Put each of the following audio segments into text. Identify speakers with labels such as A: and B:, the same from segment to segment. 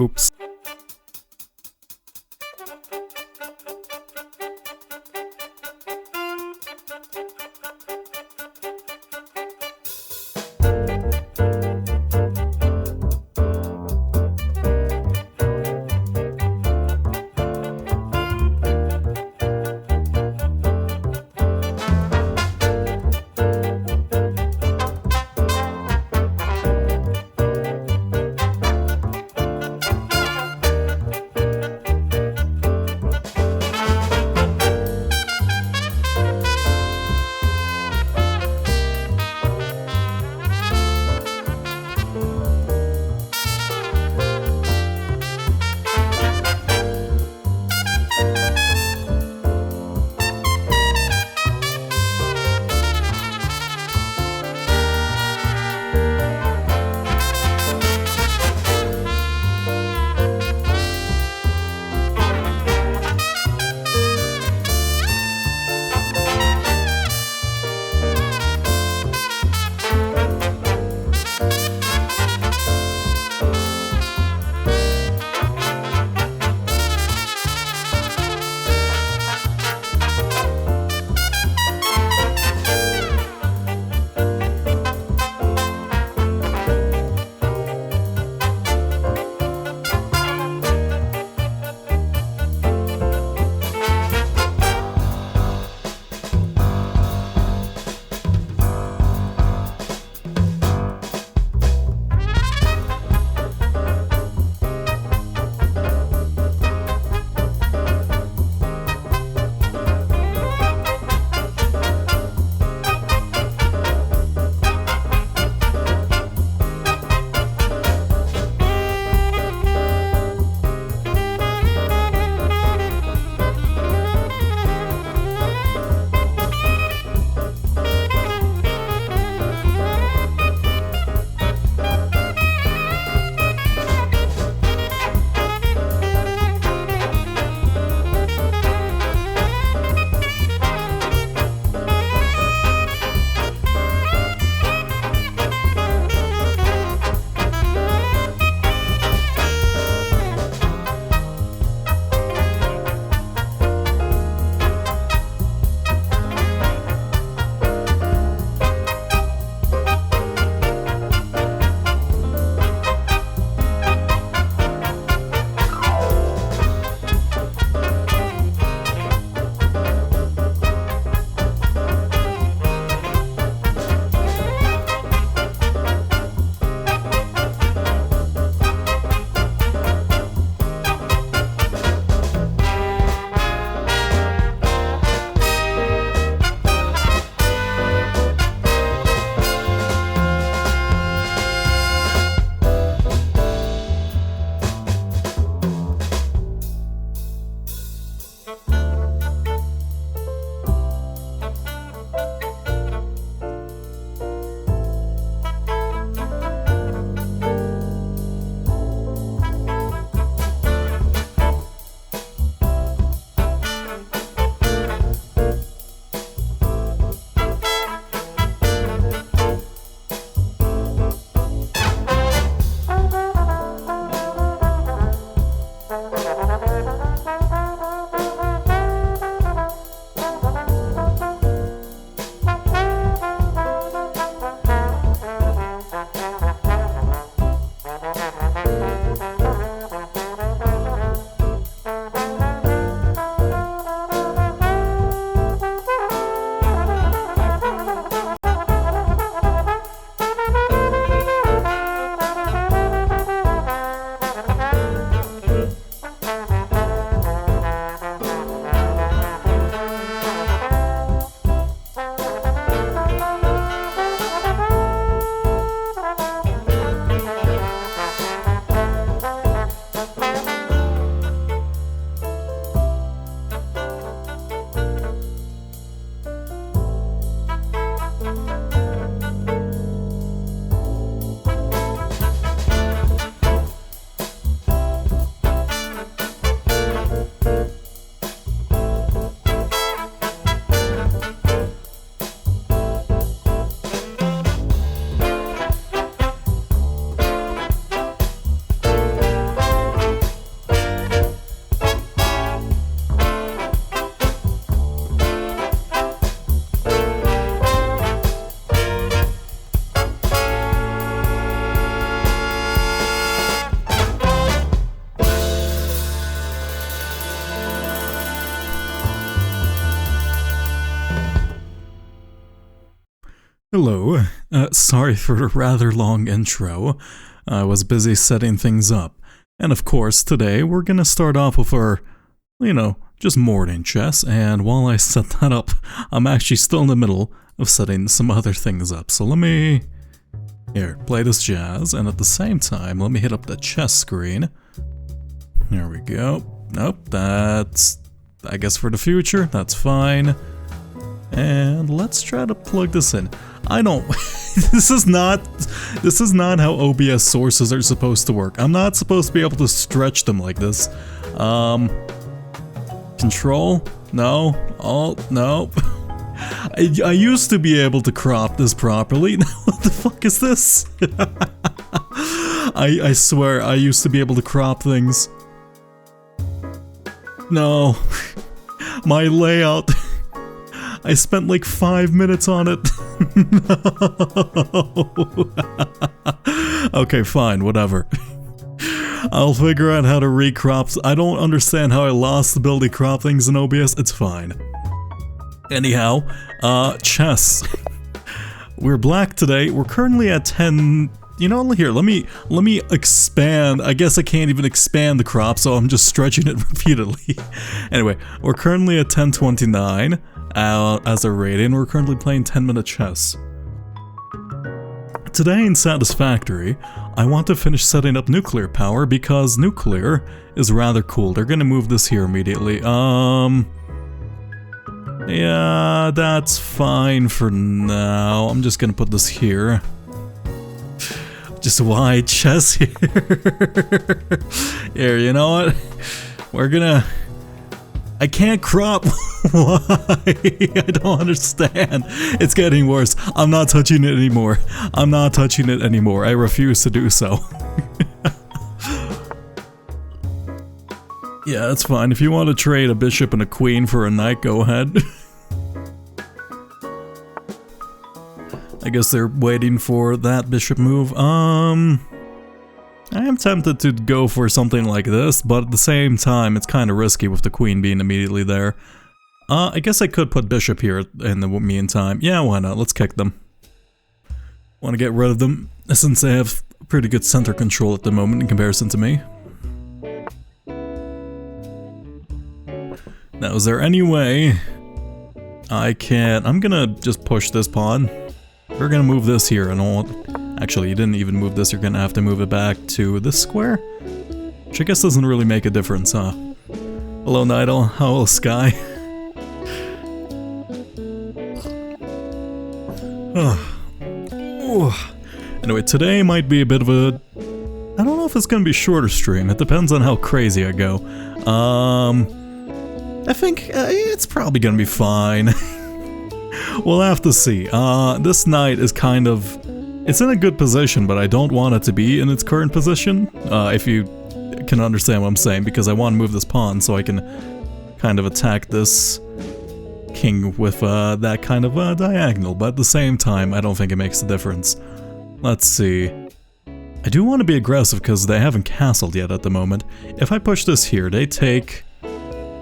A: Oops. sorry for the rather long intro. I was busy setting things up. And of course, today we're gonna start off with our, just morning chess, and while I set that up, I'm actually still in the middle of setting some other things up. So let me, play this jazz, and at the same time, let me hit up the chess screen. There we go. Nope, that's, I guess for the future, that's fine. And let's try to plug this in. I don't, this is not how OBS sources are supposed to work. I'm not supposed to be able to stretch them like this. Control? No. Alt? No. I used to be able to crop this properly. Now what the fuck is this? I swear, I used to be able to crop things. No. My layout. I spent like 5 minutes on it. No. Okay, fine, whatever. I'll figure out how to recrop. I don't understand how I lost the ability to crop things in OBS. It's fine. Anyhow, chess. We're black today. We're currently at 10. You know, here, let me expand. I guess I can't even expand the crop, so I'm just stretching it repeatedly. Anyway, we're currently at 1029 as a rating. We're currently playing 10-minute chess. Today in Satisfactory, I want to finish setting up nuclear power because nuclear is rather cool. They're gonna move this here immediately. Yeah, that's fine for now. I'm just gonna put this here. Just wide chess here. Here, you know what? We're gonna... I can't crop. Why? I don't understand. It's getting worse. I'm not touching it anymore. I'm not touching it anymore. I refuse to do so. Yeah, that's fine. If you want to trade a bishop and a queen for a knight, go ahead. I guess they're waiting for that bishop move. I am tempted to go for something like this, but at the same time, it's kind of risky with the queen being immediately there. I guess I could put bishop here in the meantime. Yeah, why not? Let's kick them. Want to get rid of them, since they have pretty good center control at the moment in comparison to me. Now, is there any way I can... I'm gonna just push this pawn. We're gonna move this here, and I'll... Actually, you didn't even move this, you're gonna have to move it back to this square? Which I guess doesn't really make a difference, huh? Hello, Nidal. Hello, Sky. Anyway, today might be a bit of a... I don't know if it's gonna be a shorter stream, it depends on how crazy I go. I think it's probably gonna be fine. We'll have to see. This knight is kind of... It's in a good position, but I don't want it to be in its current position, if you can understand what I'm saying, because I want to move this pawn so I can kind of attack this king with that kind of diagonal, but at the same time, I don't think it makes a difference. Let's see. I do want to be aggressive because they haven't castled yet at the moment. If I push this here, they take,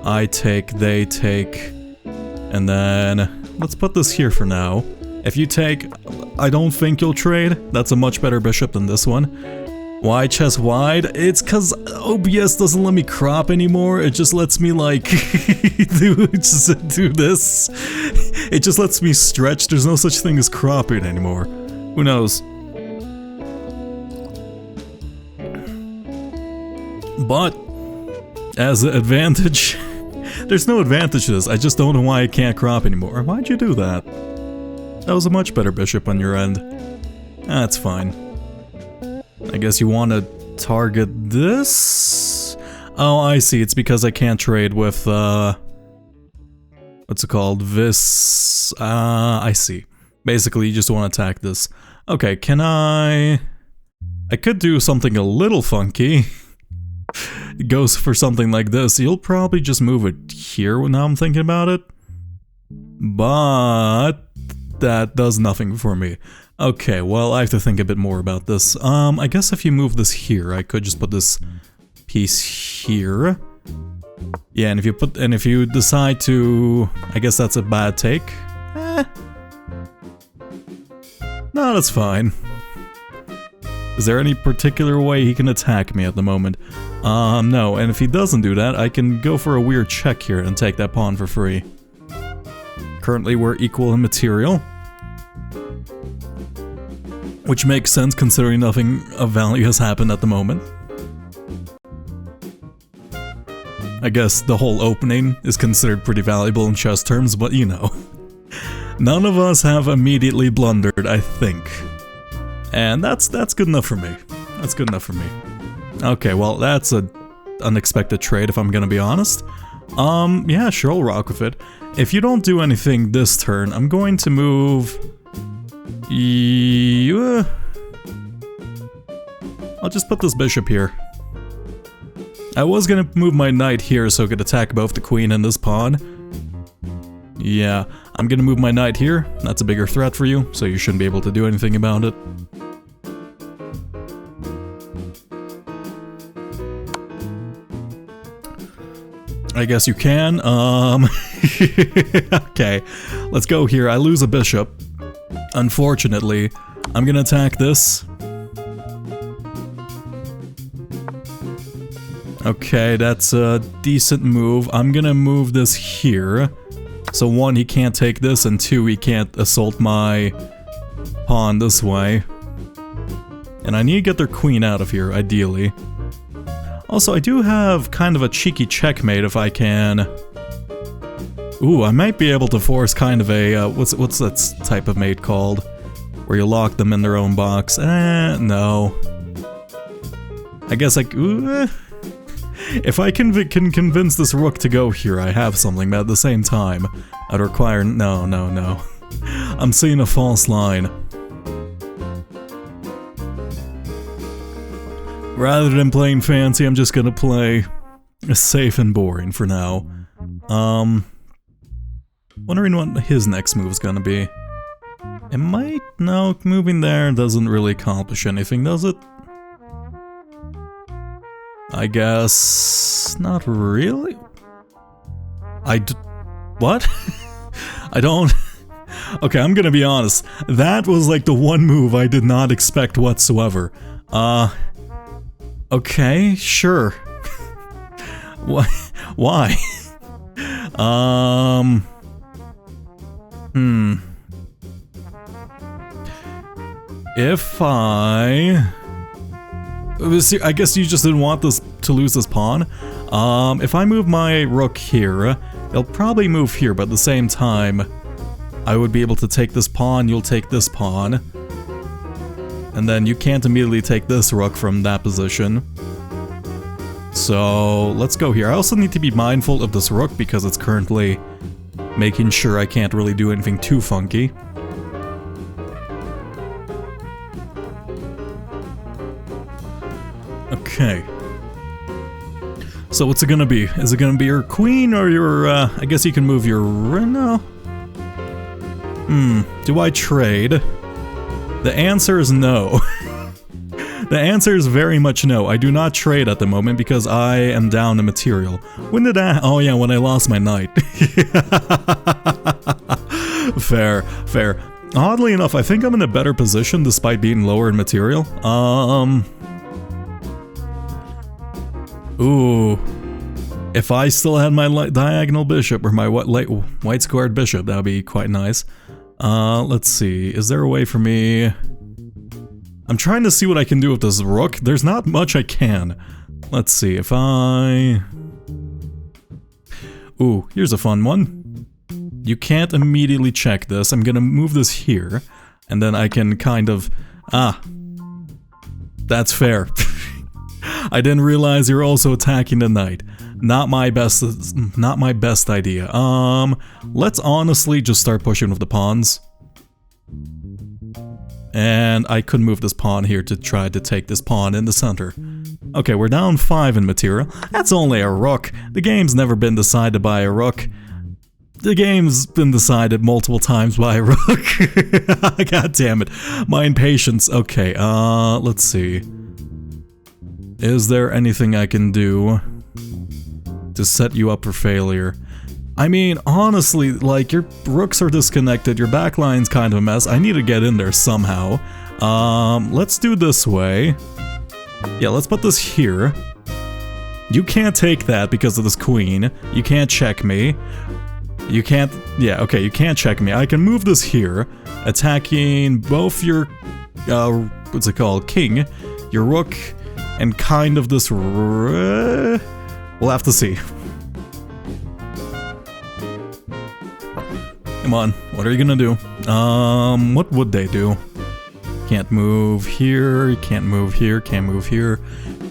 A: I take, they take, and then let's put this here for now. If you take, I don't think you'll trade. That's a much better bishop than this one. Why chess wide? It's cause OBS doesn't let me crop anymore. It just lets me like do this. It just lets me stretch. There's no such thing as cropping anymore. Who knows? But as an advantage, there's no advantage to this. I just don't know why I can't crop anymore. Why'd you do that? That was a much better bishop on your end. That's fine. I guess you want to target this? Oh, I see. It's because I can't trade with, what's it called? This, I see. Basically, you just want to attack this. Okay, can I could do something a little funky. It goes for something like this. You'll probably just move it here now I'm thinking about it. But... that does nothing for me. Okay, well, I have to think a bit more about this. I guess if you move this here, I could just put this piece here. Yeah, and if you decide to... I guess that's a bad take. No, No, that's fine. Is there any particular way he can attack me at the moment? No, and if he doesn't do that, I can go for a weird check here and take that pawn for free. Currently we're equal in material. Which makes sense considering nothing of value has happened at the moment. I guess the whole opening is considered pretty valuable in chess terms, but you know. None of us have immediately blundered, I think. And that's good enough for me. That's good enough for me. Okay, well, that's an unexpected trade if I'm gonna be honest. Yeah, sure, I'll rock with it. If you don't do anything this turn, I'm going to move... I'll just put this bishop here. I was gonna move my knight here so I could attack both the queen and this pawn. Yeah, I'm gonna move my knight here. That's a bigger threat for you, so you shouldn't be able to do anything about it. I guess you can, okay, let's go here. I lose a bishop. Unfortunately, I'm gonna attack this. Okay, that's a decent move. I'm gonna move this here. So 1, he can't take this, and 2, he can't assault my pawn this way. And I need to get their queen out of here, ideally. Also, I do have kind of a cheeky checkmate if I can... Ooh, I might be able to force kind of a, what's that type of mate called? Where you lock them in their own box. No. I guess if I can convince this rook to go here, I have something, but at the same time, I'd require... No. I'm seeing a false line. Rather than playing fancy, I'm just gonna play safe and boring for now. Wondering what his next move is gonna be. It might... No, moving there doesn't really accomplish anything, does it? I guess... Not really? What? I don't... Okay, I'm gonna be honest. That was like the one move I did not expect whatsoever. Okay, sure. Why? If I guess you just didn't want this to lose this pawn. If I move my rook here, it'll probably move here, but at the same time, I would be able to take this pawn, you'll take this pawn. And then you can't immediately take this rook from that position. So, let's go here. I also need to be mindful of this rook because it's currently making sure I can't really do anything too funky. Okay. So what's it gonna be? Is it gonna be your queen or your, I guess you can move your... No? Do I trade? The answer is no. The answer is very much no. I do not trade at the moment because I am down to material. When did I... Oh yeah, when I lost my knight. Fair. Oddly enough, I think I'm in a better position despite being lower in material. Ooh. If I still had my diagonal bishop or my white squared bishop, that would be quite nice. Let's see. Is there a way for me... I'm trying to see what I can do with this rook. There's not much I can. Let's see. If I... Ooh, here's a fun one. You can't immediately check this. I'm gonna move this here. And then I can kind of... Ah. That's fair. I didn't realize you're also attacking the knight. Not my best idea. Let's honestly just start pushing with the pawns. And I could move this pawn here to try to take this pawn in the center. Okay, we're down 5 in material. That's only a rook. The game's never been decided by a rook. The game's been decided multiple times by a rook. God damn it. My impatience. Okay, let's see. Is there anything I can do to set you up for failure? I mean, honestly, like, your rooks are disconnected, your backline's kind of a mess. I need to get in there somehow. Let's do this way. Yeah, let's put this here. You can't take that because of this queen. You can't check me. You can't... Yeah, okay, you can't check me. I can move this here, attacking both your... what's it called? King, your rook, and kind of this... We'll have to see. Come on, what are you gonna do? What would they do? Can't move here, can't move here, can't move here,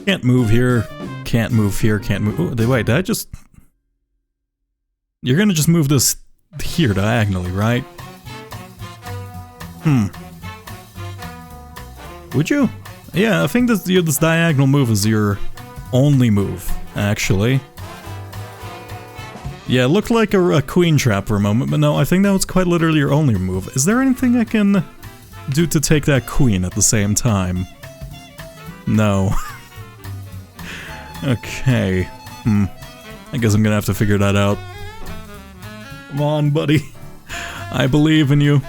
A: can't move here, can't move here, can't move... Oh, wait, did I just... You're gonna just move this here diagonally, right? Would you? Yeah, I think this diagonal move is your only move, actually. Yeah, it looked like a queen trap for a moment, but no, I think that was quite literally your only move. Is there anything I can do to take that queen at the same time? No. Okay. I guess I'm gonna have to figure that out. Come on, buddy. I believe in you.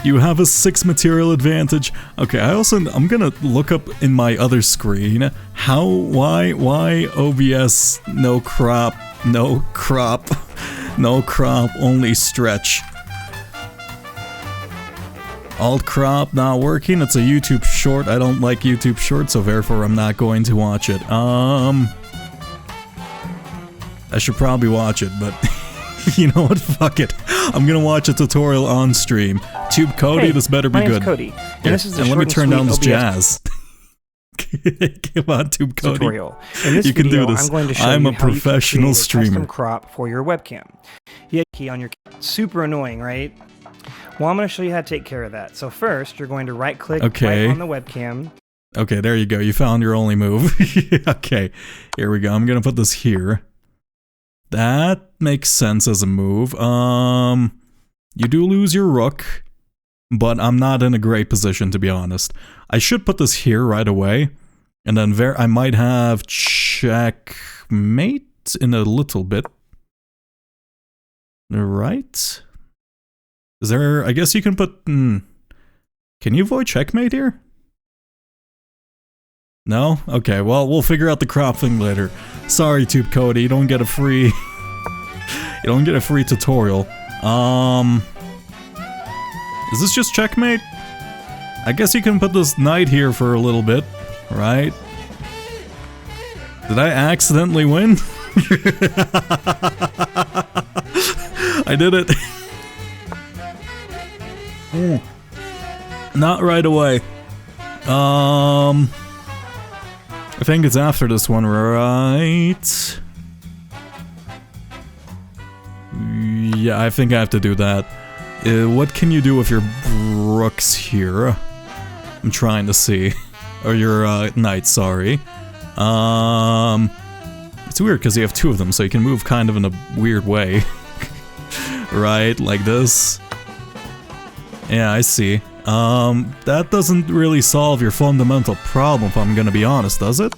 A: You have a 6 material advantage. Okay, I'm gonna look up in my other screen why OBS no crop, only stretch. Alt crop not working. It's a YouTube short. I don't like YouTube shorts, so therefore I'm not going to watch it. I should probably watch it, but you know what? Fuck it. I'm gonna watch a tutorial on stream. Tube Cody,
B: hey,
A: this better be
B: my
A: good.
B: name's Cody, and this is the
A: and let me turn down this
B: OBS
A: jazz. Come on, Tube Cody.
B: tutorial. In this
A: You can
B: video,
A: do this.
B: I'm going to show
A: I'm
B: you
A: a
B: how you can
A: professional
B: create a
A: streamer.
B: custom crop for your webcam. You have a key on your super annoying, right? Well, I'm going to show you how to take care of that. So first, you're going to right-click right on the webcam.
A: Okay, there you go. You found your only move. Okay, here we go. I'm gonna put this here. That makes sense as a move. You do lose your rook, but I'm not in a great position, to be honest. I should put this here right away, and then I might have checkmate in a little bit. Right? Is there... I guess you can put... Can you avoid checkmate here? No? Okay, well, we'll figure out the crop thing later. Sorry, Tube Cody, you don't get a free... you don't get a free tutorial. Is this just checkmate? I guess you can put this knight here for a little bit, right? Did I accidentally win? I did it. Not right away. I think it's after this one, right? Yeah, I think I have to do that. What can you do with your rooks here? I'm trying to see. Or your knight, sorry. It's weird because you have 2 of them, so you can move kind of in a weird way. Right, like this. Yeah, I see. That doesn't really solve your fundamental problem, if I'm gonna be honest, does it?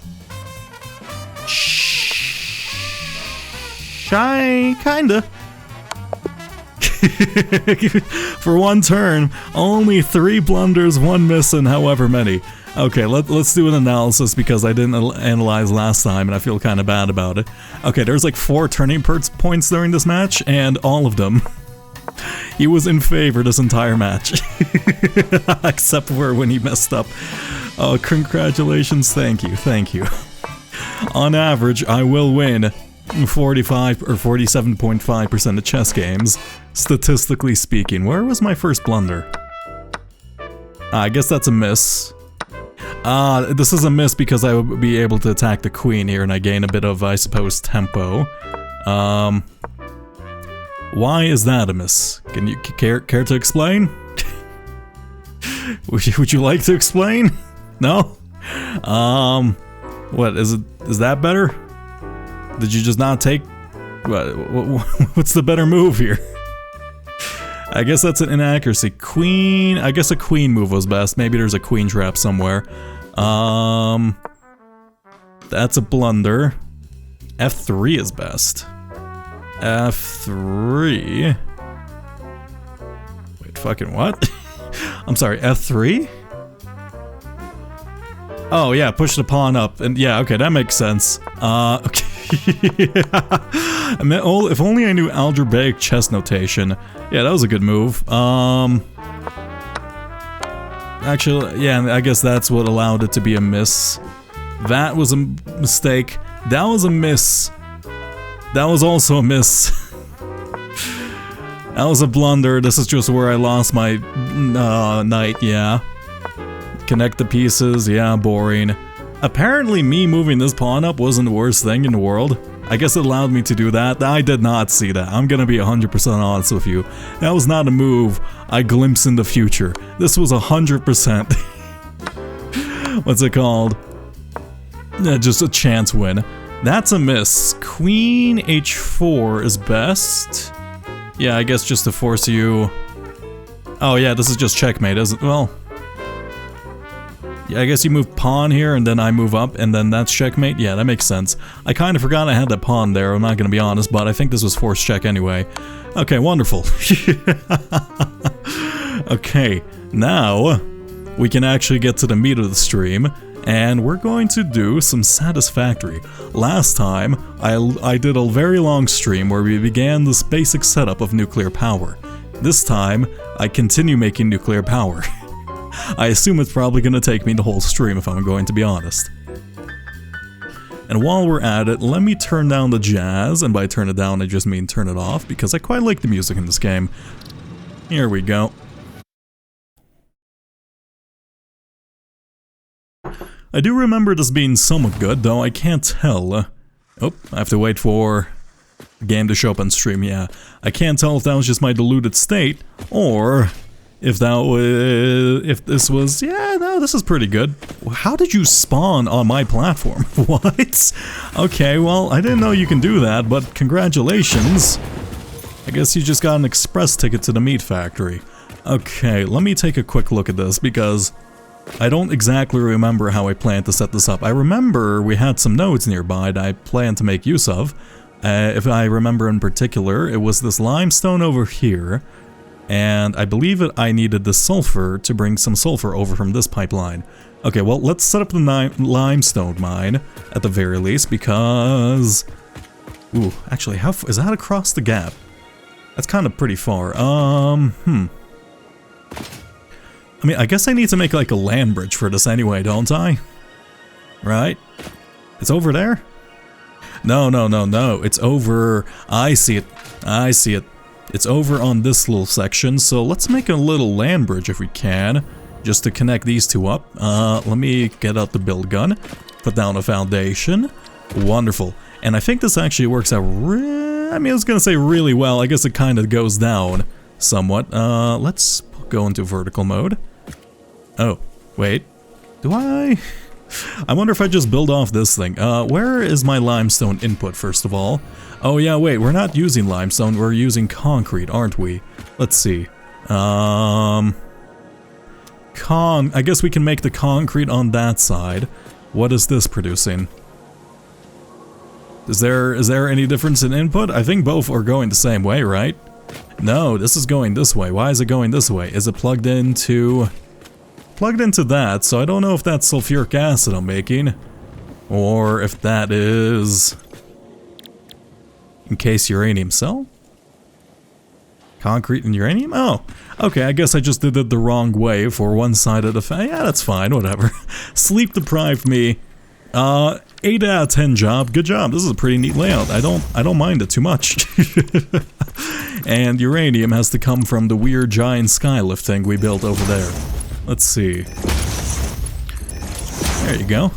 A: Kinda. For one turn, only 3 blunders, 1 miss, and however many. Okay, let's do an analysis because I didn't analyze last time and I feel kind of bad about it. Okay, there's like 4 turning points during this match, and all of them, he was in favor this entire match. Except for when he messed up. Oh, congratulations, thank you. On average, I will win 45 or 47.5% of chess games, statistically speaking. Where was my first blunder? I guess that's a miss. This is a miss because I would be able to attack the queen here and I gain a bit of, I suppose, tempo. Why is that a miss? Can you care to explain? Would you like to explain? No? What, is that better? Did you just not take... What's the better move here? I guess that's an inaccuracy. Queen... I guess a queen move was best. Maybe there's a queen trap somewhere. That's a blunder. F3 is best. F3. Wait, fucking what? I'm sorry, F3? Oh yeah, push the pawn up, and yeah, okay, that makes sense. Okay. I mean, if only I knew algebraic chess notation. Yeah, that was a good move. Actually, yeah, I guess that's what allowed it to be a miss. That was a mistake. That was a miss. That was also a miss. That was a blunder. This is just where I lost my knight, yeah. Connect the pieces, yeah, boring. Apparently me moving this pawn up wasn't the worst thing in the world. I guess it allowed me to do that. I did not see that. I'm gonna be 100% honest with you. That was not a move I glimpsed in the future. This was 100%. What's it called? Just a chance win. That's a miss. Queen h4 is best. Yeah, I guess just to force you... Oh yeah, this is just checkmate, isn't it? Well... Yeah, I guess you move pawn here, and then I move up, and then that's checkmate? Yeah, that makes sense. I kind of forgot I had that pawn there, I'm not gonna be honest, but I think this was forced check anyway. Okay, wonderful. Okay, now we can actually get to the meat of the stream, and we're going to do some Satisfactory. Last time, I did a very long stream where we began this basic setup of nuclear power. This time, I continue making nuclear power. I assume it's probably going to take me the whole stream if I'm going to be honest. And while we're at it, let me turn down the jazz, and by turn it down I just mean turn it off, because I quite like the music in this game. Here we go. I do remember this being somewhat good, though I can't tell. Oh, I have to wait for the game to show up on stream, yeah. I can't tell if that was just my diluted state, or if that was... if this was... yeah, no, this is pretty good. How did you spawn on my platform? What? Okay, well, I didn't know you can do that, but congratulations. I guess you just got an express ticket to the meat factory. Okay, let me take a quick look at this, because I don't exactly remember how I planned to set this up. I remember we had some nodes nearby that I planned to make use of. If I remember in particular, it was this limestone over here, and I believe I needed the sulfur to bring some sulfur over from this pipeline. Okay, well, let's set up the limestone mine, at the very least, because... ooh, actually, how is that across the gap? That's kind of pretty far. I mean, I guess I need to make like a land bridge for this anyway, don't I? Right? It's over there? No, no, no, no. It's over... I see it. I see it. It's over on this little section, so let's make a little land bridge if we can, just to connect these two up. Let me get out the build gun, put down a foundation. Wonderful. And I think this actually works out I mean, I was gonna say really well. I guess it kind of goes down somewhat. Let's go into vertical mode. Oh, wait. Do I wonder if I just build off this thing. Where is my limestone input, first of all? Oh yeah, wait, we're not using limestone, we're using concrete, aren't we? Let's see. I guess we can make the concrete on that side. What is this producing? Is there any difference in input? I think both are going the same way, right? No, this is going this way. Why is it going this way? Is it plugged into that? So I don't know if that's sulfuric acid I'm making, or if that is encased uranium cell? Concrete and uranium? Oh, okay, I guess I just did it the wrong way for one side of the yeah, that's fine, whatever. Sleep deprived me. 8 out of 10 job. Good job. This is a pretty neat layout. I don't mind it too much. And uranium has to come from the weird giant skylift thing we built over there. Let's see. There you go.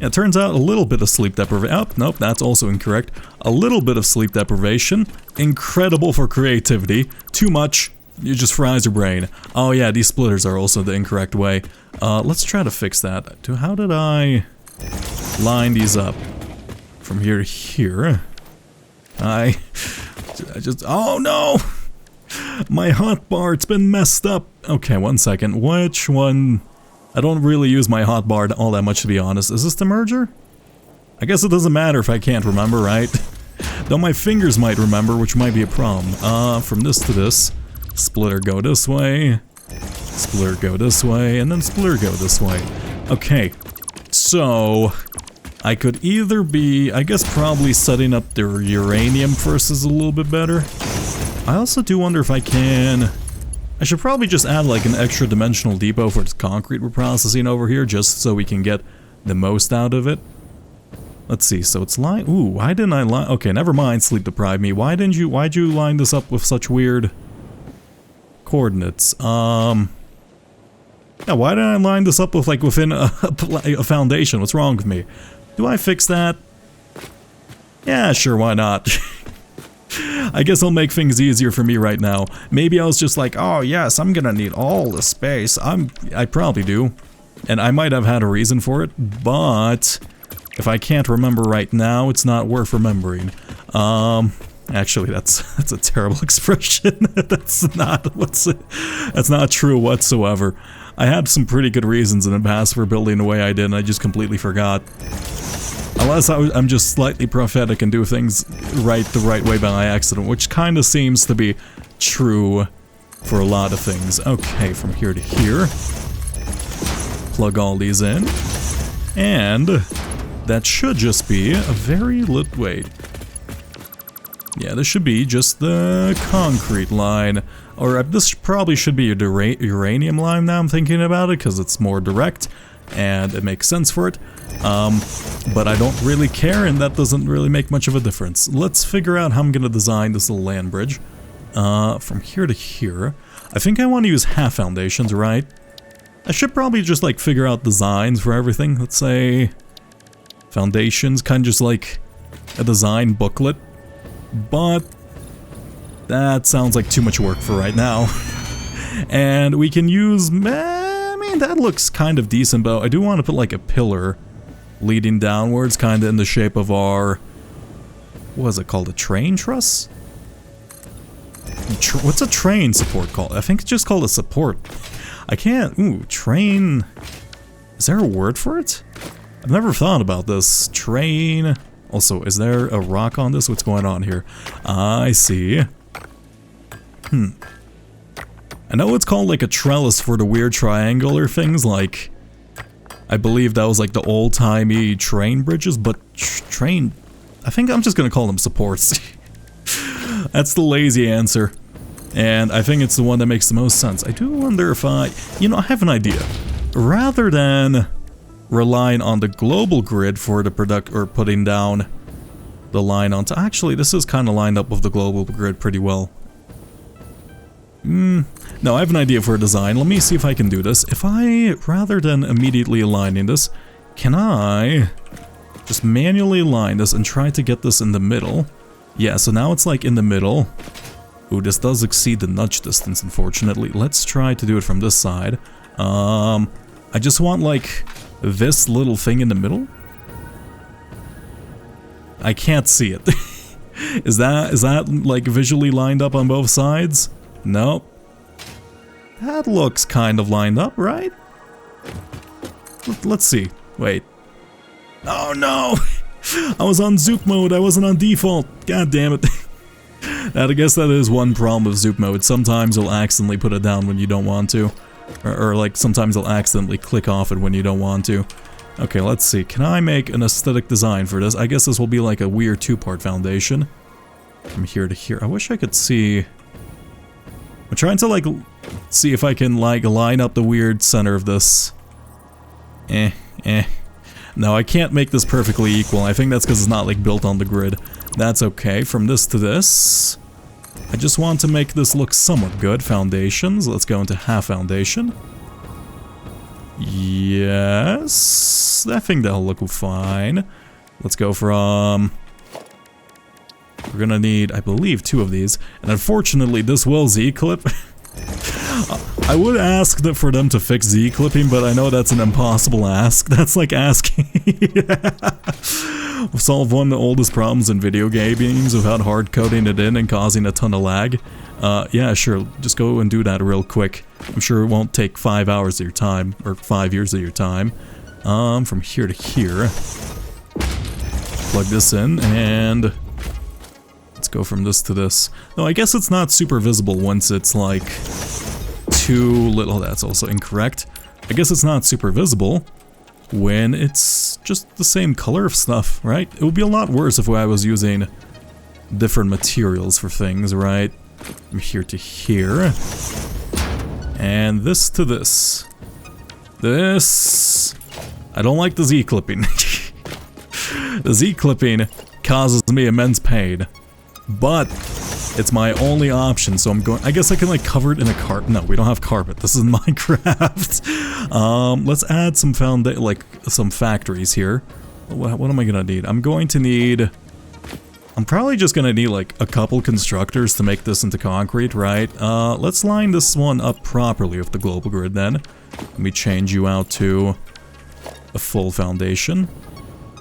A: Yeah, it turns out a little bit of sleep deprivation. Oh, nope, that's also incorrect. A little bit of sleep deprivation. Incredible for creativity. Too much, you just fries your brain. Oh yeah, these splitters are also the incorrect way. Let's try to fix that. How did I line these up? From here to here. I just... oh no! My hotbar, it's been messed up. Okay, one second. Which one? I don't really use my hotbar all that much, to be honest. Is this the merger? I guess it doesn't matter if I can't remember, right? Though my fingers might remember, which might be a problem. From this to this. Splitter go this way. Splitter go this way. And then splitter go this way. Okay. So... I could either be, I guess probably setting up the uranium first is a little bit better. I also do wonder if I can... I should probably just add like an extra dimensional depot for this concrete we're processing over here, just so we can get the most out of it. Let's see, so it's ooh, why didn't I line... Okay, never mind, sleep deprive me. Why'd you line this up with such weird coordinates? Yeah, why didn't I line this up with like within a foundation? What's wrong with me? Do I fix that? Yeah, sure, why not? I guess I'll make things easier for me right now. Maybe I was just like, oh yes, I'm gonna need all the space. I probably do. And I might have had a reason for it, but if I can't remember right now, it's not worth remembering. Actually, that's a terrible expression. That's not true whatsoever. I had some pretty good reasons in the past for building the way I did, and I just completely forgot. Unless I'm just slightly prophetic and do things the right way by accident, which kind of seems to be true for a lot of things. Okay, from here to here. Plug all these in. And that should just be a very wait. Yeah, this should be just the concrete line. Or this probably should be a uranium line now I'm thinking about it, because it's more direct and it makes sense for it. But I don't really care, and that doesn't really make much of a difference. Let's figure out how I'm going to design this little land bridge. From here to here. I think I want to use half foundations, right? I should probably just like figure out designs for everything. Let's say foundations, kind of just like a design booklet. But that sounds like too much work for right now. And we can use, I mean, that looks kind of decent, but I do want to put like a pillar leading downwards, kind of in the shape of our, what is it called, a train truss? What's a train support called? I think it's just called a support. I can't, train, is there a word for it? I've never thought about this. Train, also, is there a rock on this? What's going on here? I see. I know it's called like a trellis for the weird triangular things, like, I believe that was like the old-timey train bridges, but train, I think I'm just gonna call them supports. That's the lazy answer, and I think it's the one that makes the most sense. I do wonder if I have an idea. Rather than relying on the global grid for the putting down the line onto, actually this is kind of lined up with the global grid pretty well. No, I have an idea for a design. Let me see if I can do this. If I, rather than immediately aligning this, can I just manually align this and try to get this in the middle? Yeah, so now it's like in the middle. Ooh, this does exceed the nudge distance, unfortunately. Let's try to do it from this side. I just want like this little thing in the middle. I can't see it. Is that like visually lined up on both sides? Nope. That looks kind of lined up, right? Let's see. Wait. Oh no! I was on Zoop mode, I wasn't on default. God damn it. I guess that is one problem with Zoop mode. Sometimes you'll accidentally put it down when you don't want to. Or like sometimes you'll accidentally click off it when you don't want to. Okay, let's see. Can I make an aesthetic design for this? I guess this will be like a weird two-part foundation. From here to here. I wish I could see... I'm trying to like see if I can like line up the weird center of this. No, I can't make this perfectly equal. I think that's because it's not like built on the grid. That's okay. From this to this, I just want to make this look somewhat good. Foundations. Let's go into half foundation. Yes, I think that'll look fine. Let's go from... We're gonna need, I believe, 2 of these. And unfortunately, this will Z-clip. I would ask for them to fix Z-clipping, but I know that's an impossible ask. That's like asking... Solve one of the oldest problems in video games without hard-coding it in and causing a ton of lag. Yeah, sure, just go and do that real quick. I'm sure it won't take 5 hours of your time, or 5 years of your time. From here to here. Plug this in, and... go from this to this. No, I guess it's not super visible once it's like too little. That's also incorrect. I guess it's not super visible when it's just the same color of stuff, right? It would be a lot worse if I was using different materials for things, right? From here to here. And this to this. This... I don't like the Z-clipping. The Z-clipping causes me immense pain. But it's my only option, so I'm going... I guess I can like cover it in a carpet. No, we don't have carpet. This is Minecraft. Let's add some some factories here. What am I gonna need? I'm going to need... I'm probably just gonna need like a couple constructors to make this into concrete, right? Let's line this one up properly with the global grid then. Let me change you out to a full foundation.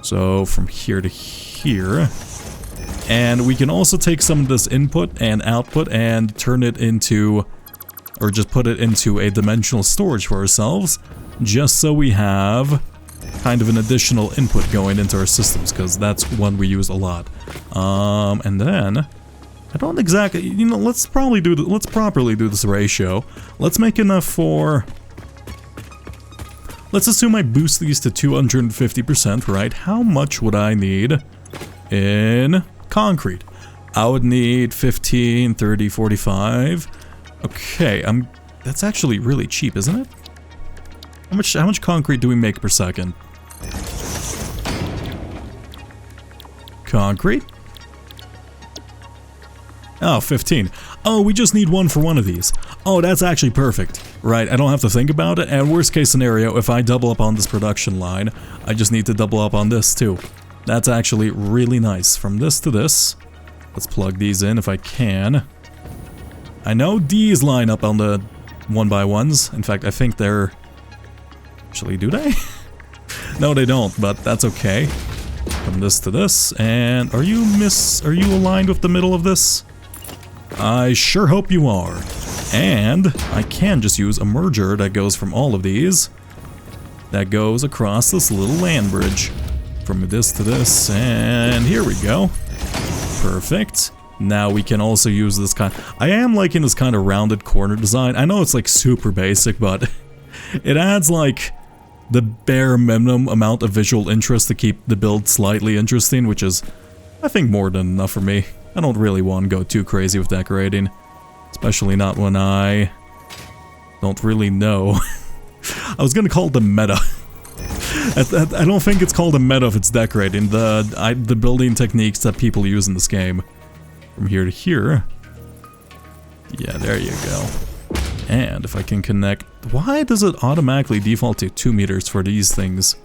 A: So from here to here. And we can also take some of this input and output and turn it into, or just put it into a dimensional storage for ourselves, just so we have kind of an additional input going into our systems, because that's one we use a lot. And then I don't exactly, you know, let's properly do this ratio. Let's make enough for, let's assume I boost these to 250%, right? How much would I need in concrete? I would need 15, 30, 45. Okay, that's actually really cheap, isn't it? How much concrete do we make per second? Concrete? Oh, 15. Oh, we just need one for one of these. Oh, that's actually perfect. Right, I don't have to think about it. And worst case scenario, if I double up on this production line, I just need to double up on this too. That's actually really nice. From this to this, let's plug these in if I can. I know these line up on the 1x1s. In fact, I think they're... Actually, do they? No, they don't, but that's okay. From this to this, and are you aligned with the middle of this? I sure hope you are. And I can just use a merger that goes from all of these, that goes across this little land bridge. From this to this, and here we go. Perfect. Now we can also use this kind... I am liking this kind of rounded corner design. I know it's like super basic, but it adds like the bare minimum amount of visual interest to keep the build slightly interesting, which is, I think, more than enough for me. I don't really want to go too crazy with decorating, especially not when I don't really know. I was gonna call it the meta. I don't think it's called a meta if it's decorating, the building techniques that people use in this game. From here to here. Yeah, there you go. And if I can connect... Why does it automatically default to 2 meters for these things?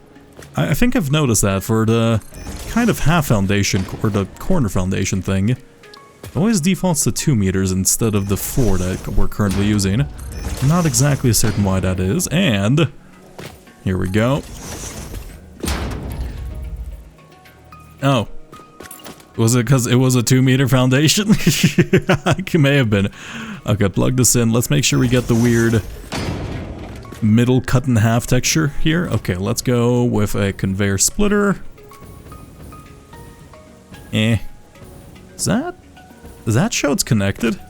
A: I think I've noticed that for the kind of half foundation, or the corner foundation thing. It always defaults to 2 meters instead of the 4 that we're currently using. I'm not exactly certain why that is, and... Here we go. Oh. Was it because it was a 2 meter foundation? It may have been. Okay, plug this in. Let's make sure we get the weird middle cut in half texture here. Okay, let's go with a conveyor splitter. Does that show it's connected?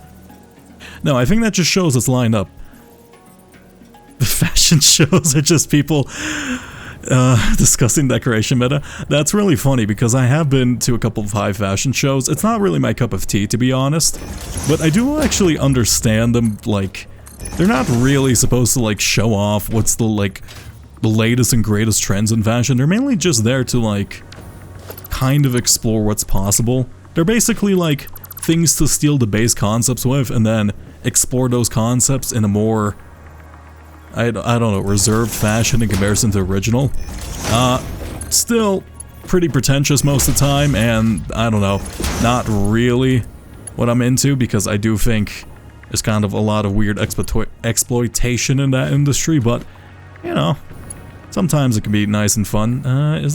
A: No, I think that just shows it's lined up. The fashion shows are just people discussing decoration meta. That's really funny because I have been to a couple of high fashion shows. It's not really my cup of tea, to be honest, but I do actually understand them. Like, they're not really supposed to like show off what's the latest and greatest trends in fashion. They're mainly just there to like kind of explore what's possible. They're basically like things to steal the base concepts with and then explore those concepts in a more, I don't know, reserved fashion in comparison to original. Still pretty pretentious most of the time, and I don't know, not really what I'm into, because I do think there's kind of a lot of weird exploitation in that industry, but, you know, sometimes it can be nice and fun. Is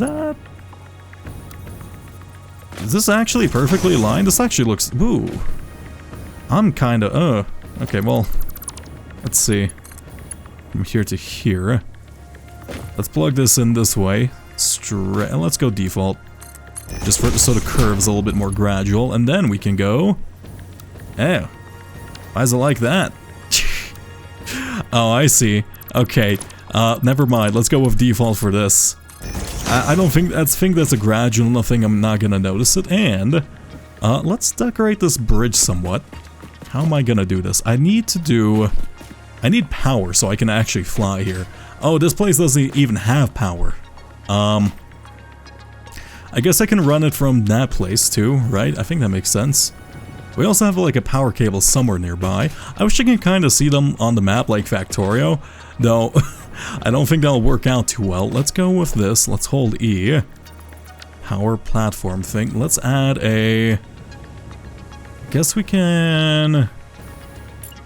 A: this actually perfectly aligned? This actually looks, ooh. I'm kinda, okay, well, let's see. From here to here. Let's plug this in this way. Let's go default. just for so the curve is a little bit more gradual, and then we can go. Oh, why is it like that? Oh, I see. Okay, never mind. Let's go with default for this. I don't think that's a gradual enough thing. I'm not gonna notice it. And let's decorate this bridge somewhat. How am I gonna do this? I need power so I can actually fly here. Oh, this place doesn't even have power. I guess I can run it from that place too, right? I think that makes sense. We also have like a power cable somewhere nearby. I wish I could kind of see them on the map like Factorio, though I don't think that'll work out too well. Let's go with this. Let's hold E. Power platform thing. Let's add a... Guess we can...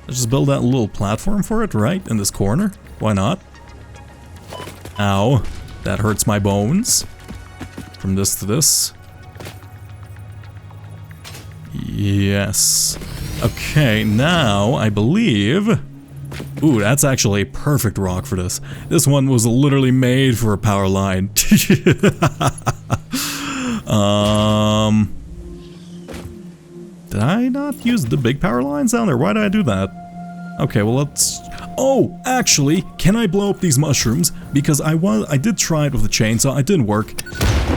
A: Let's just build that little platform for it, right? In this corner. Why not? Ow. That hurts my bones. From this to this. Yes. Okay, now I believe... Ooh, that's actually a perfect rock for this. This one was literally made for a power line. Did I not use the big power lines down there? Why did I do that? Okay, well let's... Oh, actually, can I blow up these mushrooms? Because I did try it with the chainsaw, it didn't work.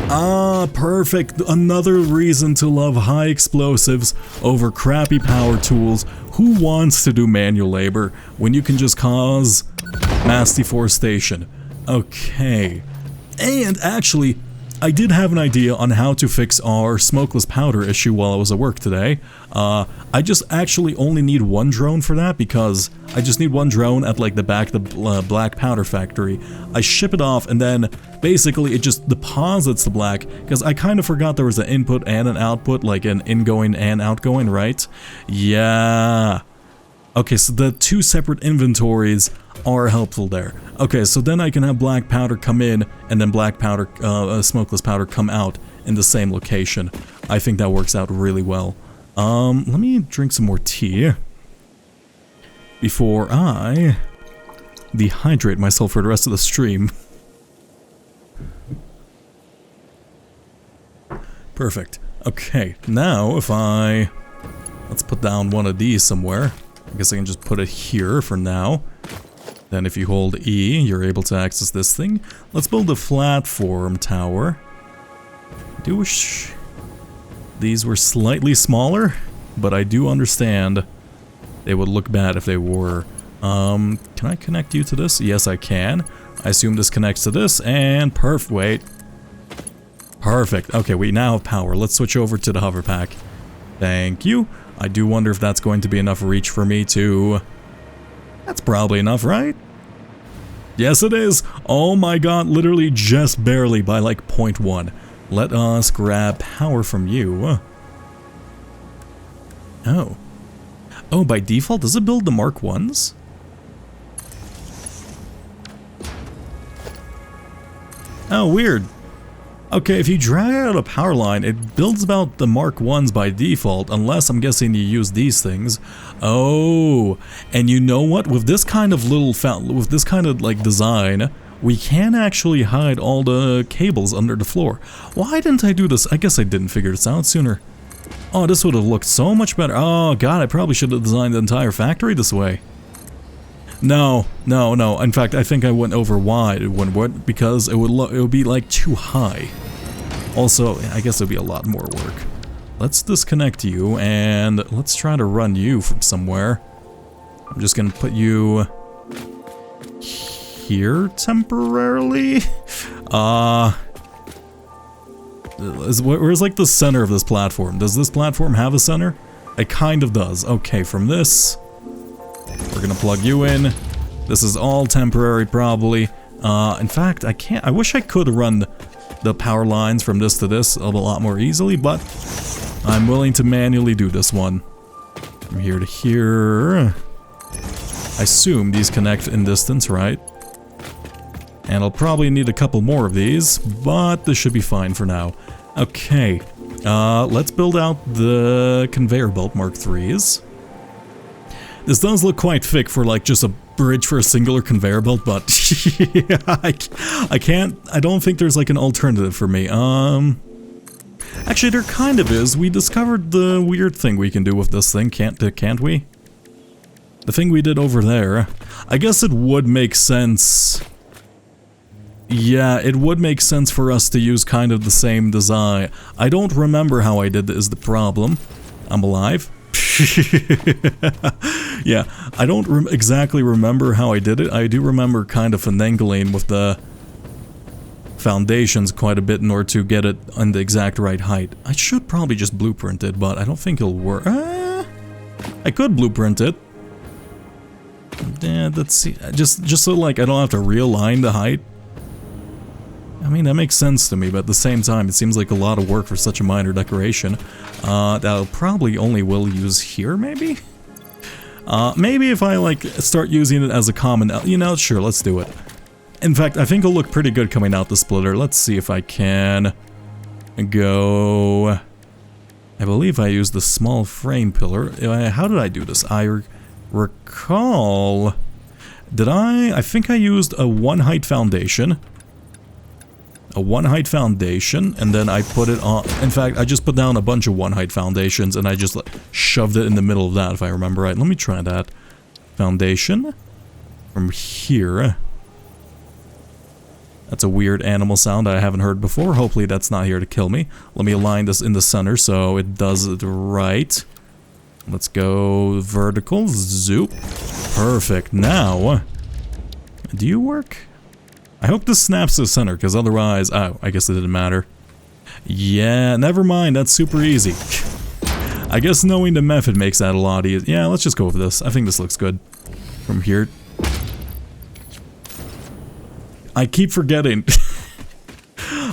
A: Ah, perfect. Another reason to love high explosives over crappy power tools. Who wants to do manual labor when you can just cause mass deforestation? Okay. And actually, I did have an idea on how to fix our smokeless powder issue while I was at work today. I just actually only need one drone for that because I just need one drone at like the back of the black powder factory. I ship it off and then basically it just deposits the black because I kind of forgot there was an input and an output, like an ingoing and outgoing, right? Yeah. Okay, so the two separate inventories are helpful there. Okay, so then I can have black powder come in and then black powder, smokeless powder come out in the same location. I think that works out really well. Let me drink some more tea before I dehydrate myself for the rest of the stream. Perfect. Okay, now if let's put down one of these somewhere. I guess I can just put it here for now. Then if you hold E, you're able to access this thing. Let's build a platform tower. I do wish these were slightly smaller, but I do understand they would look bad if they were. Can I connect you to this? Yes, I can. I assume this connects to this, and wait. Perfect. Okay, we now have power. Let's switch over to the hover pack. Thank you. I do wonder if that's going to be enough reach for me to... That's probably enough, right? Yes, it is. Oh my god, literally just barely by like 0.1. Let us grab power from you. Oh. Oh, by default, does it build the Mark 1s? Oh, weird. Okay, if you drag out a power line, it builds about the Mark 1s by default, unless I'm guessing you use these things. Oh, and you know what? With this kind of with this kind of like design, we can actually hide all the cables under the floor. Why didn't I do this? I guess I didn't figure this out sooner. Oh, this would have looked so much better. Oh god, I probably should have designed the entire factory this way. No. In fact, I think I went over wide because it would be like too high. Also, I guess it'd be a lot more work. Let's disconnect you and let's try to run you from somewhere. I'm just gonna put you here temporarily. Where's like the center of this platform? Does this platform have a center? It kind of does. Okay, from this, we're gonna plug you in. This is all temporary, probably. In fact, I wish I could run the power lines from this to this a lot more easily, but I'm willing to manually do this one. From here to here. I assume these connect in distance, right? And I'll probably need a couple more of these, but this should be fine for now. Okay, let's build out the conveyor belt Mark 3s. This does look quite thick for like just a bridge for a singular conveyor belt, but yeah, I don't think there's like an alternative for me. Actually, there kind of is. We discovered the weird thing we can do with this thing, can't we? The thing we did over there. I guess it would make sense. Yeah, it would make sense for us to use kind of the same design. I don't remember how I did it is the problem. I'm alive. Yeah, I don't exactly remember how I did it. I do remember kind of finagling with the foundations quite a bit in order to get it on the exact right height. I should probably just blueprint it, but I don't think it'll work. I could blueprint it. Yeah, let's see. Just so like I don't have to realign the height. I mean, that makes sense to me, but at the same time, it seems like a lot of work for such a minor decoration. That'll probably only will use here, maybe? Maybe if I, like, start using it as a common... You know, sure, let's do it. In fact, I think it'll look pretty good coming out the splitter. Let's see if I can go... I believe I used the small frame pillar. How did I do this? I recall... Did I think I used a one-height foundation. A one-height foundation, and then I put it on... In fact, I just put down a bunch of one-height foundations, and I just like, shoved it in the middle of that, if I remember right. Let me try that. Foundation. From here. That's a weird animal sound I haven't heard before. Hopefully that's not here to kill me. Let me align this in the center so it does it right. Let's go vertical. Zoop. Perfect. Now, do you work? I hope this snaps to the center, because otherwise... Oh, I guess it didn't matter. Yeah, never mind, that's super easy. I guess knowing the method makes that a lot easier. Yeah, let's just go with this. I think this looks good. From here. I keep forgetting.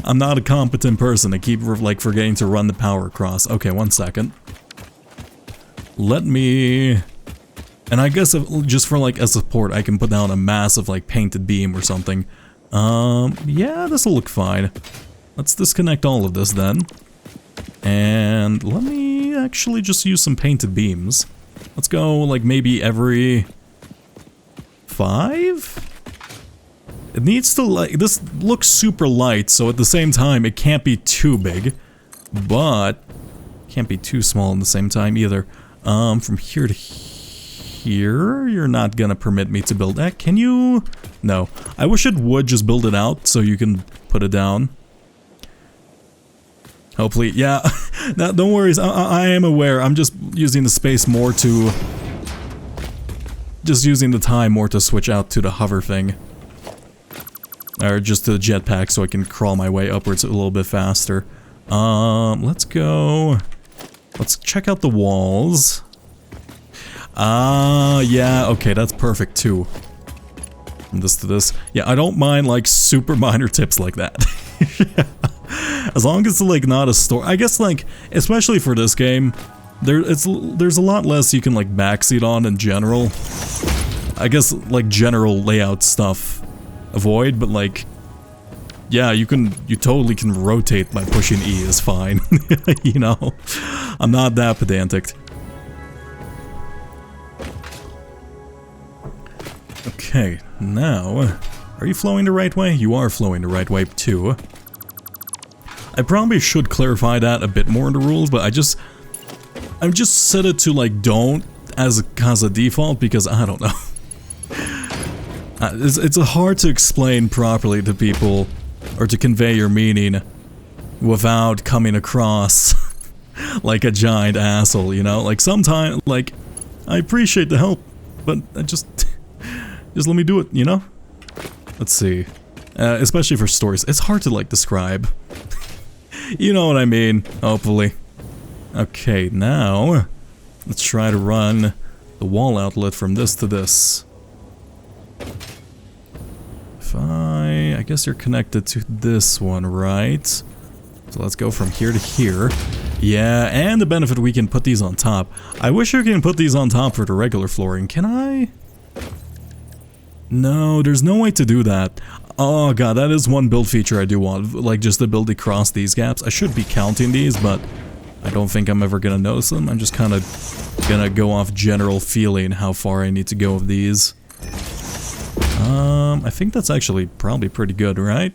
A: I'm not a competent person. I keep, like, forgetting to run the power across. Okay, 1 second. Let me... And I guess if, just for, like, a support, I can put down a massive, like, painted beam or something. Yeah, this'll look fine. Let's disconnect all of this then. And let me actually just use some painted beams. Let's go, like, maybe every 5? It needs to, like, this looks super light, so at the same time, it can't be too big. But, can't be too small at the same time either. From here to here, you're not gonna permit me to build that, can you? No. I wish it would just build it out so you can put it down. Hopefully, yeah. Don't worry, I am aware. I'm just using the space more to... Just using the time more to switch out to the hover thing. Or just to the jetpack so I can crawl my way upwards a little bit faster. Let's go... Let's check out the walls. Yeah, okay, that's perfect too. From this to this. Yeah, I don't mind, like, super minor tips like that. As long as it's, like, not a story. I guess, like, especially for this game, there's a lot less you can, like, backseat on in general. I guess, like, general layout stuff avoid, but, like, yeah, you totally can rotate by pushing E is fine. You know? I'm not that pedantic. Okay, now, are you flowing the right way? You are flowing the right way too. I probably should clarify that a bit more in the rules, but I've just set it to like don't as a default because I don't know. It's hard to explain properly to people or to convey your meaning without coming across like a giant asshole, you know? Like sometimes, like, I appreciate the help, but I just let me do it, you know? Let's see. Especially for stories. It's hard to, like, describe. You know what I mean, hopefully. Okay, now, let's try to run the wall outlet from this to this. If I guess you're connected to this one, right? So let's go from here to here. Yeah, and the benefit we can put these on top. I wish I can put these on top for the regular flooring. Can I? No, there's no way to do that. Oh god, that is one build feature I do want, like just the ability to cross these gaps. I should be counting these, but I don't think I'm ever gonna notice them. I'm just kind of gonna go off general feeling how far I need to go with these. I think that's actually probably pretty good, right?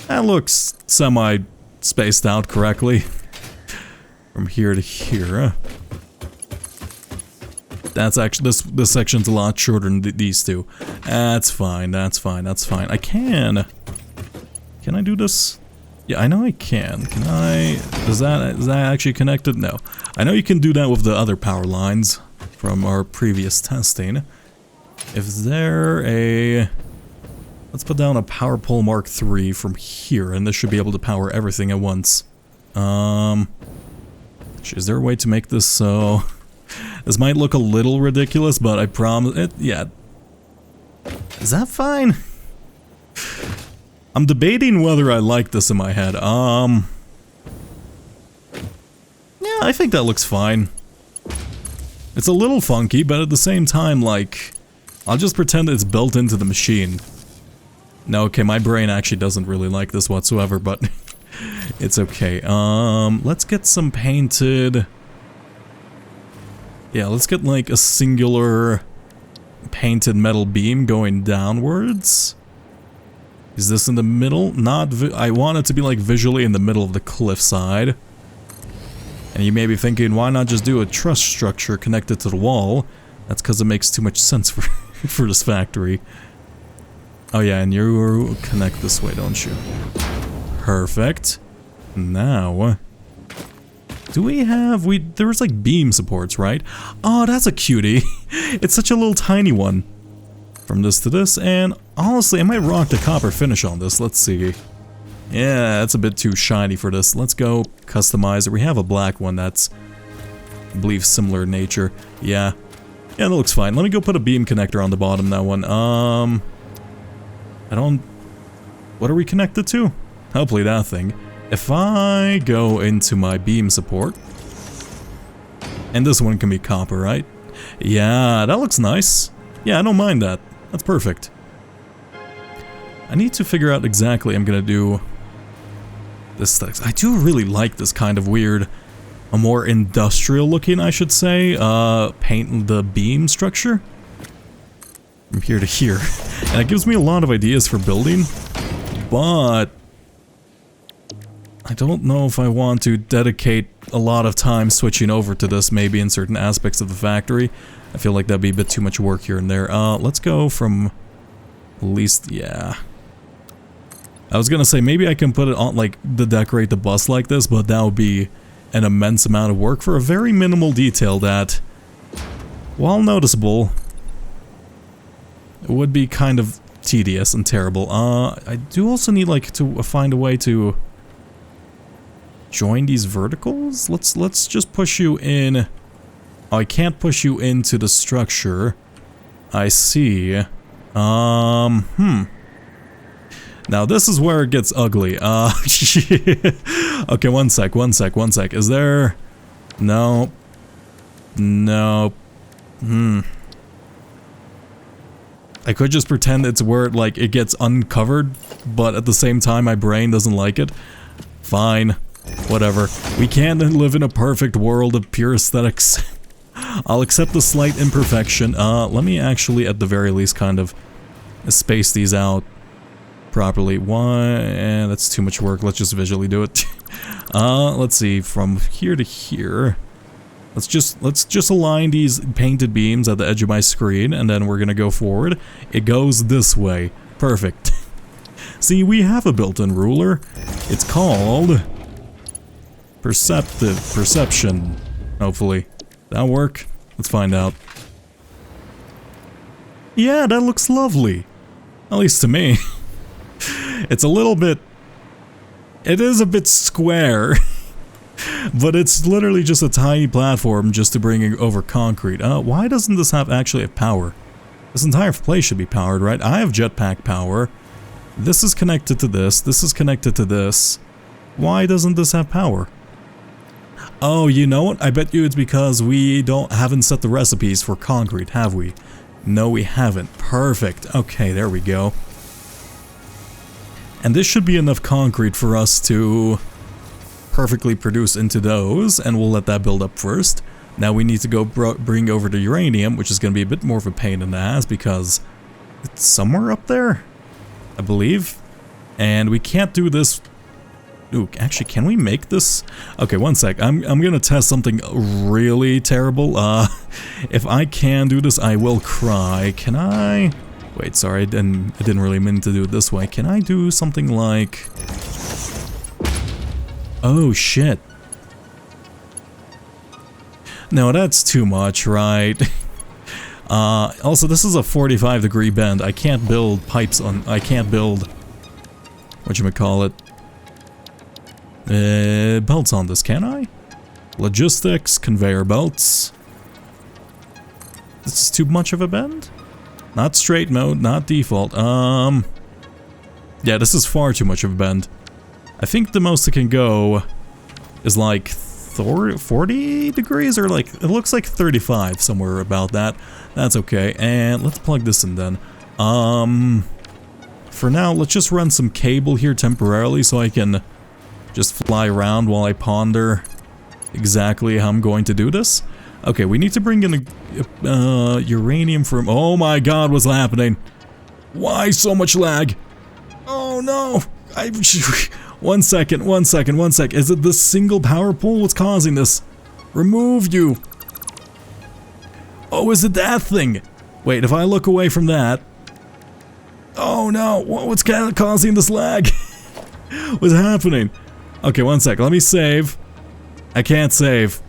A: That looks spaced out correctly. From here to here. That's actually, this section's a lot shorter than these two. That's fine, that's fine, that's fine. I can I do this? Yeah, I know I can. Can I, is that actually connected? No. I know you can do that with the other power lines from our previous testing. If there a, let's put down a power pole Mark III from here, and this should be able to power everything at once. Is there a way to make this so... This might look a little ridiculous, but I promise it, yeah. Is that fine? I'm debating whether I like this in my head. Yeah, I think that looks fine. It's a little funky, but at the same time, like, I'll just pretend it's built into the machine. No, okay, my brain actually doesn't really like this whatsoever, but it's okay. Let's get some painted... Yeah, let's get like a singular painted metal beam going downwards. Is this in the middle? I want it to be like visually in the middle of the cliffside. And you may be thinking, why not just do a truss structure connected to the wall? That's because it makes too much sense for, for this factory. Oh yeah, and you connect this way, don't you? Perfect. Now... Do we have, there was like beam supports, right? Oh, that's a cutie. It's such a little tiny one. From this to this, and honestly, I might rock the copper finish on this. Let's see. Yeah, that's a bit too shiny for this. Let's go customize it. We have a black one that's, I believe, similar in nature. Yeah. Yeah, that looks fine. Let me go put a beam connector on the bottom, that one. I don't... What are we connected to? Hopefully that thing. If I go into my beam support, and this one can be copper, right? Yeah, that looks nice. Yeah, I don't mind that. That's perfect. I need to figure out exactly I'm gonna do this aesthetics. I do really like this kind of weird, a more industrial looking, I should say, paint the beam structure. From here to here. And it gives me a lot of ideas for building, but... I don't know if I want to dedicate a lot of time switching over to this, maybe in certain aspects of the factory. I feel like that'd be a bit too much work here and there. Let's go from at least, yeah. I was gonna say maybe I can put it on, like, to decorate the bus like this, but that would be an immense amount of work for a very minimal detail that, while noticeable, it would be kind of tedious and terrible. I do also need, like, to find a way to... join these verticals? Let's just push you in. Oh, I can't push you into the structure. I see. Now this is where it gets ugly. Okay, one sec. Is there... No. No. I could just pretend it's where, like, it gets uncovered, but at the same time my brain doesn't like it. Fine. Whatever. We can't live in a perfect world of pure aesthetics. I'll accept the slight imperfection. Let me actually, at the very least, kind of space these out properly. Why? That's too much work. Let's just visually do it. Let's see. From here to here. Let's just align these painted beams at the edge of my screen, and then we're gonna go forward. It goes this way. Perfect. See, we have a built-in ruler. It's called... perception, hopefully. That'll work? Let's find out. Yeah, that looks lovely. At least to me. It's a little bit... It is a bit square. But it's literally just a tiny platform just to bring it over concrete. Why doesn't this actually have power? This entire place should be powered, right? I have jetpack power. This is connected to this. This is connected to this. Why doesn't this have power? Oh, you know what? I bet you it's because we haven't set the recipes for concrete, have we? No, we haven't. Perfect. Okay, there we go. And this should be enough concrete for us to perfectly produce into those, and we'll let that build up first. Now we need to go bring over the uranium, which is going to be a bit more of a pain in the ass because it's somewhere up there, I believe. And we can't do this Ooh, actually, can we make this? Okay, one sec. I'm gonna test something really terrible. If I can do this, I will cry. Can I? Wait, sorry, I didn't really mean to do it this way. Can I do something like... Oh, shit. No, that's too much, right? Also, this is a 45-degree bend. I can't build pipes on... I can't build... whatchamacallit? Belts on this, can I? Logistics, conveyor belts. This is too much of a bend? Not straight mode, not default. Yeah, this is far too much of a bend. I think the most it can go is like 40 degrees, or like, it looks like 35, somewhere about that. That's okay, and let's plug this in then. For now, let's just run some cable here temporarily so I can just fly around while I ponder exactly how I'm going to do this. Okay, we need to bring in a uranium from... Oh my god, what's happening? Why so much lag? Oh no! One second. Is it this single power pole? What's causing this? Remove you! Oh, is it that thing? Wait, if I look away from that... Oh no, what's causing this lag? What's happening? Okay, one sec, let me save. I can't save.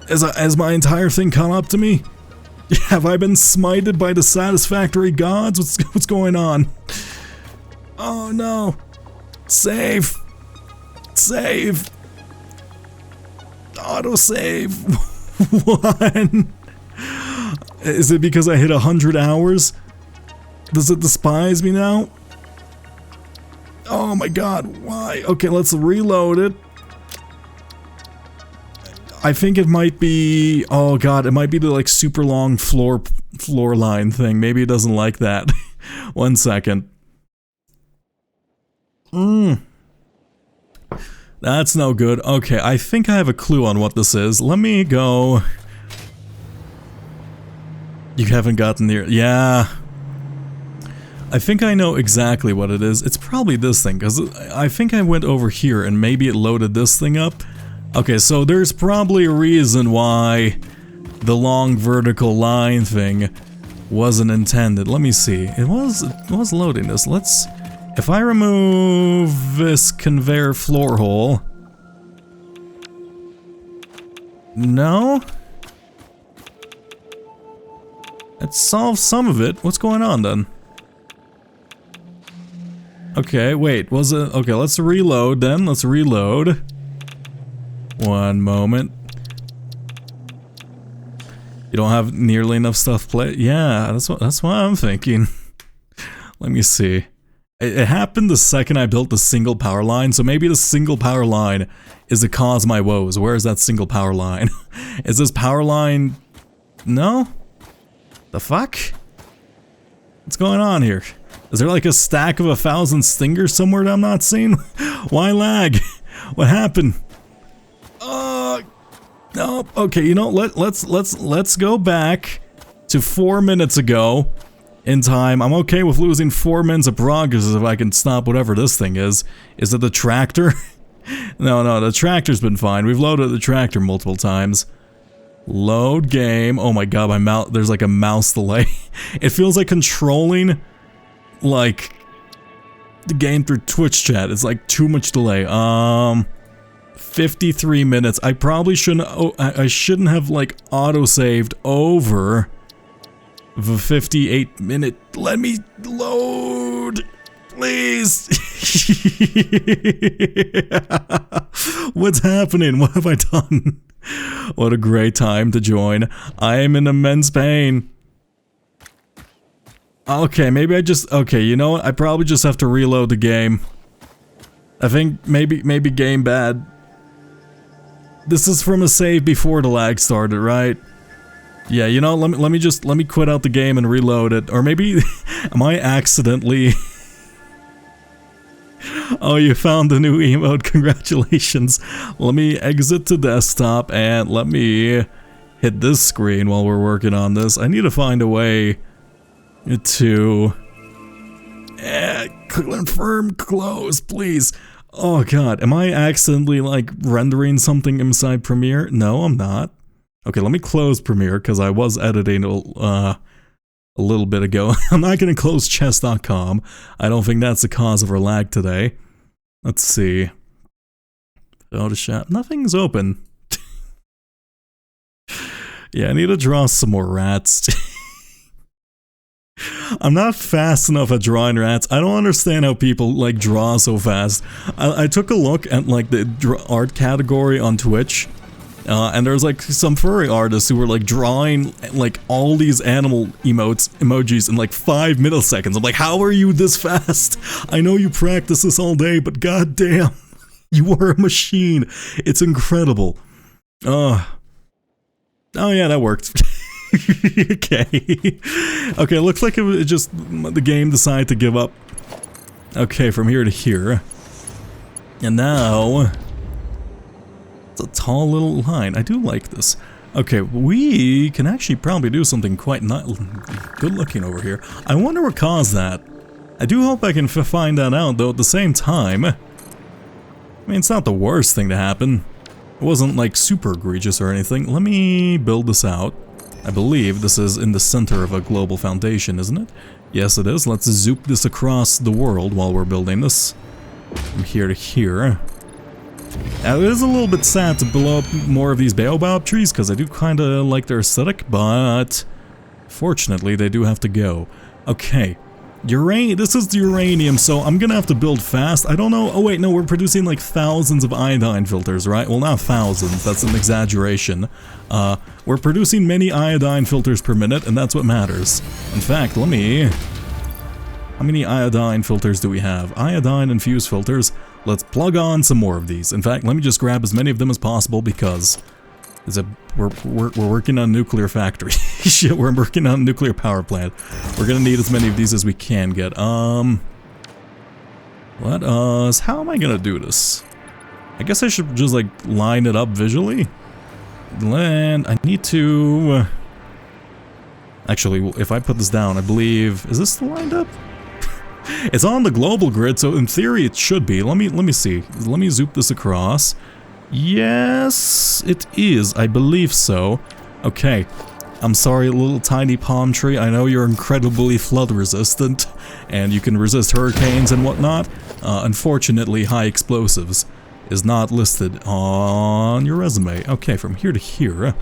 A: Has my entire thing caught up to me? Have I been smited by the Satisfactory gods? What's going on? Oh no. Save. Save. Autosave. What? Is it because I hit 100 hours? Does it despise me now? Oh my god, why? Okay, let's reload it. I think it might be... Oh god, it might be the like super long floor line thing. Maybe it doesn't like that. One second. That's no good. Okay, I think I have a clue on what this is. Let me go... You haven't gotten near... Yeah... I think I know exactly what it is. It's probably this thing, because I think I went over here and maybe it loaded this thing up. Okay, so there's probably a reason why the long vertical line thing wasn't intended. Let me see. It was loading this. Let's... If I remove this conveyor floor hole... No? It solves some of it. What's going on then? Okay, wait, was it... Okay, let's reload then. Let's reload. One moment. You don't have nearly enough stuff play. Yeah, that's what I'm thinking. Let me see. It happened the second I built the single power line, so maybe the single power line is the cause of my woes. Where is that single power line? Is this power line... No? The fuck? What's going on here? Is there like a stack of 1,000 stingers somewhere that I'm not seeing? Why lag? What happened? No. Okay, you know, let's go back to 4 minutes ago in time. I'm okay with losing 4 minutes of progress if I can stop whatever this thing is. Is it the tractor? No, the tractor's been fine. We've loaded the tractor multiple times. Load game. Oh my god, my mouse, there's like a mouse delay. It feels like controlling like the game through Twitch chat. It's like too much delay. 53 minutes. I probably shouldn't... Oh, I shouldn't have like auto-saved over the 58-minute... Let me load, please. What's happening? What have I done? What a great time to join. I am in immense pain. Okay, maybe I just... Okay, you know what? I probably just have to reload the game. I think maybe game bad. This is from a save before the lag started, right? Yeah, you know, let me quit out the game and reload it. Or maybe... Am I accidentally... Oh, you found the new emote. Congratulations. Let me exit to desktop and let me hit this screen while we're working on this. I need to find a way to confirm close, please. Oh god, am I accidentally like rendering something inside Premiere? No, I'm not. Okay, let me close Premiere because I was editing a little bit ago. I'm not going to close chess.com. I don't think that's the cause of our lag today. Let's see. Photoshop. Nothing's open. Yeah, I need to draw some more rats. I'm not fast enough at drawing rats. I don't understand how people like draw so fast. I took a look at like the art category on Twitch, and there's like some furry artists who were like drawing like all these animal emojis in like 5 milliseconds. I'm like, how are you this fast? I know you practice this all day, but goddamn, you are a machine. It's incredible. Oh yeah, that worked. Okay, looks like it was just the game decided to give up. Okay, from here to here. And now it's a tall little line. I do like this. Okay, we can actually probably do something quite good looking over here. I wonder what caused that. I do hope I can find that out, though at the same time. I mean, it's not the worst thing to happen. It wasn't like super egregious or anything. Let me build this out. I believe this is in the center of a global foundation, isn't it? Yes, it is. Let's zoop this across the world while we're building this. From here to here. Now, it is a little bit sad to blow up more of these baobab trees, because I do kind of like their aesthetic, but fortunately, they do have to go. Okay. This is the uranium, so I'm gonna have to build fast. I don't know. Oh wait, no, we're producing like thousands of iodine filters, right? Well, not thousands, that's an exaggeration. We're producing many iodine filters per minute, and that's what matters. In fact, how many iodine filters do we have? Iodine infused filters. Let's plug on some more of these. In fact, let me just grab as many of them as possible because we're working on a nuclear factory. Shit, we're working on a nuclear power plant. We're gonna need as many of these as we can get. How am I gonna do this? I guess I should just like line it up visually. Land, I need to... Actually, if I put this down, I believe... Is this lined up? It's on the global grid, so in theory it should be. Let me see. Let me zoop this across. Yes, it is. I believe so. Okay. I'm sorry, little tiny palm tree. I know you're incredibly flood resistant, and you can resist hurricanes and whatnot. Unfortunately, high explosives is not listed on your resume. Okay, from here to here.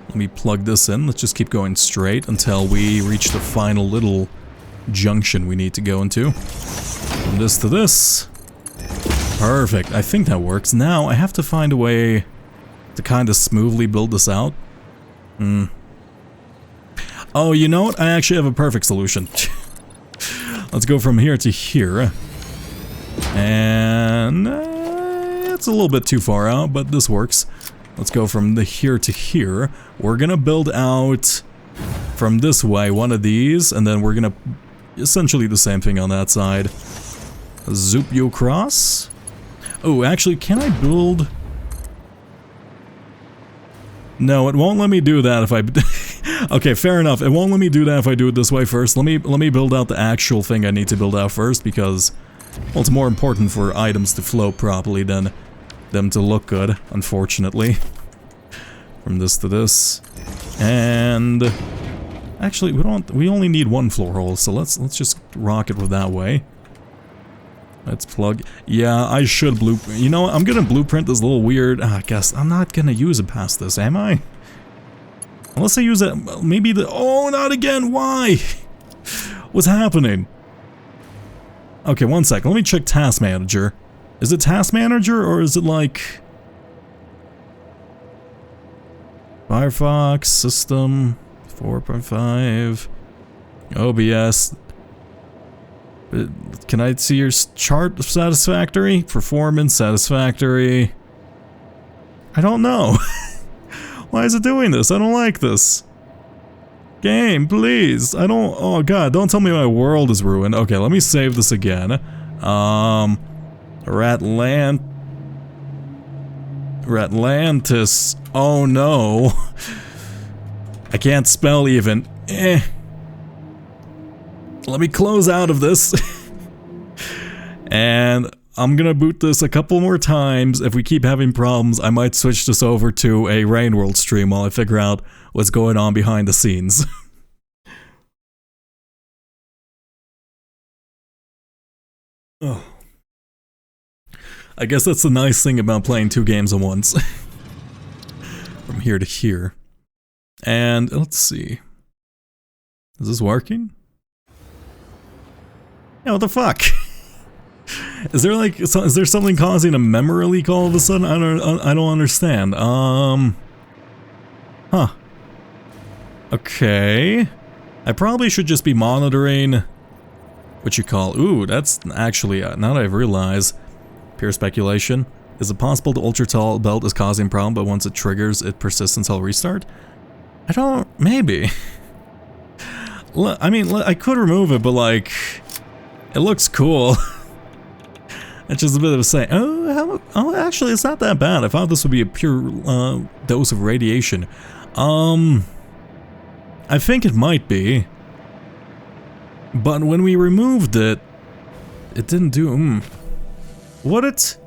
A: Let me plug this in. Let's just keep going straight until we reach the final little junction we need to go into. From this to this. Perfect. I think that works. Now, I have to find a way to kind of smoothly build this out. Oh, you know what? I actually have a perfect solution. Let's go from here to here. And it's a little bit too far out, but this works. Let's go from the here to here. We're gonna build out from this way one of these, and then we're gonna essentially the same thing on that side. Zoop you across. Oh, actually, can I build? No, it won't let me do that if I... Okay, fair enough. It won't let me do that if I do it this way first. Let me build out the actual thing I need to build out first because, well, it's more important for items to flow properly than them to look good, unfortunately. From this to this. And actually, we only need one floor hole, so let's just rock it with that way. Let's plug. Yeah, I should blueprint. You know what? I'm gonna blueprint this little weird. I guess I'm not gonna use it past this, am I? Unless I use it. Maybe the. Oh, not again. Why? What's happening? Okay, one sec. Let me check Task Manager. Is it Task Manager or is it like Firefox System 4.5 OBS? Can I see your chart of Satisfactory? Performance, Satisfactory. I don't know. Why is it doing this? I don't like this. Game, please. I don't... Oh god, don't tell me my world is ruined. Okay, let me save this again. Ratlantis. Oh no. I can't spell even. Let me close out of this. And I'm gonna boot this a couple more times. If we keep having problems, I might switch this over to a Rain World stream while I figure out what's going on behind the scenes. Oh. I guess that's the nice thing about playing 2 games at once. From here to here. And let's see. Is this working? Yeah, what the fuck? Is there like, is there something causing a memory leak all of a sudden? I don't understand. Huh. Okay. I probably should just be monitoring what you call, ooh, that's actually, now that I realize, pure speculation. Is it possible the ultra tall belt is causing a problem, but once it triggers, it persists until restart? I don't, maybe. I mean, I could remove it, but like, it looks cool. It's just a bit of a say. Oh, actually, it's not that bad. I thought this would be a pure dose of radiation. I think it might be. But when we removed it, it didn't do. What it?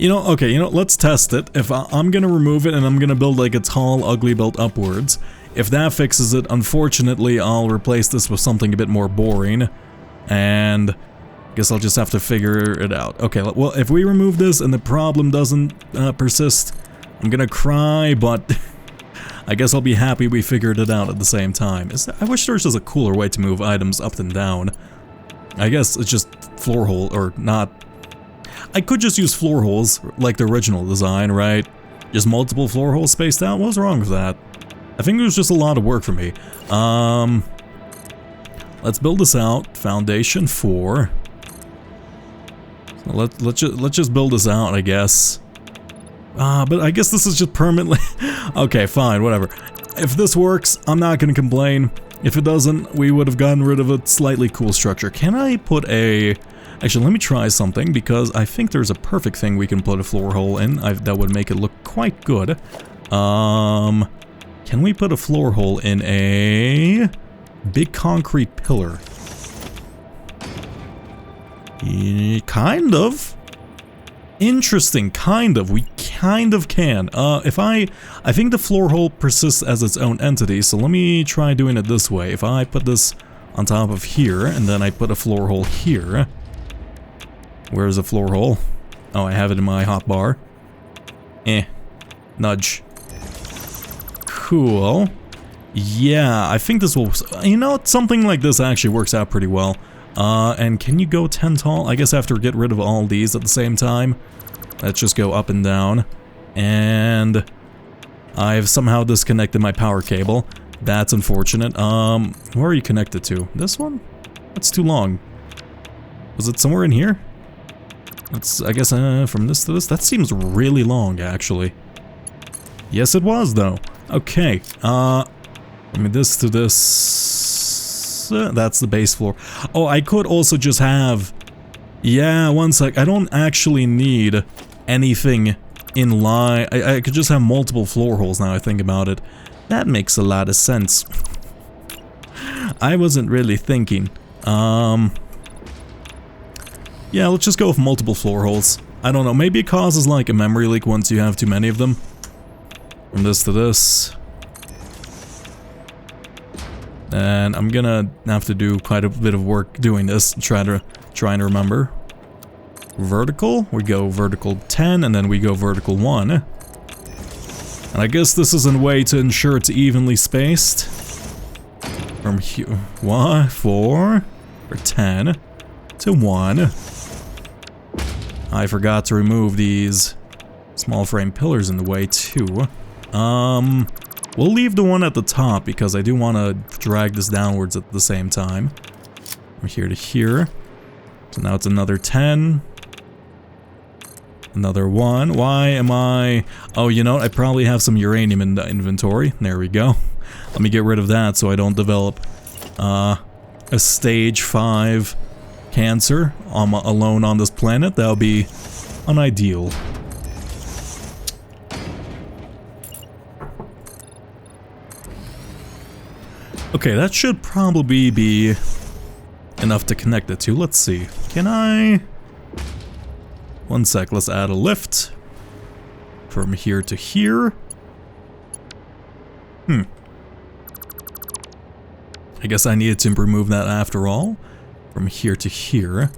A: Okay, let's test it. If I'm gonna remove it and I'm gonna build like a tall, ugly belt upwards. If that fixes it, unfortunately, I'll replace this with something a bit more boring. And I guess I'll just have to figure it out. Okay, well, if we remove this and the problem doesn't persist, I'm gonna cry, but I guess I'll be happy we figured it out at the same time. I wish there was just a cooler way to move items up and down. I guess it's just floor hole, or not. I could just use floor holes, like the original design, right? Just multiple floor holes spaced out? What's wrong with that? I think it was just a lot of work for me. Let's build this out. Foundation 4. So let's just build this out, I guess. But I guess this is just permanently... Okay, fine, whatever. If this works, I'm not gonna complain. If it doesn't, we would have gotten rid of a slightly cool structure. Can I put a... Actually, let me try something, because I think there's a perfect thing we can put a floor hole in that would make it look quite good. Can we put a floor hole in a big concrete pillar? Kind of. Interesting, kind of. We kind of can. I think the floor hole persists as its own entity, so let me try doing it this way. If I put this on top of here, and then I put a floor hole here. Where's the floor hole? Oh, I have it in my hotbar. Nudge. Cool. Yeah, I think this will... something like this actually works out pretty well. And can you go 10 tall? I guess I have to get rid of all these at the same time. Let's just go up and down. And I've somehow disconnected my power cable. That's unfortunate. Where are you connected to? This one? That's too long. Was it somewhere in here? Let's, I guess, from this to this? That seems really long, actually. Yes, it was, though. Okay, I mean, this to this... that's the base floor. Oh, I could also just have... Yeah, one sec. I don't actually need anything in line. I could just have multiple floor holes now I think about it. That makes a lot of sense. I wasn't really thinking. Yeah, let's just go with multiple floor holes. I don't know, maybe it causes like a memory leak once you have too many of them. From this to this. And I'm gonna have to do quite a bit of work doing this, trying to remember. Vertical, we go vertical 10, and then we go vertical 1. And I guess this is a way to ensure it's evenly spaced. From here, 4, or 10, to 1. I forgot to remove these small frame pillars in the way too. We'll leave the one at the top because I do want to drag this downwards at the same time. From here to here. So now it's another 10. Another 1. Why am I... Oh, you know what? I probably have some uranium in the inventory. There we go. Let me get rid of that so I don't develop a stage 5 cancer alone on this planet. That would be unideal. Okay, that should probably be enough to connect the two. Let's see. Can I... One sec, let's add a lift. From here to here. I guess I needed to remove that after all. From here to here.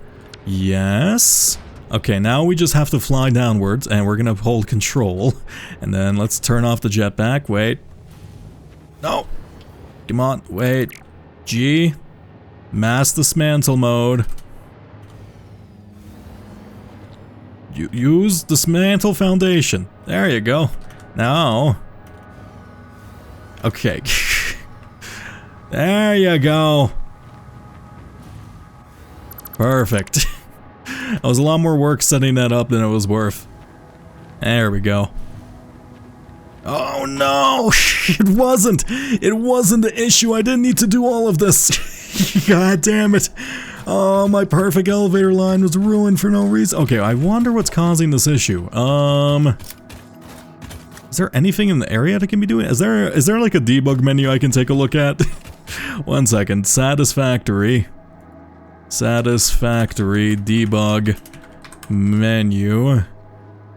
A: Yes. Okay, now we just have to fly downwards, and we're gonna hold control. And then let's turn off the jetpack. Wait. No. Come on, wait. G. Mass dismantle mode. Use dismantle foundation. There you go. Now. Okay. There you go. Perfect. That was a lot more work setting that up than it was worth. There we go. Oh no! It wasn't! It wasn't the issue. I didn't need to do all of this. God damn it. Oh, my perfect elevator line was ruined for no reason. Okay, I wonder what's causing this issue. Is there anything in the area that can be doing? Is there like a debug menu I can take a look at? One second. Satisfactory. Satisfactory debug menu.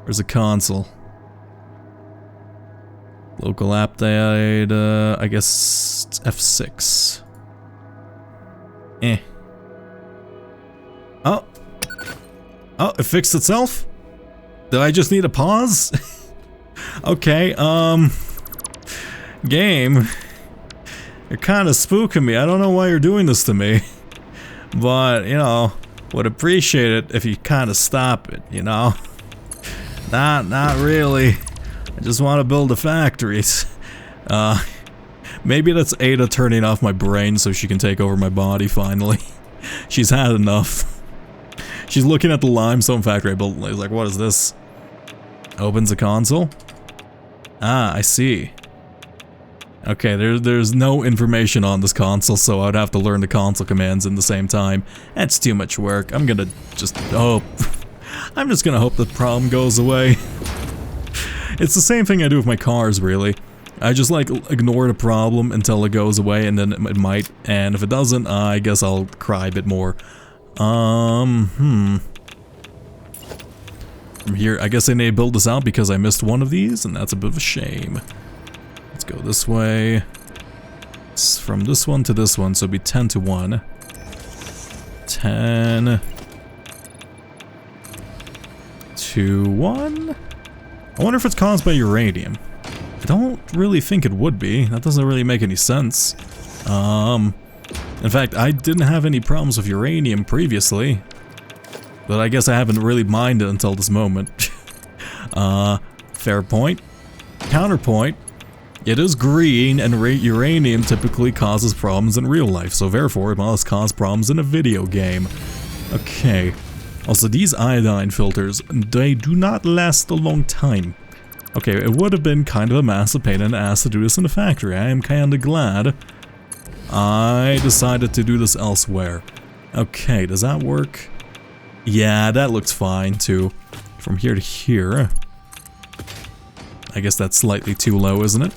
A: Where's the console? Local app data, I guess F6. Oh. Oh, it fixed itself? Did I just need a pause? Okay, game. You're kind of spooking me. I don't know why you're doing this to me. But, you know, would appreciate it if you kind of stop it, you know? Not really. I just want to build the factories. Maybe that's Ada turning off my brain so she can take over my body finally. She's had enough. She's looking at the limestone factory I built. Like, what is this? Opens the console. Ah, I see. Okay, there's no information on this console, so I'd have to learn the console commands in the same time. That's too much work. I'm gonna just hope. I'm just gonna hope the problem goes away. It's the same thing I do with my cars, really. I just like ignore the problem until it goes away, and then it might. And if it doesn't, I guess I'll cry a bit more. From here, I guess I need to build this out because I missed one of these, and that's a bit of a shame. Let's go this way. It's from this one to this one, so it'd be 10 to 1. 10 to 1? I wonder if it's caused by uranium. I don't really think it would be. That doesn't really make any sense. In fact, I didn't have any problems with uranium previously. But I guess I haven't really minded until this moment. Fair point. Counterpoint. It is green, and uranium typically causes problems in real life, so therefore it must cause problems in a video game. Okay. Also, these iodine filters, they do not last a long time. Okay, it would have been kind of a massive pain in the ass to do this in the factory. I am kinda glad I decided to do this elsewhere. Okay, does that work? Yeah, that looks fine too. From here to here. I guess that's slightly too low, isn't it?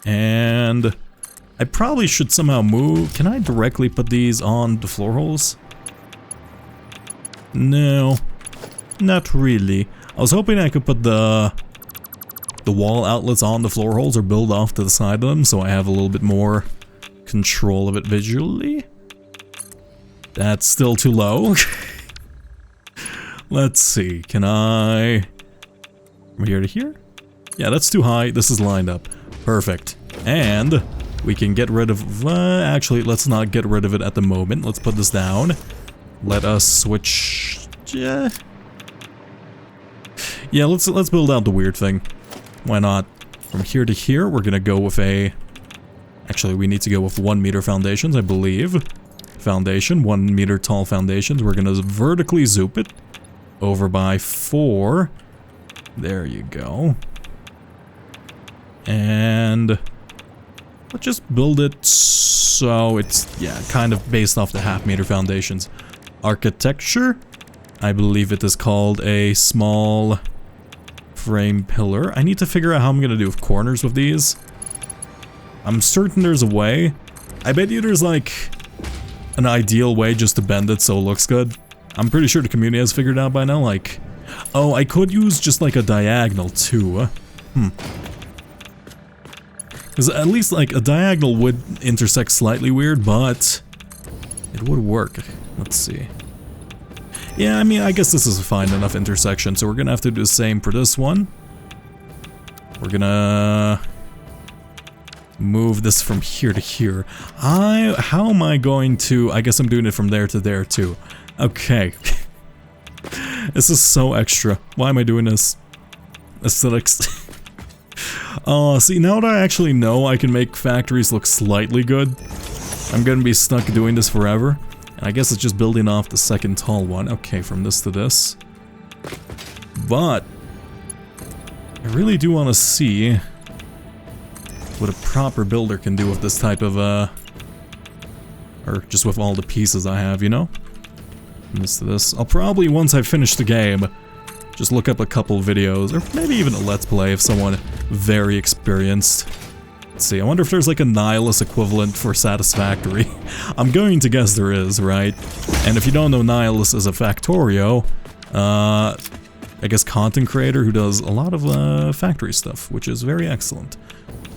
A: And I probably should somehow move. Can I directly put these on the floor holes? No, not really. I was hoping I could put the wall outlets on the floor holes or build off to the side of them so I have a little bit more control of it visually. That's still too low. Let's see, can I... From here to here? Yeah, that's too high. This is lined up. Perfect. And we can get rid of... actually, let's not get rid of it at the moment. Let's put this down. Let us switch... Yeah, let's build out the weird thing. Why not? From here to here, we're gonna go with a... Actually, we need to go with 1 meter foundations, I believe. Foundation, 1 meter tall foundations. We're gonna vertically zoop it over by 4. There you go. And let's just build it so it's, yeah, kind of based off the half-meter foundations. Architecture, I believe it is called a small frame pillar. I need to figure out how I'm gonna do with corners with these. I'm certain there's a way. I bet you there's like an ideal way just to bend it so it looks good. I'm pretty sure the community has figured out by now, like... Oh, I could use just like a diagonal too. Because at least like a diagonal would intersect slightly weird, but... it would work. Let's see. Yeah, I mean, I guess this is a fine enough intersection, so we're gonna have to do the same for this one. We're gonna... move this from here to here. How am I going to... I guess I'm doing it from there to there too. Okay. This is so extra. Why am I doing this? Aesthetics. See, now that I actually know I can make factories look slightly good, I'm gonna be stuck doing this forever. And I guess it's just building off the second tall one. Okay, from this to this. But I really do want to see what a proper builder can do with this type of, or just with all the pieces I have, you know? From this to this. I'll probably, once I finish the game, just look up a couple videos, or maybe even a Let's Play of someone very experienced. Let's see, I wonder if there's like a Nihilus equivalent for Satisfactory. I'm going to guess there is, right? And if you don't know Nihilus as a Factorio, I guess content creator who does a lot of factory stuff, which is very excellent.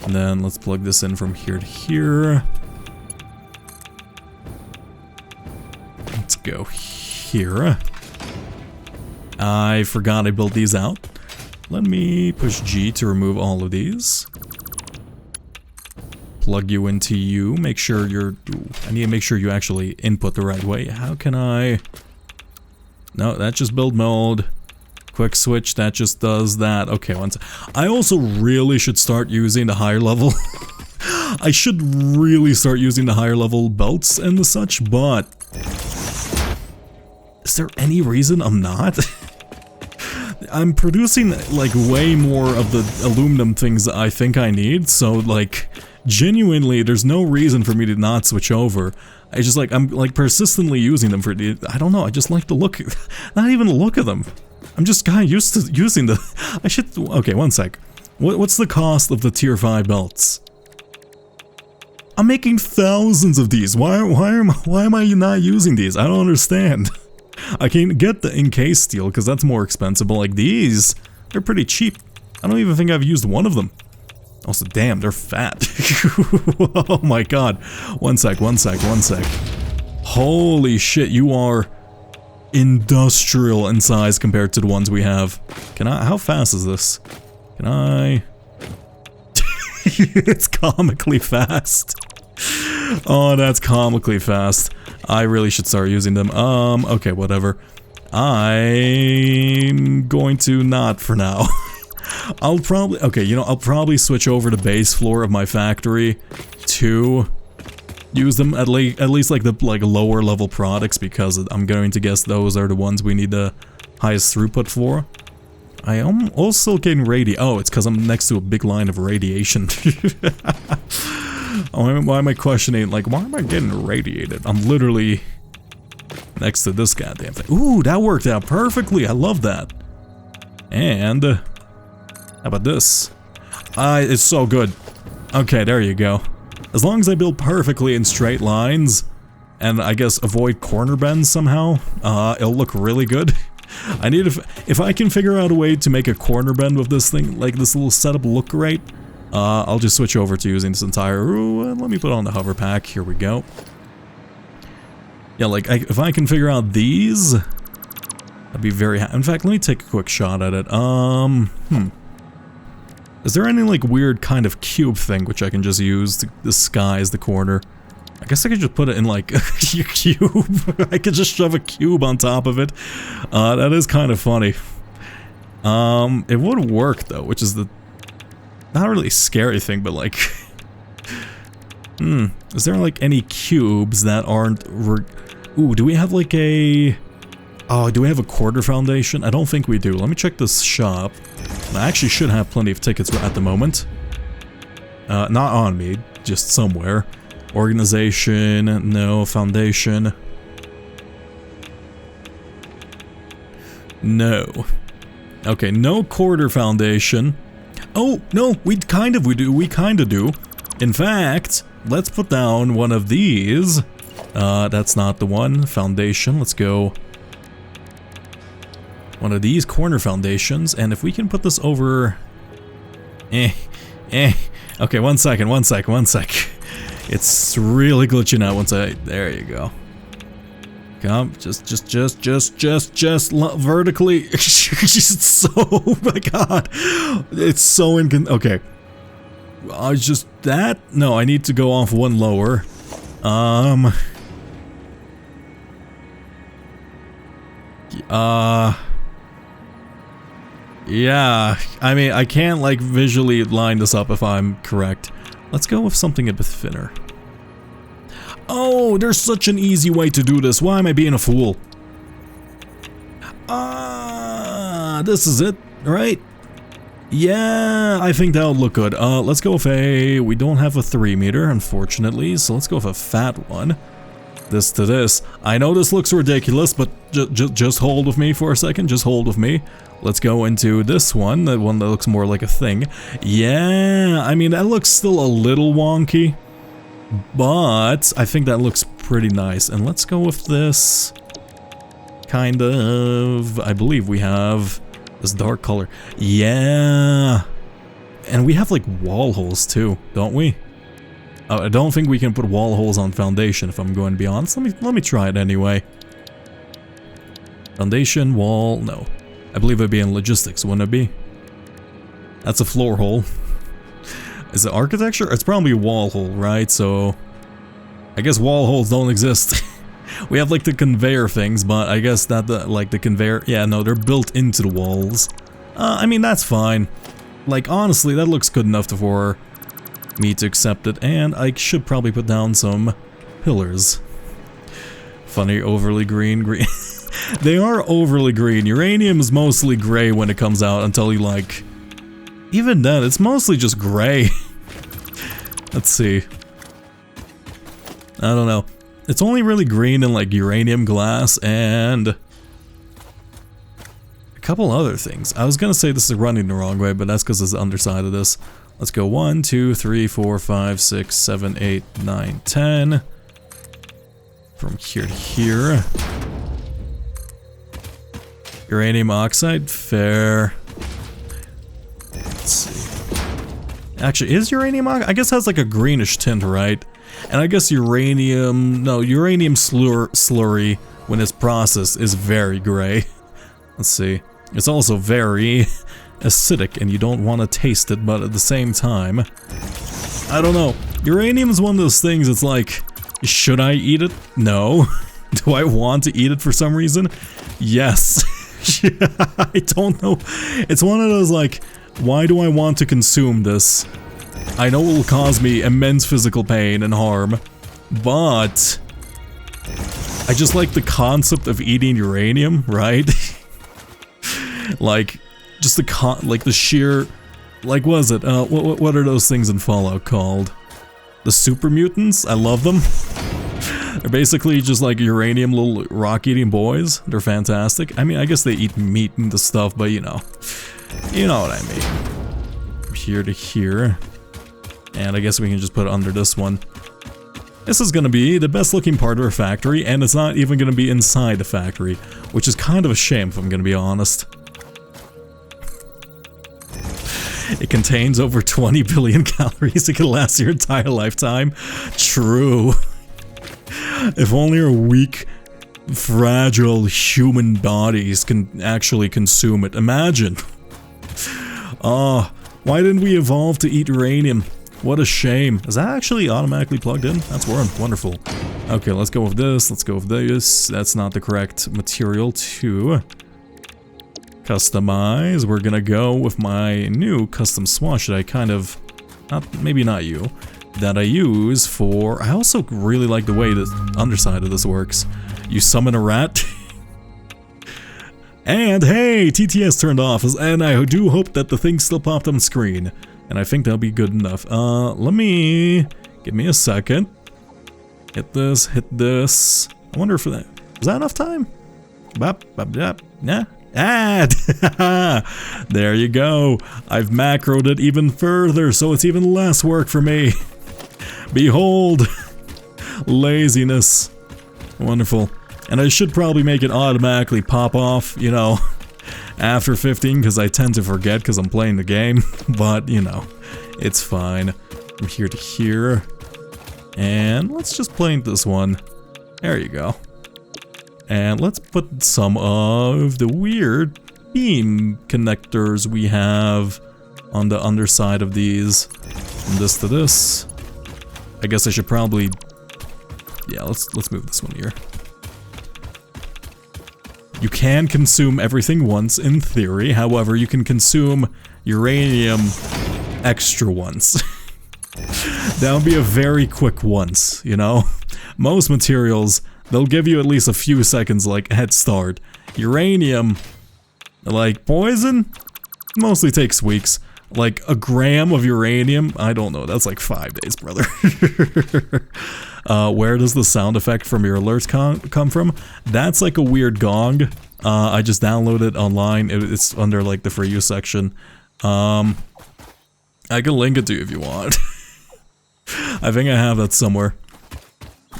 A: And then let's plug this in from here to here. Let's go here. I forgot I built these out. Let me push G to remove all of these. Plug you into you. Make sure you're... I need to make sure you actually input the right way. How can I... No, that's just build mode. Quick switch, that just does that. Okay, I also really should start using the higher level. I should really start using the higher level belts and the such, but... is there any reason I'm not? I'm producing, like, way more of the aluminum things that I think I need, so, like, genuinely, there's no reason for me to not switch over. I just, like, I'm, like, persistently using them for... I don't know, I just like the look... not even the look of them. I'm just kind of used to using the... I should... Okay, one sec. What's the cost of the tier 5 belts? I'm making thousands of these. Why am I not using these? I don't understand. I can get the encased steel because that's more expensive, but like these, they're pretty cheap. I don't even think I've used one of them. Also, damn, they're fat. Oh my god. One sec. Holy shit, you are industrial in size compared to the ones we have. Can I... how fast is this? Can I... It's comically fast. Oh, that's comically fast. I really should start using them. Okay, whatever. I'm going to not for now. I'll probably... okay, you know, I'll probably switch over the base floor of my factory to use them at least like the lower level products, because I'm going to guess those are the ones we need the highest throughput for. I am also getting oh, it's because I'm next to a big line of radiation. Why am I questioning, like, why am I getting radiated? I'm literally next to this goddamn thing. Ooh, that worked out perfectly. I love that. And how about this? It's so good. Okay, there you go. As long as I build perfectly in straight lines, and I guess avoid corner bends somehow, it'll look really good. I need if I can figure out a way to make a corner bend with this thing, like this little setup look right, I'll just switch over to using this entire... ooh, let me put on the hover pack. Here we go. Yeah, like, if I can figure out these, I'd be very happy. In fact, let me take a quick shot at it. Is there any, like, weird kind of cube thing which I can just use to disguise the corner? I guess I could just put it in, like, a cube. I could just shove a cube on top of it. That is kind of funny. It would work, though, which is the... not really scary thing, but, like... is there, like, any cubes that aren't... ooh, do we have, like, a... oh, do we have a quarter foundation? I don't think we do. Let me check this shop. I actually should have plenty of tickets at the moment. Not on me, just somewhere. Organization, no. Foundation. No. Okay, no quarter foundation. Oh, no, we kinda do. In fact, let's put down one of these. That's not the one. Foundation, let's go. One of these corner foundations, and if we can put this over... Okay, one sec. It's really glitching out once I... There you go. Come, just vertically. Oh my god. It's so okay. I just... That? No, I need to go off one lower. Yeah, I mean, I can't, like, visually line this up if I'm correct. Let's go with something a bit thinner. Oh, there's such an easy way to do this. Why am I being a fool? This is it, right? Yeah, I think that'll look good. Let's go with a... We don't have a 3 meter, unfortunately, so let's go with a fat one. This to this. I know this looks ridiculous, but just hold with me for a second. Just hold with me. Let's go into this one, the one that looks more like a thing. Yeah, I mean, that looks still a little wonky, but I think that looks pretty nice. And let's go with this kind of... I believe we have this dark color. Yeah. And we have, like, wall holes, too, don't we? I don't think we can put wall holes on foundation, if I'm going to be honest. Let me try it anyway. Foundation, wall, no. I believe it'd be in logistics, wouldn't it be? That's a floor hole. Is it architecture? It's probably a wall hole, right? So, I guess wall holes don't exist. We have, like, the conveyor things, but I guess that the conveyor... Yeah, no, they're built into the walls. I mean, that's fine. Like, honestly, that looks good enough for me to accept it, and I should probably put down some pillars. Funny, overly green. They are overly green. Uranium is mostly gray when it comes out until you, like... Even then, it's mostly just gray. Let's see. I don't know. It's only really green in, like, uranium glass and... a couple other things. I was gonna say this is running the wrong way, but that's because it's the underside of this. Let's go 1, 2, 3, 4, 5, 6, 7, 8, 9, 10. From here to here. Uranium oxide, fair. Let's see. Actually, is uranium oxide? I guess it has like a greenish tint, right? And I guess uranium... No, uranium slurry, when it's processed, is very gray. Let's see. It's also very acidic, and you don't want to taste it, but at the same time... I don't know. Uranium is one of those things, it's like... Should I eat it? No. Do I want to eat it for some reason? Yes. I don't know. It's one of those, like... Why do I want to consume this? I know it will cause me immense physical pain and harm, but... I just like the concept of eating uranium, right? Like, just the sheer... Like, what is it? What are those things in Fallout called? The super mutants? I love them. They're basically just like uranium little rock-eating boys. They're fantastic. I mean, I guess they eat meat and the stuff, but you know. You know what I mean. From here to here. And I guess we can just put it under this one. This is gonna be the best looking part of our factory, and it's not even gonna be inside the factory, which is kind of a shame if I'm gonna be honest. It contains over 20 billion calories. It can last your entire lifetime. True. If only our weak, fragile human bodies can actually consume it. Imagine. Oh, why didn't we evolve to eat uranium? What a shame. Is that actually automatically plugged in? That's wonderful. Okay, let's go with this. Let's go with this. That's not the correct material to customize. We're gonna go with my new custom swatch that I kind of... maybe not you. That I use for... I also really like the way the underside of this works. You summon a rat. And hey, TTS turned off. And I do hope that the thing still popped on screen. And I think that'll be good enough. Let me... Give me a second. Hit this, hit this. I wonder if that... Is that enough time? Bop, bop, bop. Nah. Ah! There you go. I've macroed it even further, so it's even less work for me. Behold. Laziness. Wonderful. And I should probably make it automatically pop off, you know, after 15, because I tend to forget because I'm playing the game. But, you know, it's fine. From here to here. And let's just paint this one. There you go. And let's put some of the weird beam connectors we have on the underside of these. From this to this. I guess I should probably... Yeah, let's move this one here. You can consume everything once, in theory. However, you can consume uranium extra once. That would be a very quick once, you know? Most materials, they'll give you at least a few seconds, like, head start. Uranium, like, poison, mostly takes weeks. Like, a gram of uranium, I don't know, that's like 5 days, brother. Where does the sound effect from your alerts come from? That's like a weird gong. I just downloaded it online. It's under like the for you section. I can link it to you if you want. I think I have that somewhere.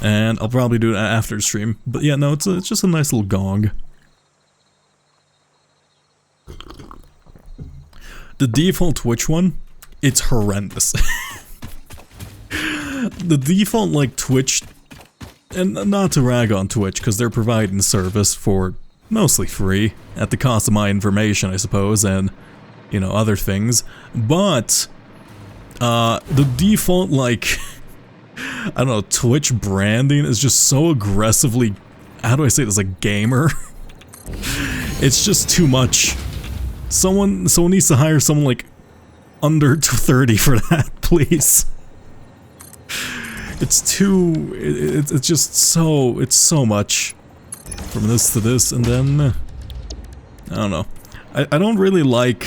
A: And I'll probably do it after the stream. But yeah, no, it's just a nice little gong. The default Twitch one, it's horrendous. The default, like, Twitch, and not to rag on Twitch, because they're providing service for mostly free, at the cost of my information, I suppose, and, you know, other things, but, the default, like, I don't know, Twitch branding is just so aggressively, how do I say this, like, gamer? It's just too much. Someone needs to hire someone, like, under 30 for that, please. It's too, it's just so, it's so much. From this to this, and then, I don't know. I don't really like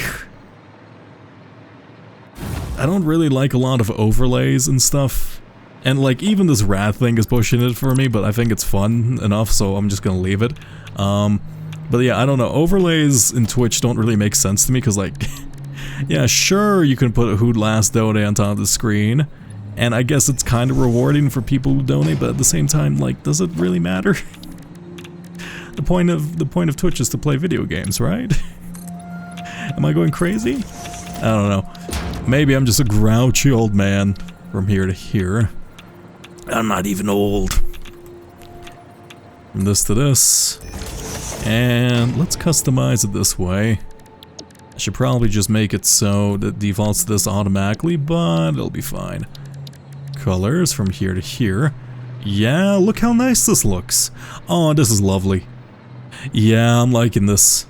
A: a lot of overlays and stuff. And like, even this rat thing is pushing it for me, but I think it's fun enough, so I'm just gonna leave it. But yeah, I don't know, overlays in Twitch don't really make sense to me, because like, yeah, sure, you can put a Who'd Last Donate on top of the screen, and I guess it's kind of rewarding for people who donate, but at the same time, like, does it really matter? The point of Twitch is to play video games, right? Am I going crazy? I don't know. Maybe I'm just a grouchy old man from here to here. I'm not even old. From this to this. And let's customize it this way. I should probably just make it so that it defaults to this automatically, but it'll be fine. Colors from here to here. Yeah, look how nice this looks. Oh, this is lovely. Yeah, I'm liking this.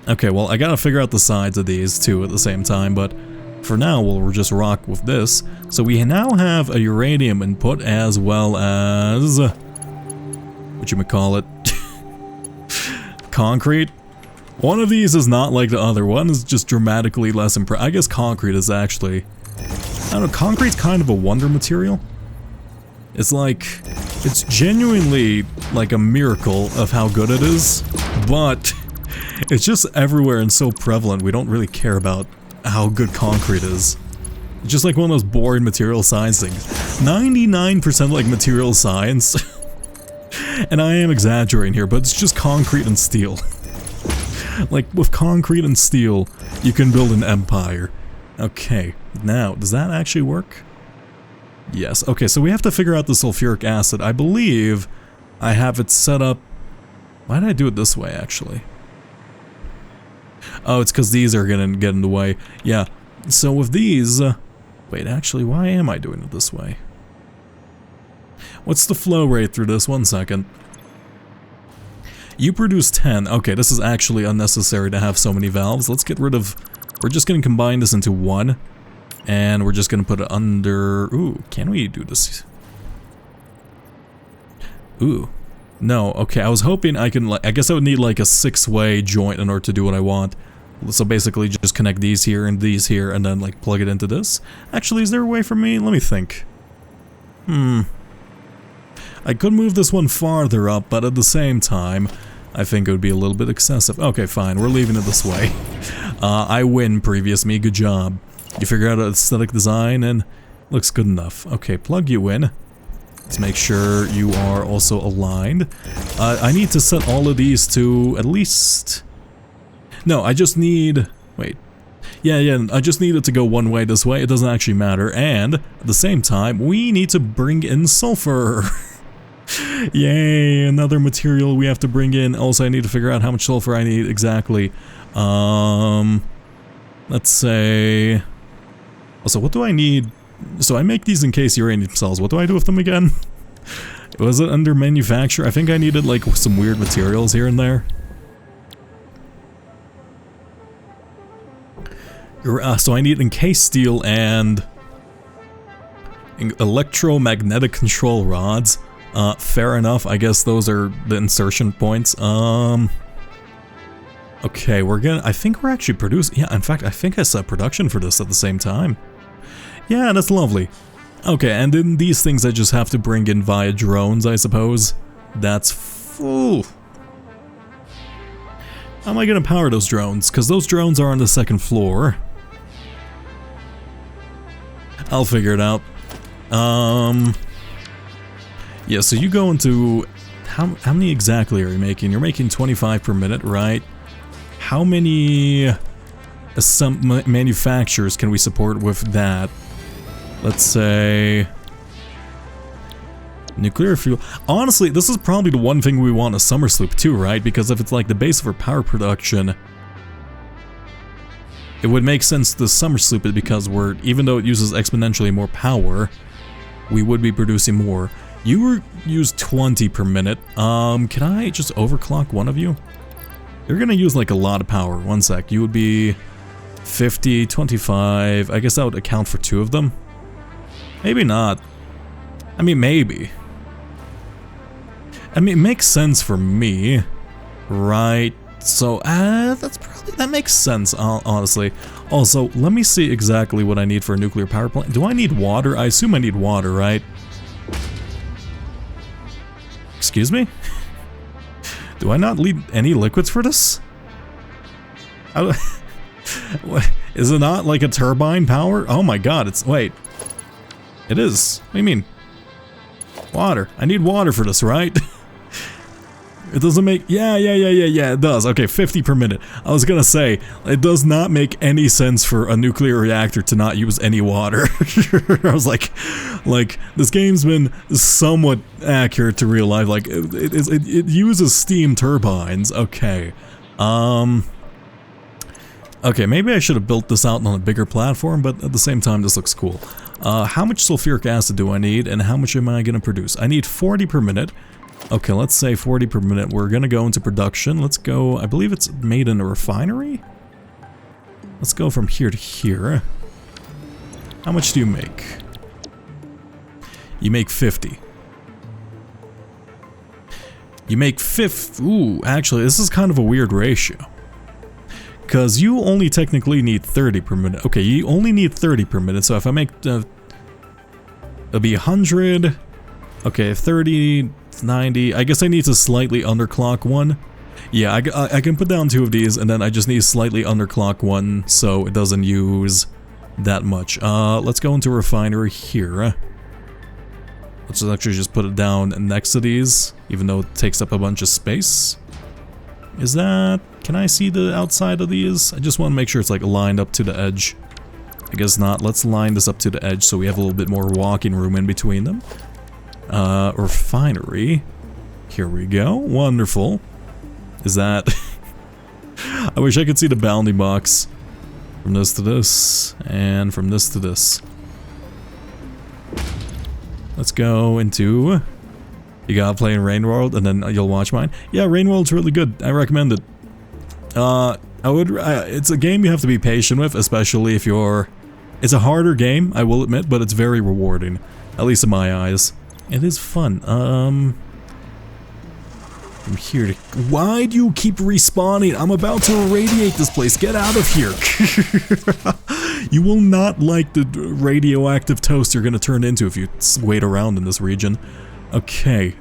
A: Okay, well, I gotta figure out the sides of these too at the same time, but for now, we'll just rock with this. So we now have a uranium input as well as... whatchamacallit? Concrete. One of these is not like the other. One is just dramatically less I guess concrete is actually... I don't know, concrete's kind of a wonder material. It's like... It's genuinely like a miracle of how good it is, but it's just everywhere and so prevalent we don't really care about how good concrete is. It's just like one of those boring material science things. 99% like material science, and I am exaggerating here, but it's just concrete and steel. Like, with concrete and steel, you can build an empire. Okay, now, does that actually work? Yes, okay, so we have to figure out the sulfuric acid. I believe I have it set up... Why did I do it this way, actually? Oh, it's because these are gonna get in the way. Yeah, so with these... wait, actually, why am I doing it this way? What's the flow rate through this? 1 second. You produce 10. Okay, this is actually unnecessary to have so many valves. Let's get rid of... We're just gonna combine this into one. And we're just gonna put it under... Ooh, can we do this? Ooh. No, okay, I was hoping I can, like, I guess I would need like a 6-way joint in order to do what I want. So basically just connect these here and these here and then like plug it into this. Actually, is there a way for me? Let me think. I could move this one farther up, but at the same time, I think it would be a little bit excessive. Okay, fine, we're leaving it this way. I win, previous me, good job. You figure out an aesthetic design and looks good enough. Okay, plug you in. Let's make sure you are also aligned. I need to set all of these to at least... No, I just need... Wait. Yeah, I just need it to go one way this way. It doesn't actually matter. And at the same time, we need to bring in sulfur. Yay, another material we have to bring in. Also, I need to figure out how much sulfur I need exactly. Let's say... Also, what do I need? So I make these encased uranium cells. What do I do with them again? Was it under manufacture? I think I needed like some weird materials here and there. So I need encased steel and electromagnetic control rods. Fair enough. I guess those are the insertion points. Okay, I think we're actually producing... Yeah, in fact, I think I set production for this at the same time. Yeah, that's lovely. Okay, and then these things I just have to bring in via drones, I suppose. That's full. How am I gonna power those drones? Because those drones are on the second floor. I'll figure it out. Yeah, so you go into... How many exactly are you making? You're making 25 per minute, right? How many manufacturers can we support with that? Let's say... Nuclear fuel. Honestly, this is probably the one thing we want a summer sloop too, right? Because if it's like the base of our power production, it would make sense to summer sloop it because even though it uses exponentially more power, we would be producing more. You use 20 per minute. Can I just overclock one of you? You're gonna use like a lot of power. One sec. You would be 50, 25. I guess that would account for 2 of them. Maybe not. I mean, maybe. I mean, it makes sense for me, right? So, that makes sense, honestly. Also, let me see exactly what I need for a nuclear power plant. Do I need water? I assume I need water, right? Excuse me? Do I not need any liquids for this? Is it not like a turbine power? Oh my god, wait. It is. What do you mean? Water. I need water for this, right? It doesn't make... Yeah, it does. Okay, 50 per minute. I was gonna say, it does not make any sense for a nuclear reactor to not use any water. I was like, this game's been somewhat accurate to real life. Like, it uses steam turbines. Okay. Okay, maybe I should have built this out on a bigger platform, but at the same time, this looks cool. How much sulfuric acid do I need, and how much am I gonna produce? I need 40 per minute. Okay, let's say 40 per minute. We're gonna go into production. Let's go, I believe it's made in a refinery? Let's go from here to here. How much do you make? You make 50. You make 50. Ooh, actually, this is kind of a weird ratio. Because you only technically need 30 per minute. Okay, you only need 30 per minute, so if I make... it'll be 100... Okay, 30... 90. I guess I need to slightly underclock one. Yeah, I can put down 2 of these, and then I just need to slightly underclock one so it doesn't use that much. Let's go into refinery here. Let's actually just put it down next to these, even though it takes up a bunch of space. Is that... Can I see the outside of these? I just want to make sure it's like lined up to the edge. I guess not. Let's line this up to the edge so we have a little bit more walking room in between them. Refinery. Here we go. Wonderful. Is that... I wish I could see the bounding box. From this to this, and from this to this. Let's go into... You gotta play in Rain World, and then you'll watch mine. Yeah, Rain World's really good. I recommend it. It's a game you have to be patient with, especially if you're... It's a harder game, I will admit, but it's very rewarding. At least in my eyes. It is fun. From here to... Why do you keep respawning? I'm about to irradiate this place. Get out of here. You will not like the radioactive toast you're gonna turn into if you wait around in this region. Okay,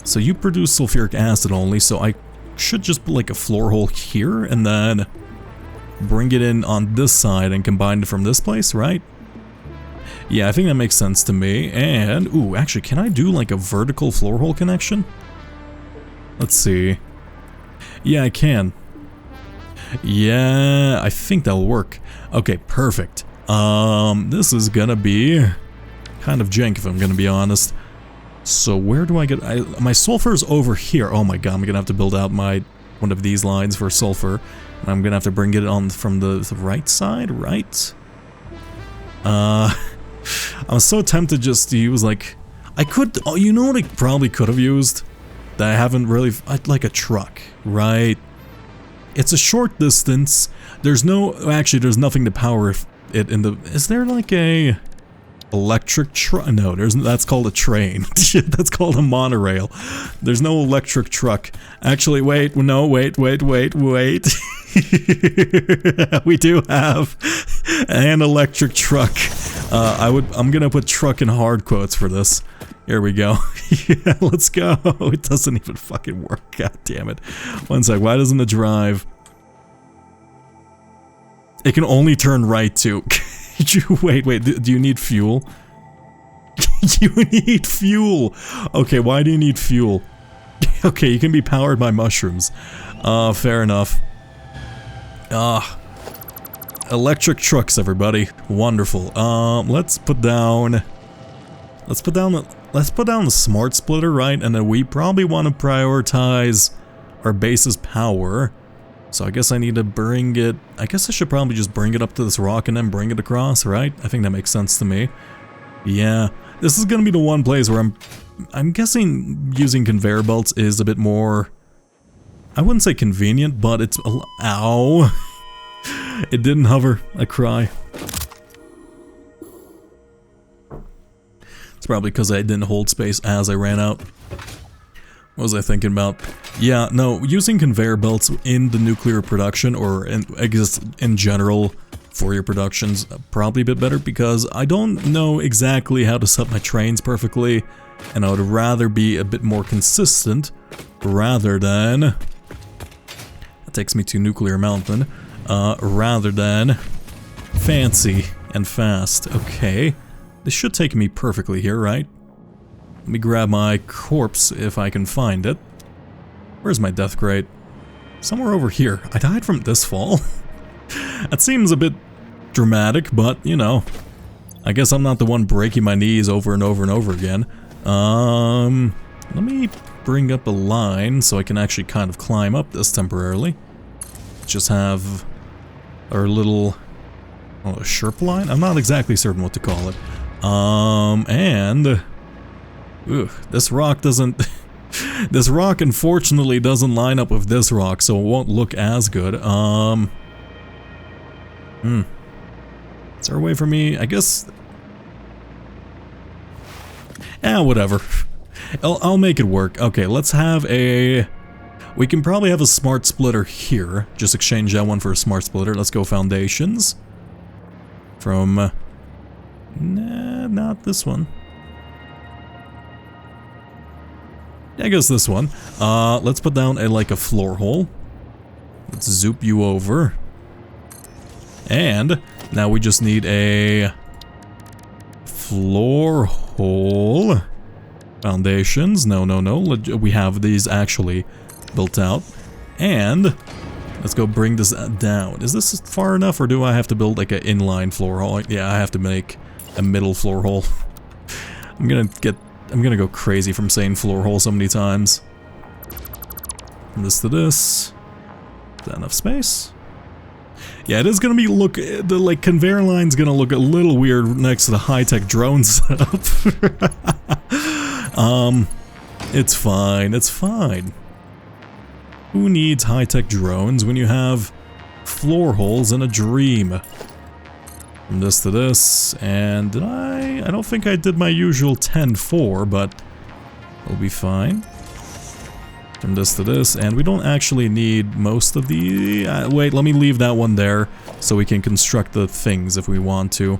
A: so you produce sulfuric acid only, so I should just put like a floor hole here and then bring it in on this side and combine it from this place, right? Yeah, I think that makes sense to me. And, ooh, actually, can I do like a vertical floor hole connection? Let's see. Yeah, I can. Yeah, I think that'll work. Okay, perfect. This is gonna be kind of jank if I'm gonna be honest. So where do I get... my sulfur's over here. Oh my god, I'm gonna have to build out one of these lines for sulfur. And I'm gonna have to bring it on from the right side, right? I was so tempted just to use like... I could... Oh, you know what I probably could have used? That I haven't really... like a truck, right? It's a short distance. There's no... Actually, there's nothing to power it in the... Is there like a... electric truck? No, that's called a train. That's called a monorail. There's no electric truck. Actually, wait. No, wait. We do have an electric truck. I'm gonna put truck in hard quotes for this. Here we go. Yeah, let's go. It doesn't even fucking work. God damn it. One sec. Why doesn't it drive? It can only turn right too. Wait. Do you need fuel? You need fuel. Okay, why do you need fuel? Okay, you can be powered by mushrooms. Fair enough. Electric trucks, everybody. Wonderful. Let's put down the smart splitter, right? And then we probably want to prioritize our base's power. So I guess I need to bring it... I guess I should probably just bring it up to this rock and then bring it across, right? I think that makes sense to me. Yeah. This is gonna be the one place where I'm guessing using conveyor belts is a bit more... I wouldn't say convenient, but it's... Ow! It didn't hover. I cry. It's probably because I didn't hold space as I ran out. What was I thinking about? Yeah, no, using conveyor belts in the nuclear production, or in general for your productions, probably a bit better, because I don't know exactly how to set my trains perfectly, and I would rather be a bit more consistent, rather than... That takes me to Nuclear Mountain, rather than fancy and fast. Okay, this should take me perfectly here, right? Let me grab my corpse if I can find it. Where's my death crate? Somewhere over here. I died from this fall. That seems a bit dramatic, but, you know. I guess I'm not the one breaking my knees over and over and over again. Let me bring up a line so I can actually kind of climb up this temporarily. Just have our little... Oh, a Sherpa line? I'm not exactly certain what to call it. And... Ugh, this rock doesn't... This rock, unfortunately, doesn't line up with this rock, so it won't look as good. Is there a way for me? I guess... whatever. I'll make it work. Okay, let's have a... We can probably have a smart splitter here. Just exchange that one for a smart splitter. Let's go foundations. From... Nah, not this one. I guess this one. Let's put down like a floor hole. Let's zoop you over. And now we just need a floor hole. Foundations. No. We have these actually built out. And let's go bring this down. Is this far enough, or do I have to build like an inline floor hole? Yeah, I have to make a middle floor hole. I'm gonna go crazy from saying floor hole so many times. From this to this. Is that enough space? Yeah, it is gonna be the like conveyor line's gonna look a little weird next to the high-tech drone setup. It's fine. Who needs high-tech drones when you have floor holes in a dream? From this to this, and did I don't think I did my usual 10-4, but it'll be fine. From this to this, and we don't actually need most of the... wait, let me leave that one there, so we can construct the things if we want to.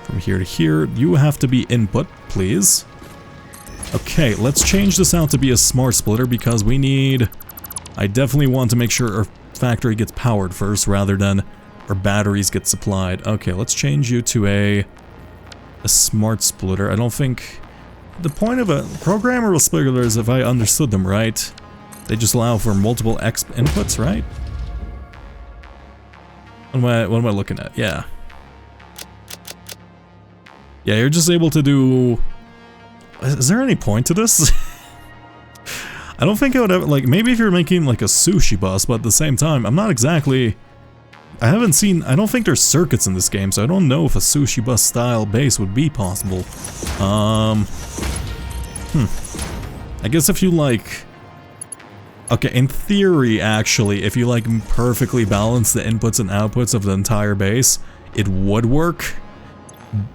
A: From here to here, you have to be input, please. Okay, let's change this out to be a smart splitter, because we need... I definitely want to make sure our factory gets powered first, rather than... our batteries get supplied. Okay, let's change you to a a smart splitter. I don't think... The point of a programmable splitter is, if I understood them right, they just allow for multiple X inputs, right? What am I looking at? Yeah. Yeah, you're just able to do... Is there any point to this? I don't think I would ever, like, maybe if you're making like a sushi bus, but at the same time, I'm not exactly... I don't think there's circuits in this game, so I don't know if a sushi bus style base would be possible. I guess if you like... Okay, in theory, actually, if you like perfectly balance the inputs and outputs of the entire base, it would work.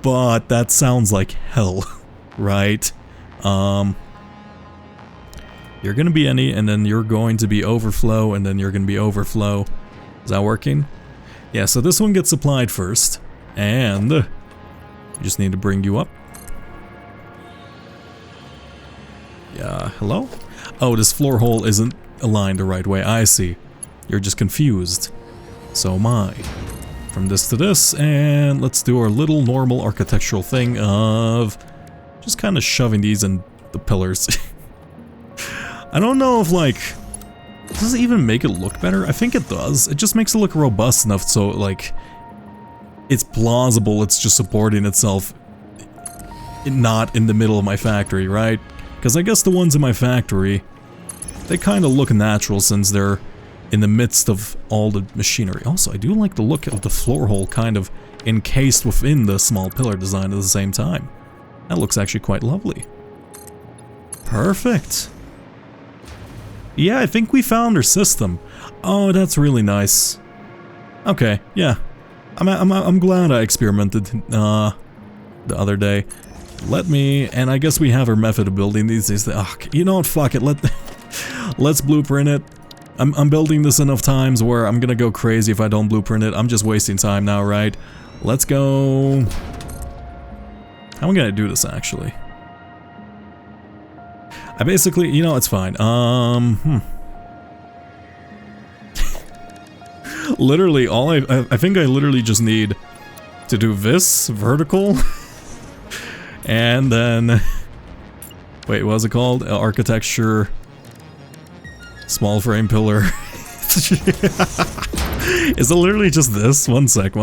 A: But that sounds like hell, right? You're gonna be any, and then you're going to be overflow, and then you're gonna be overflow. Is that working? Yeah, so this one gets supplied first, and you just need to bring you up. Yeah, hello? Oh, this floor hole isn't aligned the right way. I see. You're just confused. So am I. From this to this, and let's do our little normal architectural thing of just kind of shoving these in the pillars. I don't know if, like, does it even make it look better? I think it does. It just makes it look robust enough so, like, it's plausible it's just supporting itself not in the middle of my factory, right? Because I guess the ones in my factory, they kind of look natural since they're in the midst of all the machinery. Also, I do like the look of the floor hole kind of encased within the small pillar design at the same time. That looks actually quite lovely. Perfect. Yeah, I think we found our system. Oh, that's really nice. Okay, yeah. I'm glad I experimented the other day. Let me, and I guess we have our method of building these. You know what? Fuck it. Let's blueprint it. I'm building this enough times where I'm gonna go crazy if I don't blueprint it. I'm just wasting time now, right? Let's go. How am I gonna do this actually? I basically, you know, it's fine. Literally, I think I literally just need to do this vertical, and then wait, what's it called? Architecture, small frame pillar. Is it literally just this? One sec.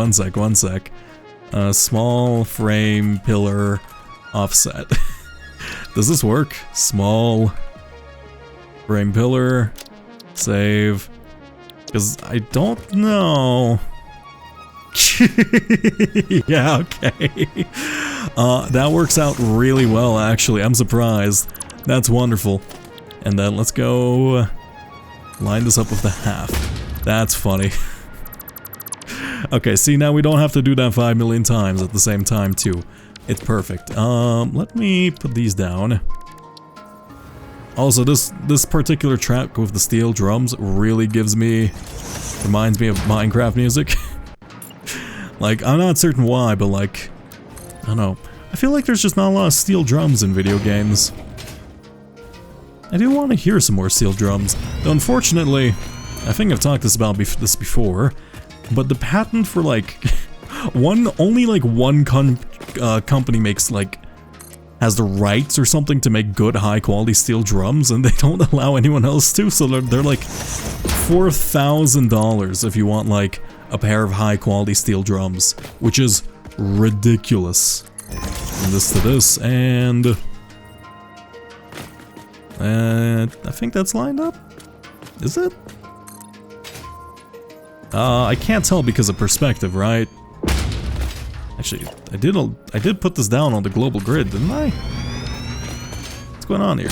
A: Small frame pillar offset. Does this work? Small frame pillar, save. Because I don't know. Yeah, okay. That works out really well, actually. I'm surprised. That's wonderful. And then let's go line this up with the half. That's funny. Okay, see, now we don't have to do that 5 million times at the same time, too. It's perfect. Let me put these down. Also, this particular track with the steel drums really reminds me of Minecraft music. Like, I'm not certain why, but like, I don't know. I feel like there's just not a lot of steel drums in video games. I do want to hear some more steel drums. Though unfortunately, I think I've talked about this before, but the patent for like, only like one company makes like, has the rights or something to make good high quality steel drums, and they don't allow anyone else to, so they're like $4,000 if you want like a pair of high quality steel drums, which is ridiculous. From this to this, and I think that's lined up. Is it? I can't tell because of perspective, right? Actually, I did put this down on the global grid, didn't I? What's going on here?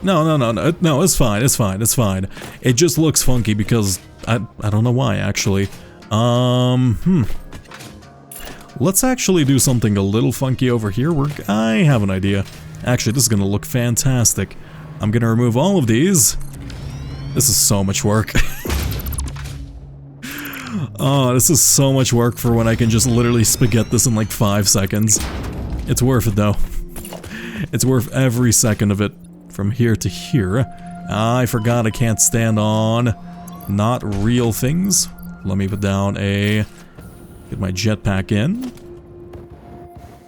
A: No, it's fine. It just looks funky because I don't know why, actually. Let's actually do something a little funky over here. I have an idea. Actually, this is gonna look fantastic. I'm gonna remove all of these. This is so much work. Oh, this is so much work for when I can just literally spaghetti this in like 5 seconds. It's worth it though. It's worth every second of it from here to here. I forgot I can't stand on not real things. Let me put down a... Get my jetpack in.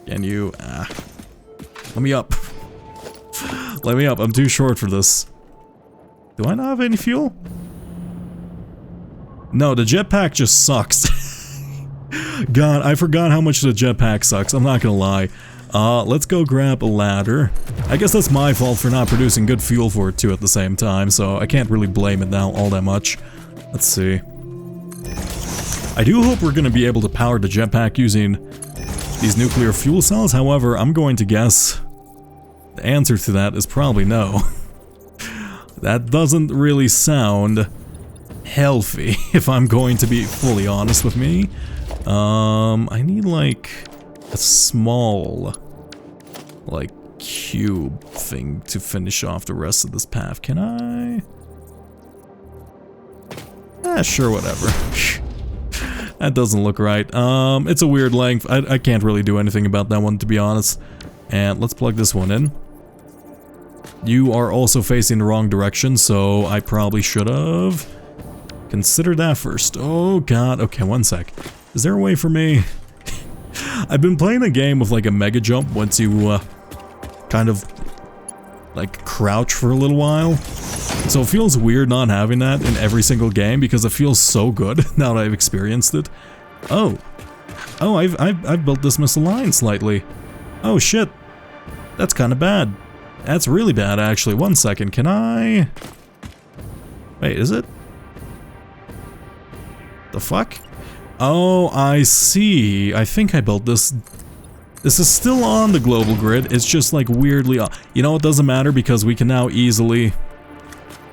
A: Can you... let me up. Let me up. I'm too short for this. Do I not have any fuel? No, the jetpack just sucks. God, I forgot how much the jetpack sucks. I'm not gonna lie. Let's go grab a ladder. I guess that's my fault for not producing good fuel for it too at the same time, so I can't really blame it now all that much. Let's see. I do hope we're gonna be able to power the jetpack using these nuclear fuel cells. However, I'm going to guess the answer to that is probably no. That doesn't really sound healthy, if I'm going to be fully honest with me. I need like a small, like, cube thing to finish off the rest of this path. Can I? Sure, whatever. That doesn't look right. It's a weird length. I can't really do anything about that one, to be honest. And let's plug this one in. You are also facing the wrong direction, so I probably should have considered that first. Oh god, okay, one sec. Is there a way for me? I've been playing a game with like a mega jump once you kind of like crouch for a little while. So it feels weird not having that in every single game because it feels so good now that I've experienced it. Oh, I've built this misaligned slightly. Oh shit, that's kind of bad. That's really bad actually. One second, can I? Wait, is it? The fuck? Oh, I see. I think I built this. This is still on the global grid. It's just like weirdly. You know, it doesn't matter because we can now easily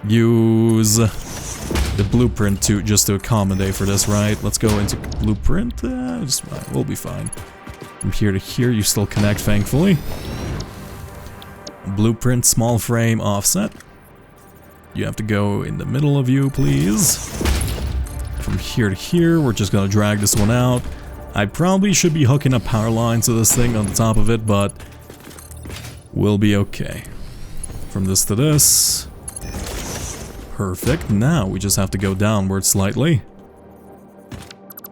A: use the blueprint to accommodate for this, right? Let's go into blueprint. We'll be fine. From here to here, you still connect, thankfully. Blueprint, small frame, offset. You have to go in the middle of you, please. From here to here, we're just gonna drag this one out. I probably should be hooking up power lines to this thing on the top of it, but we'll be okay. From this to this. Perfect. Now we just have to go downward slightly.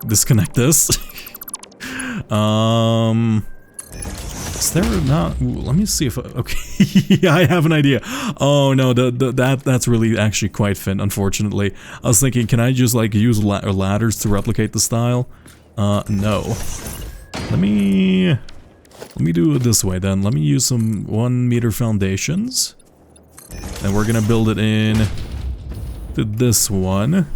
A: Disconnect this. Is there not? Ooh, let me see if okay. I have an idea. Oh no, that's really actually quite thin. Unfortunately, I was thinking, can I just like use ladders to replicate the style? No. Let me do it this way then. Let me use some 1 meter foundations, and we're gonna build it in to this one.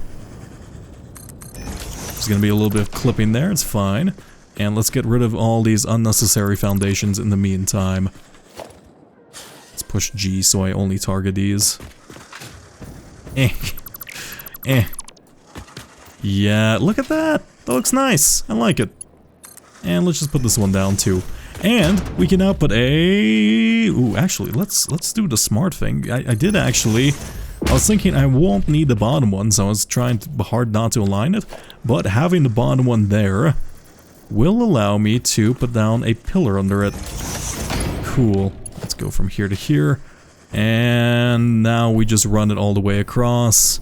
A: There's gonna be a little bit of clipping there. It's fine. And let's get rid of all these unnecessary foundations in the meantime. Let's push G so I only target these. Yeah, look at that! That looks nice! I like it. And let's just put this one down too. And we can now put a... Ooh, actually, let's do the smart thing. I did actually... I was thinking I won't need the bottom one, so I was trying hard not to align it. But having the bottom one there will allow me to put down a pillar under it. Cool. Let's go from here to here. And now we just run it all the way across.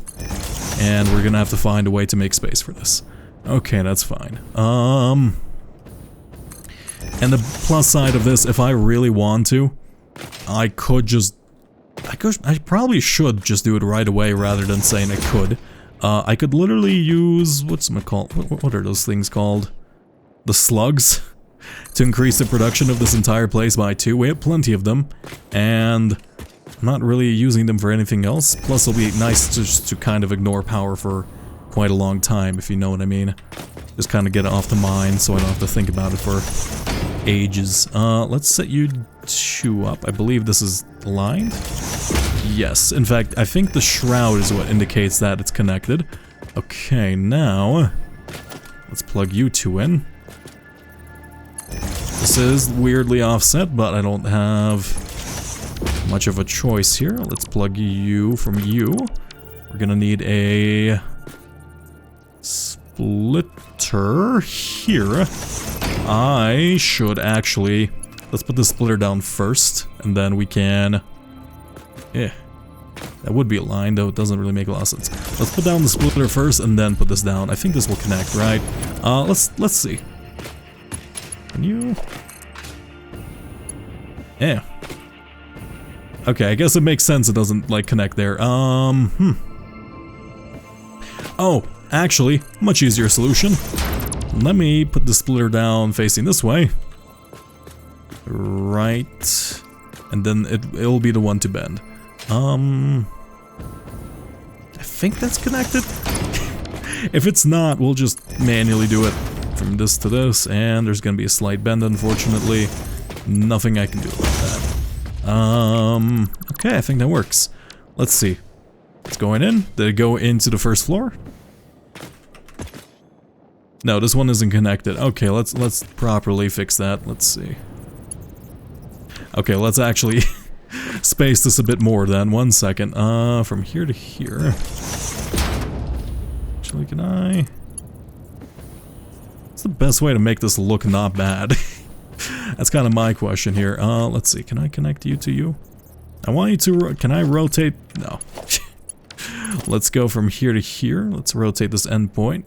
A: And we're gonna have to find a way to make space for this. Okay, that's fine. And the plus side of this, if I really want to, I probably should just do it right away rather than saying I could. I could literally use, what are those things called? The slugs, to increase the production of this entire place by 2. We have plenty of them, and I'm not really using them for anything else. Plus it'll be nice just to kind of ignore power for quite a long time, if you know what I mean. Just kind of get it off the mind so I don't have to think about it for ages. Let's set you 2 up. I believe this is aligned. Yes, in fact, I think the shroud is what indicates that it's connected. Okay, now let's plug you 2 in. This is weirdly offset, but I don't have much of a choice here. Let's plug you from you. We're gonna need a splitter here. I should actually... Let's put the splitter down first, and then we can... That would be a line, though it doesn't really make a lot of sense. Let's put down the splitter first and then put this down. I think this will connect, right? Let's see. Can you... Yeah. Okay, I guess it makes sense it doesn't, like, connect there. Oh, actually, much easier solution. Let me put the splitter down facing this way. Right. And then it'll be the one to bend. I think that's connected. If it's not, we'll just manually do it from this to this, and there's gonna be a slight bend, unfortunately. Nothing I can do about that. Okay, I think that works. Let's see. It's going in. Did it go into the first floor? No, this one isn't connected. Okay, let's properly fix that. Let's see. Okay, let's actually space this a bit more then. 1 second. From here to here. Actually, can I... What's the best way to make this look not bad? That's kind of my question here. Let's see. Can I connect you to you? I want you to... Can I rotate? No. Let's go from here to here. Let's rotate this endpoint.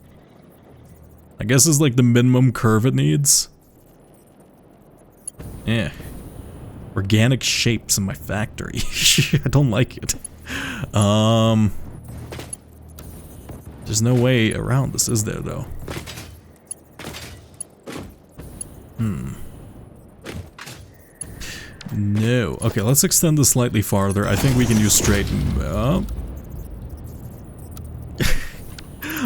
A: I guess it's like the minimum curve it needs. Yeah. Organic shapes in my factory. I don't like it. There's no way around this, is there, though? No. Okay, let's extend this slightly farther. I think we can use straight...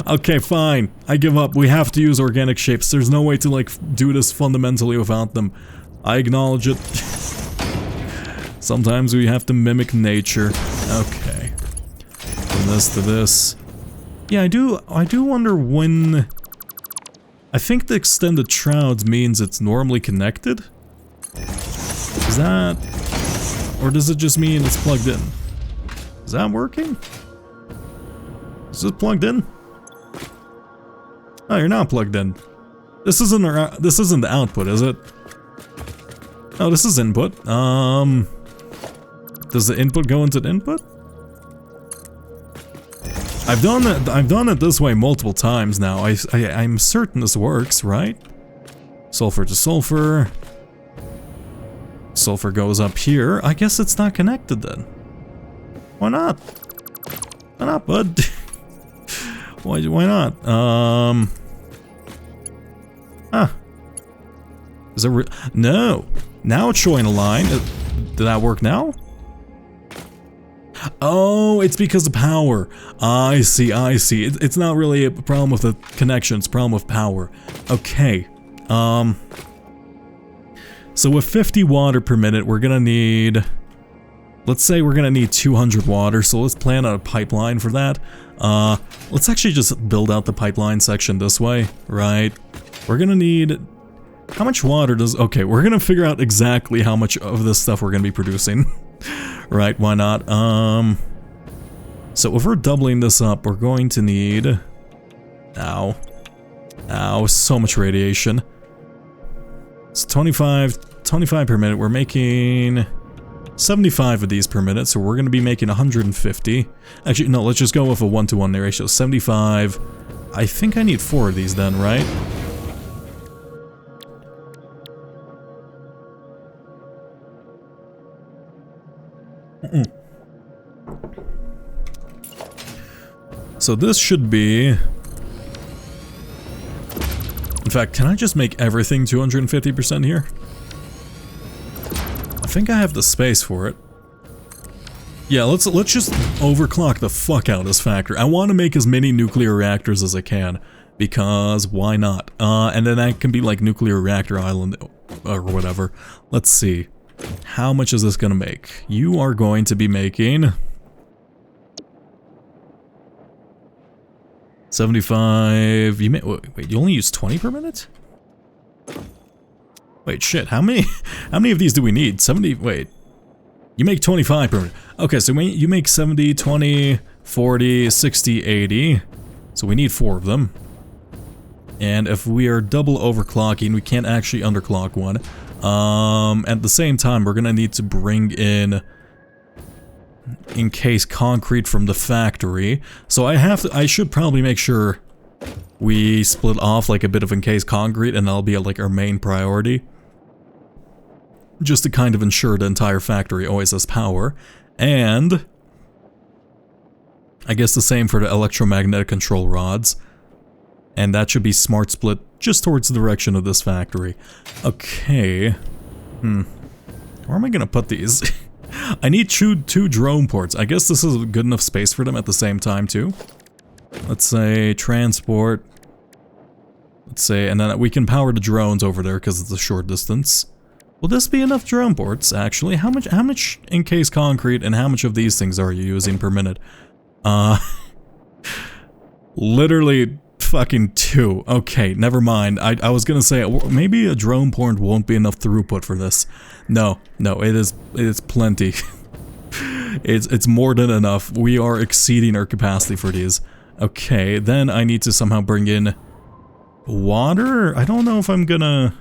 A: Okay, fine. I give up. We have to use organic shapes. There's no way to, like, do this fundamentally without them. I acknowledge it. Sometimes we have to mimic nature. Okay. From this to this. Yeah, I do wonder when... I think the extended shrouds means it's normally connected? Is that... Or does it just mean it's plugged in? Is that working? Is it plugged in? Oh, you're not plugged in. This isn't the output, is it? Oh, this is input. Does the input go into the input? I've done it this way multiple times now. I'm certain this works, right? Sulfur to sulfur. Sulfur goes up here. I guess it's not connected then. Why not? Why not, bud? Why not? Is it no. Now it's showing a line. Did that work now? Oh, it's because of power. I see. It's not really a problem with the connection, it's a problem with power. Okay. So with 50 water per minute, we're gonna need... Let's say we're gonna need 200 water, so let's plan out a pipeline for that. Let's actually just build out the pipeline section this way, right? We're gonna need... How much water does... Okay, we're gonna figure out exactly how much of this stuff we're gonna be producing. Right, why not? So if we're doubling this up, we're going to need... Ow, so much radiation. It's 25 per minute. We're making 75 of these per minute, so we're going to be making 150. Actually, no, let's just go with a 1-to-1 ratio. 75. I think I need 4 of these then, right? So this should be... In fact, can I just make everything 250% here? I think I have the space for it. Yeah, let's just overclock the fuck out of this factory. I want to make as many nuclear reactors as I can, because why not? And then that can be like nuclear reactor island or whatever. Let's see. How much is this gonna make? You are going to be making 75. You may wait. You only use 20 per minute? Wait, shit. How many of these do we need? 70. Wait. You make 25 per minute. Okay, so you make 70, 20, 40, 60, 80. So we need 4 of them. And if we are double overclocking, we can't actually underclock one. At the same time, we're gonna need to bring in... encased concrete from the factory. So I should probably make sure we split off like a bit of encased concrete, and that'll be like our main priority. Just to kind of ensure the entire factory always has power. And I guess the same for the electromagnetic control rods. And that should be smart split just towards the direction of this factory. Okay. Where am I gonna put these? I need two drone ports. I guess this is good enough space for them at the same time too. Let's say transport. Let's say, and then we can power the drones over there because it's a short distance. Will this be enough drone ports, actually? How much encased concrete and how much of these things are you using per minute? Literally fucking 2. Okay, never mind. I was gonna say, maybe a drone port won't be enough throughput for this. No, it is plenty. It's more than enough. We are exceeding our capacity for these. Okay, then I need to somehow bring in water? I don't know if I'm gonna...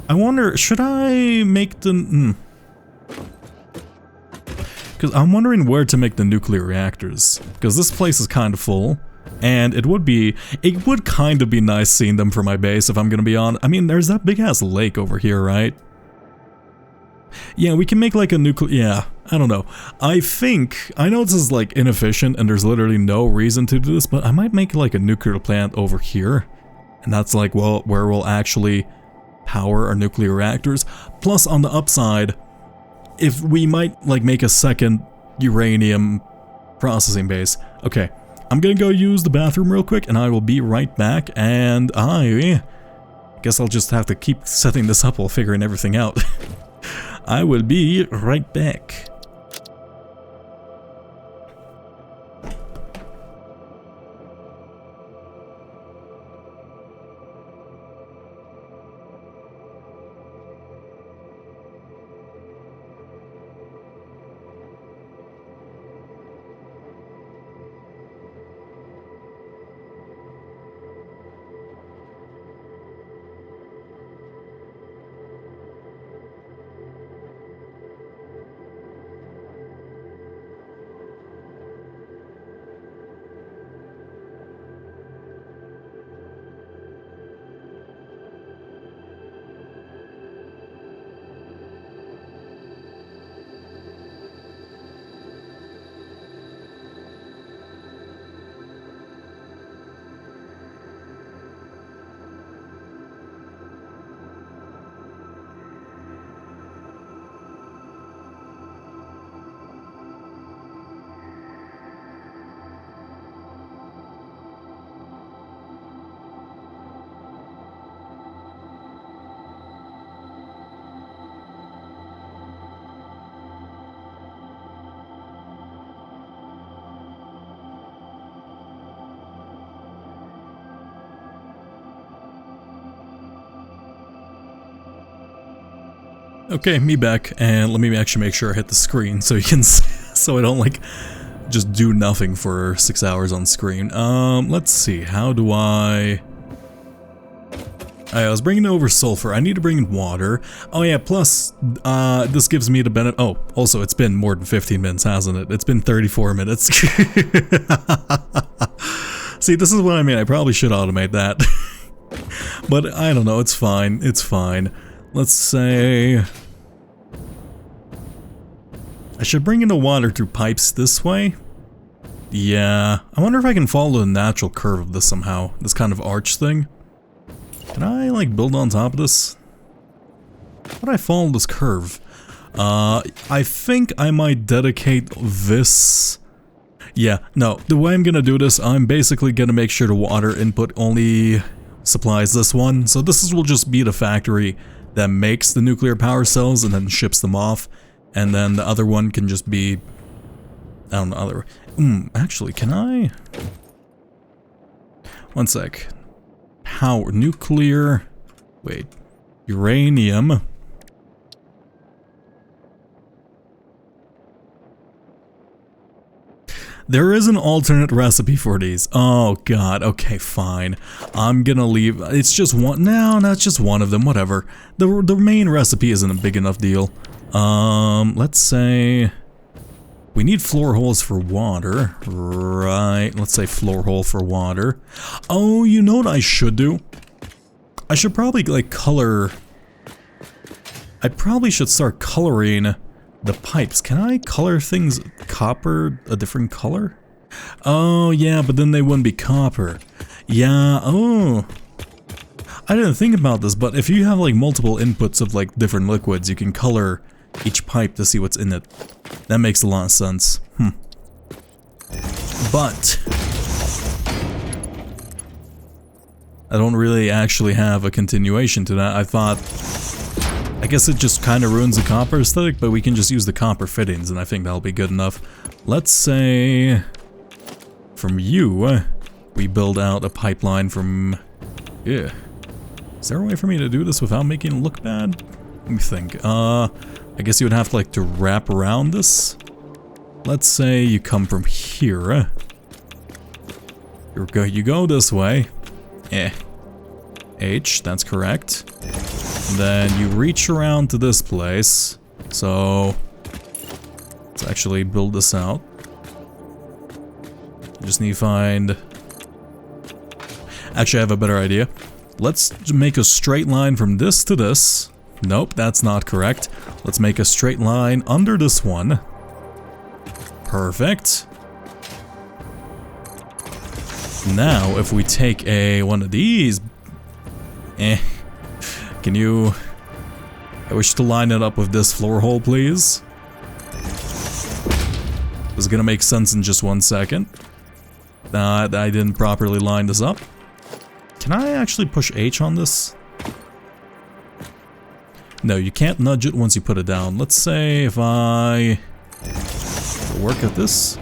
A: I wonder, should I make the... Because I'm wondering where to make the nuclear reactors. Because this place is kind of full. And it would kind of be nice seeing them from my base if I'm gonna be on... I mean, there's that big ass lake over here, right? Yeah, we can make like a nuclear... Yeah, I don't know. I know this is like inefficient and there's literally no reason to do this, but I might make like a nuclear plant over here. And that's like, well, where we'll actually power our nuclear reactors. Plus, on the upside, if we might like make a second uranium processing base. Okay, I'm gonna go use the bathroom real quick and I will be right back, and I guess I'll just have to keep setting this up while figuring everything out. I will be right back. Okay, me back, and let me actually make sure I hit the screen so you can so I don't like just do nothing for 6 hours on screen. Let's see, how do I was bringing over sulfur. I need to bring in water. Oh yeah, plus this gives me the benefit. Oh, also it's been more than 15 minutes, hasn't it? It's been 34 minutes. See, this is what I mean. I probably should automate that. But I don't know, it's fine. It's fine. Let's say... I should bring in the water through pipes this way? Yeah. I wonder if I can follow the natural curve of this somehow. This kind of arch thing. Can I, like, build on top of this? How do I follow this curve? I think I might dedicate this... Yeah, no. The way I'm gonna do this, I'm basically gonna make sure the water input only supplies this one. So this will just be the factory that makes the nuclear power cells and then ships them off, and then the other one can just be, I don't know, actually, can I? One sec. Power, nuclear, wait, uranium. There is an alternate recipe for these. Oh god, okay, fine. I'm gonna leave, it's just one, no, it's just one of them, whatever. The main recipe isn't a big enough deal. Let's say, We need floor holes for water. Right, let's say floor hole for water. Oh, you know what I should do? I should probably, like, color... I probably should start coloring the pipes. Can I color things copper a different color? Oh, yeah, but then they wouldn't be copper. Yeah, oh. I didn't think about this, but if you have, like, multiple inputs of, like, different liquids, you can color each pipe to see what's in it. That makes a lot of sense. But I don't really actually have a continuation to that. I thought, I guess it just kind of ruins the copper aesthetic, but we can just use the copper fittings, and I think that'll be good enough. Let's say from you, we build out a pipeline from... Yeah. Is there a way for me to do this without making it look bad? Let me think. I guess you would have to, like, to wrap around this. Let's say you come from here. You go this way. H, that's correct. And then you reach around to this place. So let's actually build this out. Just need to find... Actually, I have a better idea. Let's make a straight line from this to this. Nope, that's not correct. Let's make a straight line under this one. Perfect. Now, if we take one of these... Can you... I wish to line it up with this floor hole, please. This is gonna make sense in just 1 second. I didn't properly line this up. Can I actually push H on this? No, you can't nudge it once you put it down. Let's say if I work at this.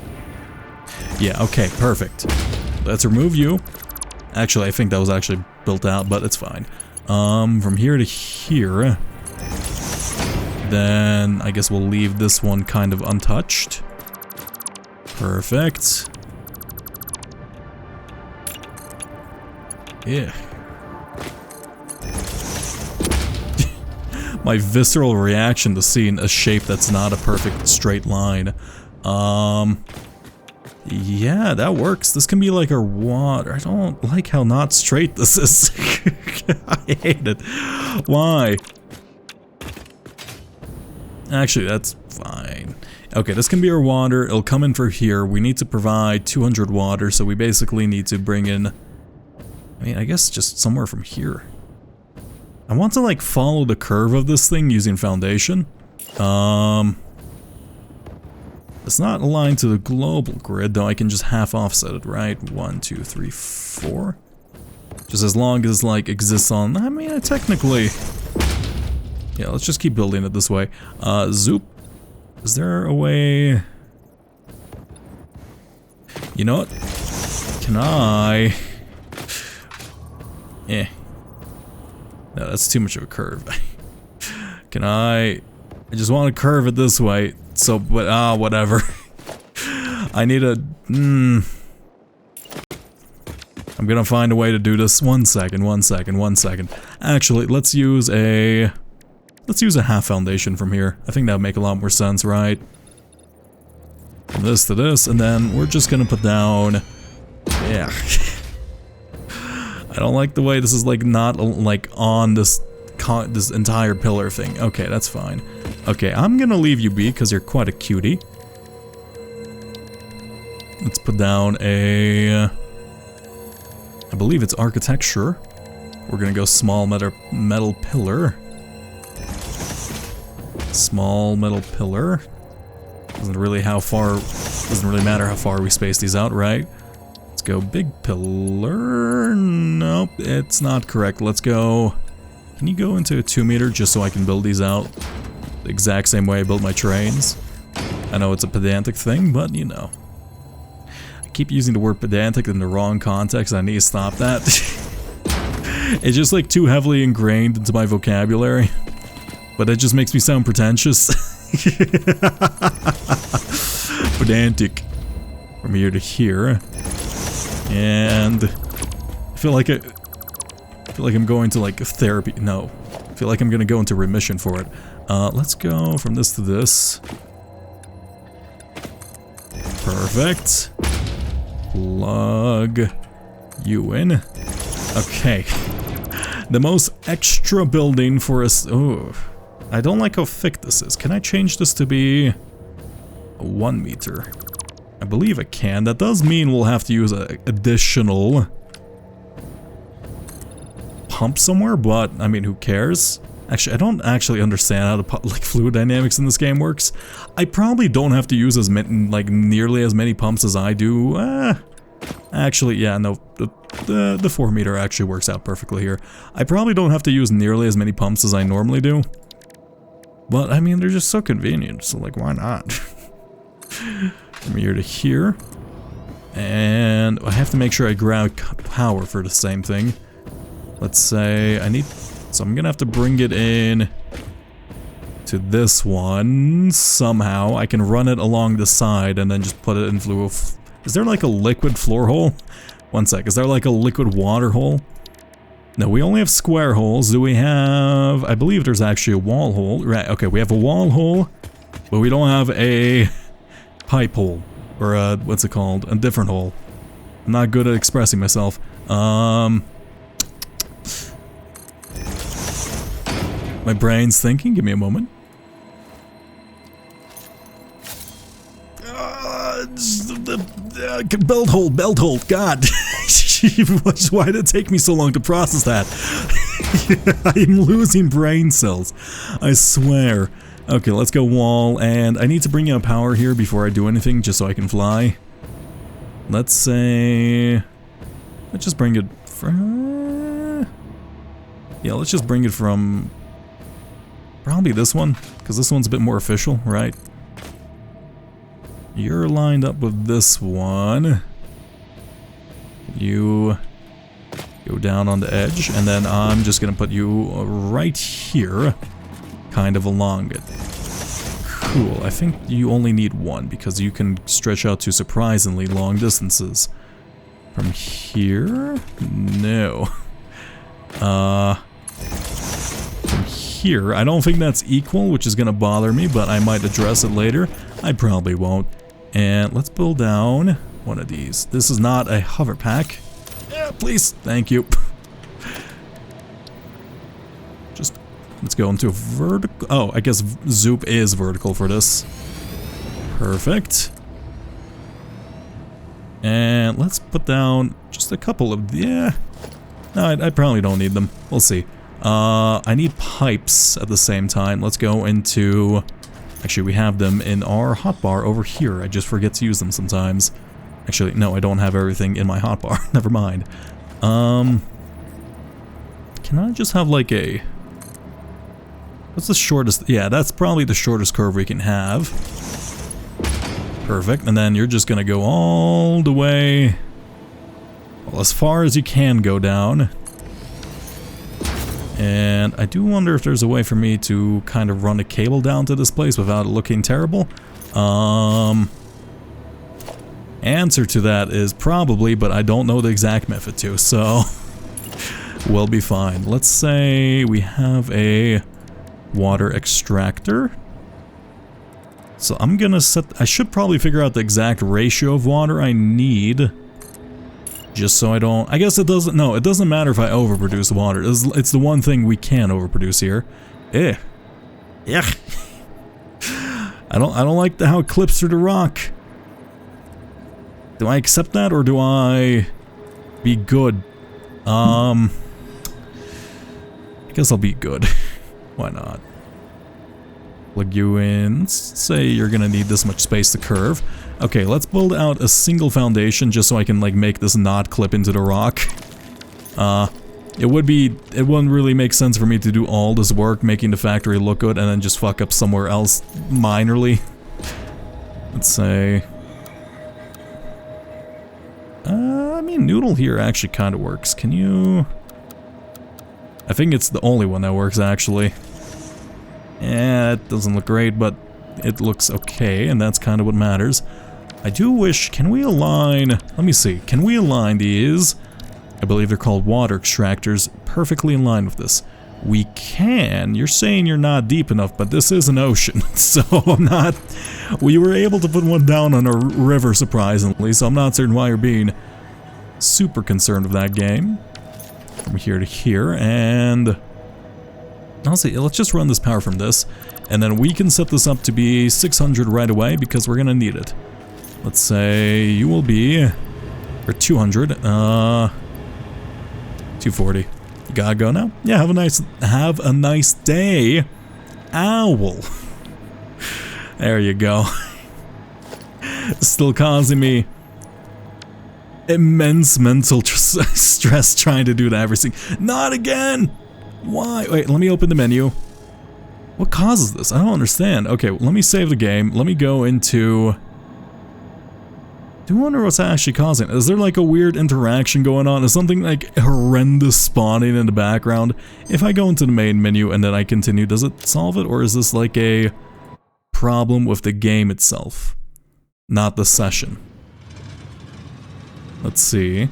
A: Yeah, okay, perfect. Let's remove you. Actually, I think that was actually built out, but it's fine. From here to here. Then I guess we'll leave this one kind of untouched. Perfect. Yeah. My visceral reaction to seeing a shape that's not a perfect straight line. Yeah, that works. This can be like our water. I don't like how not straight this is. I hate it. Why? Actually, that's fine. Okay, this can be our water. It'll come in for here. We need to provide 200 water, so we basically need to bring in... I mean, I guess just somewhere from here. I want to, like, follow the curve of this thing using foundation. It's not aligned to the global grid, though I can just half offset it, right? 1, 2, 3, 4. Just as long as, like, exists on... I mean, technically... Yeah, let's just keep building it this way. Zoop. Is there a way... You know what? Can I... No, that's too much of a curve. Can I just want to curve it this way. So, but, whatever. I need a... I'm gonna find a way to do this. 1 second. Actually, let's use a half foundation from here. I think that would make a lot more sense, right? From this to this, and then we're just gonna put down... Yeah. I don't like the way this is, like, not, like, on this entire pillar thing. Okay, that's fine. Okay, I'm gonna leave you be, because you're quite a cutie. Let's put down a... I believe it's architecture. We're gonna go small metal pillar. Small metal pillar. Doesn't really matter how far we space these out, right? Let's go big pillar. Nope, it's not correct. Let's go... Can you go into a 2 meter just so I can build these out the exact same way I built my trains? I know it's a pedantic thing, but you know. I keep using the word pedantic in the wrong context. I need to stop that. It's just like too heavily ingrained into my vocabulary. But it just makes me sound pretentious. Pedantic. From here to here. And I feel like I'm going to like therapy. No. I feel like I'm gonna go into remission for it. Let's go from this to this. Perfect. Plug you in. Okay. The most extra building for us. Oh, I don't like how thick this is. Can I change this to be 1 meter? I believe I can. That does mean we'll have to use an additional pump somewhere, but I mean, who cares? Actually, I don't actually understand how the like fluid dynamics in this game works. I probably don't have to use as many, like nearly as many pumps as I do. Actually, yeah, no, the 4 meter actually works out perfectly here. I probably don't have to use nearly as many pumps as I normally do. But I mean, they're just so convenient, so like, why not? From here to here. And I have to make sure I grab power for the same thing. Let's say I need... So I'm gonna have to bring it in to this one somehow. I can run it along the side and then just put it in fluid. Is there like a liquid floor hole? One sec, is there like a liquid water hole? No, we only have square holes. Do we have... I believe there's actually a wall hole. Right, okay, we have a wall hole, but we don't have a pipe hole. Or a, what's it called? A different hole. I'm not good at expressing myself. My brain's thinking, give me a moment. Belt hold, God. Why did it take me so long to process that? I'm losing brain cells, I swear. Okay, let's go wall, and I need to bring out power here before I do anything, just so I can fly. Let's say... Let's just bring it from... Yeah, let's just bring it from... Probably this one, because this one's a bit more official, right? You're lined up with this one. You go down on the edge, and then I'm just gonna put you right here, kind of along it. Cool, I think you only need one, because you can stretch out to surprisingly long distances. From here? No. From here, I don't think that's equal, which is gonna bother me, but I might address it later. I probably won't. And let's build down one of these. This is not a hover pack. Yeah, please. Thank you. Just, let's go into a vertical. Oh, I guess Zoop is vertical for this. Perfect. And let's put down just a couple of, yeah. No, I probably don't need them. We'll see. I need pipes at the same time. Let's go into... Actually, we have them in our hotbar over here. I just forget to use them sometimes. Actually, no, I don't have everything in my hotbar. Never mind. Can I just have like a... What's the shortest... Yeah, that's probably the shortest curve we can have. Perfect. And then you're just gonna go all the way... Well, as far as you can go down. And I do wonder if there's a way for me to kind of run a cable down to this place without it looking terrible. Answer to that is probably, but I don't know the exact method to, so we'll be fine. Let's say we have a water extractor. So I'm gonna set... I should probably figure out the exact ratio of water I need. Just so I don't... I guess it doesn't... No, it doesn't matter if I overproduce water. It's the one thing we can overproduce here. Eh. Yeah. I don't like how it clips through the rock. Do I accept that, or do I be good? I guess I'll be good. Why not? Plug you in. Let's say you're gonna need this much space to curve. Okay, let's build out a single foundation just so I can like make this not clip into the rock. It wouldn't really make sense for me to do all this work making the factory look good and then just fuck up somewhere else minorly. Let's say... I mean, Noodle here actually kind of works. Can you... I think it's the only one that works actually. Yeah, it doesn't look great, but it looks okay, and that's kind of what matters. I do wish, can we align, let me see, can we align these, I believe they're called water extractors, perfectly in line with this. we can. You're saying you're not deep enough, but this is an ocean, so I'm not... We were able to put one down on a river, surprisingly, so I'm not certain why you're being super concerned with that game. From here to here, and... I'll see, let's just run this power from this, and then we can set this up to be 600 right away, because we're gonna need it. Let's say you will be... Or 200, 240. You gotta go now? Yeah, have a nice day, owl. There you go. Still causing me immense mental stress trying to do that everything. Not again! Why? Wait, let me open the menu. What causes this? I don't understand. Okay, let me save the game. Let me go into... Do you wonder what's actually causing it? Is there like a weird interaction going on? Is something like horrendous spawning in the background? If I go into the main menu and then I continue, does it solve it? Or is this like a problem with the game itself? Not the session. Let's see.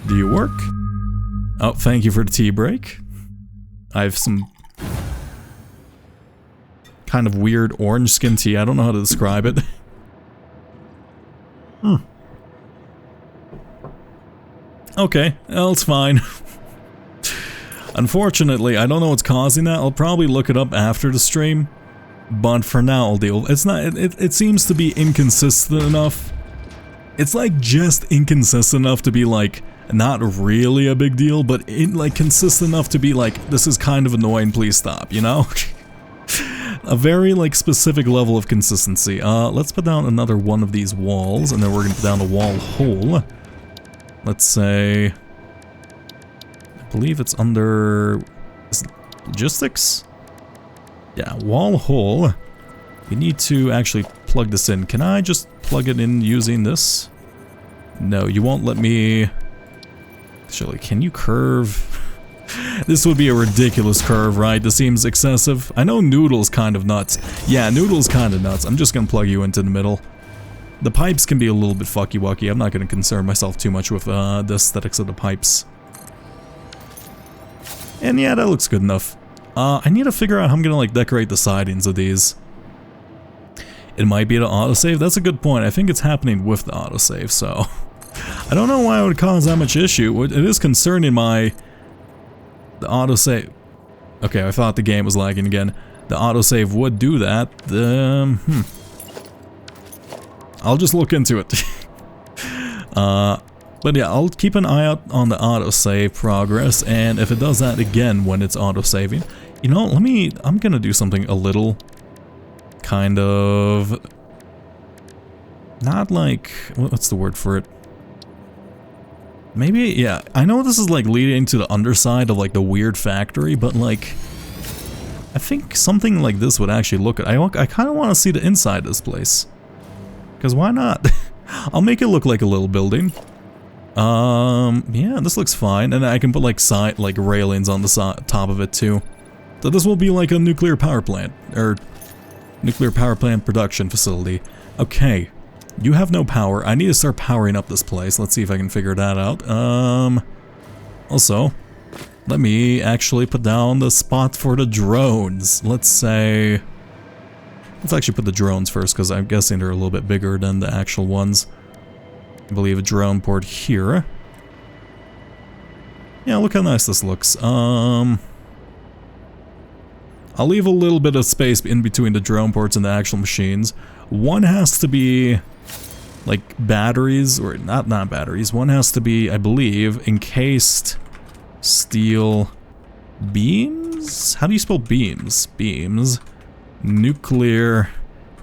A: Do you work? Oh, thank you for the tea break. I have some kind of weird orange skin tea. I don't know how to describe it. Okay, well, it's fine. Unfortunately, I don't know what's causing that. I'll probably look it up after the stream. But for now, I'll deal. It's not. It seems to be inconsistent enough. It's like just inconsistent enough to be like not really a big deal, but like consistent enough to be like, this is kind of annoying. Please stop. You know. A very like specific level of consistency. Let's put down another one of these walls, and then we're gonna put down a wall hole. Let's say, I believe it's under logistics. Yeah, wall hole. We need to actually plug this in. Can I just plug it in using this? No, you won't let me. Actually, can you curve? This would be a ridiculous curve, right? This seems excessive. I know Noodle's kind of nuts. Yeah, Noodle's kind of nuts. I'm just gonna plug you into the middle. The pipes can be a little bit fucky-wucky. I'm not gonna concern myself too much with the aesthetics of the pipes. And yeah, that looks good enough. I need to figure out how I'm gonna like decorate the sidings of these. It might be the autosave. That's a good point. I think it's happening with the autosave, so... I don't know why it would cause that much issue. It is concerning the autosave... Okay, I thought the game was lagging again. The autosave would do that. I'll just look into it. But yeah, I'll keep an eye out on the autosave progress, and if it does that again when it's autosaving, you know, I'm gonna do something a little kind of not like, what's the word for it? Maybe, yeah, I know this is like leading to the underside of like the weird factory, but like I think something like this would actually look good. I kind of want to see the inside of this place. Because why not? I'll make it look like a little building. Yeah, this looks fine. And I can put like railings on the top of it too. So this will be like a nuclear power plant. Or nuclear power plant production facility. Okay. You have no power. I need to start powering up this place. Let's see if I can figure that out. Also, let me actually put down the spot for the drones. Let's say... Let's actually put the drones first, because I'm guessing they're a little bit bigger than the actual ones. I believe a drone port here. Yeah, look how nice this looks. I'll leave a little bit of space in between the drone ports and the actual machines. One has to be like batteries, or not batteries. One has to be, I believe, encased steel beams? How do you spell beams? Beams. Nuclear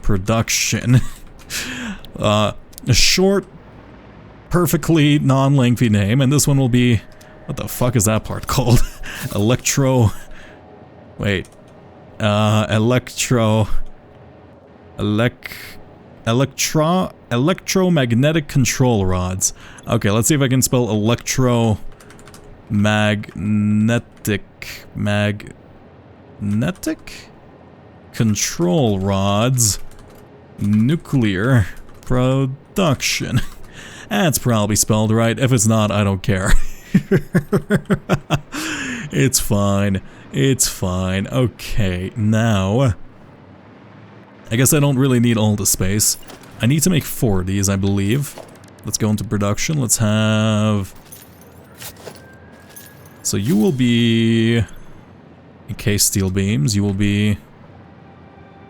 A: production. A short, perfectly non-lengthy name, and this one will be... What the fuck is that part called? Electromagnetic control rods. Okay, let's see if I can spell magnetic control rods, nuclear production. That's probably spelled right. If it's not, I don't care. It's fine. It's fine. Okay, now... I guess I don't really need all the space. I need to make 4 of these, I believe. Let's go into production. Let's have... So you will be... encased steel beams. You will be...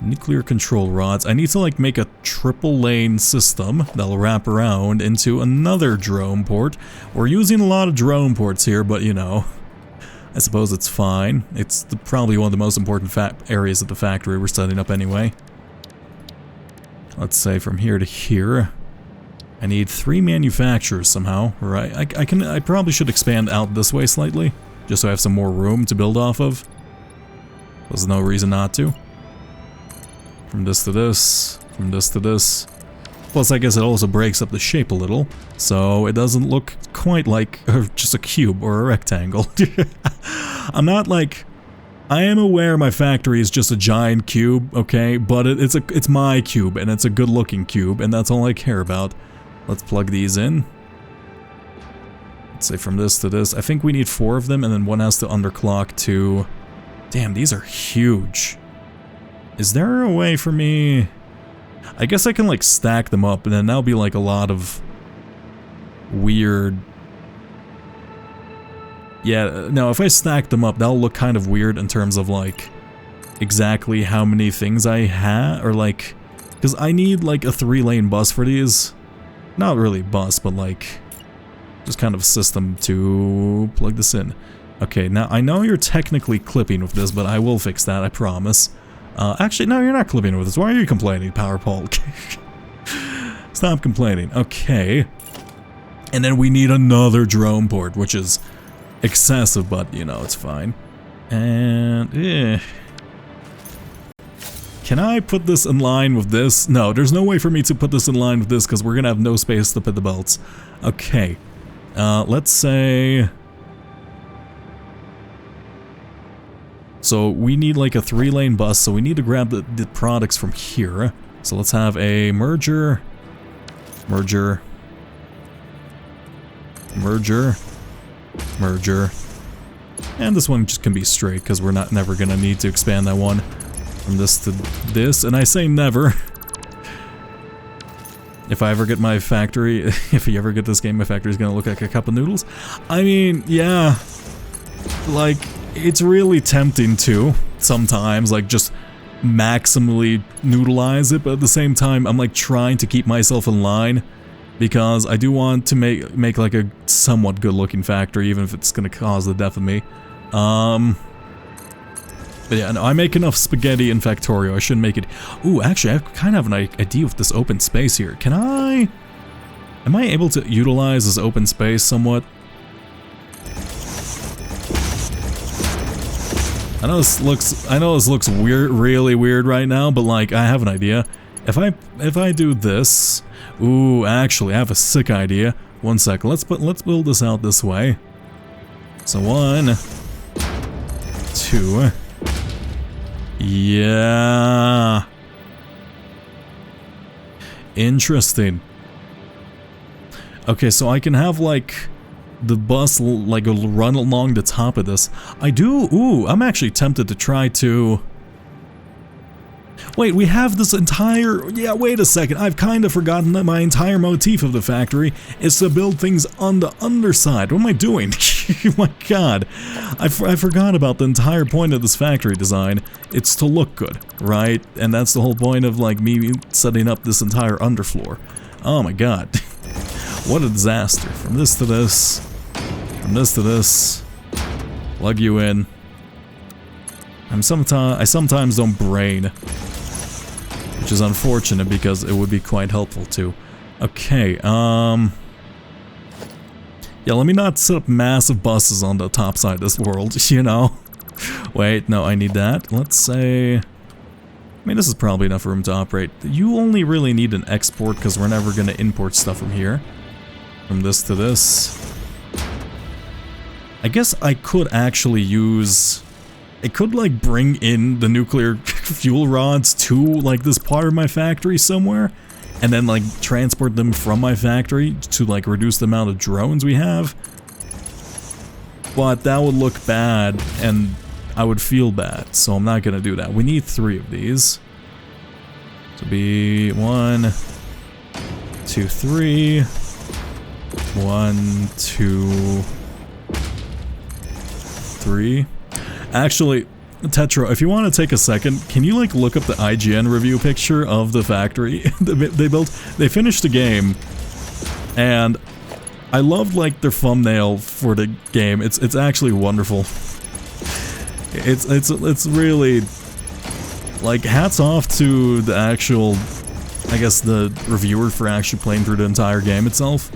A: nuclear control rods. I need to like make a triple lane system that'll wrap around into another drone port. We're using a lot of drone ports here, but you know, I suppose it's fine. It's probably one of the most important areas of the factory we're setting up anyway. Let's say from here to here. I need 3 manufacturers somehow, right? I probably should expand out this way slightly, just so I have some more room to build off of. There's no reason not to. From this to this, from this to this. Plus, I guess it also breaks up the shape a little, so it doesn't look quite like just a cube or a rectangle. I'm not like... I am aware my factory is just a giant cube, okay? But it's my cube, and it's a good-looking cube, and that's all I care about. Let's plug these in. Let's say from this to this. I think we need 4 of them, and then one has to underclock to... Damn, these are huge. Is there a way for me... I guess I can like stack them up and then that'll be like a lot of weird... Yeah, no, if I stack them up, that'll look kind of weird in terms of like exactly how many things I have, or like... Because I need like a 3-lane bus for these. Not really bus, but like just kind of system to plug this in. Okay, now I know you're technically clipping with this, but I will fix that, I promise. Actually, no, you're not clipping with this. Why are you complaining, PowerPole? Stop complaining. Okay. And then we need another drone port, which is excessive, but, you know, it's fine. And, Can I put this in line with this? No, there's no way for me to put this in line with this, because we're gonna have no space to put the belts. Okay. Let's say... So we need like a 3-lane bus, so we need to grab the products from here. So let's have a merger, merger, merger, merger. And this one just can be straight, because we're never gonna need to expand that one from this to this. And I say never. If I ever get my factory, if you ever get this game, my factory's gonna look like a cup of noodles. I mean, yeah, like... It's really tempting to, sometimes, like, just maximally noodleize it, but at the same time, I'm, like, trying to keep myself in line, because I do want to make like, a somewhat good-looking factory, even if it's gonna cause the death of me. But yeah, no, I make enough spaghetti in Factorio, I shouldn't make it... Ooh, actually, I kind of have an idea with this open space here. Can I... Am I able to utilize this open space somewhat? I know this looks weird, really weird right now, but like I have an idea. If I do this, ooh, actually I have a sick idea. One second, let's build this out this way. So 1, 2, yeah, interesting. Okay, so I can have like the bus like run along the top of this. I'm actually tempted to try to... Wait, we have this entire... Yeah, wait a second, I've kind of forgotten that my entire motif of the factory is to build things on the underside. What am I doing? Oh my god. I forgot about the entire point of this factory design. It's to look good, right? And that's the whole point of like me setting up this entire underfloor. Oh my god. What a disaster. From this to this. From this to this. Plug you in. I sometimes don't brain. Which is unfortunate because it would be quite helpful too. Okay, yeah, let me not set up massive buses on the top side of this world, you know? Wait, no, I need that. Let's say... I mean, this is probably enough room to operate. You only really need an export because we're never going to import stuff from here. From this to this. I guess I could actually use... I could, like, bring in the nuclear fuel rods to, like, this part of my factory somewhere. And then, like, transport them from my factory to, like, reduce the amount of drones we have. But that would look bad, and I would feel bad, so I'm not gonna do that. We need 3 of these. To be 1, 2, 3. 1, 2, 3. Actually, Tetro, if you want to take a second, can you like look up the IGN review picture of the factory they built? They finished the game, and I loved like their thumbnail for the game. It's actually wonderful. It's really like hats off to the actual, I guess, the reviewer for actually playing through the entire game itself.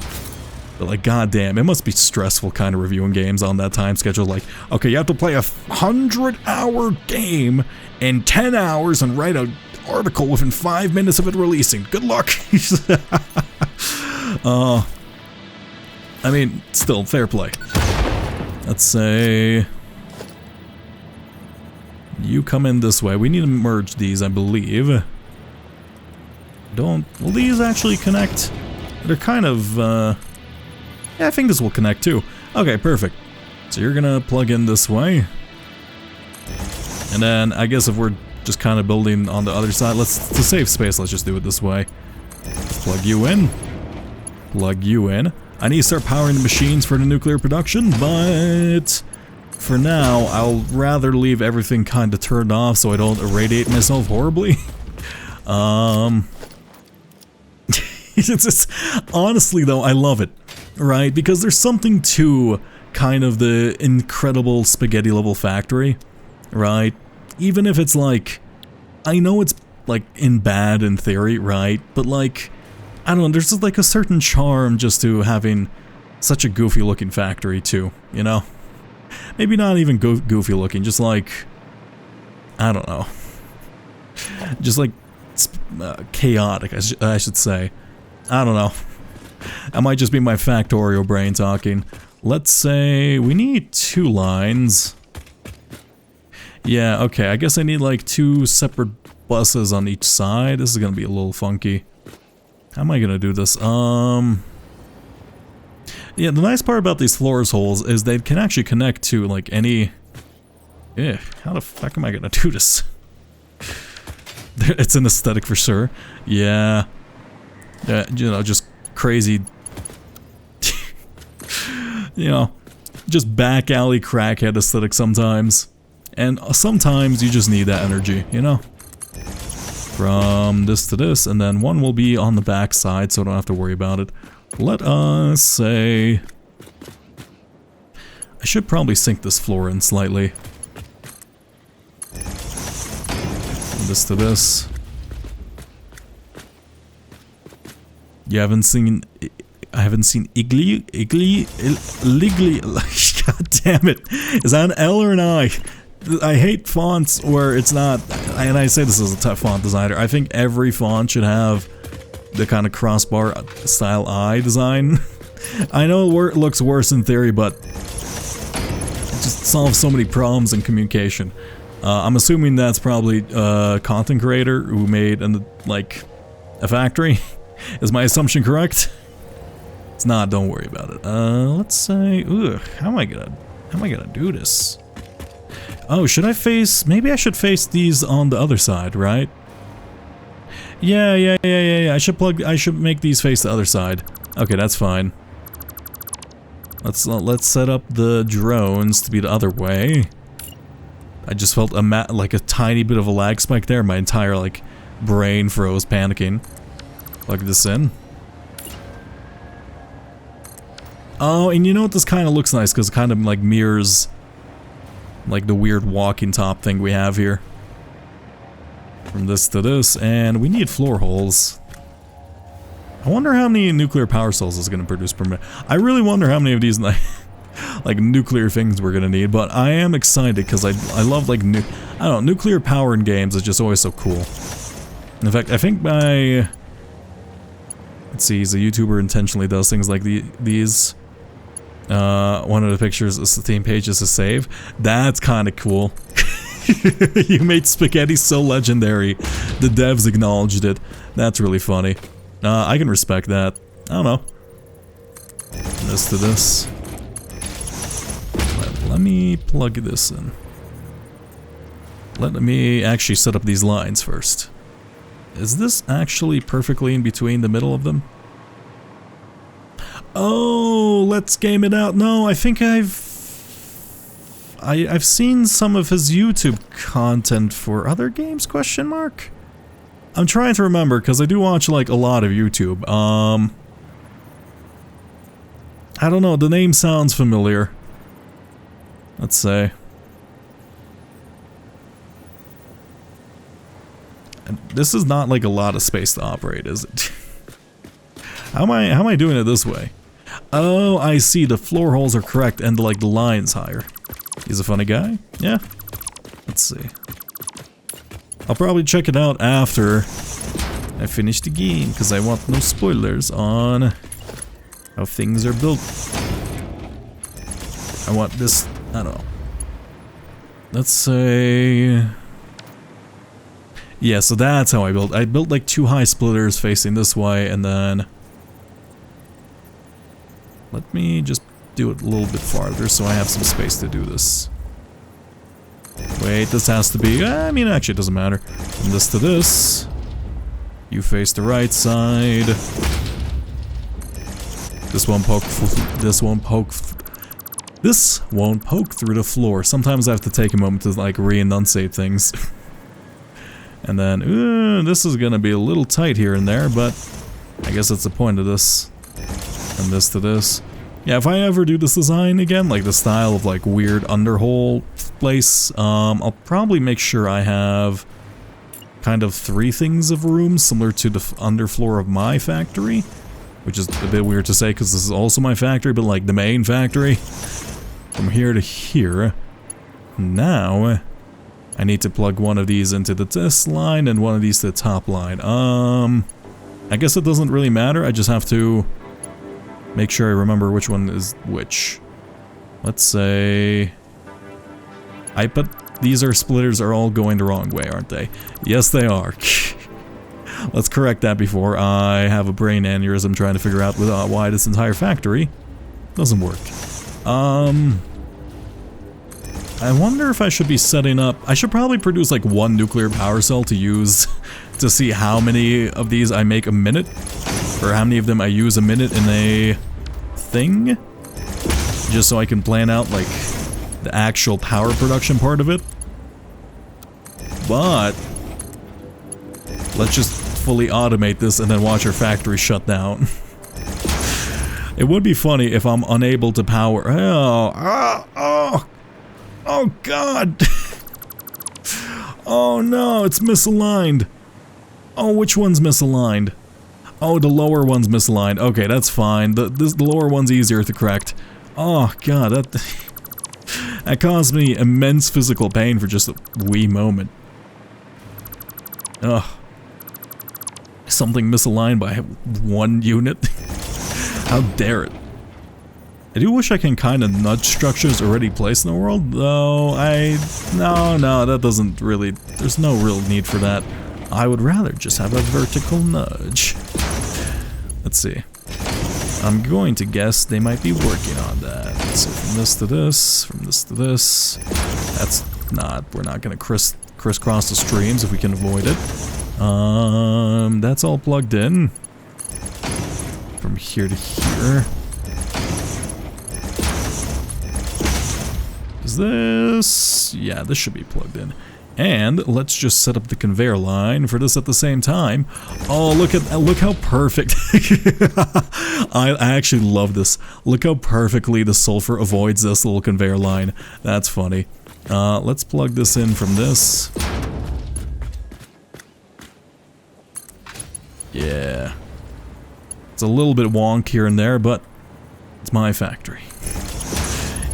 A: But like, goddamn, it must be stressful kind of reviewing games on that time schedule. Like, okay, you have to play a 100-hour game in 10 hours and write an article within 5 minutes of it releasing. Good luck. I mean, still, fair play. Let's say you come in this way. We need to merge these, I believe. Will these actually connect? They're kind of, yeah, I think this will connect too. Okay, perfect. So you're gonna plug in this way. And then, I guess if we're just kind of building on the other side, to save space, let's just do it this way. Let's plug you in. Plug you in. I need to start powering the machines for the nuclear production, but for now, I'll rather leave everything kind of turned off so I don't irradiate myself horribly. Honestly though, I love it, right? Because there's something to kind of the incredible spaghetti level factory, right? Even if it's like, I know it's like bad in theory, right? But like, I don't know, there's just like a certain charm just to having such a goofy looking factory too, you know? Maybe not even goofy looking, just like, I don't know. Just like chaotic, I should say. I don't know. That might just be my Factorio brain talking. Let's say we need 2 lines. Yeah, okay, I guess I need like 2 separate buses on each side. This is gonna be a little funky. How am I gonna do this? Yeah, the nice part about these floors holes is they can actually connect to like any... Yeah, how the fuck am I gonna do this? It's an aesthetic for sure. Yeah. You know, just crazy... you know, just back alley crackhead aesthetic sometimes. And sometimes you just need that energy, you know? From this to this, and then one will be on the back side, so I don't have to worry about it. Let us say... I should probably sink this floor in slightly. From this to this. You haven't seen... I haven't seen Igly... God damn it. Is that an L or an I? I hate fonts where it's not... And I say this as a tough font designer. I think every font should have the kind of crossbar style I design. I know it looks worse in theory, but it just solves so many problems in communication. I'm assuming that's probably a content creator who made like a factory. Is my assumption correct? It's not. Don't worry about it. Let's say, how am I gonna do this? Oh, should I face? Maybe I should face these on the other side, right? Yeah. I should make these face the other side. Okay, that's fine. Let's set up the drones to be the other way. I just felt like a tiny bit of a lag spike there. My entire like brain froze, panicking. Plug this in. Oh, and you know what? This kind of looks nice because it kind of like mirrors like the weird walking top thing we have here. From this to this, and we need floor holes. I wonder how many nuclear power cells is going to produce per minute. I really wonder how many of these like nuclear things we're going to need, but I am excited because I love like I don't know, nuclear power in games is just always so cool. In fact, I think let's see, he's a YouTuber intentionally does things like these. One of the pictures is the theme pages to save. That's kind of cool. You made spaghetti so legendary. The devs acknowledged it. That's really funny. I can respect that. I don't know. This to this. Let me plug this in. Let me actually set up these lines first. Is this actually perfectly in between the middle of them? Oh, let's game it out. No, I think I've seen some of his YouTube content for other games, question mark? I'm trying to remember, because I do watch, like, a lot of YouTube. I don't know, the name sounds familiar. Let's say. And this is not, like, a lot of space to operate, is it? How am I doing it this way? Oh, I see, the floor holes are correct, and, like, the line's higher. He's a funny guy? Yeah. Let's see. I'll probably check it out after I finish the game, because I want no spoilers on how things are built. I want this, I don't know. Let's say... Yeah, so that's how I built. I built like 2 high splitters facing this way, and then... Let me just do it a little bit farther so I have some space to do this. Wait, this has to be... I mean, actually, it doesn't matter. From this to this. You face the right side. This won't poke... This won't poke... This won't poke through the floor. Sometimes I have to take a moment to, like, re-enunciate things. And then, this is gonna be a little tight here and there, but I guess that's the point of this. From this to this. Yeah, if I ever do this design again, like the style of like weird underhole place, I'll probably make sure I have kind of 3 things of room similar to the underfloor of my factory, which is a bit weird to say because this is also my factory, but like the main factory from here to here. Now I need to plug one of these into this line and one of these to the top line. I guess it doesn't really matter. I just have to make sure I remember which one is which. Let's say... but these splitters are all going the wrong way, aren't they? Yes, they are. Let's correct that before I have a brain aneurysm trying to figure out why this entire factory doesn't work. I wonder if I should be setting up... I should probably produce like 1 nuclear power cell to use to see how many of these I make a minute. Or how many of them I use a minute in a thing. Just so I can plan out like the actual power production part of it. But let's just fully automate this and then watch our factory shut down. It would be funny if I'm unable to power... Oh god! Oh no, it's misaligned. Oh, which one's misaligned? Oh, the lower one's misaligned. Okay, that's fine. The lower one's easier to correct. Oh god, that caused me immense physical pain for just a wee moment. Ugh. Something misaligned by 1 unit. How dare it. I do wish I can kind of nudge structures already placed in the world, though no, that doesn't really, there's no real need for that. I would rather just have a vertical nudge. Let's see. I'm going to guess they might be working on that. So from this to this, from this to this. That's not, we're not going to crisscross the streams if we can avoid it. That's all plugged in. From here to here. Is this... Yeah, this should be plugged in. And let's just set up the conveyor line for this at the same time. Oh, look how perfect. I actually love this. Look how perfectly the sulfur avoids this little conveyor line. That's funny. Let's plug this in from this. Yeah. It's a little bit wonk here and there, but it's my factory.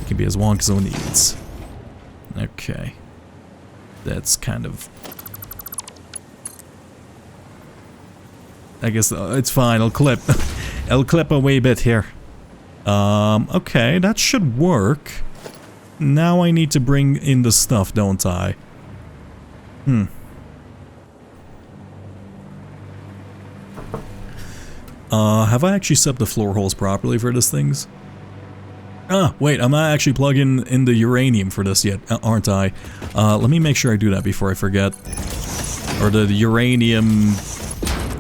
A: It can be as wonk as it needs. Okay. That's kind of... I guess it's fine, I'll clip. I'll clip a wee bit here. Okay, that should work. Now I need to bring in the stuff, don't I? Have I actually set the floor holes properly for these things? Ah, wait, I'm not actually plugging in the uranium for this yet, aren't I? Let me make sure I do that before I forget. Or the uranium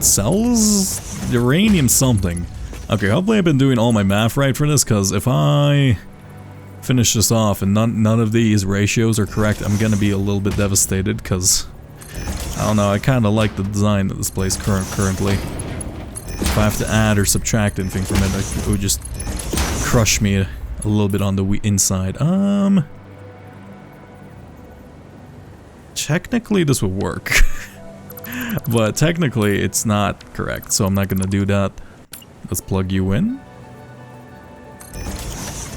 A: cells? Uranium something. Okay, hopefully I've been doing all my math right for this, because if I finish this off and none of these ratios are correct, I'm gonna be a little bit devastated, because I don't know, I kind of like the design of this place currently. If I have to add or subtract anything from it, it would just crush me a little bit on the inside. Technically this would work. But technically it's not correct, so I'm not gonna do that. Let's plug you in.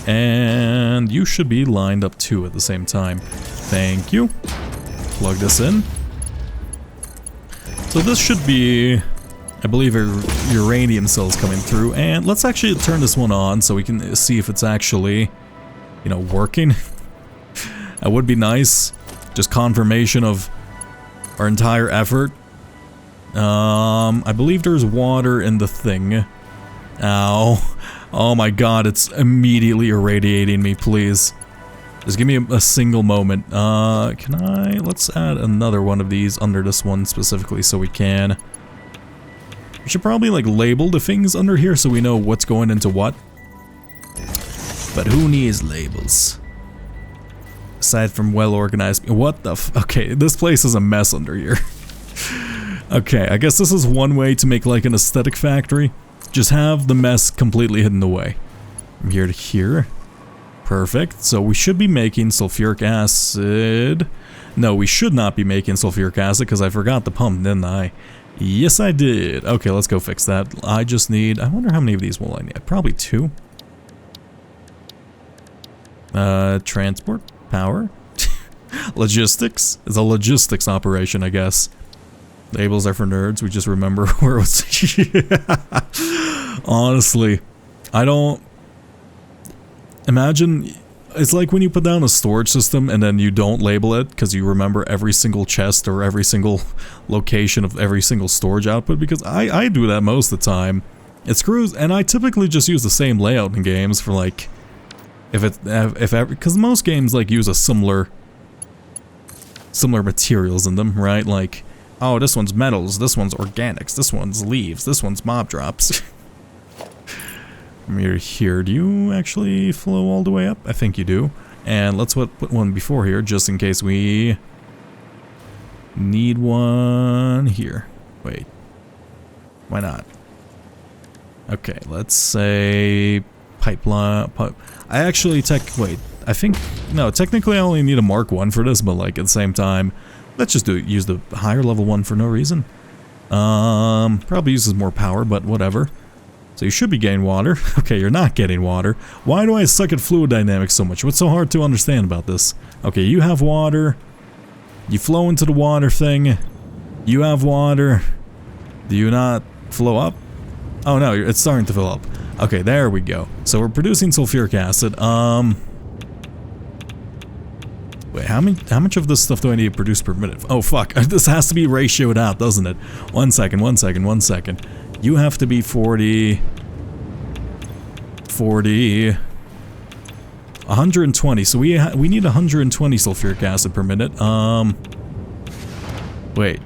A: And you should be lined up too at the same time. Thank you. Plug this in. So this should be, I believe, uranium cells coming through. And let's actually turn this one on so we can see if it's actually, you know, working. That would be nice. Just confirmation of our entire effort. I believe there's water in the thing. Ow. Oh my god, it's immediately irradiating me, please. Just give me a single moment. Let's add another one of these under this one specifically so we can. We should probably like label the things under here so we know what's going into what. But who needs labels? Aside from well organized. What the okay, this place is a mess under here. Okay, I guess this is one way to make like an aesthetic factory. Just have the mess completely hidden away. From here to here. Perfect. So we should be making sulfuric acid. No, we should not be making sulfuric acid because I forgot the pump, didn't I? Yes, I did. Okay, let's go fix that. I just need... I wonder how many of these will I need? Probably 2. Transport. Power. Logistics. It's a logistics operation, I guess. Labels are for nerds. We just remember where it was. Honestly, I don't... Imagine... It's like when you put down a storage system and then you don't label it because you remember every single chest or every single location of every single storage output, because I do that most of the time. It screws, and I typically just use the same layout in games for like... Because most games like use a similar materials in them, right? Like, oh, this one's metals, this one's organics, this one's leaves, this one's mob drops. Here, do you actually flow all the way up? I think you do. And let's put one before here, just in case we need one here. Wait. Why not? Okay, let's say pipeline. I actually I think, no, technically I only need a Mark 1 for this, but like at the same time, let's just use the higher level one for no reason. Probably uses more power, but whatever. So you should be getting water. Okay, you're not getting water. Why do I suck at fluid dynamics so much? What's so hard to understand about this? Okay, you have water. You flow into the water thing. You have water. Do you not flow up? Oh no, it's starting to fill up. Okay, there we go. So we're producing sulfuric acid. Wait, how much of this stuff do I need to produce per minute? Oh fuck, this has to be ratioed out, doesn't it? 1 second, 1 second, 1 second. You have to be 40, 120. So we need 120 sulfuric acid per minute. Wait.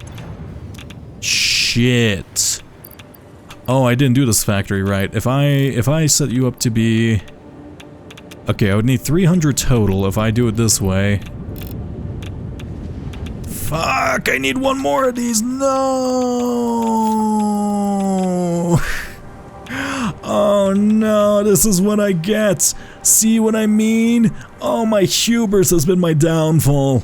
A: Shit. Oh, I didn't do this factory right. If I set you up to be... Okay, I would need 300 total if I do it this way. Fuck, I need one more of these. No. Oh no, this is what I get. See what I mean? Oh, my hubris has been my downfall.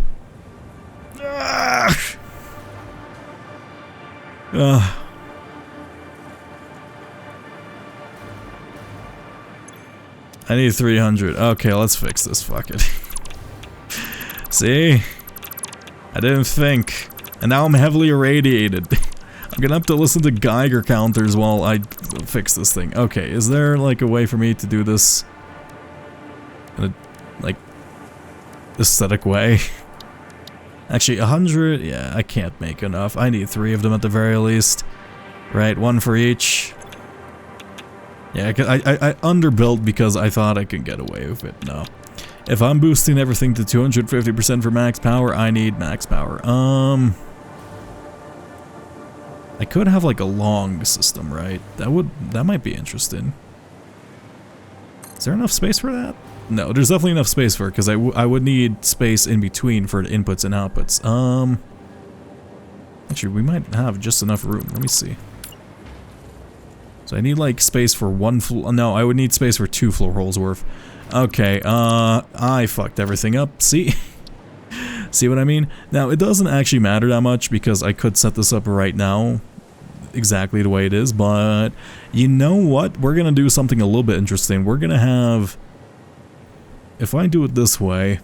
A: I need 300. Okay, let's fix this. Fuck it. See? I didn't think. And now I'm heavily irradiated. I'm gonna have to listen to Geiger counters while I fix this thing. Okay, is there like a way for me to do this in a, like, aesthetic way? Actually, 100, yeah, I can't make enough. I need 3 of them at the very least. Right, 1 for each. Yeah, I underbuilt because I thought I could get away with it. No. If I'm boosting everything to 250% for max power, I need max power. I could have like a long system, right? That might be interesting. Is there enough space for that? No, there's definitely enough space for it, because I would need space in between for the inputs and outputs. Actually, we might have just enough room. Let me see. So I need like space for one floor. No, I would need space for 2 floor holes worth. Okay, I fucked everything up. See? See what I mean? Now, it doesn't actually matter that much because I could set this up right now exactly the way it is, but you know what? We're gonna do something a little bit interesting. We're gonna have... If I do it this way,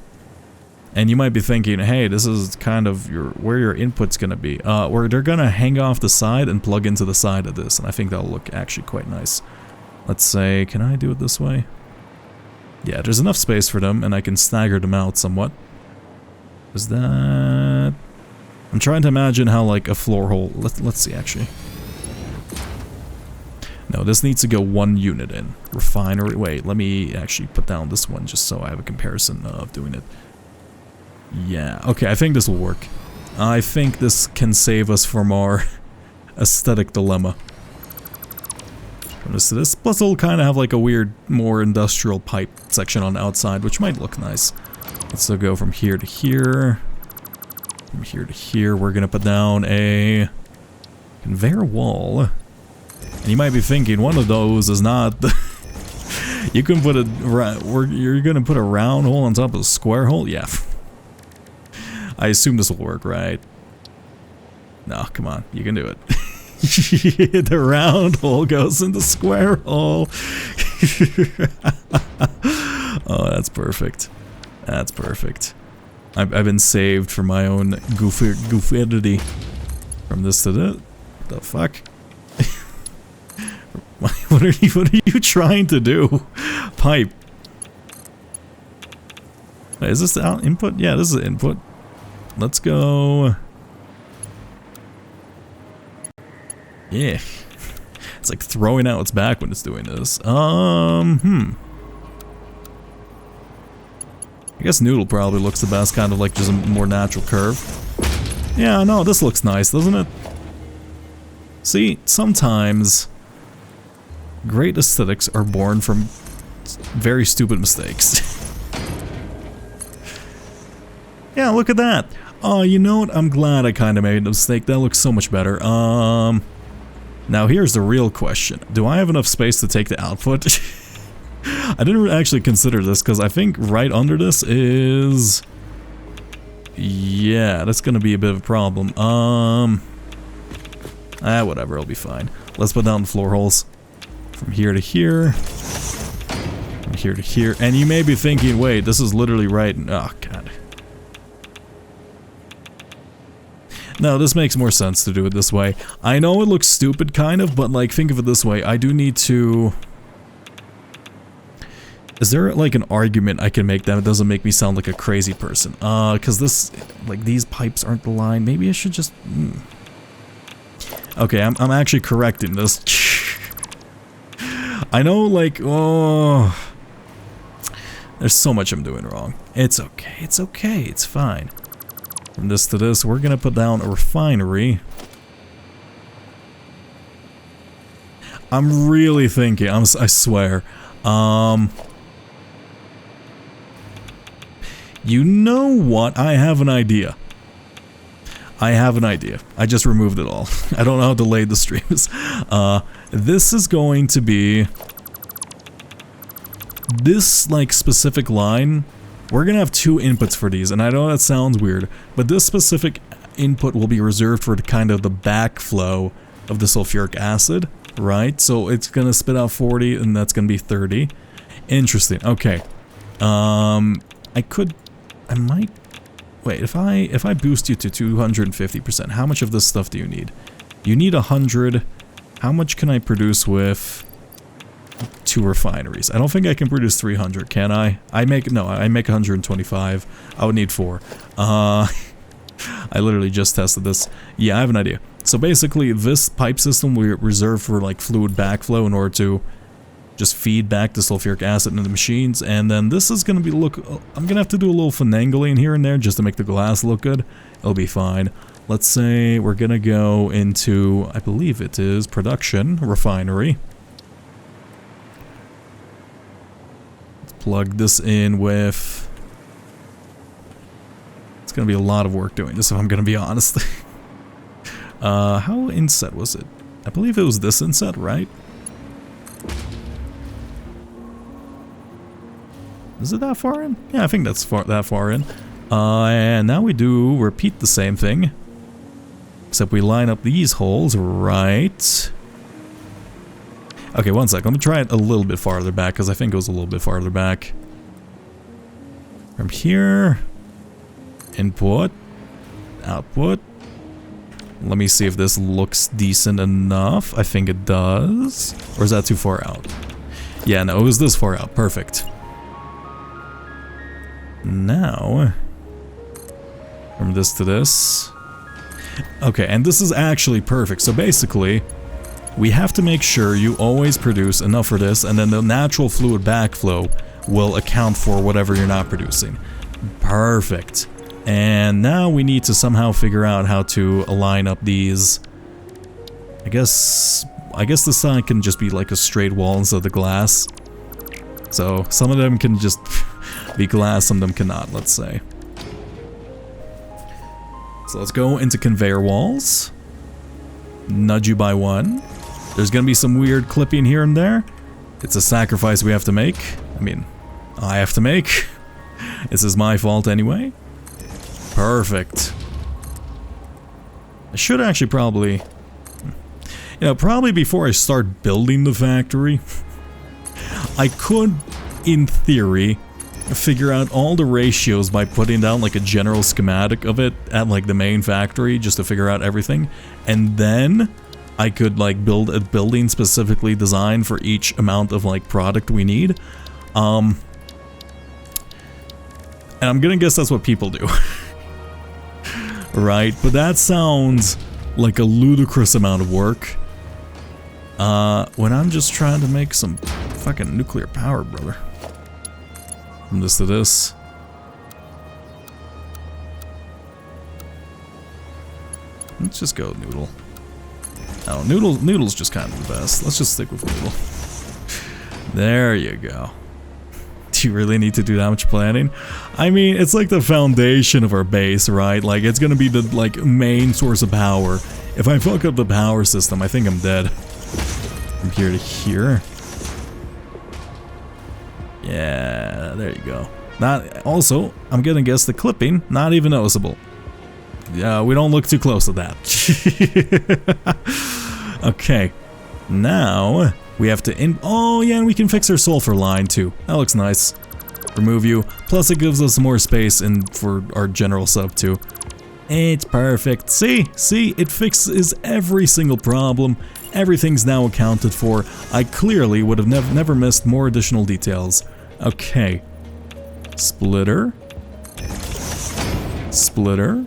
A: and you might be thinking, hey, this is kind of where your input's gonna be. Where they're gonna hang off the side and plug into the side of this, and I think that'll look actually quite nice. Let's say, can I do it this way? Yeah, there's enough space for them, and I can stagger them out somewhat. Is that... I'm trying to imagine how, like, a floor hole... Let's see, actually. No, this needs to go 1 unit in. Refinery... Wait, let me actually put down this one just so I have a comparison of doing it. Yeah, okay, I think this will work. I think this can save us from our aesthetic dilemma. From this to this. Plus, it'll kind of have, like, a weird, more industrial pipe section on the outside, which might look nice. Let's still go from here to here. From here to here, we're gonna put down a conveyor wall. And you might be thinking, one of those is not the... You can put you're gonna put a round hole on top of a square hole? Yeah. I assume this will work, right? No, come on, you can do it. The round hole goes in the square hole. Oh, that's perfect. That's perfect. I've been saved from my own goofidity. From this to that. What the fuck? What are you trying to do? Pipe. Wait, is this the input? Yeah, this is the input. Let's go. Yeah. It's like throwing out its back when it's doing this. I guess noodle probably looks the best, kind of like just a more natural curve. Yeah, no, this looks nice, doesn't it? See, sometimes great aesthetics are born from very stupid mistakes. Yeah, look at that. Oh, you know what? I'm glad I kind of made a mistake. That looks so much better. Now here's the real question. Do I have enough space to take the output? I didn't actually consider this because I think right under this is... Yeah, that's gonna be a bit of a problem. Whatever, it'll be fine. Let's put down the floor holes. From here to here. From here to here. And you may be thinking, wait, this is literally right. Oh, God. No, this makes more sense to do it this way. I know it looks stupid, kind of, but, like, think of it this way. I do need to... Is there, like, an argument I can make that doesn't make me sound like a crazy person? Because this... Like, these pipes aren't the line. Maybe I should just... Okay, I'm actually correcting this. I know, like, oh... There's so much I'm doing wrong. It's okay, it's okay, it's fine. From this to this, we're gonna put down a refinery. I'm really thinking, I swear. You know what? I have an idea. I have an idea. I just removed it all. I don't know how delayed the stream is. This is going to be... This, like, specific line... We're gonna have 2 inputs for these, and I know that sounds weird, but this specific input will be reserved for kind of the backflow of the sulfuric acid, right? So it's gonna spit out 40, and that's gonna be 30. Interesting. Okay. I might... Wait, if I boost you to 250%, how much of this stuff do you need? You need 100. How much can I produce with 2 refineries? I don't think I can produce 300, can I? I make 125. I would need 4. I literally just tested this. Yeah, I have an idea. So basically, this pipe system we reserve for, like, fluid backflow in order to just feed back the sulfuric acid into the machines, and then this is going to be I'm going to have to do a little finagling here and there just to make the glass look good. It'll be fine. Let's say we're going to go into, I believe it is production, refinery. Let's plug this in with... It's going to be a lot of work doing this if I'm going to be honest. How inset was it? I believe it was this inset, right? Is it that far in? Yeah, I think that's that far in. And now we do repeat the same thing. Except we line up these holes, right? Okay, one sec. Let me try it a little bit farther back, because I think it was a little bit farther back. From here. Input. Output. Let me see if this looks decent enough. I think it does. Or is that too far out? Yeah, no, it was this far out. Perfect. Now, from this to this. Okay, and this is actually perfect. So basically, we have to make sure you always produce enough for this, and then the natural fluid backflow will account for whatever you're not producing. Perfect. And now we need to somehow figure out how to align up these. I guess the side can just be like a straight wall instead of the glass. So some of them can just be glass, some of them cannot, let's say. So let's go into conveyor walls. Nudge you by one. There's gonna be some weird clipping here and there. It's a sacrifice we have to make. I mean, I have to make. This is my fault anyway. Perfect. I should actually probably... probably before I start building the factory, I could, in theory, figure out all the ratios by putting down like a general schematic of it at like the main factory just to figure out everything, and then I could like build a building specifically designed for each amount of like product we need. And I'm gonna guess that's what people do. Right, but that sounds like a ludicrous amount of work when I'm just trying to make some fucking nuclear power, brother. From this to this. Let's just go noodle. Oh, noodle's just kind of the best. Let's just stick with noodle. There you go. Do you really need to do that much planning? I mean, it's like the foundation of our base, right? Like, it's gonna be the, like, main source of power. If I fuck up the power system, I think I'm dead. From here to here. Yeah, there you go. Also, I'm gonna guess the clipping, not even noticeable. Yeah, we don't look too close to that. Okay. Now, we have to oh yeah, and we can fix our sulfur line too. That looks nice. Remove you. Plus it gives us more space for our general sub too. It's perfect. See, it fixes every single problem. Everything's now accounted for. I clearly would have never missed more additional details. Okay. Splitter. Splitter.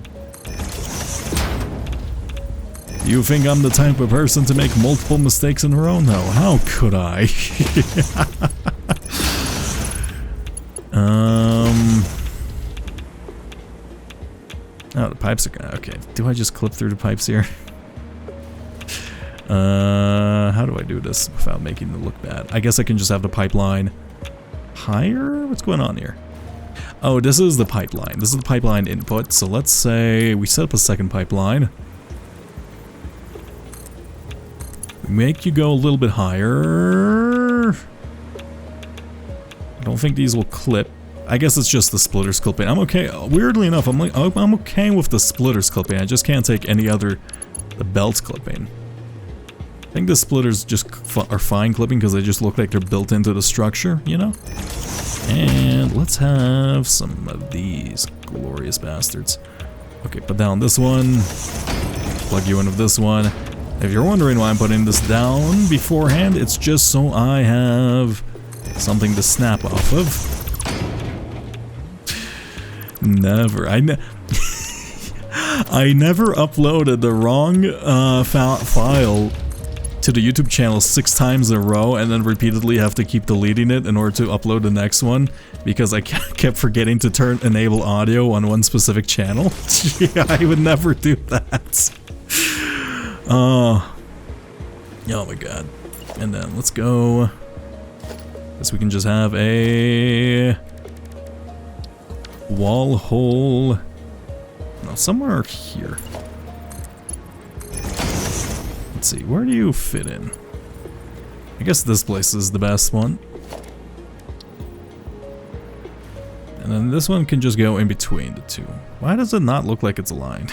A: You think I'm the type of person to make multiple mistakes in a row? No, how could I? Oh, the pipes are gonna... Okay, do I just clip through the pipes here? How do I do this without making it look bad? I guess I can just have the pipeline higher? What's going on here? Oh, this is the pipeline. This is the pipeline input. So let's say we set up a second pipeline. Make you go a little bit higher. I don't think these will clip. I guess it's just the splitters clipping. I'm okay. Weirdly enough, I'm okay with the splitters clipping. I just can't take any other the belts clipping. I think the splitters just are fine clipping because they just look like they're built into the structure, you know? And let's have some of these glorious bastards. Okay, put down this one. Plug you in with this one. If you're wondering why I'm putting this down beforehand, it's just so I have something to snap off of. Never. I never uploaded the wrong file to the YouTube channel 6 times in a row and then repeatedly have to keep deleting it in order to upload the next one because I kept forgetting to enable audio on one specific channel. Yeah, I would never do that. Oh my god. And then let's go. Guess we can just have a wall hole. No, somewhere here. Let's see, where do you fit in? I guess this place is the best one. And then this one can just go in between the two. Why does it not look like it's aligned?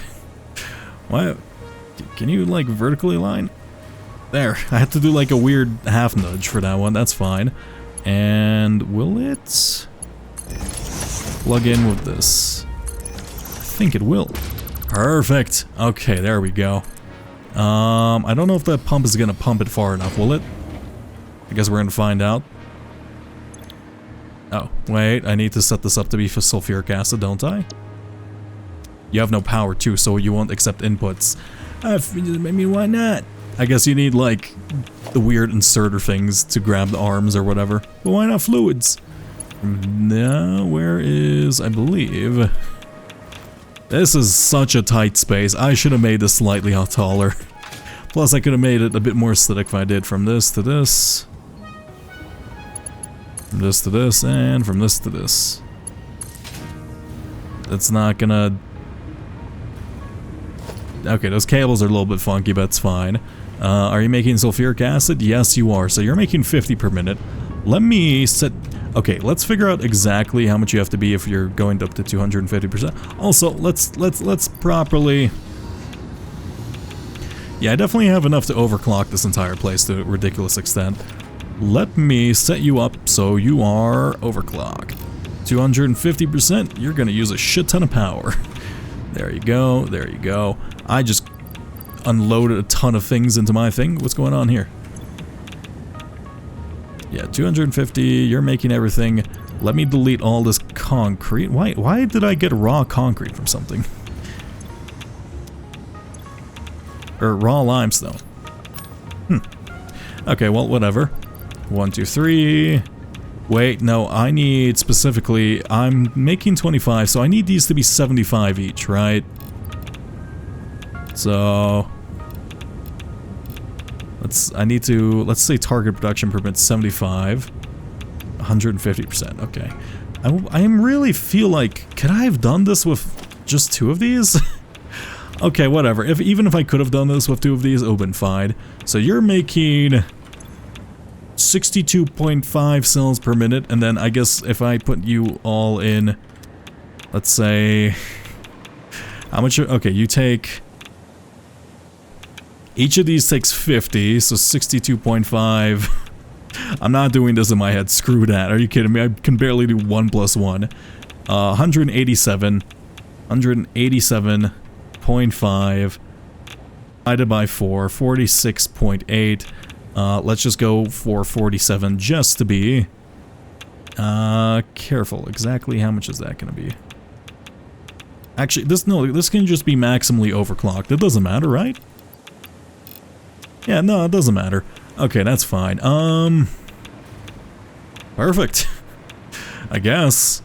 A: Why? Can you like vertically align? There, I had to do like a weird half nudge for that one, that's fine. And will it plug in with this? I think it will. Perfect. Okay, there we go. I don't know if that pump is gonna pump it far enough, will it? I guess we're gonna find out. Oh, wait, I need to set this up to be for sulfuric acid, don't I? You have no power too, so you won't accept inputs. I mean, why not? I guess you need, like, the weird inserter things to grab the arms or whatever. But why not fluids? Now, where is, I believe... This is such a tight space. I should have made this slightly taller. Plus, I could have made it a bit more aesthetic if I did from this to this. From this to this, and from this to this. That's not gonna... Okay, those cables are a little bit funky, but it's fine. Are you making sulfuric acid? Yes, you are. So you're making 50 per minute. Let me set... Okay, let's figure out exactly how much you have to be if you're going up to 250%. Also, let's properly... Yeah, I definitely have enough to overclock this entire place to a ridiculous extent. Let me set you up so you are overclocked. 250%, you're gonna use a shit ton of power. There you go, there you go. I just unloaded a ton of things into my thing. What's going on here? Yeah, 250, you're making everything. Let me delete all this concrete. Why did I get raw concrete from something? Or raw limestone. Okay, well, whatever. 1, 2, 3. Wait, no, I need specifically... I'm making 25, so I need these to be 75 each, right? So... let's say target production permit 75, 150%, okay. I really feel like, could I have done this with just 2 of these? Okay, whatever, even if I could have done this with 2 of these, it would have been fine. So you're making 62.5 cells per minute, and then I guess if I put you all in, let's say, how much, okay, you take... Each of these takes 50, so 62.5. I'm not doing this in my head, screw that, are you kidding me? I can barely do 1 plus 1. 187. 187.5 divided by 4, 46.8. Let's just go for 47 just to be careful. Exactly how much is that going to be? Actually, this can just be maximally overclocked. It doesn't matter, right? Yeah, no, it doesn't matter. Okay, that's fine. Perfect. I guess.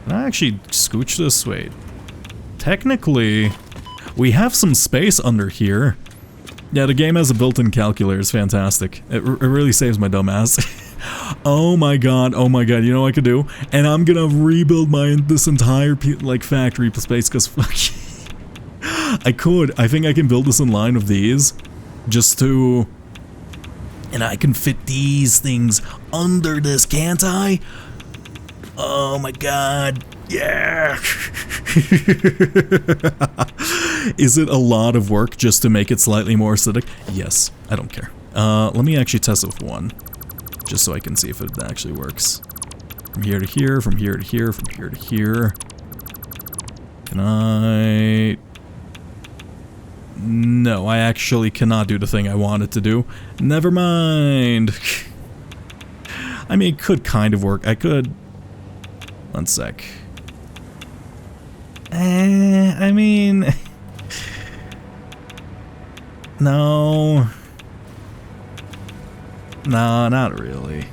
A: Can I actually scooch this? Wait. Technically, we have some space under here. Yeah, the game has a built-in calculator. It's fantastic. It really saves my dumb ass. Oh my god, you know what I could do? And I'm gonna rebuild this entire factory space, because fuck. I think I can build this in line with these. Just to... And I can fit these things under this, can't I? Oh my god. Yeah! Is it a lot of work just to make it slightly more acidic? Yes, I don't care. Let me actually test it with 1. Just so I can see if it actually works. From here to here, from here to here, from here to here. Can I... No, I actually cannot do the thing I wanted to do. Never mind. I mean, it could kind of work. I could... One sec. I mean... No. Nah, not really.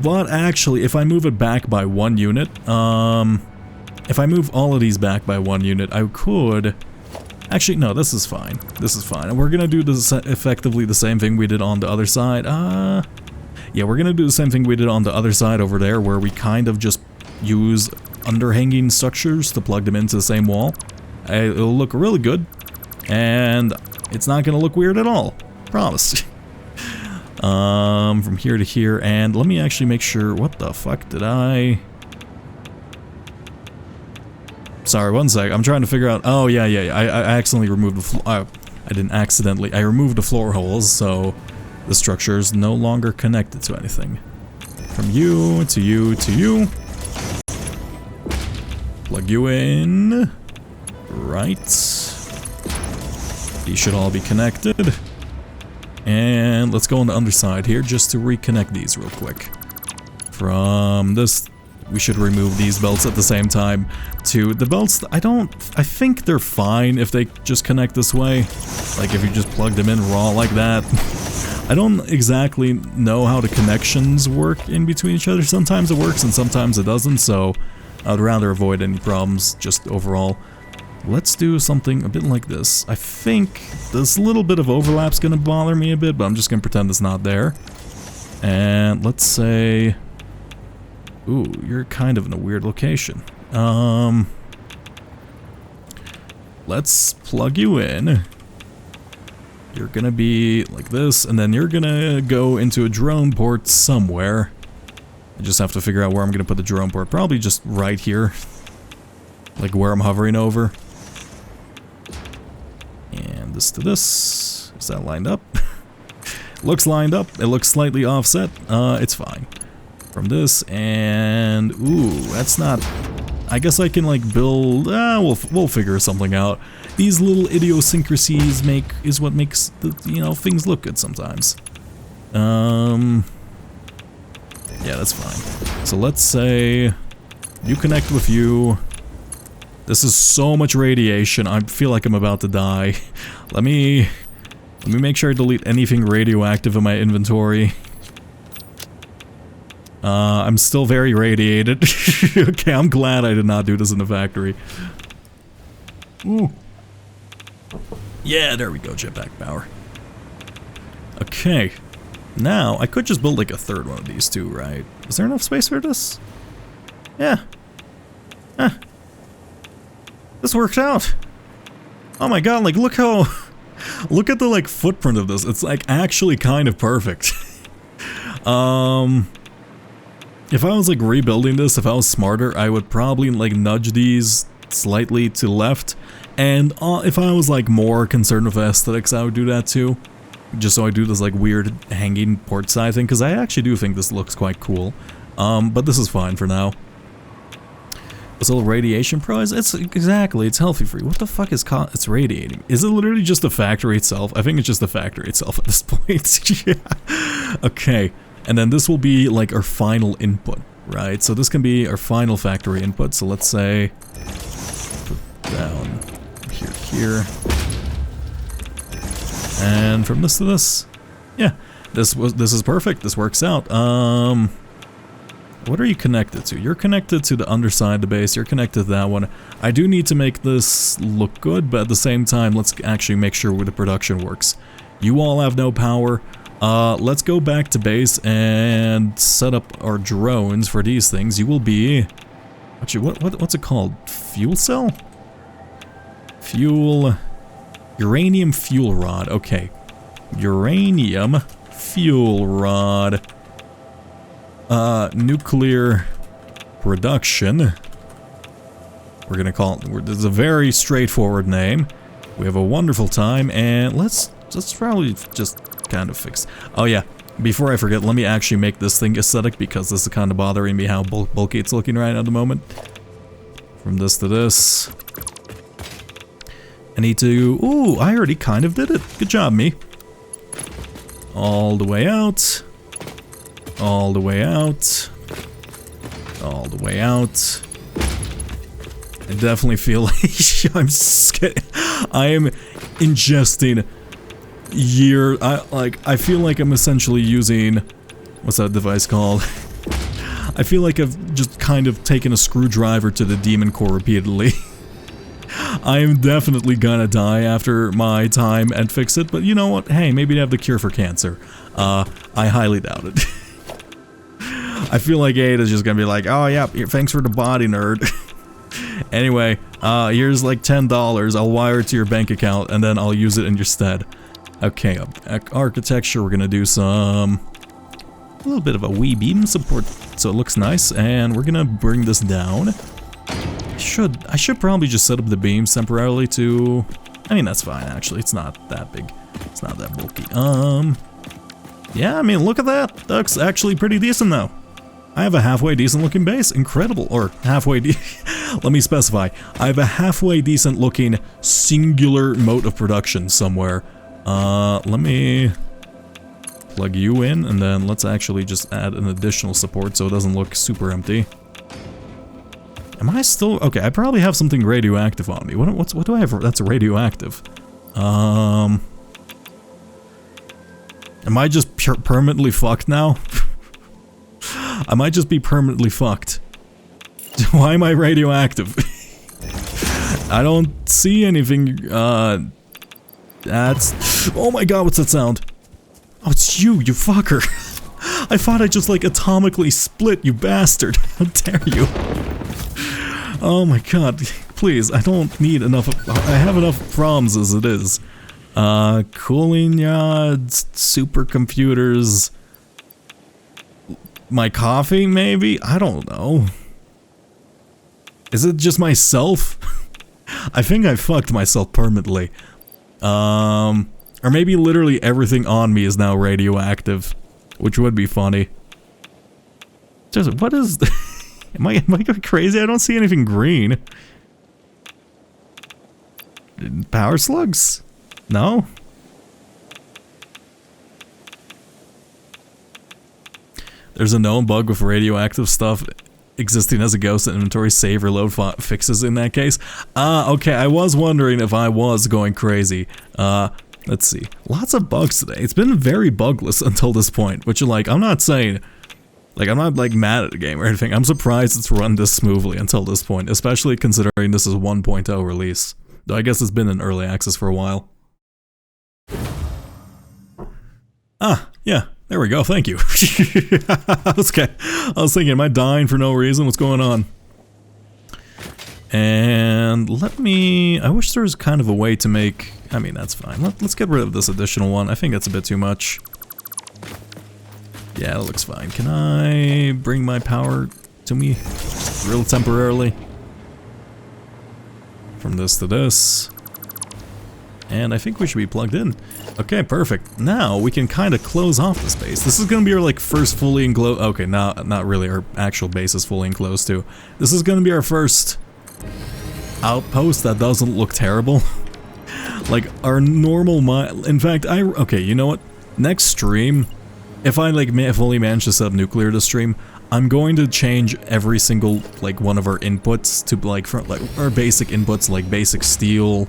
A: But actually, if I move it back by 1 unit, if I move all of these back by 1 unit, I could... Actually, no, this is fine. This is fine. And we're gonna do this effectively the same thing we did on the other side. Yeah, we're gonna do the same thing we did on the other side over there, where we kind of just use underhanging structures to plug them into the same wall. It'll look really good, and it's not gonna look weird at all. Promise. From here to here, and let me actually make sure. What the fuck did I... Sorry, one sec. I'm trying to figure out... Oh, yeah. I accidentally removed the floor... I didn't accidentally. I removed the floor holes, so the structure is no longer connected to anything. From you to you to you. Plug you in. Right. These should all be connected. And let's go on the underside here just to reconnect these real quick. From this... We should remove these belts at the same time, too. The belts, I think they're fine if they just connect this way. Like, if you just plug them in raw like that. I don't exactly know how the connections work in between each other. Sometimes it works and sometimes it doesn't, so I'd rather avoid any problems, just overall. Let's do something a bit like this. I think this little bit of overlap's gonna bother me a bit, but I'm just gonna pretend it's not there. And let's say... Ooh, you're kind of in a weird location. Let's plug you in. You're gonna be like this, and then you're gonna go into a drone port somewhere. I just have to figure out where I'm gonna put the drone port. Probably just right here. Like where I'm hovering over. And this to this. Is that lined up? Looks lined up. It looks slightly offset. It's fine. From this, and ooh, that's not... I guess I can like build... we'll figure something out. These little idiosyncrasies is what makes the, you know, things look good sometimes. Yeah, that's fine. So let's say you connect with you. This is so much radiation. I feel like I'm about to die. Let me make sure I delete anything radioactive in my inventory. I'm still very radiated. Okay, I'm glad I did not do this in the factory. Ooh. Yeah, there we go, jetpack power. Okay. Now, I could just build like a third one of these too, right? Is there enough space for this? Yeah. This worked out. Oh my god, like look how... Look at the like footprint of this. It's like actually kind of perfect. If I was like rebuilding this, if I was smarter, I would probably like nudge these slightly to left. And if I was like more concerned with aesthetics, I would do that too. Just so I do this like weird hanging port side thing, because I actually do think this looks quite cool. But this is fine for now. This little radiation prize? It's exactly, it's healthy for you. What the fuck is it's radiating? Is it literally just the factory itself? I think it's just the factory itself at this point. Yeah. Okay. And then this will be like our final input, right? So this can be our final factory input. So let's say put down here. And from this to this. Yeah. This is perfect. This works out. What are you connected to? You're connected to the underside of the base. You're connected to that one. I do need to make this look good, but at the same time, let's actually make sure the production works. You all have no power. Let's go back to base and set up our drones for these things. You will be... Actually, what's it called? Fuel cell? Fuel... Uranium fuel rod. Okay. Uranium fuel rod. Nuclear production. We're gonna call it... This is a very straightforward name. We have a wonderful time, and let's probably just... kind of fixed. Oh yeah, before I forget, let me actually make this thing aesthetic, because this is kind of bothering me how bulky it's looking right at the moment. From this to this. I need to... Ooh, I already kind of did it. Good job, me. All the way out. All the way out. All the way out. I definitely feel like I am ingesting I feel like I'm essentially using, what's that device called? I feel like I've just kind of taken a screwdriver to the demon core repeatedly. I am definitely gonna die after my time and fix it, but you know what? Hey, maybe they have the cure for cancer. I highly doubt it. I feel like Ada's just gonna be like, oh yeah, thanks for the body, nerd. Anyway, here's like $10, I'll wire it to your bank account, and then I'll use it in your stead. Okay, architecture, we're gonna do a little bit of a wee beam support, so it looks nice, and we're gonna bring this down. I should probably just set up the beams temporarily to, I mean, that's fine, actually, it's not that big, it's not that bulky. Yeah, I mean, look at that, that's actually pretty decent though. I have a halfway decent looking base, incredible, or halfway let me specify, I have a halfway decent looking singular mode of production somewhere. Let me plug you in, and then let's actually just add an additional support so it doesn't look super empty. Am I still, okay, I probably have something radioactive on me. What do I have that's radioactive? Am I just permanently fucked now? I might just be permanently fucked. Why am I radioactive? I don't see anything, that's... Oh my god, what's that sound? Oh, it's you fucker. I thought I just, like, atomically split, you bastard. How dare you? Oh my god, please, I don't need enough... I have enough problems as it is. Cooling rods, supercomputers... My coffee, maybe? I don't know. Is it just myself? I think I fucked myself permanently. Or maybe literally everything on me is now radioactive, which would be funny. Just, what is... am I going crazy? I don't see anything green. Power slugs? No? There's a known bug with radioactive stuff existing as a ghost in inventory. Save or load fixes in that case. Okay, I was wondering if I was going crazy. Let's see. Lots of bugs today. It's been very bugless until this point, which, like, I'm not saying... Like, I'm not, like, mad at the game or anything. I'm surprised it's run this smoothly until this point, especially considering this is 1.0 release. Though I guess it's been in early access for a while. Ah, yeah. There we go, thank you. Okay. I was thinking, am I dying for no reason? What's going on? And I wish there was kind of a way to make, I mean, that's fine. Let's get rid of this additional one. I think that's a bit too much. Yeah, it looks fine. Can I bring my power to me real temporarily? From this to this. And I think we should be plugged in. Okay, perfect. Now we can kind of close off the space. This is going to be our like first fully enclosed... Okay, not really. Our actual base is fully enclosed too. This is going to be our first outpost that doesn't look terrible. Like our normal in fact, okay, you know what? Next stream, if I like fully manage to set up nuclear to stream, I'm going to change every single like one of our inputs to like our basic inputs, like basic steel,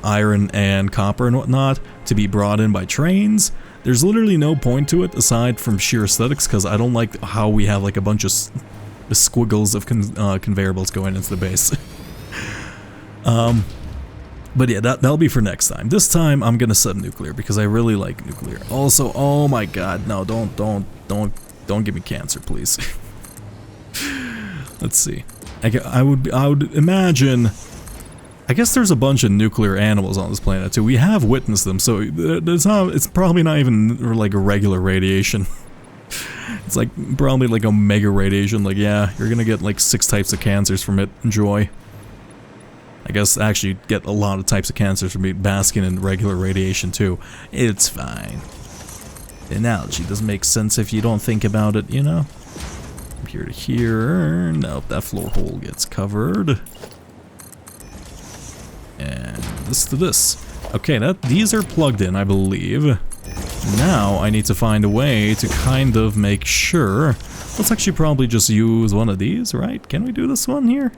A: iron and copper and whatnot, to be brought in by trains. There's literally no point to it aside from sheer aesthetics, because I don't like how we have like a bunch of squiggles of conveyor belts going into the base. But yeah, that'll be for next time. This time I'm gonna set nuclear because I really like nuclear. Also, oh my god, no, don't give me cancer, please. Let's see. I would imagine. I guess there's a bunch of nuclear animals on this planet too. We have witnessed them, so it's probably not even like a regular radiation. It's like probably like omega radiation. Like, yeah, you're gonna get like 6 types of cancers from it. Enjoy. I guess actually get a lot of types of cancers from basking in regular radiation too. It's fine. The analogy doesn't make sense if you don't think about it, you know? From here to here. Nope, that floor hole gets covered. And this to this. Okay, these are plugged in, I believe. Now I need to find a way to kind of make sure. Let's actually probably just use one of these, right? Can we do this one here?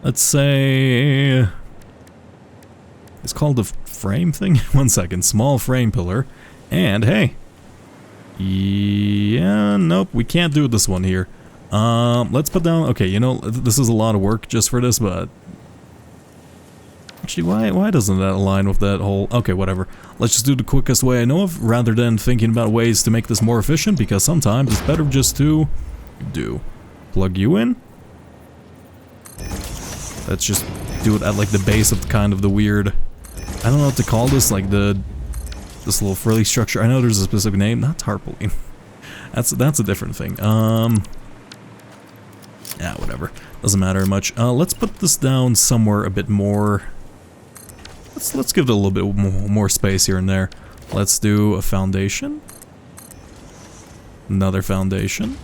A: Let's say... It's called the frame thing? 1 second. Small frame pillar. And hey. Yeah, nope. We can't do this one here. Let's put down... Okay, you know, this is a lot of work just for this, but... Actually, why doesn't that align with that whole... Okay, whatever. Let's just do the quickest way I know of, rather than thinking about ways to make this more efficient, because sometimes it's better just to... Plug you in. Let's just do it at, like, the base of kind of the weird... I don't know what to call this, like, this little frilly structure. I know there's a specific name. Not tarpaulin. That's a different thing. Yeah, whatever. Doesn't matter much. Let's put this down somewhere a bit more... Let's give it a little bit more space here and there. Let's do a foundation. Another foundation.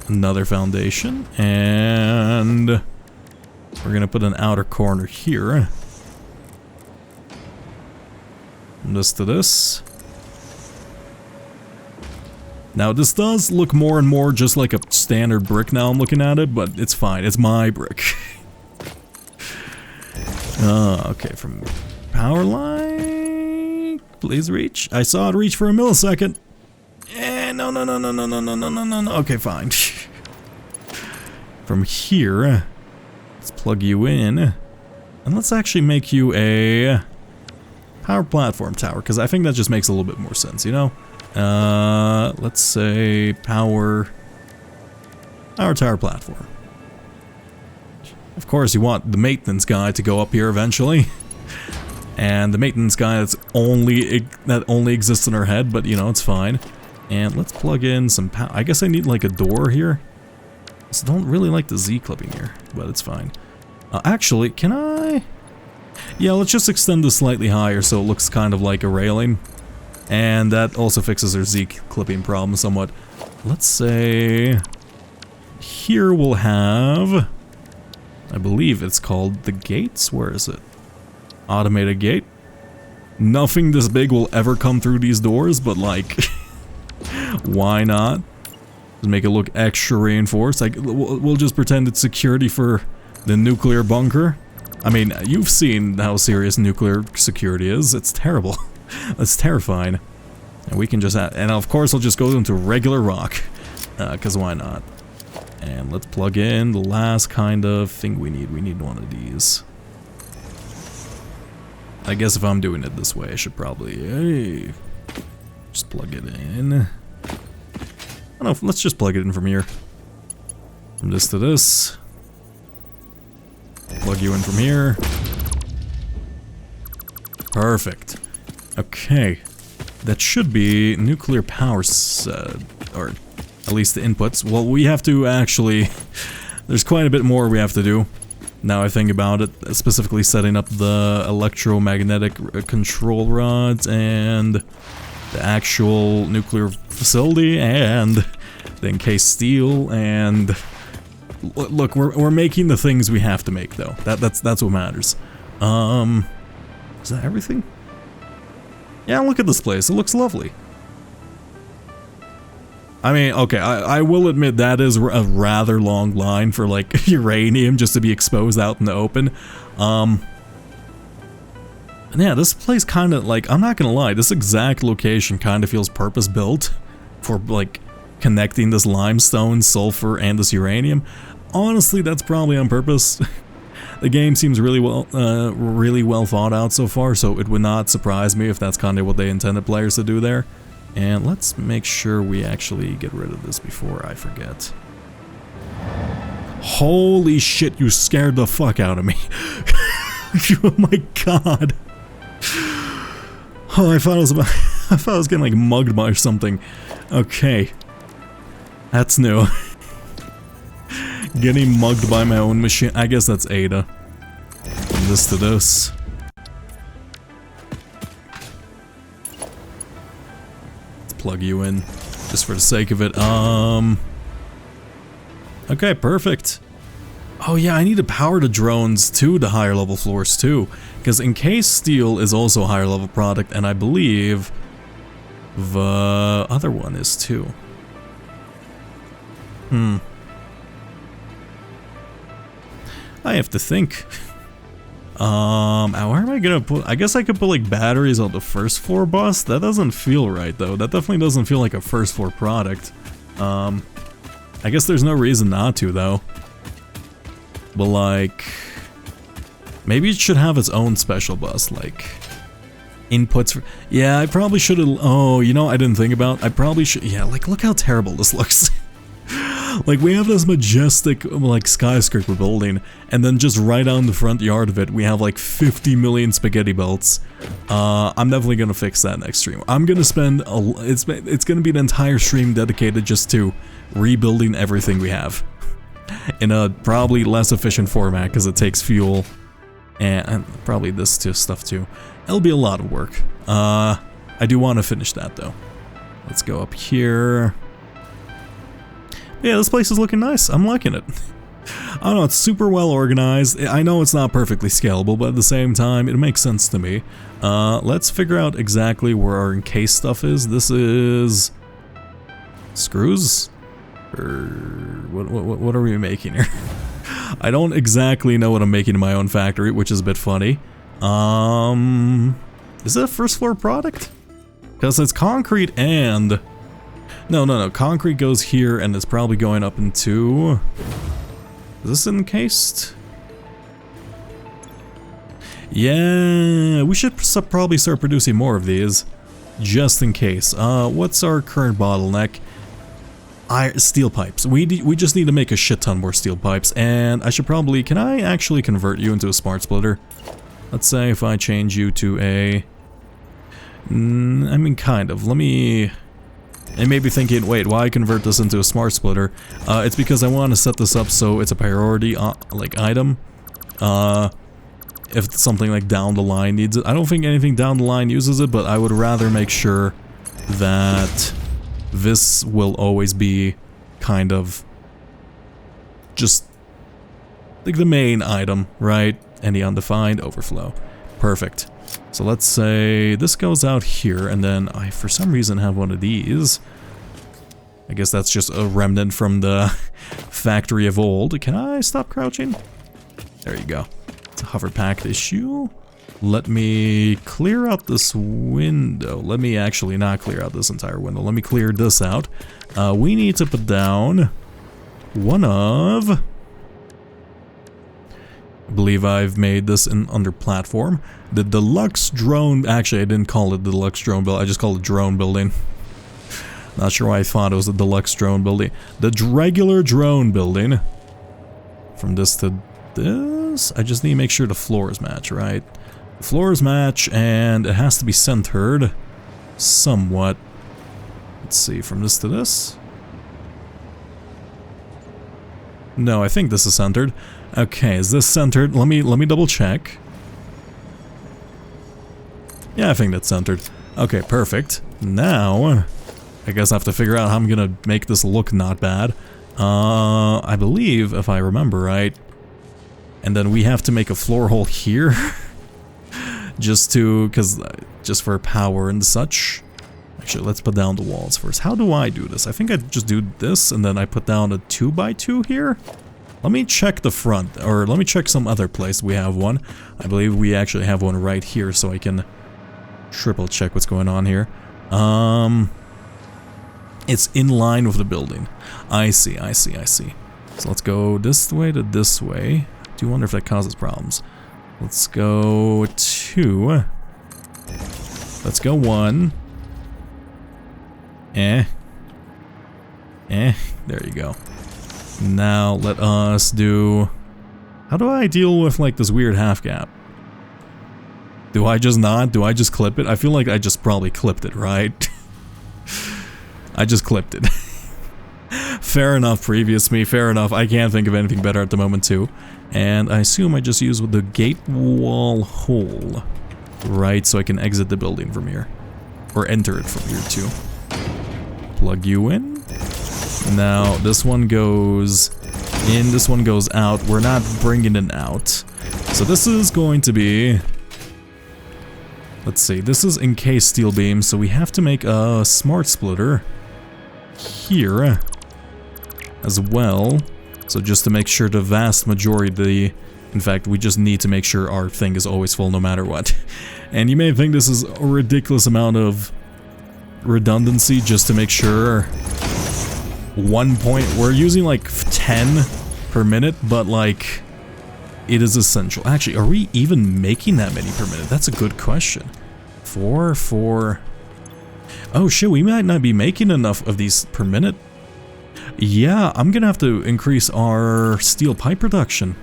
A: Another foundation. And... we're gonna put an outer corner here. This to this. Now this does look more and more just like a standard brick now I'm looking at it, but it's fine. It's my brick. Okay, from power line. Please reach. I saw it reach for a millisecond. No. Okay, fine. From here, let's plug you in. And let's actually make you a power platform tower, because I think that just makes a little bit more sense, you know? Let's say power tower platform. Of course, you want the maintenance guy to go up here eventually. And the maintenance guy that only exists in our head, but you know, it's fine. And let's plug in some power. I guess I need like a door here. I don't really like the Z clipping here, but it's fine. Actually, can I? Yeah, let's just extend this slightly higher so it looks kind of like a railing. And that also fixes our Z clipping problem somewhat. Let's say... here we'll have... I believe it's called the gates? Where is it? Automated gate. Nothing this big will ever come through these doors, but like... why not? Just make it look extra reinforced. Like, we'll just pretend it's security for the nuclear bunker. I mean, you've seen how serious nuclear security is. It's terrible. It's terrifying. And we can just add, and of course I'll just go into regular rock. Because why not? And let's plug in the last kind of thing we need. We need one of these. I guess if I'm doing it this way, I should probably... just plug it in. I don't know, let's just plug it in from here. From this to this. Plug you in from here. Perfect. Okay. That should be nuclear power or at least the inputs. Well, we have to actually... there's quite a bit more we have to do. Now I think about it, specifically setting up the electromagnetic control rods and the actual nuclear facility and the encased steel and... look, we're making the things we have to make though. That's what matters. Is that everything? Yeah, look at this place. It looks lovely. I mean, okay, I will admit that is a rather long line for, like, uranium just to be exposed out in the open. And yeah, this place kind of, like, I'm not gonna lie, this exact location kind of feels purpose-built for, like, connecting this limestone, sulfur, and this uranium. Honestly, that's probably on purpose. The game seems really well thought out so far, so it would not surprise me if that's kind of what they intended players to do there. And let's make sure we actually get rid of this before I forget. Holy shit, you scared the fuck out of me. Oh my god. Oh, I thought I was getting like mugged by something. Okay. That's new. Getting mugged by my own machine. I guess that's Ada. From this to this. Plug you in just for the sake of it. Okay, perfect. Oh yeah, I need to power the drones to the higher level floors too, because encased steel is also a higher level product, and I believe the other one is too. I have to think. Where am I gonna put? I guess I could put like batteries on the first floor bus. That doesn't feel right though. That definitely doesn't feel like a first floor product. I guess there's no reason not to though. But like, maybe it should have its own special bus, like inputs for. Yeah, I probably should have. Oh, you know, I didn't think about. I probably should. Yeah, like look how terrible this looks. Like we have this majestic like skyscraper building, and then just right out in the front yard of it, we have like 50 million spaghetti belts. I'm definitely gonna fix that next stream. I'm gonna spend it's gonna be an entire stream dedicated just to rebuilding everything we have in a probably less efficient format because it takes fuel and probably this stuff too. It'll be a lot of work. I do want to finish that though. Let's go up here. Yeah, this place is looking nice. I'm liking it. I don't know, it's super well organized. I know it's not perfectly scalable, but at the same time, it makes sense to me. Let's figure out exactly where our encased stuff is. This is screws? Or what are we making here? I don't exactly know what I'm making in my own factory, which is a bit funny. Is it a first floor product? Because it's concrete and... No. Concrete goes here, and it's probably going up into... Is this encased? Yeah, we should probably start producing more of these, just in case. What's our current bottleneck? Steel pipes. We just need to make a shit ton more steel pipes, and I should probably... Can I actually convert you into a smart splitter? Let's say if I change you to a... I mean, kind of. Let me... And maybe thinking, wait, why convert this into a smart splitter? It's because I want to set this up so it's a priority like item. If something like down the line needs it. I don't think anything down the line uses it, but I would rather make sure that this will always be kind of just like the main item, right? Any undefined overflow. Perfect. So let's say this goes out here, and then I, for some reason, have one of these. I guess that's just a remnant from the factory of old. Can I stop crouching? There you go. It's a hover packed issue. Let me clear out this window. Let me actually not clear out this entire window. Let me clear this out. We need to put down one of... I believe I've made this in under platform. The deluxe drone... Actually, I didn't call it the deluxe drone building. I just called it drone building. Not sure why I thought it was the deluxe drone building. The regular drone building. From this to this... I just need to make sure the floors match, right? The floors match, and it has to be centered somewhat. Let's see, from this to this? No, I think this is centered. Okay, is this centered? Let me double check. Yeah, I think that's centered. Okay, perfect. Now, I guess I have to figure out how I'm gonna make this look not bad. I believe, if I remember right, and then we have to make a floor hole here, just for power and such. Actually, let's put down the walls first. How do I do this? I think I just do this, and then I put down a 2x2 here. Let me check the front, or let me check some other place we have one. I believe we actually have one right here, so I can triple check what's going on here. It's in line with the building. I see. So let's go this way to this way. I do wonder if that causes problems. Let's go 2. Let's go 1. There you go. Now let us do... How do I deal with like this weird half gap? Do I just not? Do I just clip it? I feel like I just probably clipped it, right? I just clipped it. Fair enough, previous me, fair enough. I can't think of anything better at the moment too. And I assume I just use the gate wall hole, right? So I can exit the building from here. Or enter it from here too. Plug you in. Now this one goes in, this one goes out. We're not bringing it out. So this is going to be... Let's see, this is encased steel beam, so we have to make a smart splitter here as well. So just to make sure the vast majority In fact, we just need to make sure our thing is always full no matter what. And you may think this is a ridiculous amount of redundancy just to make sure we're using like 10 per minute, but like it is essential. Actually, are we even making that many per minute? That's a good question. 4. Oh shit, we might not be making enough of these per minute. Yeah, I'm gonna have to increase our steel pipe production.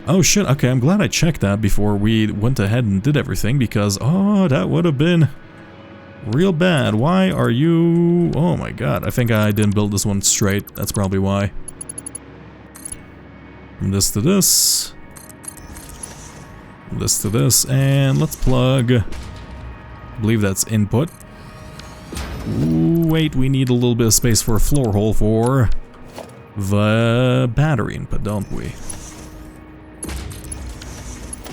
A: Oh shit, okay, I'm glad I checked that before we went ahead and did everything, because, oh, that would have been real bad. Why are you... Oh my god, I think I didn't build this one straight. That's probably why. From this to this. From this to this, and let's plug... I believe that's input. Ooh, wait, we need a little bit of space for a floor hole for the battery input, don't we?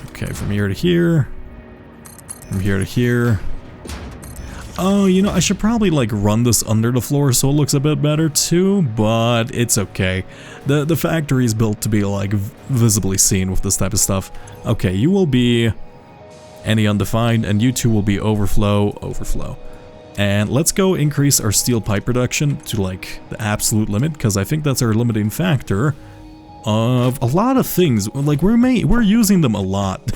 A: Okay, from here to here. From here to here. Oh, you know, I should probably like run this under the floor so it looks a bit better too, but it's okay. The factory is built to be like visibly seen with this type of stuff. Okay, you will be any undefined, and you two will be overflow. And let's go increase our steel pipe production to like the absolute limit, because I think that's our limiting factor of a lot of things. Like we're using them a lot.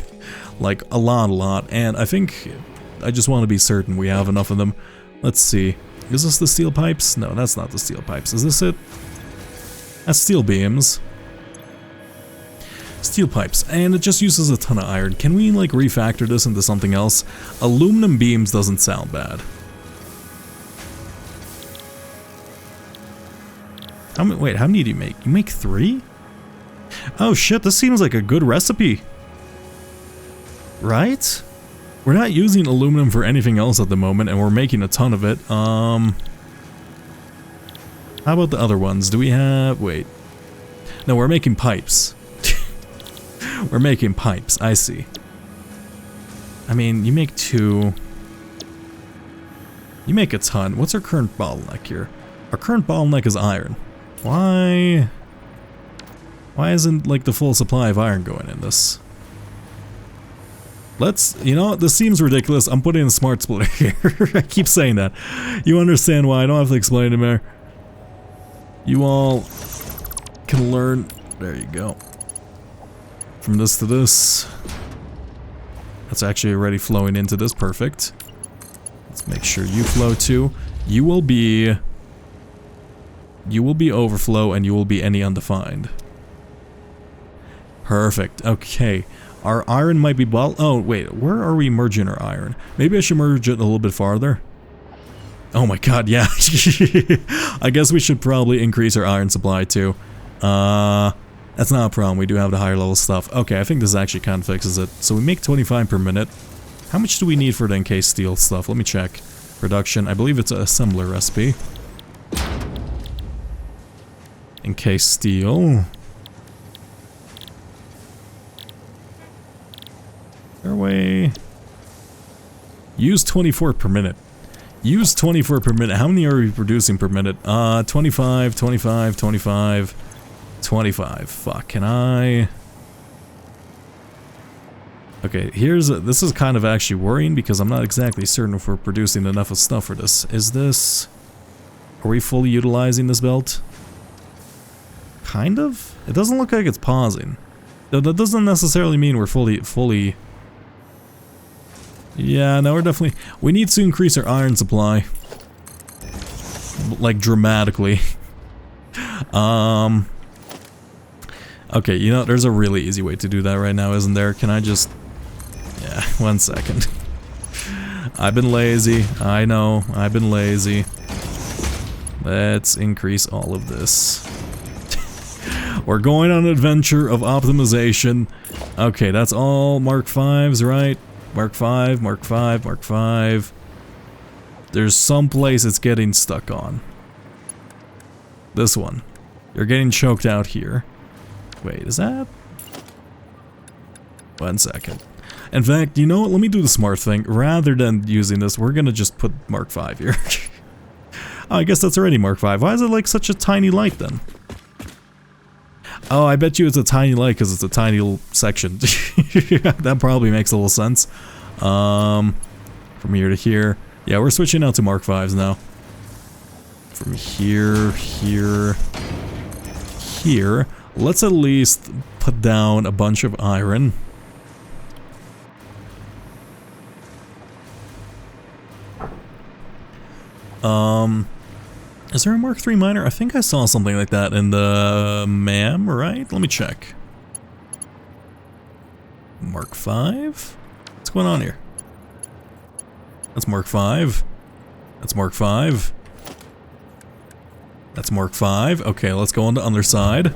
A: Like a lot, and I think I just want to be certain we have enough of them. Let's see. Is this the steel pipes? No, that's not the steel pipes. Is this it? That's steel beams. Steel pipes, and it just uses a ton of iron. Can we like refactor this into something else? Aluminum beams doesn't sound bad. Wait, how many do you make? You make 3? Oh shit, this seems like a good recipe. Right? We're not using aluminum for anything else at the moment, and we're making a ton of it. How about the other ones? Do we have... Wait. No, we're making pipes. We're making pipes, I see. I mean, you make 2. You make a ton. What's our current bottleneck here? Our current bottleneck is iron. Why isn't like the full supply of iron going in this? You know, this seems ridiculous. I'm putting a smart splitter here. I keep saying that. You understand why. I don't have to explain it more. You all can learn. There you go. From this to this. That's actually already flowing into this. Perfect. Let's make sure you flow too. You will be overflow, and you will be any undefined. Perfect. Okay. Our iron might be oh wait, where are we merging our iron? Maybe I should merge it a little bit farther. Oh my god, yeah. I guess we should probably increase our iron supply too. That's not a problem. We do have the higher level stuff. Okay, I think this actually kind of fixes it. So we make 25 per minute. How much do we need for the encased steel stuff? Let me check. Production. I believe it's a assembler recipe. Encased steel. Airway. Use 24 per minute. Use 24 per minute. How many are we producing per minute? 25, 25, 25, 25. Fuck, can I... Okay, this is kind of actually worrying, because I'm not exactly certain if we're producing enough of stuff for this. Are we fully utilizing this belt? Kind of? It doesn't look like it's pausing. Though that doesn't necessarily mean we're fully... Yeah, no, we're definitely... We need to increase our iron supply. Like, dramatically. Okay, you know, there's a really easy way to do that right now, isn't there? Can I just... Yeah, 1 second. I've been lazy. I know, I've been lazy. Let's increase all of this. We're going on an adventure of optimization. Okay, that's all Mark 5s, right? Mark 5, Mark 5, Mark 5. There's some place it's getting stuck on. This one. You're getting choked out here. Wait, is that? 1 second. In fact, you know what? Let me do the smart thing. Rather than using this, we're gonna just put Mark 5 here. Oh, I guess that's already Mark 5. Why is it like such a tiny light then? Oh, I bet you it's a tiny light because it's a tiny little section. That probably makes a little sense. From here to here. Yeah, we're switching out to Mark 5s now. From here, here, here. Let's at least put down a bunch of iron. Is there a Mark 3 miner? I think I saw something like that in the MAM, right? Let me check. Mark 5? What's going on here? That's Mark 5. That's Mark 5. That's Mark 5. Okay, let's go on the underside.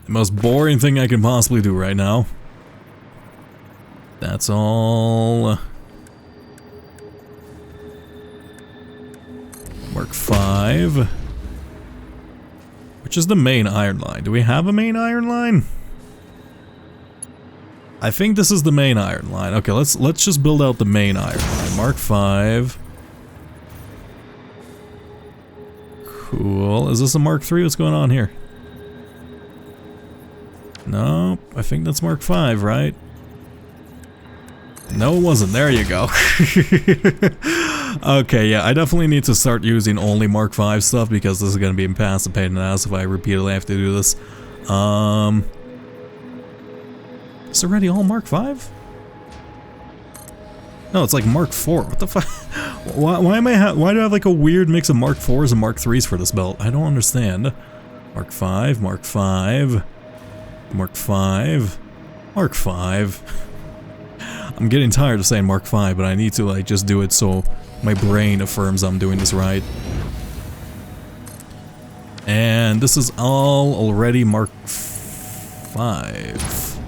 A: The most boring thing I can possibly do right now. That's all. Mark 5. Which is the main iron line? Do we have a main iron line? I think this is the main iron line. Okay, let's just build out the main iron line. Mark 5. Cool. Is this a Mark 3? What's going on here? No, I think that's Mark 5, right? No, it wasn't. There you go. Okay, yeah, I definitely need to start using only Mark 5 stuff because this is going to be a pain in the ass if I repeatedly have to do this. Is it already all Mark 5? No, it's like Mark 4. What the fuck? Why do I have like a weird mix of Mark 4s and Mark 3s for this belt? I don't understand. Mark 5, Mark 5, Mark 5, Mark 5. I'm getting tired of saying Mark 5, but I need to like just do it so my brain affirms I'm doing this right. And this is all already Mark 5.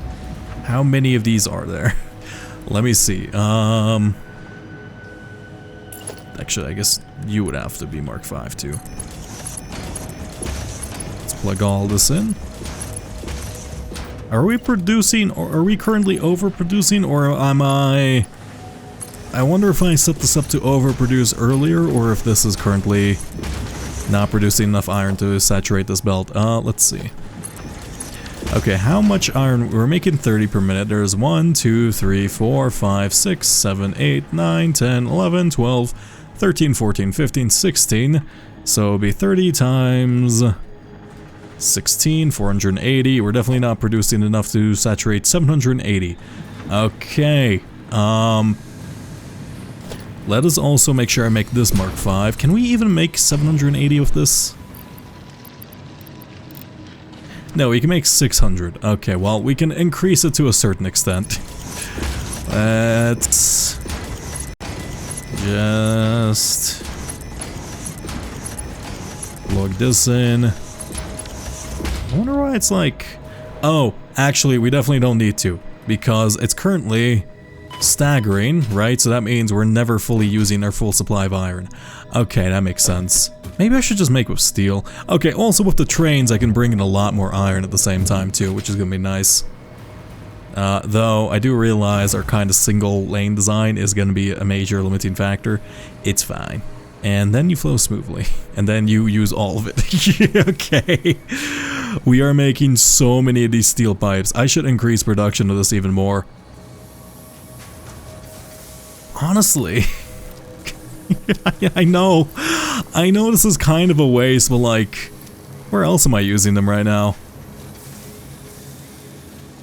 A: How many of these are there? Let me see. Actually, I guess you would have to be Mark 5 too. Let's plug all this in. Are we producing, or are we currently overproducing, or am I wonder if I set this up to overproduce earlier, or if this is currently not producing enough iron to saturate this belt. Let's see. Okay, how much iron? We're making 30 per minute. There's 1, 2, 3, 4, 5, 6, 7, 8, 9, 10, 11, 12, 13, 14, 15, 16. So it'll be 30 times 16, 480. We're definitely not producing enough to saturate 780. Okay. Let us also make sure I make this Mark 5. Can we even make 780 with this? No, we can make 600. Okay, well, we can increase it to a certain extent. Let's just plug this in. I wonder why it's like... Oh, actually, we definitely don't need to, because it's currently staggering, right? So that means we're never fully using our full supply of iron. Okay, that makes sense. Maybe I should just make with steel. Okay, also with the trains, I can bring in a lot more iron at the same time too, which is gonna be nice. Though, I do realize our kind of single lane design is gonna be a major limiting factor. It's fine. And then you flow smoothly. And then you use all of it. Okay. We are making so many of these steel pipes. I should increase production of this even more. Honestly. I know this is kind of a waste, but like, where else am I using them right now?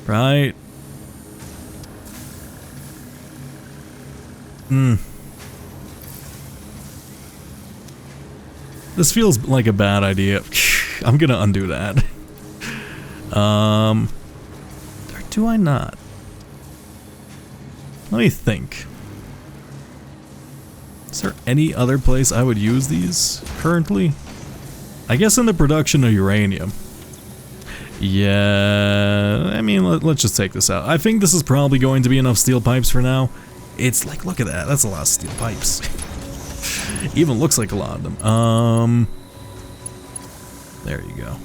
A: Right? This feels like a bad idea. I'm gonna undo that. Or do I not? Let me think. Is there any other place I would use these currently? I guess in the production of uranium. Yeah, I mean, let's just take this out. I think this is probably going to be enough steel pipes for now. It's like, look at that, that's a lot of steel pipes. Even looks like a lot of them. There you go.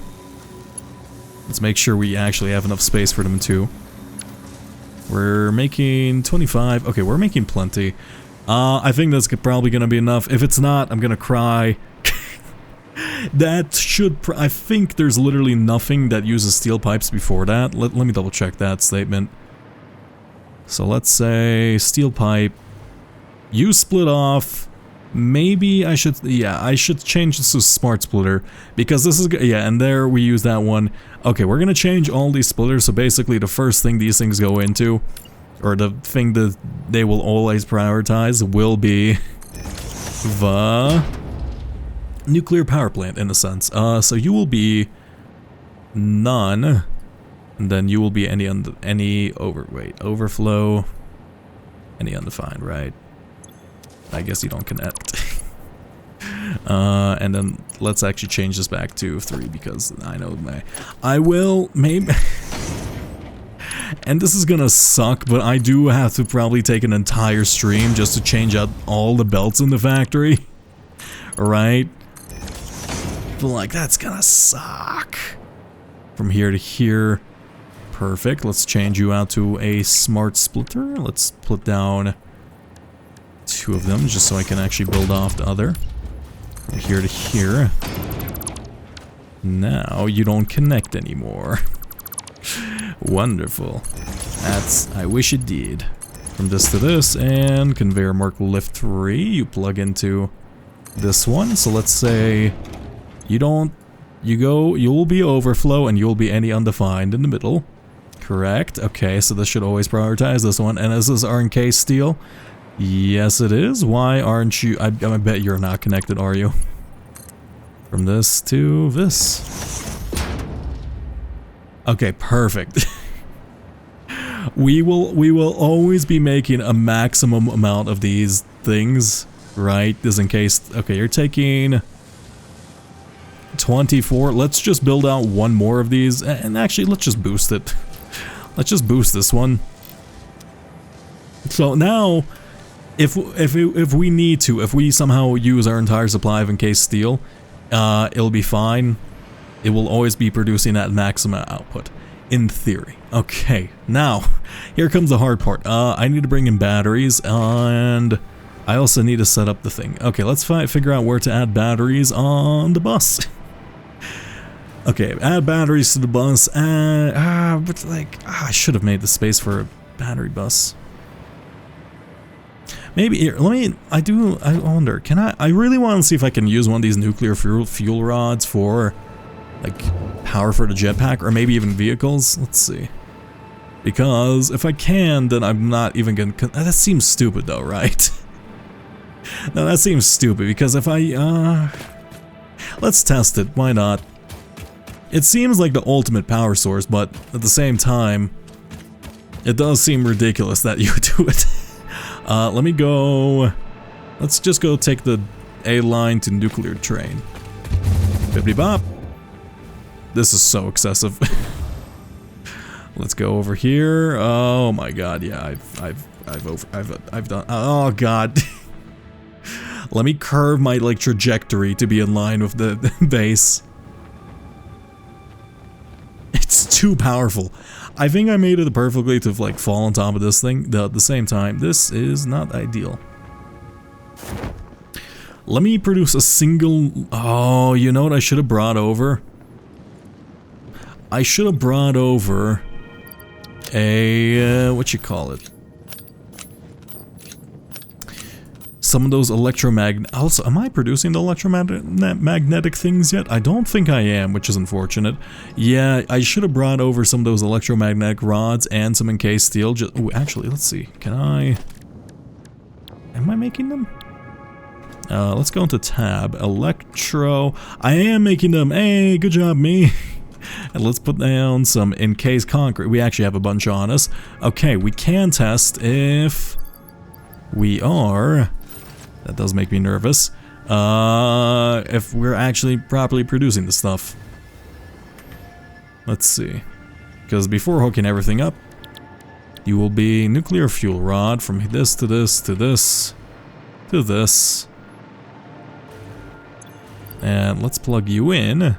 A: Let's make sure we actually have enough space for them too. We're making 25, okay, we're making plenty. I think that's probably gonna be enough. If it's not, I'm gonna cry. That should... I think there's literally nothing that uses steel pipes before that. Let me double check that statement. So let's say steel pipe. You split off. Maybe I should... Yeah, I should change this to smart splitter. Because this is... Yeah, and there we use that one. Okay, we're going to change all these splitters. So basically the first thing these things go into, or the thing that they will always prioritize, will be the nuclear power plant, in a sense. So you will be none, and then you will be any overflow, any undefined, right? I guess you don't connect. And then let's actually change this back to 3 because I know I will maybe. And this is gonna suck, but I do have to probably take an entire stream just to change out all the belts in the factory. Alright? But like, that's gonna suck. From here to here. Perfect. Let's change you out to a smart splitter. Let's put down 2 of them just so I can actually build off the other. From here to here. Now you don't connect anymore. Wonderful. I wish it did. From this to this, and conveyor mark lift 3, you plug into this one. So let's say you'll be overflow and you'll be any undefined in the middle. Correct. Okay, so this should always prioritize this one. And is this RNK steel? Yes, it is. Why aren't you? I bet you're not connected, are you? From this to this. Okay, perfect. We will always be making a maximum amount of these things, right? Just in case. Okay, you're taking 24. Let's just build out one more of these, and actually, let's just boost it. Let's just boost this one. So now, if we need to, if we somehow use our entire supply of encased steel, it'll be fine. It will always be producing at maximum output, in theory. Okay, now, here comes the hard part. I need to bring in batteries, and I also need to set up the thing. Okay, let's figure out where to add batteries on the bus. Okay, add batteries to the bus, but like, I should have made the space for a battery bus. Maybe here, I wonder, can I really want to see if I can use one of these nuclear fuel rods for, like, power for the jetpack, or maybe even vehicles? Let's see. Because if I can, then I'm not even gonna, that seems stupid though, right? No, that seems stupid, because if I, let's test it, why not? It seems like the ultimate power source, but at the same time, it does seem ridiculous that you do it. Let me go, let's just go take the A line to nuclear train. Bippity bop. This is so excessive. Let's go over here. Oh my god, yeah, I've done, oh god. Let me curve my, like, trajectory to be in line with the base. It's too powerful. I think I made it perfectly to, like, fall on top of this thing. At the same time, this is not ideal. Let me produce a single... Oh, you know what I should have brought over? I should have brought over a... what you call it? Some of those electromagnetic... Also, am I producing the electromagnetic things yet? I don't think I am, which is unfortunate. Yeah, I should have brought over some of those electromagnetic rods and some encased steel. Ooh, actually, let's see. Can I... Am I making them? Let's go into tab. Electro... I am making them. Hey, good job, me. And let's put down some encased concrete. We actually have a bunch on us. Okay, we can test if we are... That does make me nervous. If we're actually properly producing the stuff. Let's see. Because before hooking everything up, you will be nuclear fuel rod from this to this to this to this. And let's plug you in.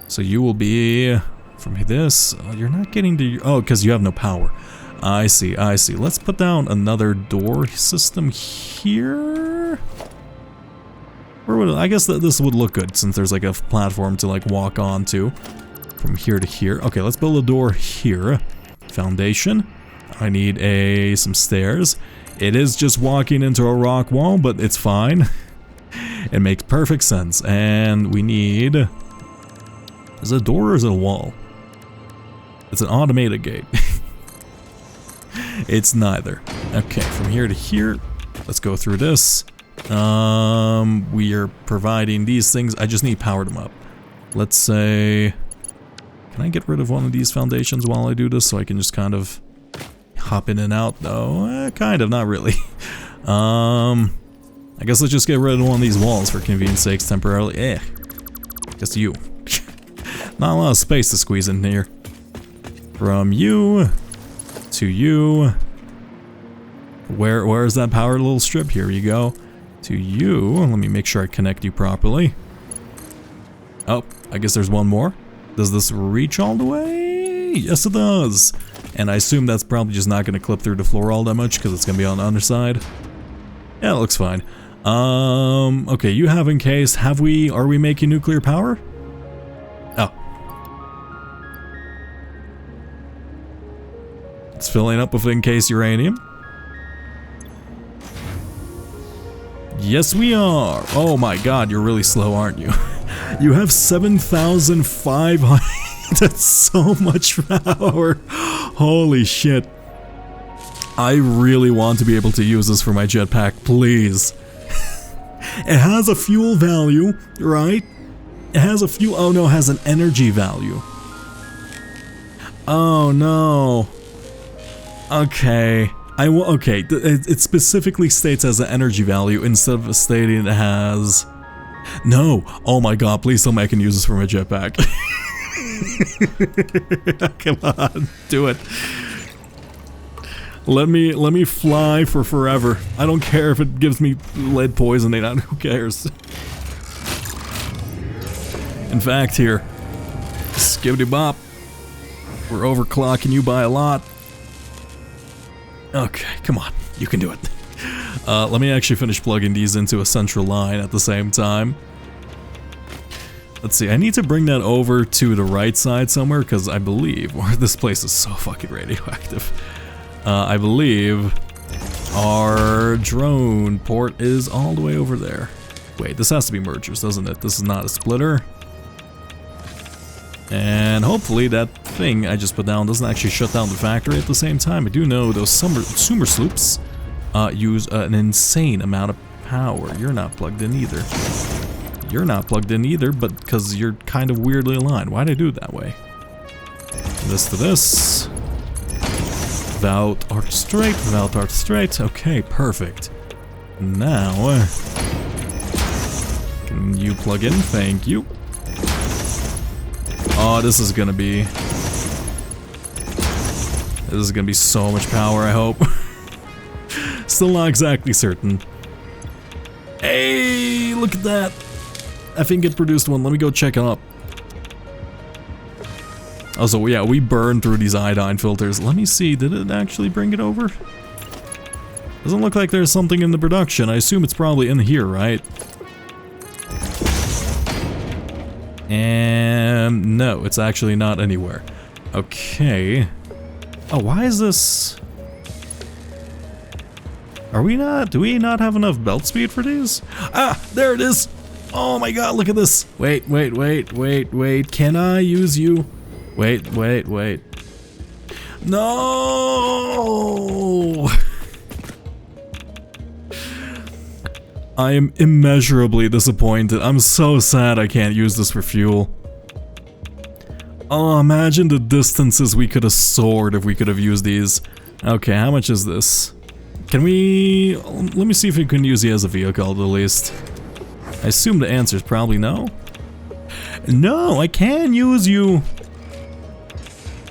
A: So you will be from this. You're not getting to... Oh, because you have no power. I see, I see. Let's put down another door system here. Or I guess that this would look good since there's like a platform to like walk onto from here to here. Okay, let's build a door here. Foundation. I need some stairs. It is just walking into a rock wall, but it's fine. It makes perfect sense. And we need... Is it a door or is it a wall? It's an automated gate. It's neither. Okay, from here to here, let's go through this. We are providing these things. I just need to power them up. Let's say... Can I get rid of one of these foundations while I do this so I can just kind of hop in and out? No, kind of, not really. I guess let's just get rid of one of these walls for convenience sakes temporarily. Just you. Not a lot of space to squeeze in here. From you to you. Where is that power little strip? Here you go. To you. Let me make sure I connect you properly. Oh, I guess there's one more. Does this reach all the way? Yes, it does. And I assume that's probably just not going to clip through the floor all that much because it's going to be on the underside. Yeah, it looks fine. Okay, you have encased. Are we making nuclear power? Oh. It's filling up with encased uranium. Yes, we are. Oh my god, you're really slow, aren't you? You have 7,500. That's so much power. Holy shit. I really want to be able to use this for my jetpack, please. It has a fuel value, right? It has a fuel... Oh no, it has an energy value. Oh no. Okay. Okay, it specifically states as an energy value instead of stating it has... No! Oh my god, please tell me I can use this for my jetpack. Come on, do it. Let me fly for forever. I don't care if it gives me lead poisoning, who cares? In fact, here, skibbity bop. We're overclocking you by a lot. Okay, come on, you can do it. Let me actually finish plugging these into a central line at the same time. Let's see, I need to bring that over to the right side somewhere because I believe, this place is so fucking radioactive. I believe our drone port is all the way over there. Wait, this has to be mergers, doesn't it? This is not a splitter. And hopefully that thing I just put down doesn't actually shut down the factory at the same time. I do know those sumer sloops use an insane amount of power. You're not plugged in either. You're not plugged in either, but because you're kind of weirdly aligned. Why'd I do it that way? This to this. Without arc straight, without arc straight. Okay, perfect. Now, can you plug in? Thank you. Oh, this is gonna be so much power, I hope. Still not exactly certain. Hey, look at that. I think it produced one. Let me go check it up. Also, yeah, we burned through these iodine filters. Let me see, did it actually bring it over? Doesn't look like there's something in the production. I assume it's probably in here, right? And no, it's actually not anywhere. Okay. Oh, why is this... do we not have enough belt speed for these? Ah, there it is! Oh my god, look at this! Wait, can I use you? Wait. No! I am immeasurably disappointed. I'm so sad I can't use this for fuel. Oh, imagine the distances we could have soared if we could have used these. Okay, how much is this? Can we... Let me see if we can use it as a vehicle at least. I assume the answer is probably no. No, I can use you!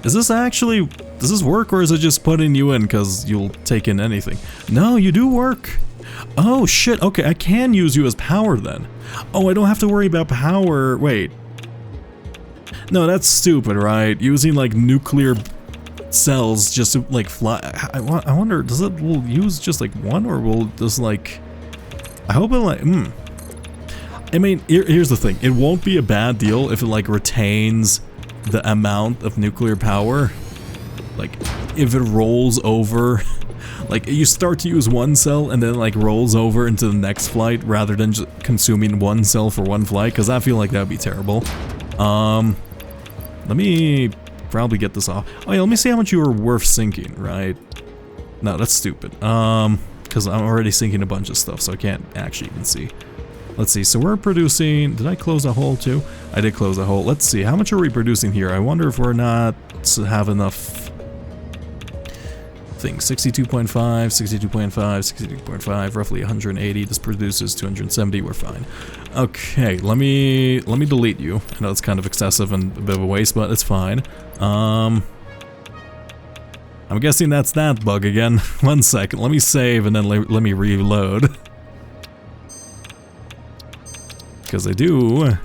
A: Is this actually... Does this work or is it just putting you in because you'll take in anything? No, you do work! Oh shit, okay, I can use you as power then. Oh, I don't have to worry about power... Wait. No, that's stupid, right? Using like nuclear cells just to like fly... I wonder, does it will use just like one or will just like... I hope it like... I mean, here's the thing. It won't be a bad deal if it, like, retains the amount of nuclear power. Like, if it rolls over, like, you start to use one cell and then, like, rolls over into the next flight rather than just consuming one cell for one flight, because I feel like that would be terrible. Let me probably get this off. Oh yeah, let me see how much you were worth sinking, right? No, that's stupid. Because I'm already sinking a bunch of stuff, so I can't actually even see. Let's see, so we're producing... Did I close a hole too? I did close a hole. Let's see, how much are we producing here? I wonder if we're not have enough things. 62.5, 62.5, 62.5, roughly 180. This produces 270, we're fine. Okay, let me delete you. I know it's kind of excessive and a bit of a waste, but it's fine. I'm guessing that's that bug again. 1 second, let me save and then let me reload. Because I do.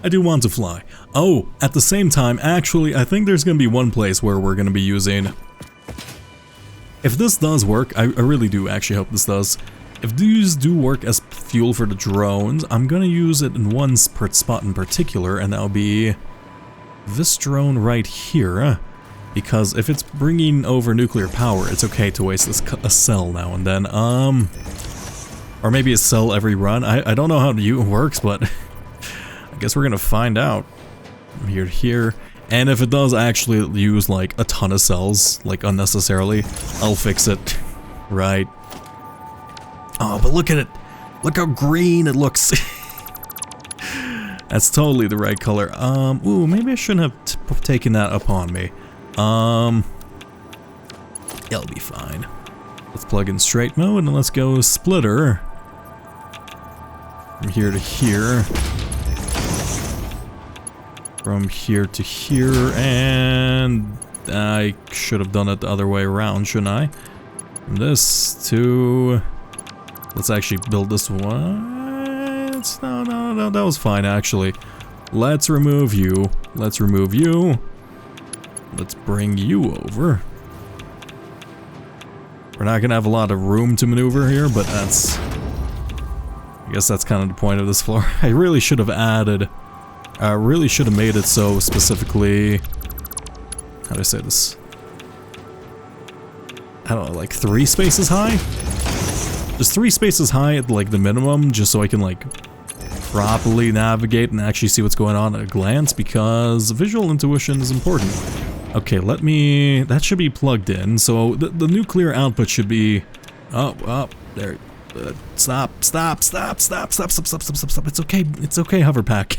A: I do want to fly. Oh, at the same time, actually, I think there's going to be one place where we're going to be using... If this does work, I really do actually hope this does. If these do work as fuel for the drones, I'm going to use it in one spot in particular, and that'll be this drone right here. Because if it's bringing over nuclear power, it's okay to waste a cell now and then. Or maybe a cell every run. I don't know how it works, but I guess we're gonna find out. From here to here. And if it does actually use like a ton of cells, like unnecessarily, I'll fix it. Right. Oh, but look at it. Look how green it looks. That's totally the right color. Ooh, maybe I shouldn't have taken that upon me. It'll be fine. Let's plug in straight mode and let's go splitter. From here to here. From here to here, and I should have done it the other way around, shouldn't I? From this to... Let's actually build this one. No, that was fine actually. Let's remove you. Let's remove you. Let's bring you over. We're not gonna have a lot of room to maneuver here, but that's... I guess that's kind of the point of this floor. I really should have added... I really should have made it so specifically... How do I say this? I don't know, like 3 spaces high? Just 3 spaces high at like the minimum, just so I can like properly navigate and actually see what's going on at a glance, because visual intuition is important. Okay, let me... That should be plugged in, so the nuclear output should be... Oh, there. Stop. It's okay, Hoverpack.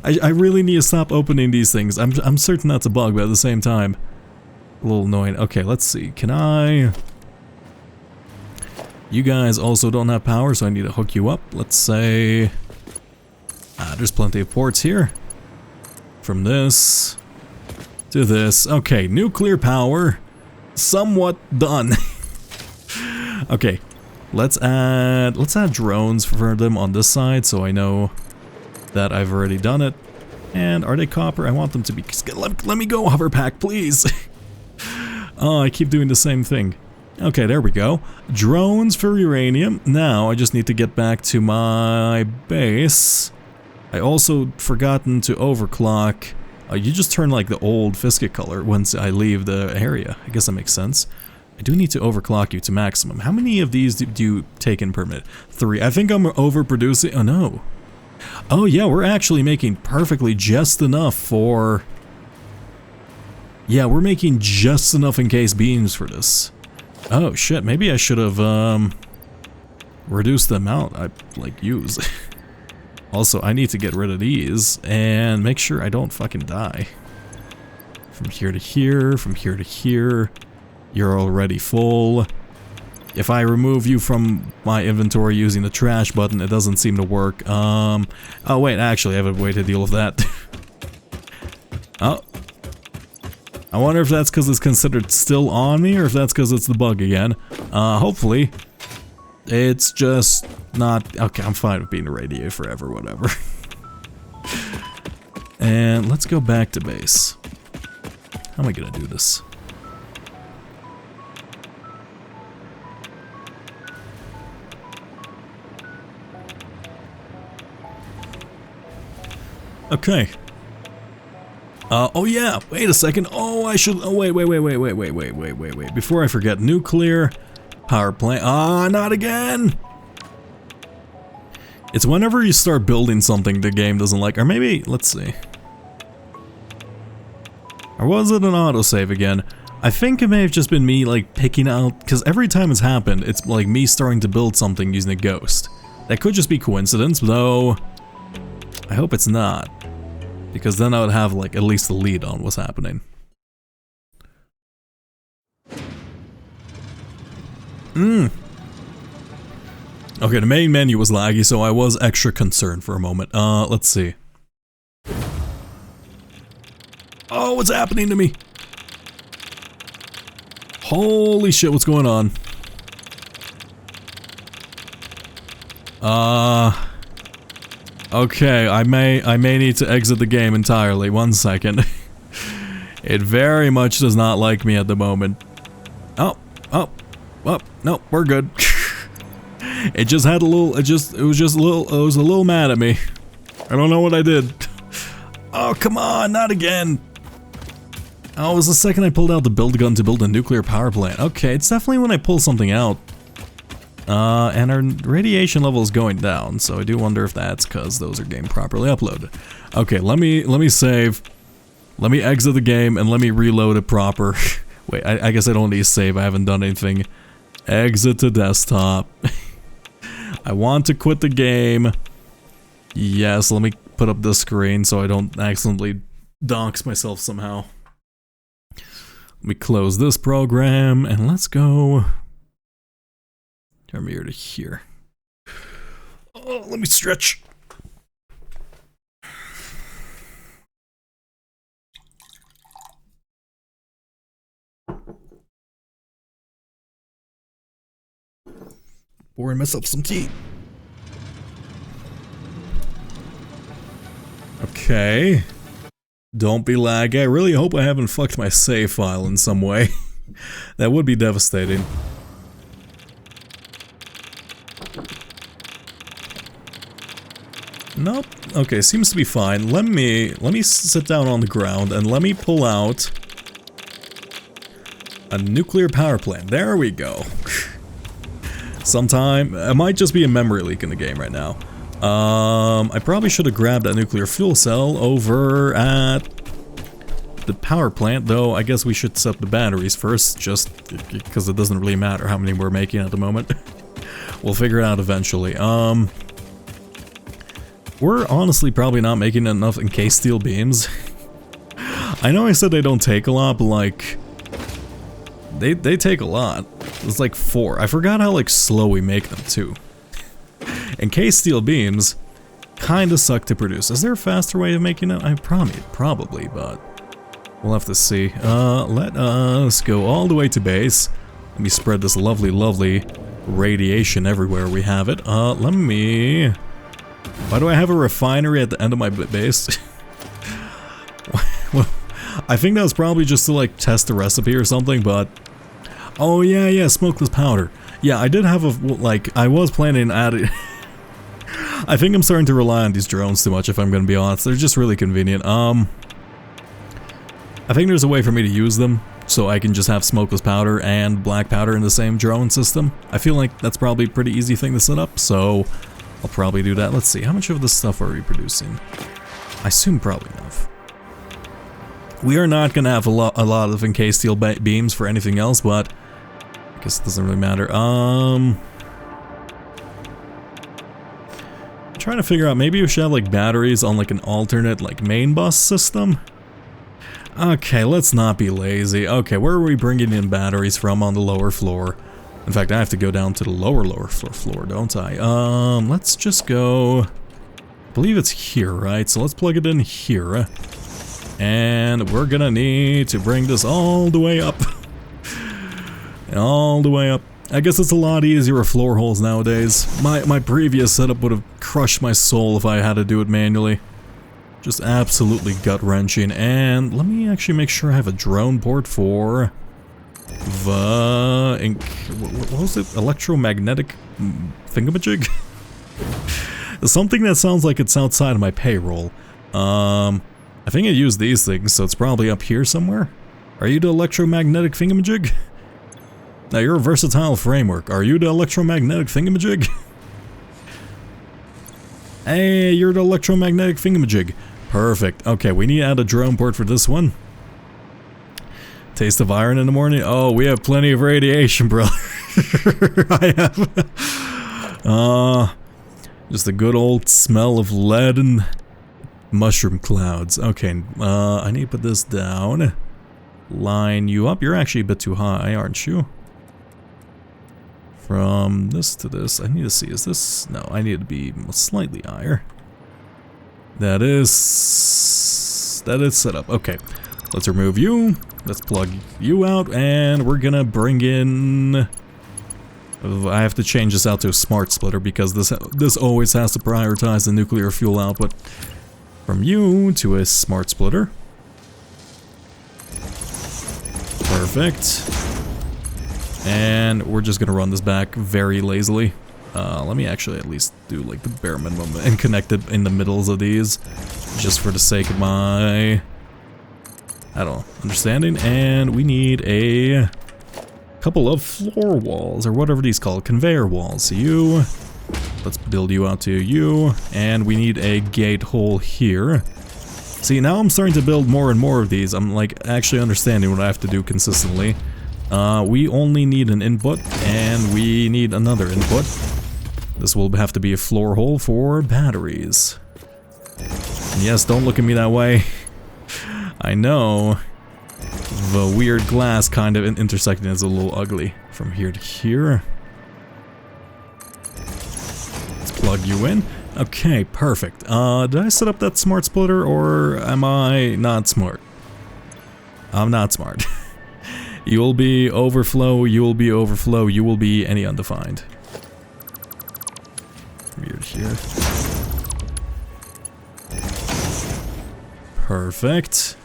A: I really need to stop opening these things. I'm certain that's a bug, but at the same time, a little annoying. Okay, let's see. Can I... You guys also don't have power, so I need to hook you up. Let's say... there's plenty of ports here. From this... to this. Okay, nuclear power. Somewhat done. Okay, let's add drones for them on this side, so I know that I've already done it. And are they copper? I want them to be... Let me go, Hoverpack, please. Oh, I keep doing the same thing. Okay, there we go. Drones for uranium. Now, I just need to get back to my base. I also forgotten to overclock. You just turn like the old Fiskit color once I leave the area. I guess that makes sense. I do need to overclock you to maximum. How many of these do you take in per minute? 3. I think I'm overproducing. Oh no. Oh yeah, we're actually making perfectly just enough for... Yeah, we're making just enough encased beams for this. Oh shit, maybe I should have reduced the amount I like use. Also, I need to get rid of these and make sure I don't fucking die. From here to here, from here to here. You're already full. If I remove you from my inventory using the trash button, it doesn't seem to work. Oh wait, actually I have a way to deal with that. Oh. I wonder if that's because it's considered still on me, or if that's because it's the bug again. Hopefully. It's just not... Okay, I'm fine with being irradiated forever, whatever. And let's go back to base. How am I gonna do this? Okay. Oh yeah, wait a second. Oh, I should, oh wait. Before I forget, nuclear power plant. Ah, not again! It's whenever you start building something the game doesn't like, or maybe, let's see. Or was it an autosave again? I think it may have just been me like picking out, because every time it's happened, it's like me starting to build something using a ghost. That could just be coincidence, though I hope it's not. Because then I would have like at least a lead on what's happening. Okay, the main menu was laggy, so I was extra concerned for a moment. Let's see. Oh, what's happening to me? Holy shit, what's going on? Okay, I may need to exit the game entirely. 1 second. It very much does not like me at the moment. Oh, no, we're good. It just had a little, it was a little mad at me. I don't know what I did. Oh, come on, not again. Oh, it was the second I pulled out the build gun to build a nuclear power plant. Okay, it's definitely when I pull something out. And our radiation level is going down, so I do wonder if that's because those are game properly uploaded. Okay, let me save. Let me exit the game and let me reload it proper. Wait, I guess I don't need to save, I haven't done anything. Exit to desktop. I want to quit the game. Yes, let me put up this screen so I don't accidentally dox myself somehow. Let me close this program and let's go from here to here. Oh, let me stretch. Pouring myself some tea. Okay. Don't be laggy. I really hope I haven't fucked my save file in some way. That would be devastating. Nope. Okay, seems to be fine. Let me sit down on the ground and let me pull out a nuclear power plant. There we go. Sometime, it might just be a memory leak in the game right now. I probably should have grabbed that nuclear fuel cell over at the power plant, though I guess we should set the batteries first, just because it doesn't really matter how many we're making at the moment. We'll figure it out eventually. We're honestly probably not making enough encased steel beams. I know I said they don't take a lot, but like, they take a lot. It's like 4. I forgot how like slow we make them too. Encased steel beams kinda suck to produce. Is there a faster way of making it? Probably, but we'll have to see. Let us go all the way to base. Let me spread this lovely radiation everywhere we have it. Let me... Why do I have a refinery at the end of my base? Well, I think that was probably just to like test the recipe or something, but... Oh yeah, smokeless powder. Yeah, I did have a, like, I was planning to add it. I think I'm starting to rely on these drones too much, if I'm gonna be honest. They're just really convenient. I think there's a way for me to use them, so I can just have smokeless powder and black powder in the same drone system. I feel like that's probably a pretty easy thing to set up, so I'll probably do that. Let's see, how much of this stuff are we producing? I assume probably enough. We are not gonna have a lot of encased steel beams for anything else, but I guess it doesn't really matter. I'm trying to figure out, maybe we should have like batteries on like an alternate like main bus system. Okay, let's not be lazy. Okay, where are we bringing in batteries from on the lower floor? In fact, I have to go down to the lower floor, don't I? Let's just go, I believe it's here, right? So let's plug it in here. And we're gonna need to bring this all the way up. All the way up. I guess it's a lot easier with floor holes nowadays. My previous setup would have crushed my soul if I had to do it manually. Just absolutely gut-wrenching. And let me actually make sure I have a drone port for the... What was it? Electromagnetic thingamajig? Something that sounds like it's outside of my payroll. I think I use these things, so it's probably up here somewhere. Are you the electromagnetic thingamajig? Now you're a versatile framework. Are you the electromagnetic thingamajig? Hey, you're the electromagnetic thingamajig. Perfect. Okay, we need to add a drone port for this one. Taste of iron in the morning? Oh, we have plenty of radiation, bro. I have... just a good old smell of lead and mushroom clouds. Okay, I need to put this down. Line you up. You're actually a bit too high, aren't you? From this to this, I need to see, is this... No, I need to be slightly higher. That is set up. Okay, let's remove you. Let's plug you out, and we're gonna bring in... I have to change this out to a smart splitter because this always has to prioritize the nuclear fuel output. From you to a smart splitter. Perfect. And we're just gonna run this back very lazily. Let me actually at least do like the bare minimum and connect it in the middles of these, just for the sake of my, I don't know, understanding. And we need a couple of floor walls, or whatever these called, conveyor walls. So you, let's build you out to you, and we need a gate hole here. See, now I'm starting to build more and more of these. I'm like actually understanding what I have to do consistently. We only need an input, and we need another input. This will have to be a floor hole for batteries. And yes, don't look at me that way. I know the weird glass kind of intersecting is a little ugly. From here to here. Let's plug you in. Okay, perfect. Did I set up that smart splitter, or am I not smart? I'm not smart. You will be overflow, you will be overflow, you will be any undefined. Weird here. Perfect.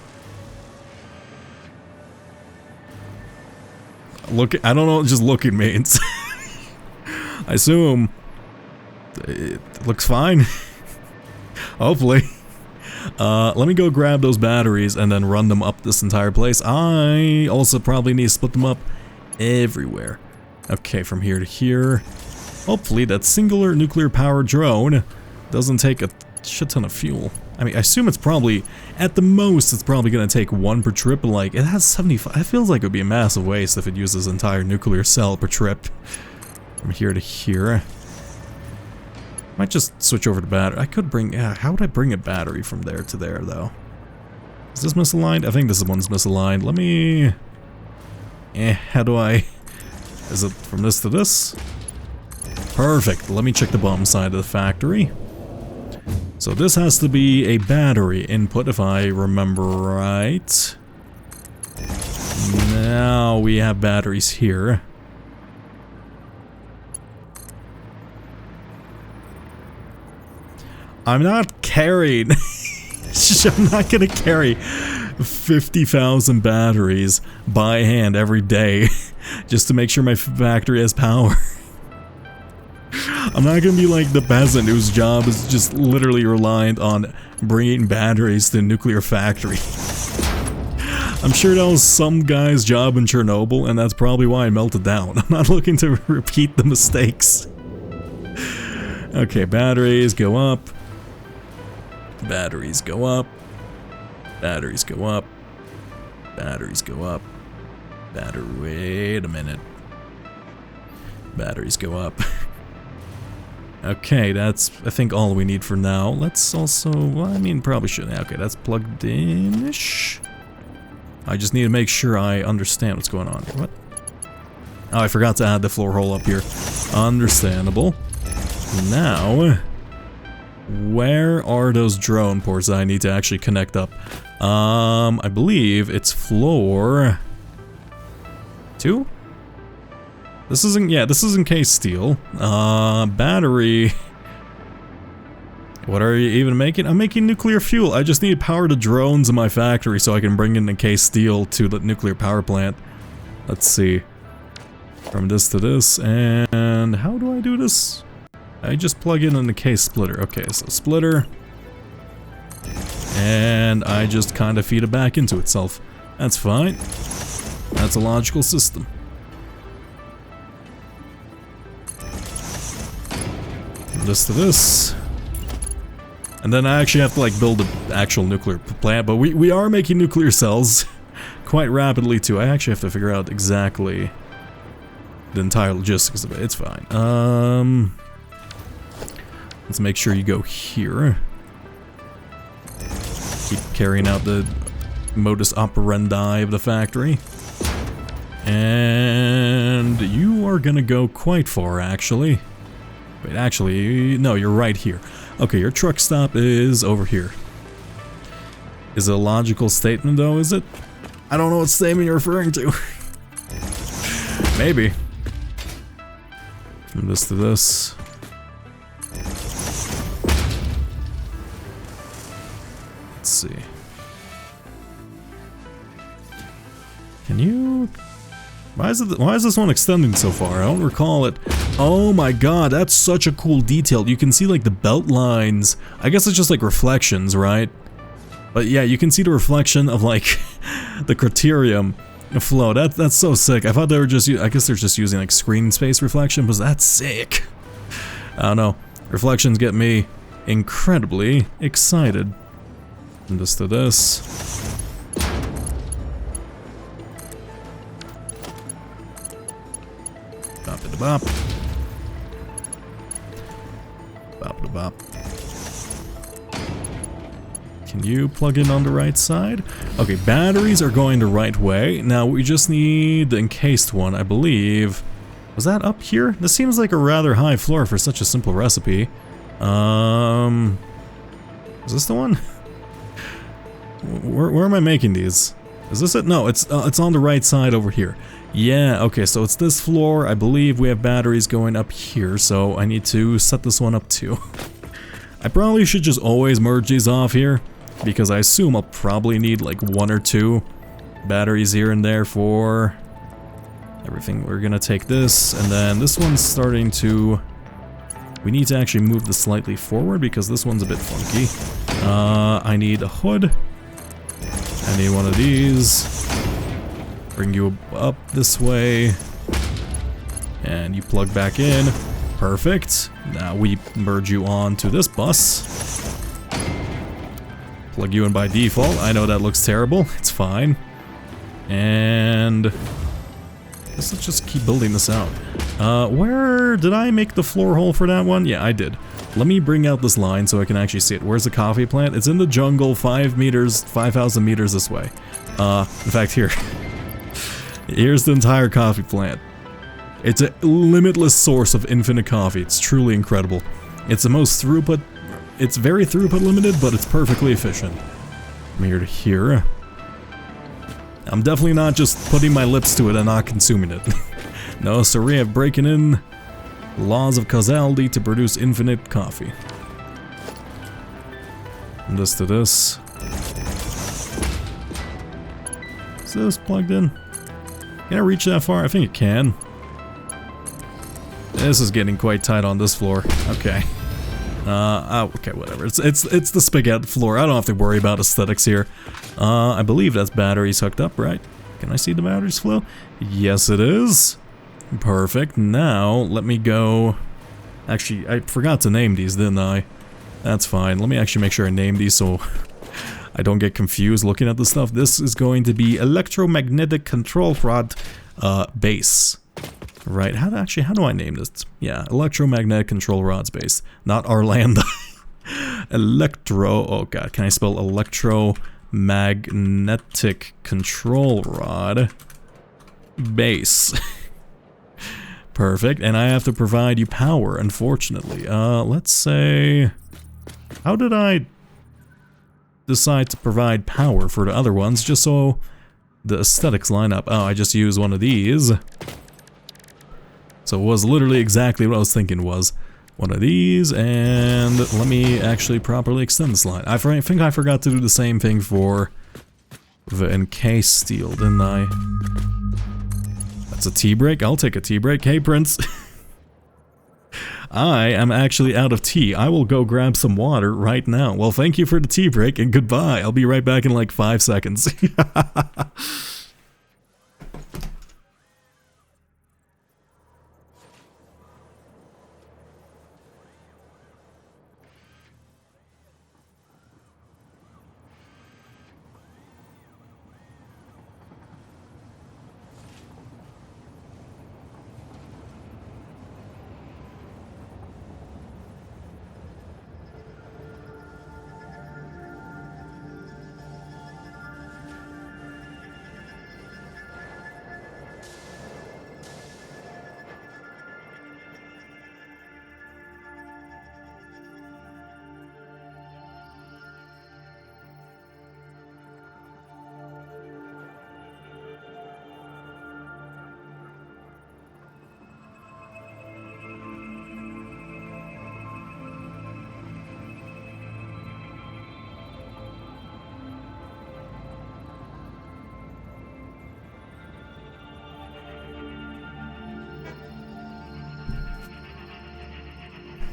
A: Look, I don't know, just look at me. I assume it looks fine. Hopefully. Let me go grab those batteries and then run them up this entire place. I also probably need to split them up everywhere. Okay, from here to here. Hopefully that singular nuclear powered drone doesn't take a shit ton of fuel. I mean, I assume it's probably, at the most, it's probably going to take one per trip, but like, it has 75. It feels like it would be a massive waste if it uses an entire nuclear cell per trip. From here to here. Might just switch over to battery. I could bring, yeah, how would I bring a battery from there to there, though? Is this misaligned? I think this one's misaligned. Let me... how do I... Is it from this to this? Perfect. Let me check the bottom side of the factory. So this has to be a battery input, if I remember right. Now we have batteries here. I'm not carrying... I'm not gonna carry 50,000 batteries by hand every day just to make sure my factory has power. I'm not gonna be like the peasant whose job is just literally reliant on bringing batteries to a nuclear factory. I'm sure that was some guy's job in Chernobyl, and that's probably why I melted down. I'm not looking to repeat the mistakes. Okay, batteries go up. Batteries go up. Batteries go up. Batteries go up. Wait a minute. Batteries go up. Okay, that's, I think, all we need for now. Let's also, well, I mean, probably should. Okay, that's plugged in-ish. I just need to make sure I understand what's going on here. What? Oh, I forgot to add the floor hole up here. Understandable. Now, where are those drone ports that I need to actually connect up? I believe it's floor 2? This isn't, yeah, this isn't case steel. Battery. What are you even making? I'm making nuclear fuel. I just need power to drones in my factory so I can bring in encased steel to the nuclear power plant. Let's see. From this to this, and how do I do this? I just plug in an encased splitter. Okay, so splitter. And I just kind of feed it back into itself. That's fine. That's a logical system. From this to this. And then I actually have to like build an actual nuclear plant, but we are making nuclear cells quite rapidly too. I actually have to figure out exactly the entire logistics of it. It's fine. Let's make sure you go here. Keep carrying out the modus operandi of the factory. And you are gonna go quite far, actually. Wait, actually, no, you're right here. Okay, your truck stop is over here. Is it a logical statement, though, is it? I don't know what statement you're referring to. Maybe. From this to this. Let's see. Can you... Why is this one extending so far? I don't recall it. Oh my god, that's such a cool detail. You can see like the belt lines. I guess it's just like reflections, right? But yeah, you can see the reflection of like the criterium flow. That's so sick. I thought they were just, I guess they're just using like screen space reflection, but that's sick. I don't know. Reflections get me incredibly excited. From this to this. Bop. Bop bop. Can you plug in on the right side? Okay, batteries are going the right way. Now we just need the encased one, I believe. Was that up here? This seems like a rather high floor for such a simple recipe. Is this the one? Where am I making these? Is this it? No, it's on the right side over here. Yeah, okay, so it's this floor. I believe we have batteries going up here, so I need to set this one up too. I probably should just always merge these off here, because I assume I'll probably need like 1 or 2 batteries here and there for everything. We're gonna take this, and then this one's starting to... We need to actually move this slightly forward, because this one's a bit funky. I need a hood. I need one of these. Bring you up this way, and you plug back in. Perfect. Now we merge you onto this bus. Plug you in by default. I know that looks terrible. It's fine. And let's just keep building this out. Where did I make the floor hole for that one? Yeah, I did. Let me bring out this line so I can actually see it. Where's the coffee plant? It's in the jungle, 5 meters, 5,000 meters this way. In fact, here. Here's the entire coffee plant. It's a limitless source of infinite coffee. It's truly incredible. It's the most throughput... It's very throughput limited, but it's perfectly efficient. From here to here. I'm definitely not just putting my lips to it and not consuming it. No, sorry, I'm breaking in laws of causality to produce infinite coffee. From this to this. Is this plugged in? Can I reach that far? I think it can. This is getting quite tight on this floor. Okay. Okay, whatever. It's the spaghetti floor. I don't have to worry about aesthetics here. I believe that's batteries hooked up, right? Can I see the batteries flow? Yes, it is. Perfect. Now, let me go... Actually, I forgot to name these, didn't I? That's fine. Let me actually make sure I name these so I don't get confused looking at the stuff. This is going to be electromagnetic control rod base. Right, how do I name this? Yeah, electromagnetic control rods base, not Arlanda. Oh god, can I spell electromagnetic control rod base? Perfect, and I have to provide you power, unfortunately. Let's say... How did I decide to provide power for the other ones, just so the aesthetics line up? Oh, I just used one of these. So it was literally exactly what I was thinking was. One of these, and let me actually properly extend this line. I think I forgot to do the same thing for the encased steel, didn't I? That's a tea break. I'll take a tea break. Hey, Prince. I am actually out of tea. I will go grab some water right now. Well, thank you for the tea break, and goodbye. I'll be right back in like 5 seconds.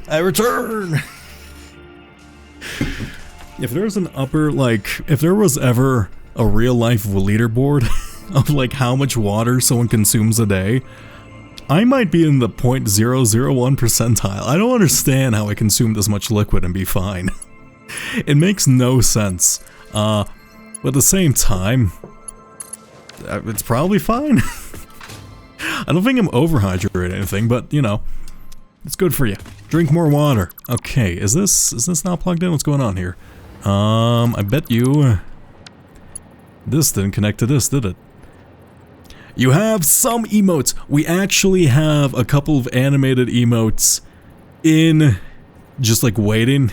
A: I return! If there's an upper, like, if there was ever a real-life leaderboard of, like, how much water someone consumes a day, I might be in the 0.001 percentile. I don't understand how I consume this much liquid and be fine. It makes no sense. But at the same time, it's probably fine. I don't think I'm overhydrated or anything, but, you know, it's good for you. Drink more water. Okay, is this not plugged in? What's going on here? I bet you... This didn't connect to this, did it? You have some emotes. We actually have a couple of animated emotes in... just like waiting.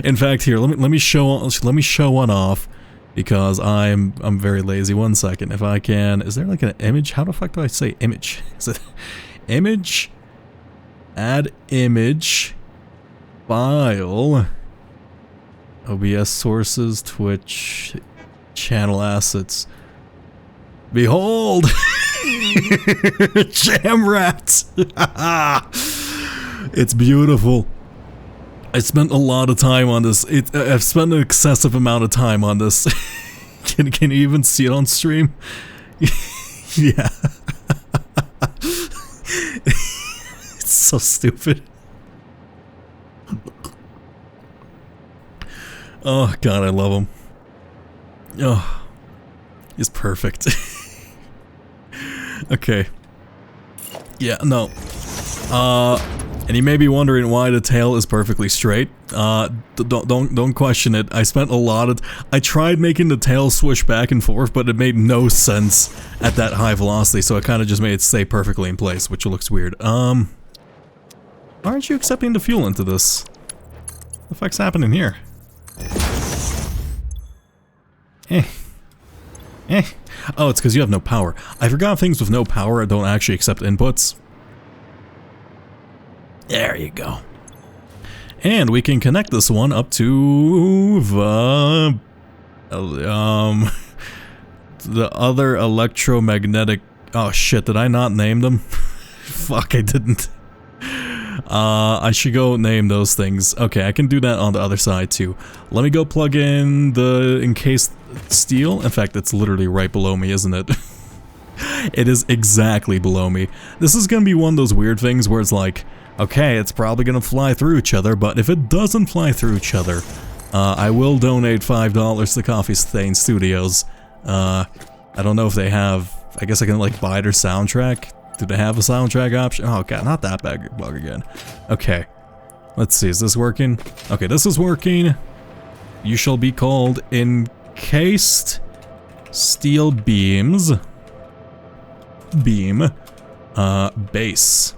A: In fact, here, let me show one off. Because I'm very lazy. 1 second. If I can... Is there like an image? How the fuck do I say image? Is it... Image... Add image, file, OBS sources, Twitch, channel assets. Behold! Jam rat! It's beautiful. I spent a lot of time on this. I've spent an excessive amount of time on this. Can you even see it on stream? Yeah. So stupid. Oh god, I love him. Oh, he's perfect. Okay. Yeah, no. And you may be wondering why the tail is perfectly straight. Don't question it. I spent a lot of... I tried making the tail swish back and forth, but it made no sense at that high velocity, so I kind of just made it stay perfectly in place, which looks weird. Why aren't you accepting the fuel into this? What the fuck's happening here? Oh, it's because you have no power. I forgot things with no power don't actually accept inputs. There you go. And we can connect this one up to the other electromagnetic... Oh shit, did I not name them? Fuck, I didn't. I should go name those things. Okay, I can do that on the other side too. Let me go plug in the encased steel. In fact, it's literally right below me, isn't it? It is exactly below me. This is gonna be one of those weird things where it's like, okay, it's probably gonna fly through each other, but if it doesn't fly through each other, I will donate $5 to Coffee Stain Studios. I don't know if they have... I guess I can like buy their soundtrack. Do they have a soundtrack option? Oh god, not that bug again. Okay. Let's see, is this working? Okay, this is working. You shall be called encased steel beams. Beam. Base.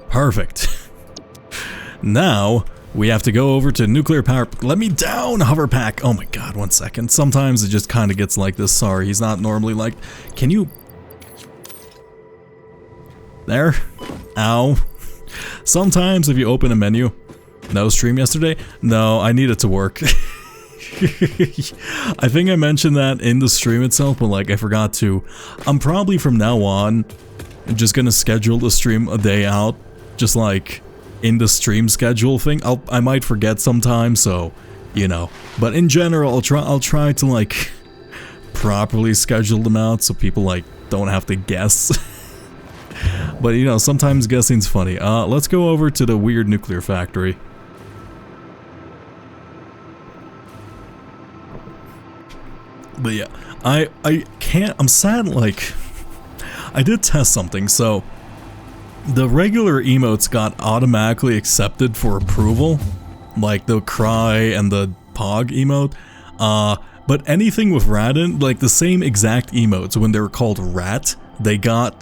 A: Perfect. Now, we have to go over to nuclear power... Let me down, hover pack! Oh my god, 1 second. Sometimes it just kind of gets like this. Sorry, he's not normally like... Can you... There? Ow. Sometimes if you open a menu, no stream yesterday? No, I needed to work. I think I mentioned that in the stream itself, but like I forgot to. I'm probably from now on just gonna schedule the stream a day out, just like in the stream schedule thing. I might forget sometimes, so you know. But in general, I'll try to like properly schedule them out so people like don't have to guess. But you know, sometimes guessing's funny. Let's go over to the weird nuclear factory. But yeah, I can't, I'm sad, like, I did test something, so the regular emotes got automatically accepted for approval, like the cry and the pog emote, but anything with rat in, like the same exact emotes, when they were called rat, they got,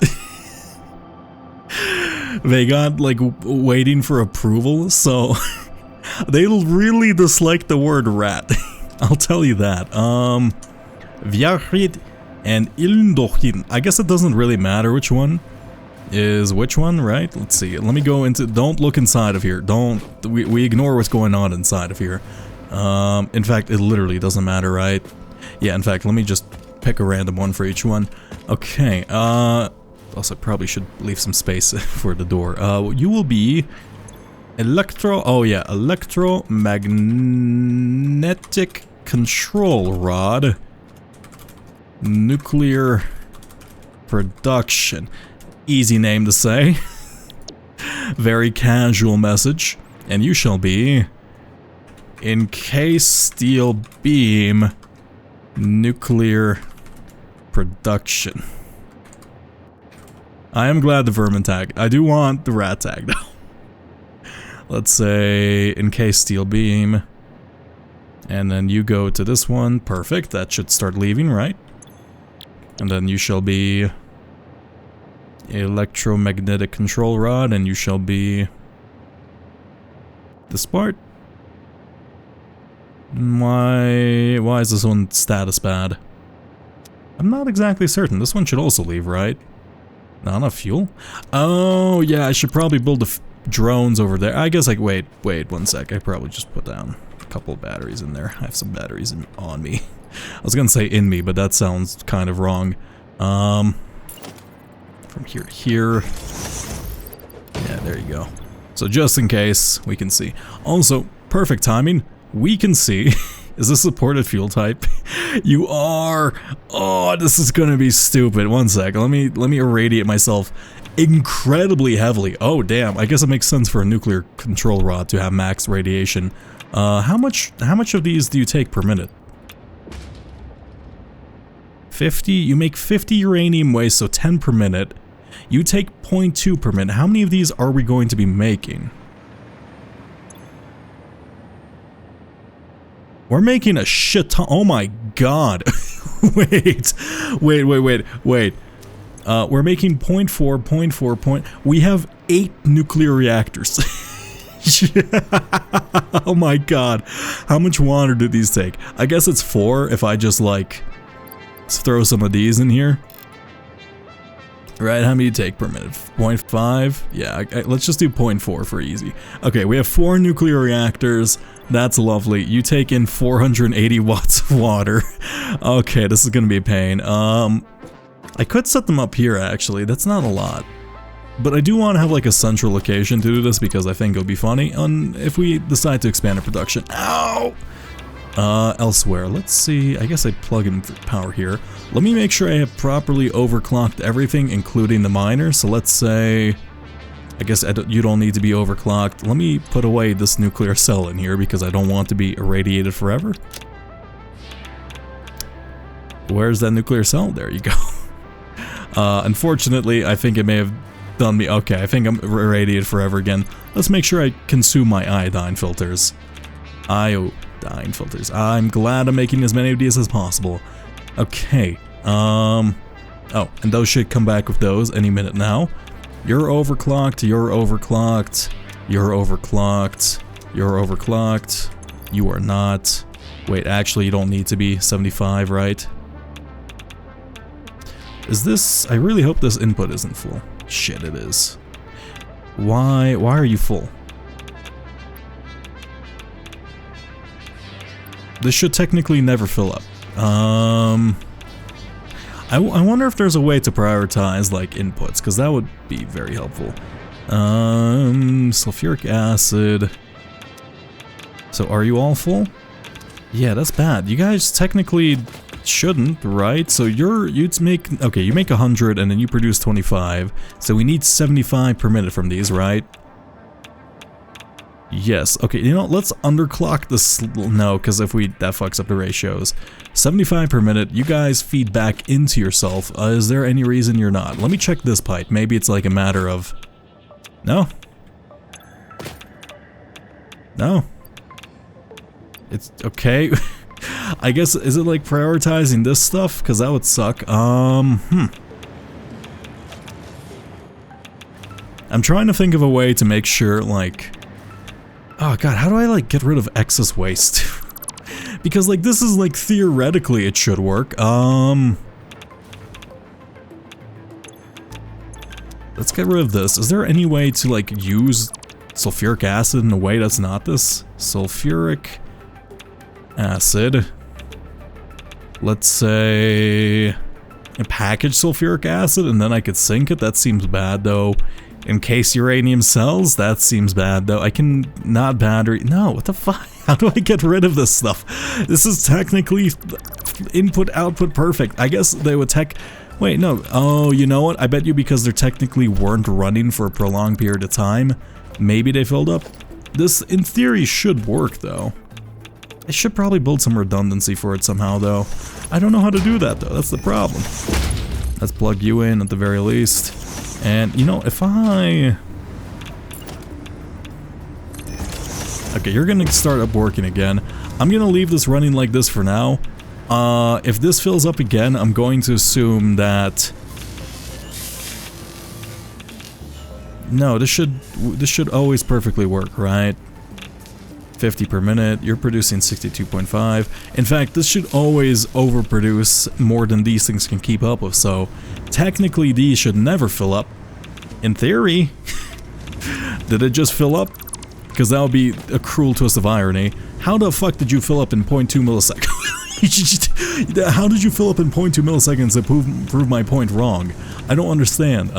A: they got like waiting for approval, so they really dislike the word rat, I'll tell you that. Viachid and Ilndochin. I guess it doesn't really matter which one is which one, right? Let's see. Let me go into... Don't look inside of here. Don't... We ignore what's going on inside of here. In fact, it literally doesn't matter, right? Yeah, in fact, let me just pick a random one for each one. Okay, also, probably should leave some space for the door. You will be... Oh yeah, electromagnetic control rod. Nuclear production. Easy name to say. Very casual message. And you shall be encased steel beam nuclear production. I am glad the vermin tag. I do want the rat tag though. Let's say encased steel beam. And then you go to this one. Perfect. That should start leaving, right? And then you shall be electromagnetic control rod, and you shall be this part. Why is this one status bad? I'm not exactly certain. This one should also leave, right? No, not fuel. Oh, yeah, I should probably build the drones over there. I guess, like, wait 1 sec. I probably just put down a couple of batteries in there. I have some batteries on me. I was gonna say in me, but that sounds kind of wrong. From here to here. Yeah, there you go. So just in case, we can see. Also, perfect timing. We can see. Is this supported fuel type? You are. Oh, this is gonna be stupid. 1 sec. Let me irradiate myself incredibly heavily. Oh, damn. I guess it makes sense for a nuclear control rod to have max radiation. How much of these do you take per minute? 50? You make 50 uranium waste, so 10 per minute. You take 0.2 per minute. How many of these are we going to be making? We're making a shit ton. Oh my god. Wait. We're making 0.4. We have 8 nuclear reactors. Oh my god. How much water do these take? I guess it's 4 if I just like throw some of these in here. Right, how many do you take per minute? 0.5? Yeah, let's just do 0.4 for easy. Okay, we have 4 nuclear reactors. That's lovely. You take in 480 watts of water. Okay, this is gonna be a pain. I could set them up here, actually. That's not a lot. But I do want to have like a central location to do this because I think it'll be funny if we decide to expand our production. Ow! Elsewhere. Let's see. I guess I plug in power here. Let me make sure I have properly overclocked everything, including the miner. So let's say... I guess you don't need to be overclocked. Let me put away this nuclear cell in here because I don't want to be irradiated forever. Where's that nuclear cell? There you go. Unfortunately, I think it may have done me... Okay, I think I'm irradiated forever again. Let's make sure I consume my iodine filters. Iodine filters. I'm glad I'm making as many of these as possible. Okay. Oh, and those should come back with those any minute now. You're overclocked, you're overclocked, you're overclocked, you're overclocked. You are not. Wait, actually you don't need to be 75, right? Is this... I really hope this input isn't full. Shit, it is. Why are you full? This should technically never fill up. I wonder if there's a way to prioritize like inputs, because that would be very helpful. Sulfuric acid. So are you all full? Yeah, that's bad. You guys technically shouldn't, right? So you'd make, okay, you make 100 and then you produce 25. So we need 75 per minute from these, right? Yes. Okay, you know, let's underclock this. No, because if that fucks up the ratios. 75 per minute, you guys feed back into yourself. Is there any reason you're not? Let me check this pipe. Maybe it's like a matter of... No? No? It's okay. I guess, is it like prioritizing this stuff? Because that would suck. I'm trying to think of a way to make sure, like... Oh god, how do I like get rid of excess waste? Because like this is like theoretically it should work. Let's get rid of this. Is there any way to like use sulfuric acid in a way that's not this? Sulfuric acid. Let's say package sulfuric acid and then I could sink it. That seems bad though. Encase uranium cells? That seems bad though. I can not battery. No, what the fuck? How do I get rid of this stuff? This is technically input output perfect. I guess they would wait, no. Oh, you know what? I bet you because they technically weren't running for a prolonged period of time, maybe they filled up. This in theory should work though. I should probably build some redundancy for it somehow though. I don't know how to do that though. That's the problem. Let's plug you in at the very least. And, you know, if I... Okay, you're gonna start up working again. I'm gonna leave this running like this for now. If this fills up again, I'm going to assume that... No, this should always perfectly work, right? 50 per minute, you're producing 62.5. In fact, this should always overproduce more than these things can keep up with, so technically these should never fill up. In theory. Did it just fill up? Because that would be a cruel twist of irony. How the fuck did you fill up in 0.2 milliseconds? How did you fill up in 0.2 milliseconds to prove my point wrong? I don't understand.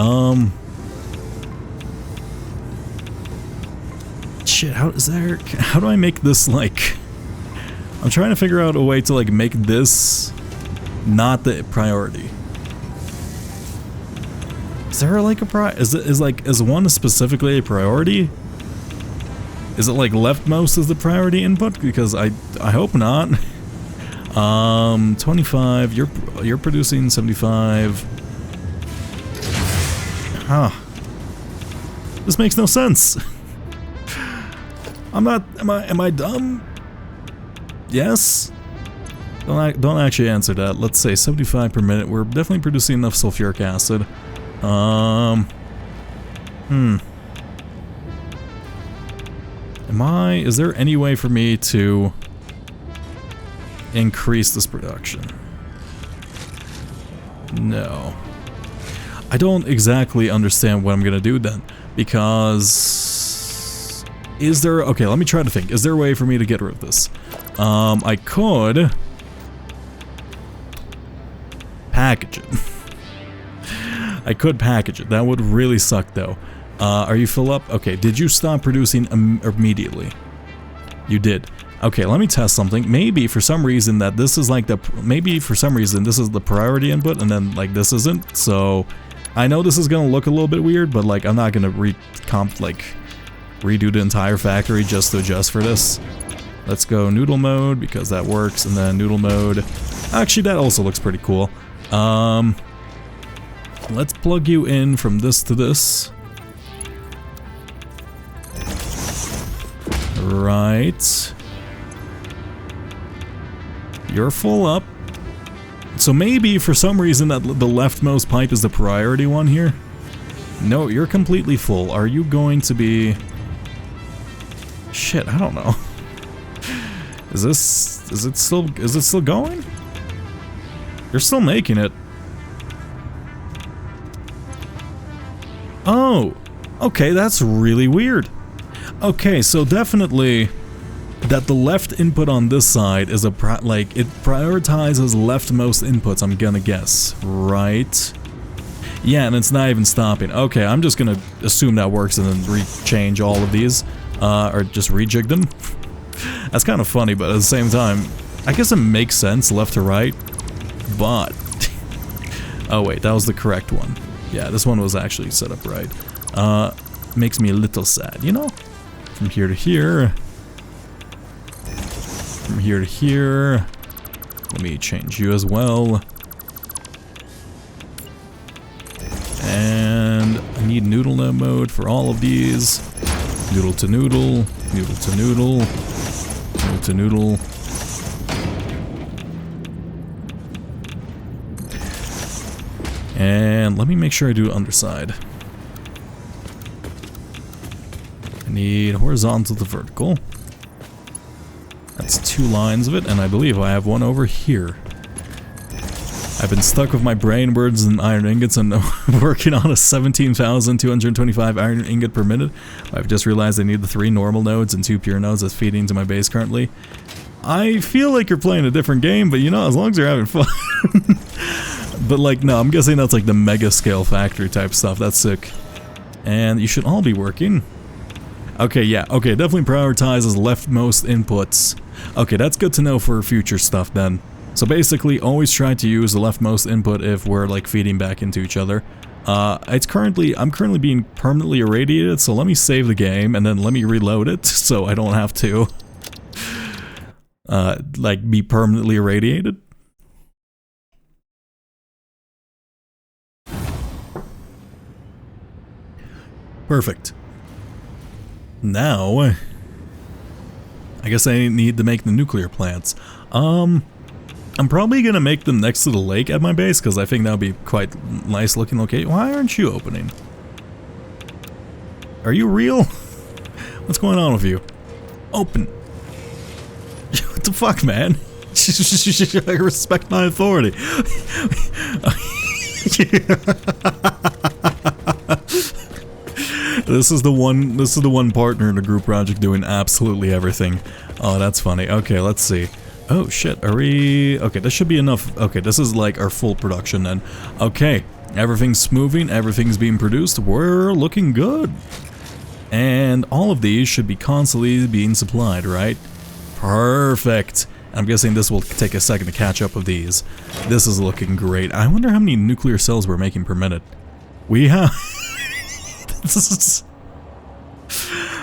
A: Shit, how do I make this like... I'm trying to figure out a way to like make this not the priority. Is there like a is one specifically a priority? Is it like leftmost as the priority input? Because I hope not. 25, you're producing 75. Huh. This makes no sense. Am I dumb? Yes? Don't actually answer that. Let's say 75 per minute. We're definitely producing enough sulfuric acid. Is there any way for me to increase this production? No. I don't exactly understand what I'm gonna do then, because okay, let me try to think. Is there a way for me to get rid of this? I could package it. I could package it. That would really suck though. Are you full up? Okay, did you stop producing immediately? You did. Okay, let me test something. Maybe for some reason that this is like maybe for some reason this is the priority input and then like this isn't. So I know this is gonna look a little bit weird, but like I'm not gonna redo the entire factory just to adjust for this. Let's go noodle mode because that works, and then noodle mode. Actually, that also looks pretty cool. Let's plug you in from this to this. Right. You're full up. So maybe for some reason that the leftmost pipe is the priority one here. No, you're completely full. Are you going to be... Shit, I don't know. Is it still going? You're still making it. Oh, Okay, that's really weird. Okay, so definitely that the left input on this side is it prioritizes leftmost inputs, I'm gonna guess, right? Yeah, and it's not even stopping. Okay, I'm just gonna assume that works and then rechange all of these, or just rejig them. That's kind of funny, but at the same time, I guess it makes sense left to right, but... oh wait, that was the correct one. Yeah, this one was actually set up right. Makes me a little sad, you know? From here to here. From here to here. Let me change you as well. And I need noodle mode for all of these. Noodle to noodle. Noodle to noodle. Noodle to noodle. And let me make sure I do underside. I need horizontal to vertical. That's 2 lines of it, and I believe I have one over here. I've been stuck with my brain words and iron ingots and working on a 17,225 iron ingot per minute. I've just realized I need the 3 normal nodes and 2 pure nodes that's feeding into my base currently. I feel like you're playing a different game, but you know, as long as you're having fun. But like, no, I'm guessing that's like the mega scale factory type stuff. That's sick. And you should all be working. Okay, yeah, okay, definitely prioritizes leftmost inputs. Okay, that's good to know for future stuff then. So basically, always try to use the leftmost input if we're like feeding back into each other. I'm currently being permanently irradiated, so let me save the game and then let me reload it so I don't have to like be permanently irradiated. Perfect. Now, I guess I need to make the nuclear plants. I'm probably gonna make them next to the lake at my base because I think that would be quite nice looking location. Why aren't you opening? Are you real? What's going on with you? Open. What the fuck, man? I respect my authority. This is the one partner in the group project doing absolutely everything. Oh, that's funny. Okay, let's see. Oh shit, are we... okay, this should be enough. Okay, this is like our full production then. Okay, everything's moving, everything's being produced. We're looking good. And all of these should be constantly being supplied, right? Perfect. I'm guessing this will take a second to catch up with these. This is looking great. I wonder how many nuclear cells we're making per minute. We have...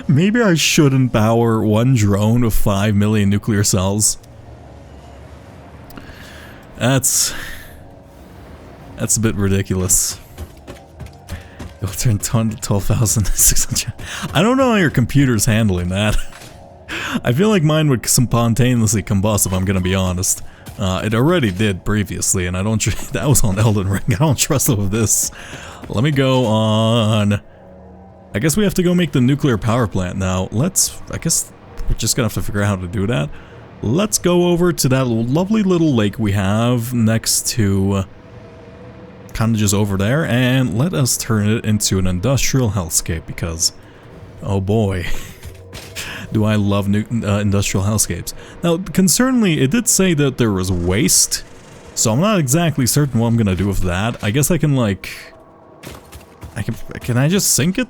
A: Maybe I shouldn't power one drone with 5 million nuclear cells. That's a bit ridiculous. It'll turn 12,600. I don't know how your computer's handling that. I feel like mine would spontaneously combust if I'm gonna be honest. It already did previously, and I don't. That was on Elden Ring. I don't trust it with this. Let me go on. I guess we have to go make the nuclear power plant now. I guess we're just gonna have to figure out how to do that. Let's go over to that lovely little lake we have next to, kind of just over there, and let us turn it into an industrial hellscape because, oh boy, do I love industrial hellscapes. Now, concerningly, it did say that there was waste, so I'm not exactly certain what I'm gonna do with that. I guess I can like, can I just sink it?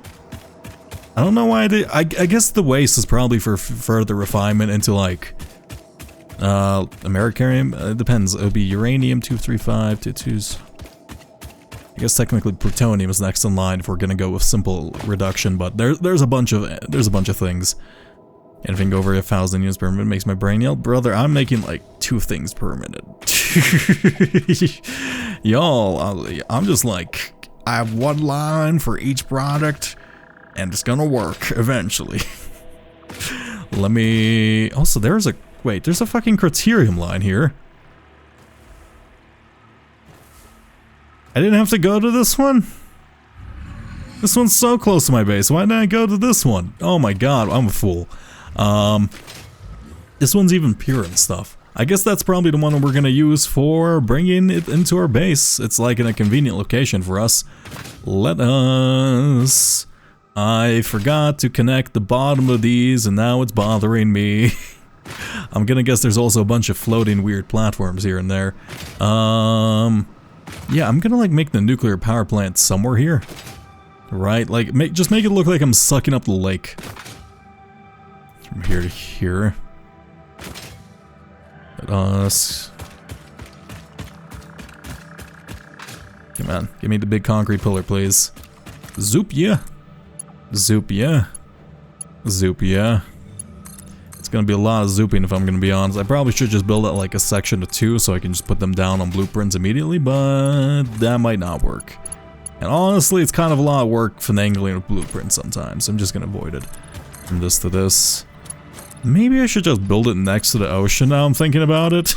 A: I don't know why I did. I guess the waste is probably for further refinement into like Americarium. It depends. It would be uranium 235 to 2s. I guess technically plutonium is next in line if we're gonna go with simple reduction, but there's a bunch of things. Anything over 1,000 units per minute makes my brain yell. Brother, I'm making like 2 things per minute. Y'all, I'm just like, I have 1 line for each product. And it's gonna work eventually. Let me... also, there's a... wait, there's a fucking Criterium line here. I didn't have to go to this one? This one's so close to my base. Why didn't I go to this one? Oh my god, I'm a fool. This one's even pure and stuff. I guess that's probably the one that we're gonna use for bringing it into our base. It's like in a convenient location for us. Let us... I forgot to connect the bottom of these, and now it's bothering me. I'm gonna guess there's also a bunch of floating weird platforms here and there. Yeah, I'm gonna like make the nuclear power plant somewhere here. Right? Like, just make it look like I'm sucking up the lake. From here to here. Let us... Come on, give me the big concrete pillar, please. Zoop, yeah. Zoop, yeah. Zoop, yeah. It's gonna be a lot of zooping if I'm gonna be honest. I probably should just build out like a section of 2 so I can just put them down on blueprints immediately, but that might not work. And honestly, it's kind of a lot of work finagling with blueprints sometimes. I'm just gonna avoid it. From this to this. Maybe I should just build it next to the ocean now I'm thinking about it.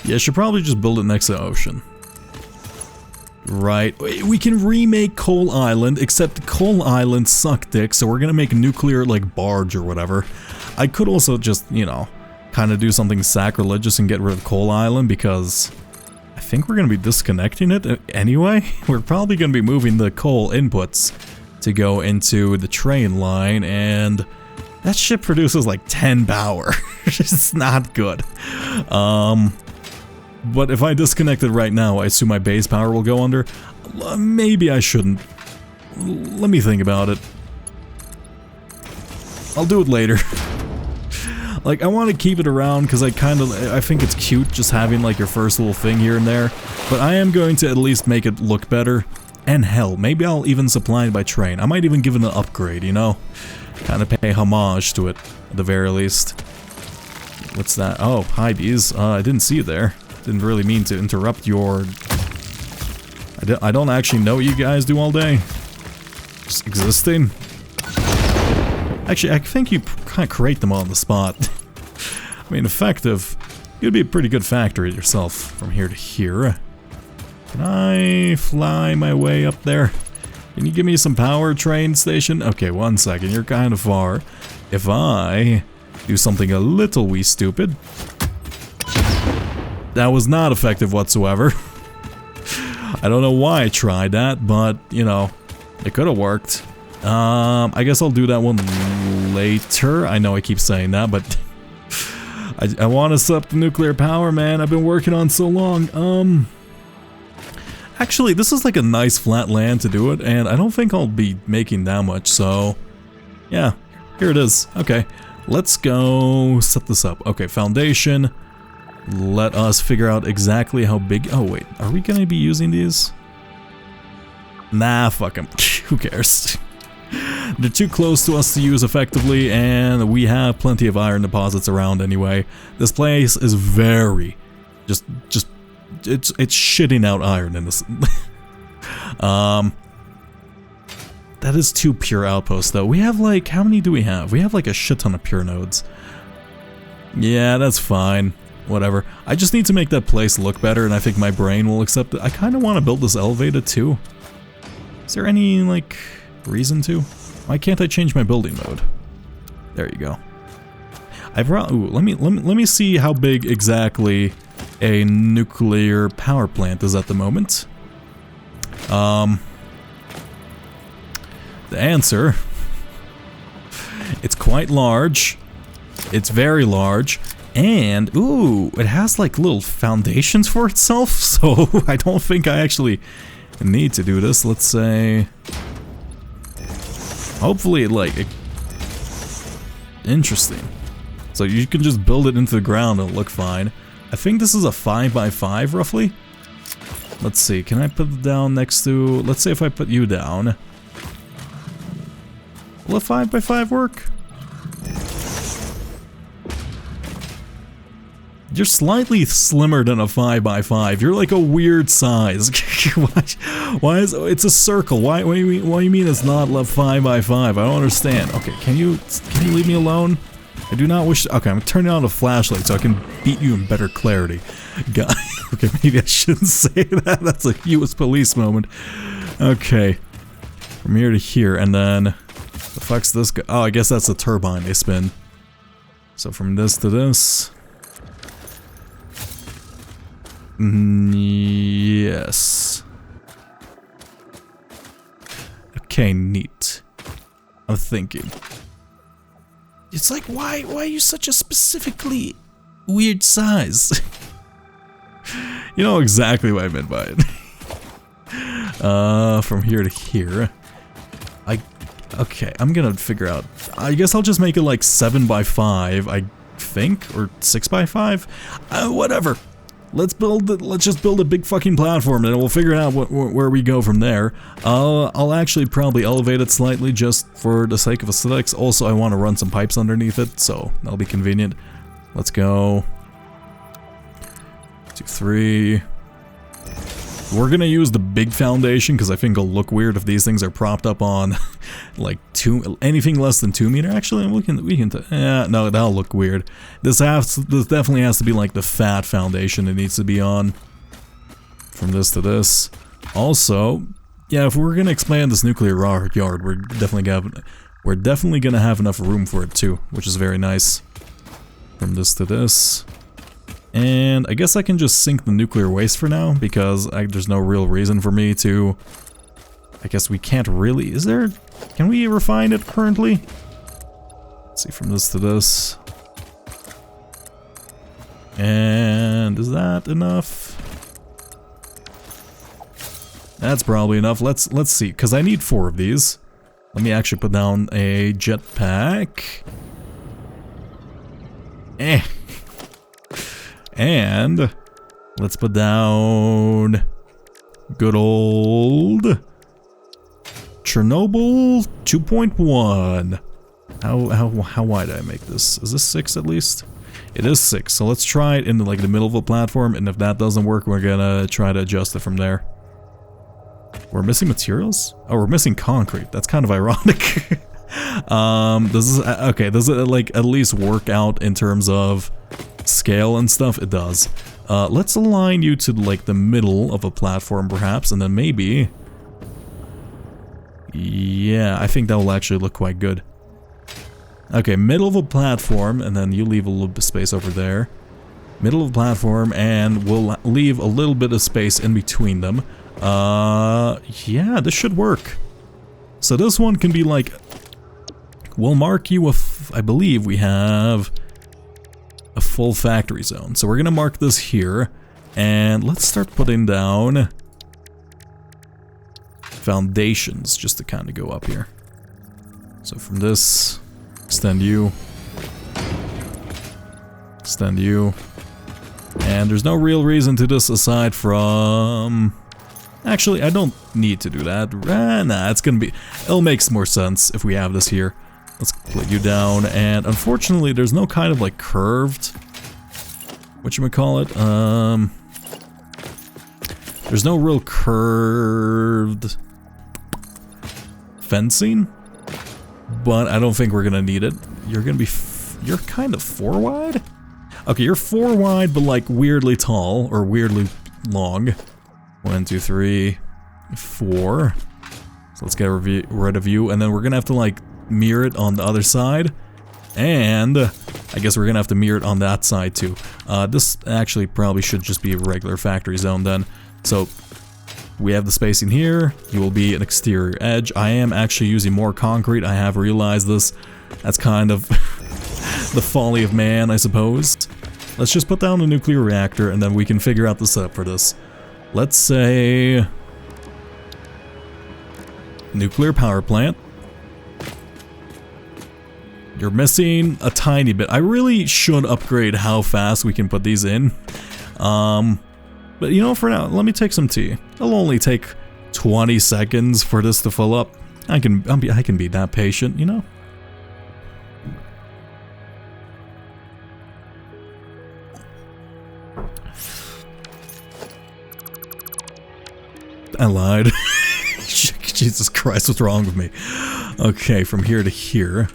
A: Yeah, I should probably just build it next to the ocean. Right. We can remake Coal Island, except Coal Island suck dick, so we're gonna make a nuclear, like, barge or whatever. I could also just, you know, kind of do something sacrilegious and get rid of Coal Island, because I think we're gonna be disconnecting it anyway. We're probably gonna be moving the coal inputs to go into the train line, and that shit produces like 10 power. It's not good. But if I disconnect it right now, I assume my base power will go under. Maybe I shouldn't. Let me think about it. I'll do it later. Like, I want to keep it around because I think it's cute just having like your first little thing here and there. But I am going to at least make it look better. And hell, maybe I'll even supply it by train. I might even give it an upgrade, you know? Kind of pay homage to it, at the very least. What's that? Oh, hi bees. I didn't see you there. Didn't really mean to interrupt your... I don't actually know what you guys do all day. Just existing. Actually, I think you kind of create them on the spot. I mean, effective. You'd be a pretty good factory yourself from here to here. Can I fly my way up there? Can you give me some power, train station? Okay, 1 second. You're kind of far. If I do something a little wee stupid... That was not effective whatsoever. I don't know why I tried that, but, you know, it could have worked. I guess I'll do that one later. I know I keep saying that, but I want to set up the nuclear power, man. I've been working on so long. Actually, this is like a nice flat land to do it, and I don't think I'll be making that much, so yeah, here it is. Okay, let's go set this up. Okay, foundation. Let us figure out exactly how big... Oh, wait. Are we going to be using these? Nah, fuck them. Who cares? They're too close to us to use effectively, and we have plenty of iron deposits around anyway. This place is very... It's shitting out iron in this... That is 2 pure outposts, though. We have, like... How many do we have? We have, like, a shit ton of pure nodes. Yeah, that's fine. Whatever. I just need to make that place look better, and I think my brain will accept it. I kind of want to build this elevator too. Is there any, like, reason to? Why can't I change my building mode? There you go. Ooh, let me see how big exactly a nuclear power plant is at the moment. The answer... It's quite large. It's very large. And, ooh, it has like little foundations for itself, so I don't think I actually need to do this. Let's say... Hopefully, interesting. So you can just build it into the ground and it'll look fine. I think this is a 5x5, roughly. Let's see, can I put it down next to... Let's say if I put you down. Will a 5x5 work? You're slightly slimmer than a 5x5. You're like a weird size. Why is it's a circle? Why do you mean it's not a 5x5? I don't understand. Okay, can you leave me alone? I do not wish to, okay, I'm turning on a flashlight so I can beat you in better clarity. God, okay, maybe I shouldn't say that. That's a US police moment. Okay. From here to here, and then the fuck's this guy? Oh, I guess that's the turbine they spin. So from this to this. Yes. Okay, neat. I'm thinking. It's like, why are you such a specifically weird size? You know exactly what I meant by it. From here to here. Okay, I'm gonna figure out. I guess I'll just make it like 7 by 5, I think, or 6 by 5. Whatever. Let's just build a big fucking platform, and we'll figure out where we go from there. I'll actually probably elevate it slightly just for the sake of aesthetics. Also, I want to run some pipes underneath it, so that'll be convenient. Let's go. 2, 3. We're gonna use the big foundation because I think it'll look weird if these things are propped up on like anything less than 2 meter. Actually, we can yeah, no, that'll look weird. This definitely has to be like the fat foundation it needs to be on. From this to this. Also, yeah, if we're gonna expand this nuclear yard, we're definitely gonna have enough room for it too, which is very nice. From this to this. And I guess I can just sink the nuclear waste for now, because there's no real reason for me to... I guess we can't really... Is there... Can we refine it currently? Let's see, from this to this. And is that enough? That's probably enough. Let's see, because I need 4 of these. Let me actually put down a jetpack. And let's put down good old Chernobyl 2.1. How wide did I make this? Is this 6 at least? It is 6. So let's try it in like the middle of a platform, and if that doesn't work, we're gonna try to adjust it from there. We're missing materials? Oh, we're missing concrete. That's kind of ironic. Does it like at least work out in terms of scale and stuff? It does. Let's align you to like the middle of a platform perhaps, and then maybe... Yeah, I think that will actually look quite good. Okay, middle of a platform, and then you leave a little bit of space over there. Middle of a platform, and we'll leave a little bit of space in between them. Yeah, this should work. So this one can be like... We'll mark you I believe we have a full factory zone. So we're gonna mark this here, and let's start putting down foundations just to kind of go up here. So from this, extend you, and there's no real reason to this aside from... Actually, I don't need to do that. Nah, it'll make more sense if we have this here. Let's put you down, and unfortunately there's no kind of like curved, whatchamacallit, there's no real curved fencing, but I don't think we're gonna need it. You're kind of 4 wide? Okay, you're 4 wide, but like weirdly tall, or weirdly long. 1, 2, 3, 4. So let's get rid of you, and then we're gonna have to like mirror it on the other side, and I guess we're gonna have to mirror it on that side too. This actually probably should just be a regular factory zone then. So we have the spacing here. You will be an exterior edge. I am actually using more concrete. I have realized this. That's kind of the folly of man, I suppose. Let's just put down a nuclear reactor, and then we can figure out the setup for this. Let's say nuclear power plant. You're missing a tiny bit. I really should upgrade how fast we can put these in. But you know, for now, let me take some tea. It'll only take 20 seconds for this to fill up. I can be that patient, you know? I lied. Jesus Christ, what's wrong with me? Okay, from here to here.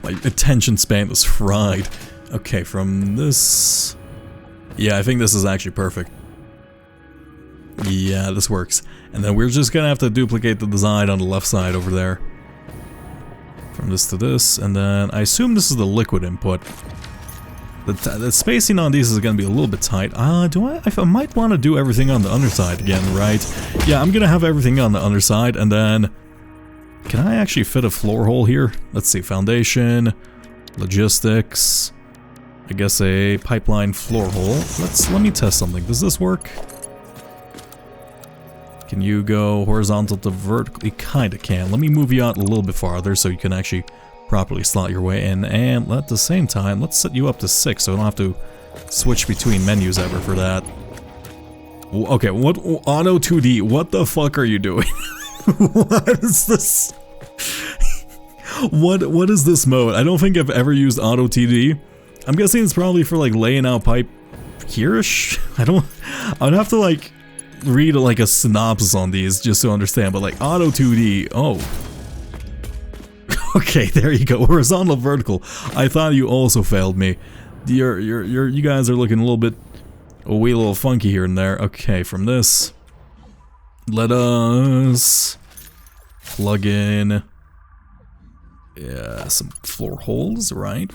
A: My attention span was fried. Okay, from this... Yeah, I think this is actually perfect. Yeah, this works. And then we're just gonna have to duplicate the design on the left side over there. From this to this, and then I assume this is the liquid input. The spacing on these is going to be a little bit tight. I might want to do everything on the underside again, right? Yeah, I'm going to have everything on the underside, and then... Can I actually fit a floor hole here? Let's see, foundation, logistics, I guess a pipeline floor hole. Let me test something. Does this work? Can you go horizontal to vertical? You kinda can. Let me move you out a little bit farther so you can actually properly slot your way in, and at the same time, let's set you up to 6 so I don't have to switch between menus ever for that. Okay, what auto 2D? What the fuck are you doing? What is this? What is this mode? I don't think I've ever used auto 2D. I'm guessing it's probably for like laying out pipe here-ish. I'd have to like read like a synopsis on these just to understand, but like auto 2D, oh. Okay, there you go. Horizontal, vertical. I thought you also failed me. You guys are looking a little bit, a wee little funky here and there. Okay, from this, let us plug in, yeah, some floor holes, right?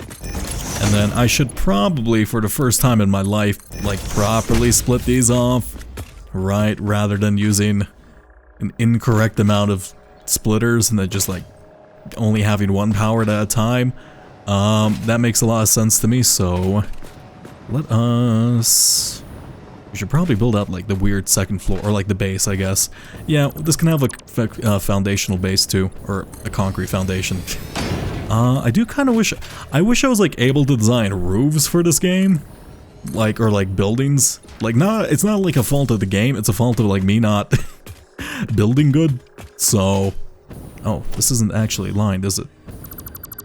A: And then I should probably, for the first time in my life, like properly split these off, right? Rather than using an incorrect amount of splitters and then just like only having one powered at a time. That makes a lot of sense to me, so let us... We should probably build out like the weird second floor, or like the base, I guess. Yeah, this can have a foundational base too, or a concrete foundation. I do kind of wish... I wish I was like able to design roofs for this game. Like, or like buildings. Like, it's not like a fault of the game, it's a fault of like me not building good. So... Oh, this isn't actually aligned, is it?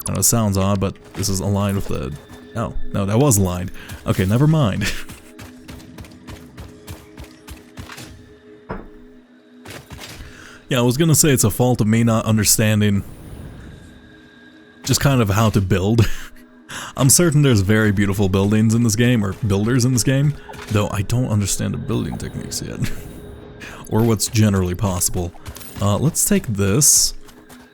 A: I know it sounds odd, but this is aligned with the... Oh, no, that was aligned. Okay, never mind. Yeah, I was gonna say it's a fault of me not understanding just kind of how to build. I'm certain there's very beautiful buildings in this game, or builders in this game, though I don't understand the building techniques yet. Or what's generally possible. Let's take this.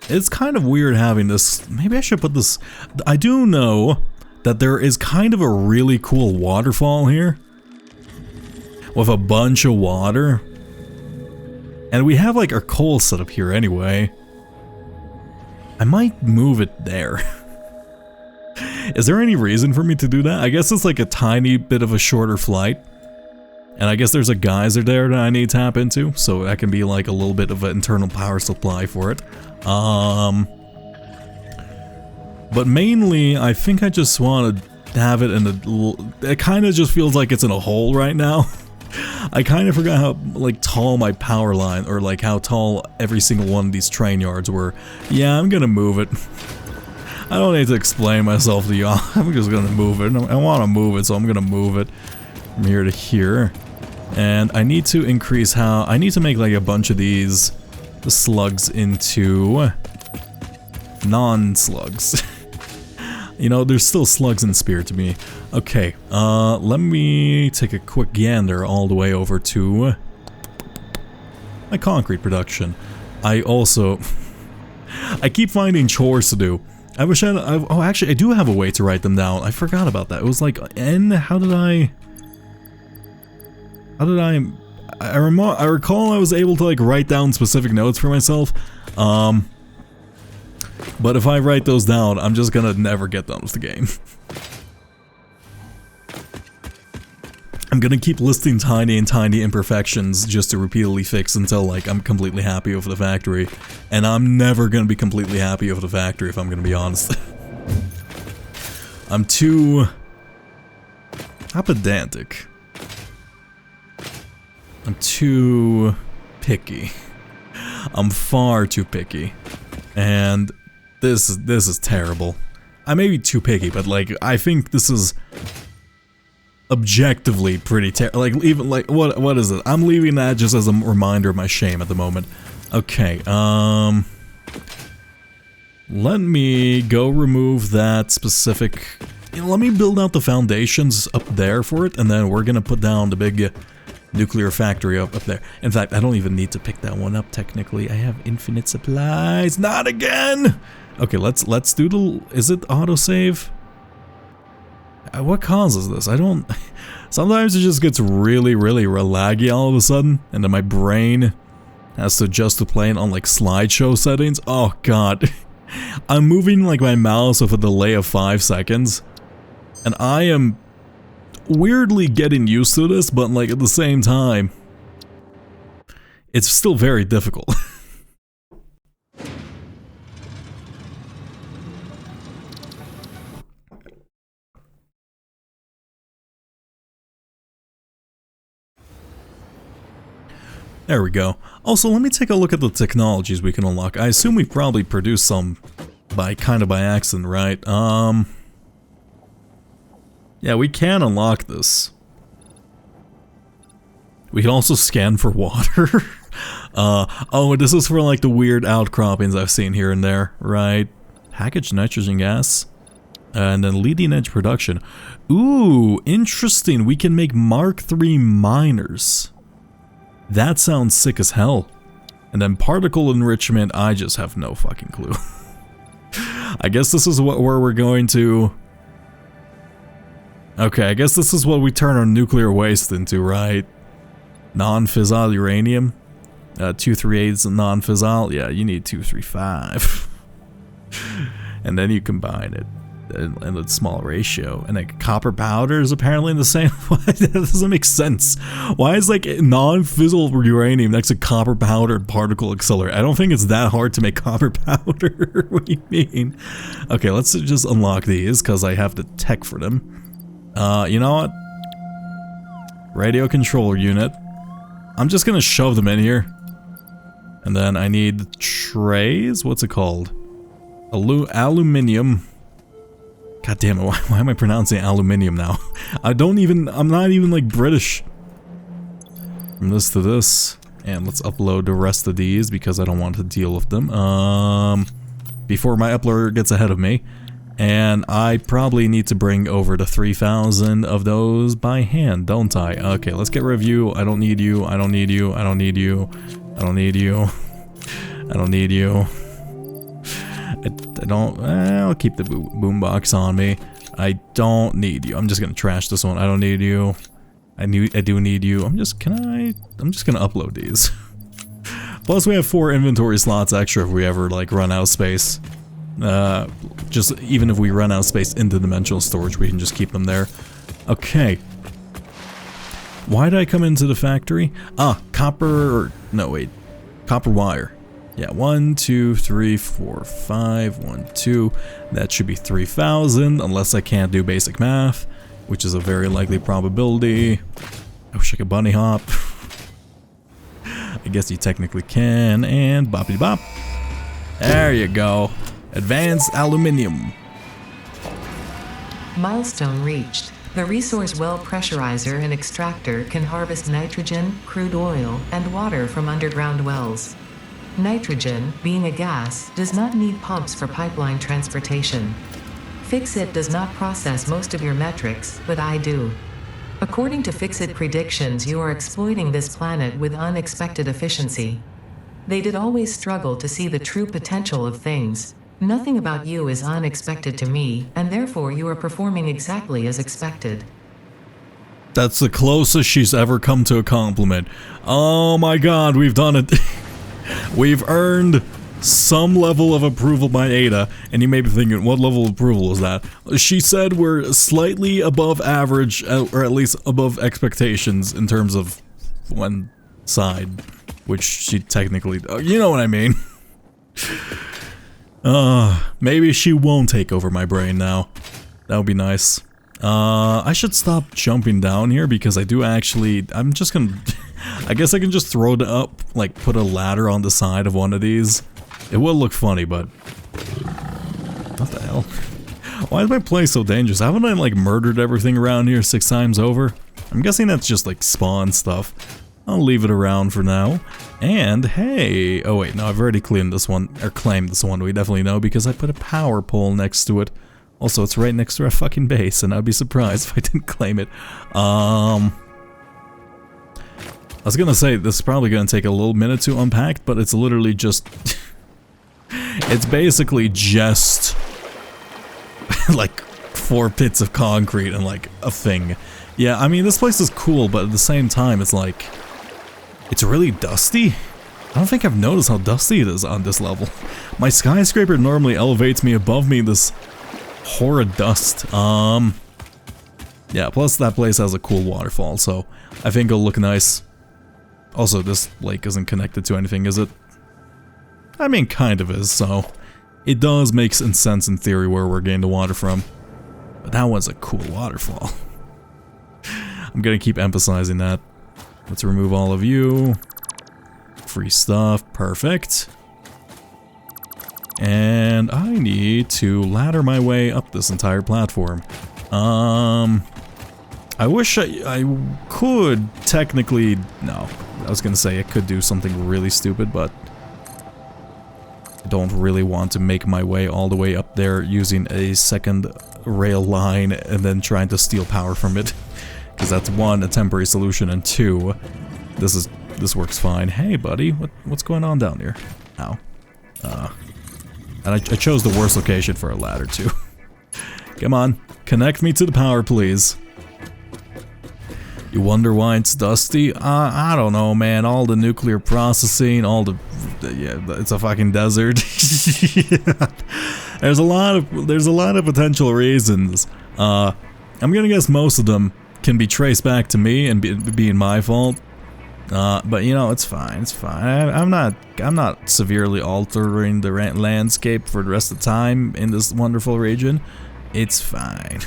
A: It's kind of weird having this. Maybe I should put this... I do know that there is kind of a really cool waterfall here. With a bunch of water. And we have like our coal set up here anyway. I might move it there. Is there any reason for me to do that? I guess it's like a tiny bit of a shorter flight. And I guess there's a geyser there that I need to tap into, so that can be like a little bit of an internal power supply for it. But mainly, I think I just want to have it in a... It kind of just feels like it's in a hole right now. I kind of forgot how like tall my power line, or like how tall every single one of these train yards were. Yeah, I'm gonna move it. I don't need to explain myself to y'all. I'm just gonna move it. I want to move it, so I'm gonna move it from here to here. And I need to increase how... I need to make like a bunch of these slugs into non-slugs. You know, there's still slugs in Spear to me. Okay, let me take a quick gander all the way over to my concrete production. I also... I keep finding chores to do. I wish oh, actually, I do have a way to write them down. I forgot about that. It was like N... How did I recall I was able to like write down specific notes for myself. But if I write those down, I'm just gonna never get done with the game. I'm gonna keep listing tiny imperfections just to repeatedly fix until like I'm completely happy with the factory. And I'm never gonna be completely happy with the factory if I'm gonna be honest. I'm too... How pedantic. I'm too picky. I'm far too picky. And this is terrible. I may be too picky, but like I think this is objectively pretty terrible. Like even like what is it? I'm leaving that just as a reminder of my shame at the moment. Okay, let me go remove that specific... You know, let me build out the foundations up there for it, and then we're gonna put down the big nuclear factory up there. In fact, I don't even need to pick that one up technically. I have infinite supplies. Not again! Okay, let's do the... Is it autosave? What causes this? I don't... Sometimes it just gets really, really laggy all of a sudden, and then my brain has to adjust to playing on like slideshow settings. Oh god. I'm moving like my mouse with a delay of 5 seconds, and I am weirdly getting used to this, but like at the same time, it's still very difficult. There we go. Also, let me take a look at the technologies we can unlock. I assume we probably produced some by accident, right? Yeah, we can unlock this. We can also scan for water. Oh, this is for like the weird outcroppings I've seen here and there, right? Packaged nitrogen gas. And then leading edge production. Ooh, interesting. We can make Mark III miners. That sounds sick as hell. And then particle enrichment, I just have no fucking clue. I guess this is where we're going to... Okay, I guess this is what we turn our nuclear waste into, right? Non-fissile uranium. 238's non-fissile. Yeah, you need 235. And then you combine it in a small ratio. And like copper powder is apparently in the same way. That doesn't make sense. Why is like non-fissile uranium next to copper powder and particle accelerator? I don't think it's that hard to make copper powder. What do you mean? Okay, let's just unlock these because I have the tech for them. You know what? Radio controller unit. I'm just gonna shove them in here. And then I need trays? What's it called? Aluminium. God damn it, why am I pronouncing aluminium now? I'm not even like British. From this to this. And let's upload the rest of these because I don't want to deal with them. Before my uploader gets ahead of me. And I probably need to bring over the 3,000 of those by hand, don't I? Okay, let's get rid of you. I don't need you. I don't need you. I don't need you. I don't need you. I don't need you. I don't... I'll keep the boombox on me. I don't need you. I'm just gonna trash this one. I don't need you. I do need you. I'm just gonna upload these. Plus we have 4 inventory slots extra if we ever like run out of space. Just even if we run out of space interdimensional storage, we can just keep them there. Okay. Why did I come into the factory? Ah, copper... No, wait. Copper wire. Yeah, 1, 2, 3, 4, 5, 1, 2. That should be 3,000, unless I can't do basic math, which is a very likely probability. I wish I could bunny hop. I guess you technically can, and boppity bop. There you go. Advanced aluminium.
C: Milestone reached. The resource well pressurizer and extractor can harvest nitrogen, crude oil, and water from underground wells. Nitrogen, being a gas, does not need pumps for pipeline transportation. Fixit does not process most of your metrics, but I do. According to Fixit predictions, you are exploiting this planet with unexpected efficiency. They did always struggle to see the true potential of things. Nothing about you is unexpected to me, and therefore you are performing exactly as expected.
A: That's the closest she's ever come to a compliment. Oh my god, we've done it. We've earned some level of approval by Ada, and you may be thinking, what level of approval is that? She said we're slightly above average, or at least above expectations in terms of one side, which she technically, you know what I mean. Maybe she won't take over my brain now. That would be nice. I should stop jumping down here because I do actually, I'm just gonna, I guess I can just throw it up, like put a ladder on the side of one of these. It will look funny, but what the hell? Why is my place so dangerous? Haven't I like murdered everything around here 6 times over? I'm guessing that's just like spawn stuff. I'll leave it around for now. And hey, oh wait, no, I've already cleaned this one, or claimed this one, we definitely know, because I put a power pole next to it. Also, it's right next to our fucking base, and I'd be surprised if I didn't claim it. I was gonna say, this is probably gonna take a little minute to unpack, but it's literally just... it's basically just... like 4 pits of concrete and like a thing. Yeah, I mean, this place is cool, but at the same time, it's like, it's really dusty. I don't think I've noticed how dusty it is on this level. My skyscraper normally elevates me above me, this horrid dust. Yeah, plus that place has a cool waterfall, so I think it'll look nice. Also, this lake isn't connected to anything, is it? I mean, kind of is, so it does make sense in theory where we're getting the water from. But that was a cool waterfall. I'm gonna keep emphasizing that. Let's remove all of you. Free stuff, perfect. And I need to ladder my way up this entire platform. I wish I could technically, no, I was gonna say I could do something really stupid, but I don't really want to make my way all the way up there using a second rail line and then trying to steal power from it. Because that's 1, a temporary solution, and 2, this works fine. Hey buddy, what's going on down here? Ow. And I chose the worst location for a ladder too. Come on, connect me to the power, please. You wonder why it's dusty? I don't know, man. All the nuclear processing, all the yeah, it's a fucking desert. Yeah. There's a lot of potential reasons. I'm gonna guess most of them can be traced back to me and being my fault. But you know, it's fine. It's fine. I'm not severely altering the landscape for the rest of the time in this wonderful region. It's fine.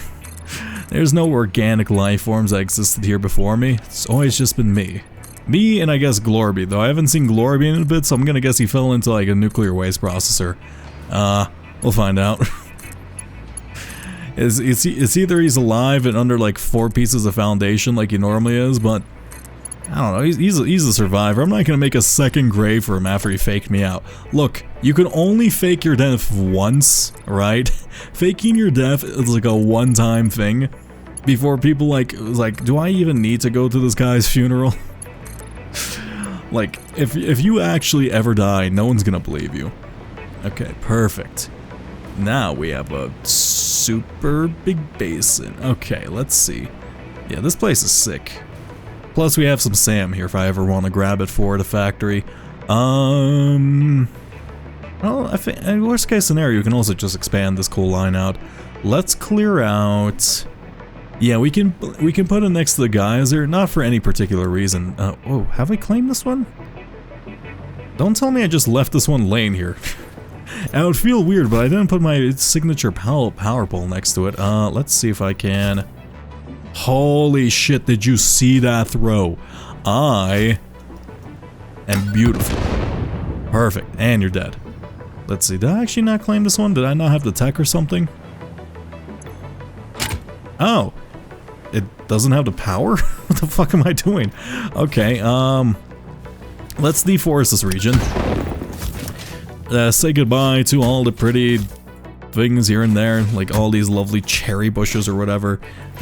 A: There's no organic life forms that existed here before me. It's always just been me. Me and I guess Glorby, though I haven't seen Glorby in a bit, so I'm gonna guess he fell into like a nuclear waste processor. We'll find out. It's either he's alive and under like 4 pieces of foundation like he normally is, but I don't know, he's a survivor. I'm not gonna make a second grave for him after he faked me out. Look, you can only fake your death once, right? Faking your death is like a one-time thing. Before people like, do I even need to go to this guy's funeral? Like, if you actually ever die, no one's gonna believe you. Okay, perfect. Now we have a super big basin. Okay, let's see. Yeah, this place is sick. Plus we have some Sam here if I ever want to grab it for the factory. Well, I think in worst case scenario, you can also just expand this coal line out. Let's clear out. Yeah, we can put it next to the geyser, not for any particular reason. Oh, have we claimed this one? Don't tell me I just left this one laying here. It would feel weird, but I didn't put my signature power pole next to it. Let's see if I can. Holy shit, did you see that throw? I am beautiful. Perfect, and you're dead. Let's see, did I actually not claim this one? Did I not have the tech or something? Oh, it doesn't have the power? What the fuck am I doing? Okay, let's deforest this region. Say goodbye to all the pretty things here and there, like all these lovely cherry bushes or whatever.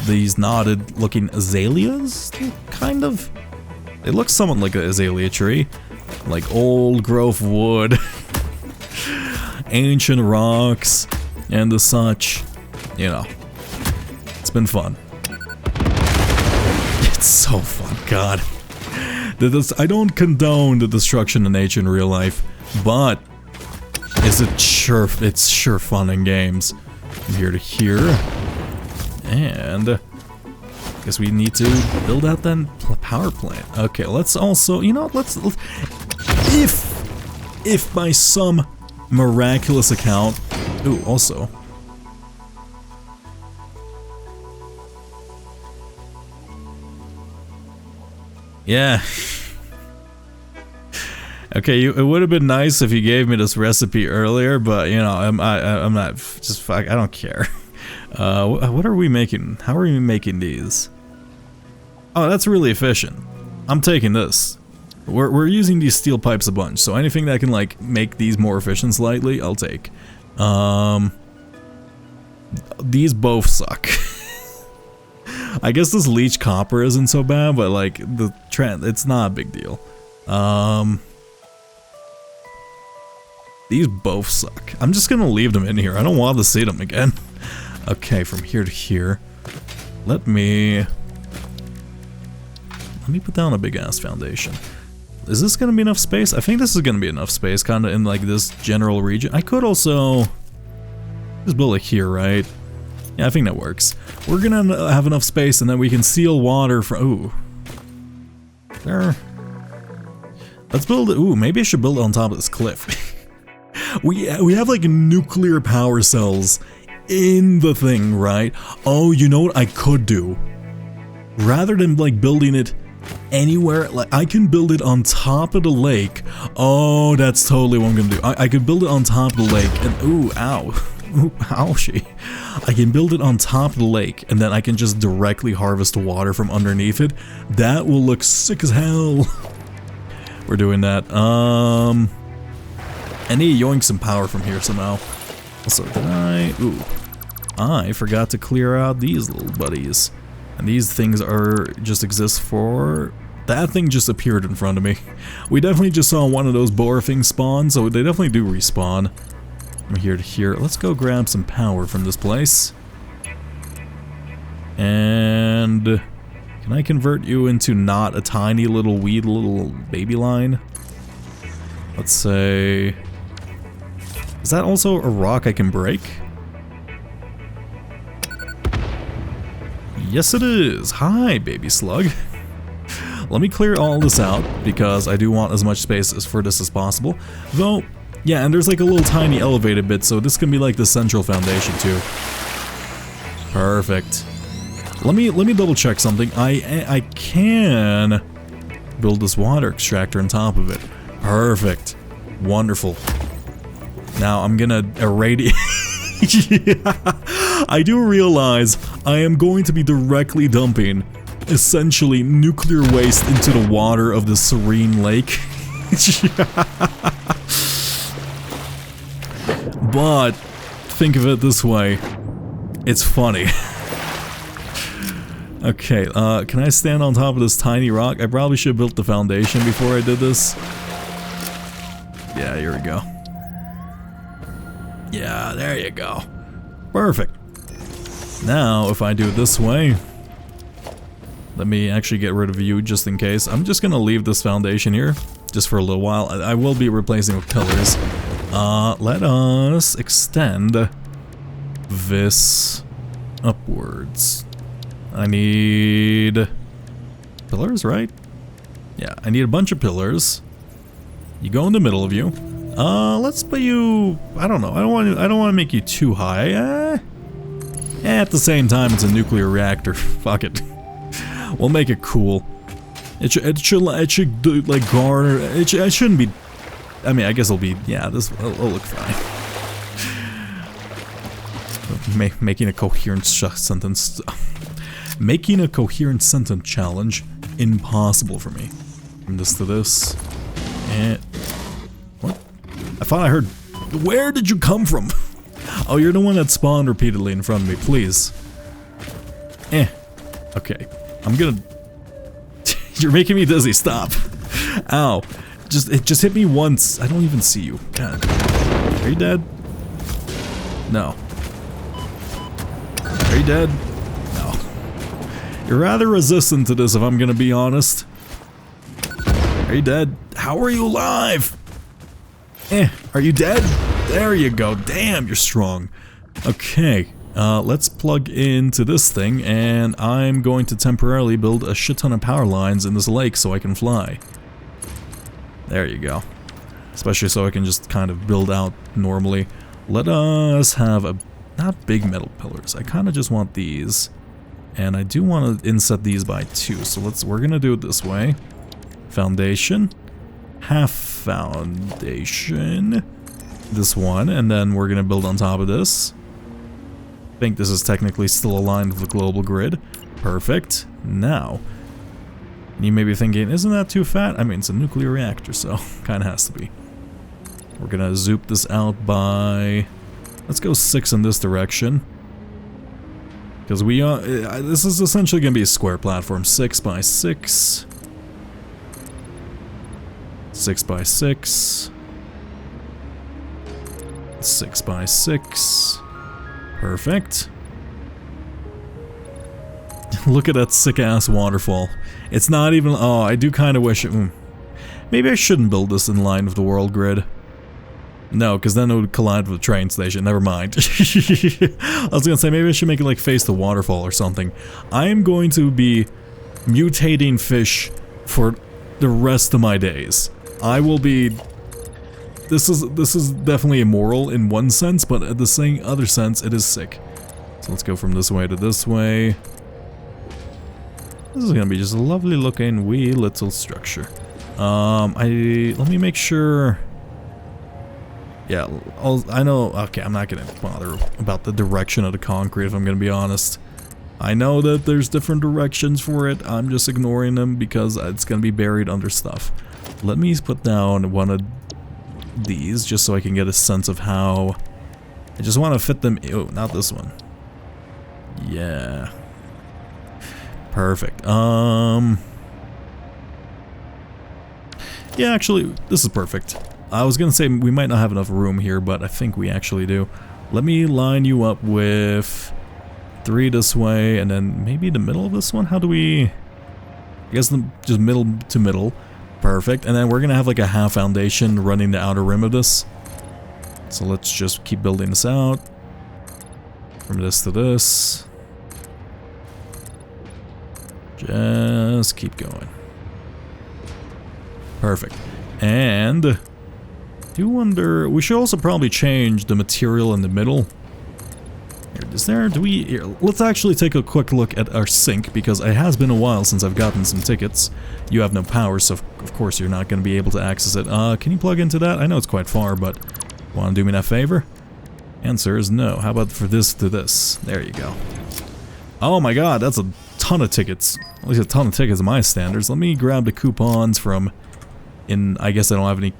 A: These knotted looking azaleas, kind of. It looks somewhat like an azalea tree. Like old growth wood, ancient rocks, and the such. You know, it's been fun. It's so fun, God. I don't condone the destruction of nature in real life, but it's sure fun in games. From here to here. And I guess we need to build out that power plant. Okay, let's also, you know, let's if by some miraculous account, ooh, also, yeah. Okay, it would have been nice if you gave me this recipe earlier, but you know, I'm not just fuck. I don't care. What are we making? How are we making these? Oh, that's really efficient. I'm taking this. We're using these steel pipes a bunch, so anything that can like make these more efficient slightly, I'll take. These both suck. I guess this leach copper isn't so bad, but like it's not a big deal. These both suck. I'm just gonna leave them in here. I don't want to see them again. Okay, from here to here. Let me put down a big-ass foundation. Is this gonna be enough space? I think this is gonna be enough space, kind of in like this general region. I could also just build it here, right? Yeah, I think that works. We're gonna have enough space, and then we can seal water from. Ooh, there. Let's build it. Ooh, maybe I should build it on top of this cliff. we have like nuclear power cells in the thing, right? Oh, you know what I could do? Rather than like building it anywhere, like I can build it on top of the lake. Oh, that's totally what I'm gonna do. I could build it on top of the lake, and ooh, ow, ooh, ouchie. I can build it on top of the lake, and then I can just directly harvest the water from underneath it. That will look sick as hell. We're doing that. I need to yoink some power from here somehow. Also, did I? Ooh, I forgot to clear out these little buddies. And these things are just exist for. That thing just appeared in front of me. We definitely just saw one of those boar things spawn, so they definitely do respawn. From here to here. Let's go grab some power from this place. And can I convert you into not a tiny little weed, little baby line? Let's say. Is that also a rock I can break? Yes, it is. Hi, baby slug. Let me clear all this out because I do want as much space for this as possible. Though, yeah, and there's like a little tiny elevated bit, so this can be like the central foundation too. Perfect. Let me double check something. I can build this water extractor on top of it. Perfect. Wonderful. Now I'm gonna irradiate. Yeah, I do realize I am going to be directly dumping essentially nuclear waste into the water of the serene lake. But think of it this way, it's funny. Okay, can I stand on top of this tiny rock? I probably should have built the foundation before I did this. Yeah, here we go. Yeah, there you go. Perfect. Now, if I do it this way, let me actually get rid of you just in case. I'm just gonna leave this foundation here, just for a little while. I will be replacing with pillars. Let us extend this upwards. I need pillars, right? Yeah, I need a bunch of pillars. You go in the middle of you. Let's put you. I don't know. I don't want to make you too high. At the same time, it's a nuclear reactor. Fuck it. We'll make it cool. It should do, like garner. It shouldn't be. I mean, I guess it'll be. Yeah, this will look fine. Making a coherent sentence. Making a coherent sentence challenge impossible for me. From this to this. And what? I thought I heard. Where did you come from? Oh, you're the one that spawned repeatedly in front of me. Please. Okay. I'm gonna. You're making me dizzy. Stop. Ow. It just hit me once. I don't even see you. God. Are you dead? No. Are you dead? No. You're rather resistant to this, if I'm gonna be honest. Are you dead? How are you alive? Are you dead? There you go. Damn, you're strong. Okay. Let's plug into this thing, and I'm going to temporarily build a shit ton of power lines in this lake so I can fly. There you go. Especially so I can just kind of build out normally. Let us have a... not big metal pillars. I kind of just want these. And I do want to inset these by 2. So we're going to do it this way. Foundation. Half foundation. This one. And then we're going to build on top of this. I think this is technically still aligned with the global grid. Perfect. Now... you may be thinking, isn't that too fat? I mean, it's a nuclear reactor, so kind of has to be. We're gonna zoop this out by... let's go 6 in this direction. Because we are... this is essentially gonna be a square platform. 6 by 6. 6 by 6. 6 by 6. Perfect. Look at that sick-ass waterfall. It's not even... Oh, I do kind of wish it... Maybe I shouldn't build this in line with the world grid. No, because then it would collide with the train station. Never mind. I was gonna say, maybe I should make it like face the waterfall or something. I am going to be mutating fish for the rest of my days. I will be... This is definitely immoral in one sense, but at the same other sense, it is sick. So let's go from this way to this way. This is gonna be just a lovely looking wee little structure. Let me make sure... Yeah, I know... Okay, I'm not gonna bother about the direction of the concrete if I'm gonna be honest. I know that there's different directions for it, I'm just ignoring them because it's gonna be buried under stuff. Let me put down one of these just so I can get a sense of how... I just want to fit them... Oh, not this one. Yeah. Perfect. Yeah, actually, this is perfect. I was gonna say we might not have enough room here, but I think we actually do. Let me line you up with 3 this way, and then maybe the middle of this one? How do we... I guess just middle to middle. Perfect. And then we're gonna have like a half foundation running the outer rim of this. So let's just keep building this out. From this to this. Just keep going. Perfect. And I do wonder, we should also probably change the material in the middle. Here, let's actually take a quick look at our sink, because it has been a while since I've gotten some tickets. You have no power, so of course you're not going to be able to access it. Can you plug into that? I know it's quite far, but want to do me that favor? Answer is no. How about for this to this? There you go. Oh my god, that's a ton of tickets. At least a ton of tickets in my standards. Let me grab the coupons from... I guess I don't have any...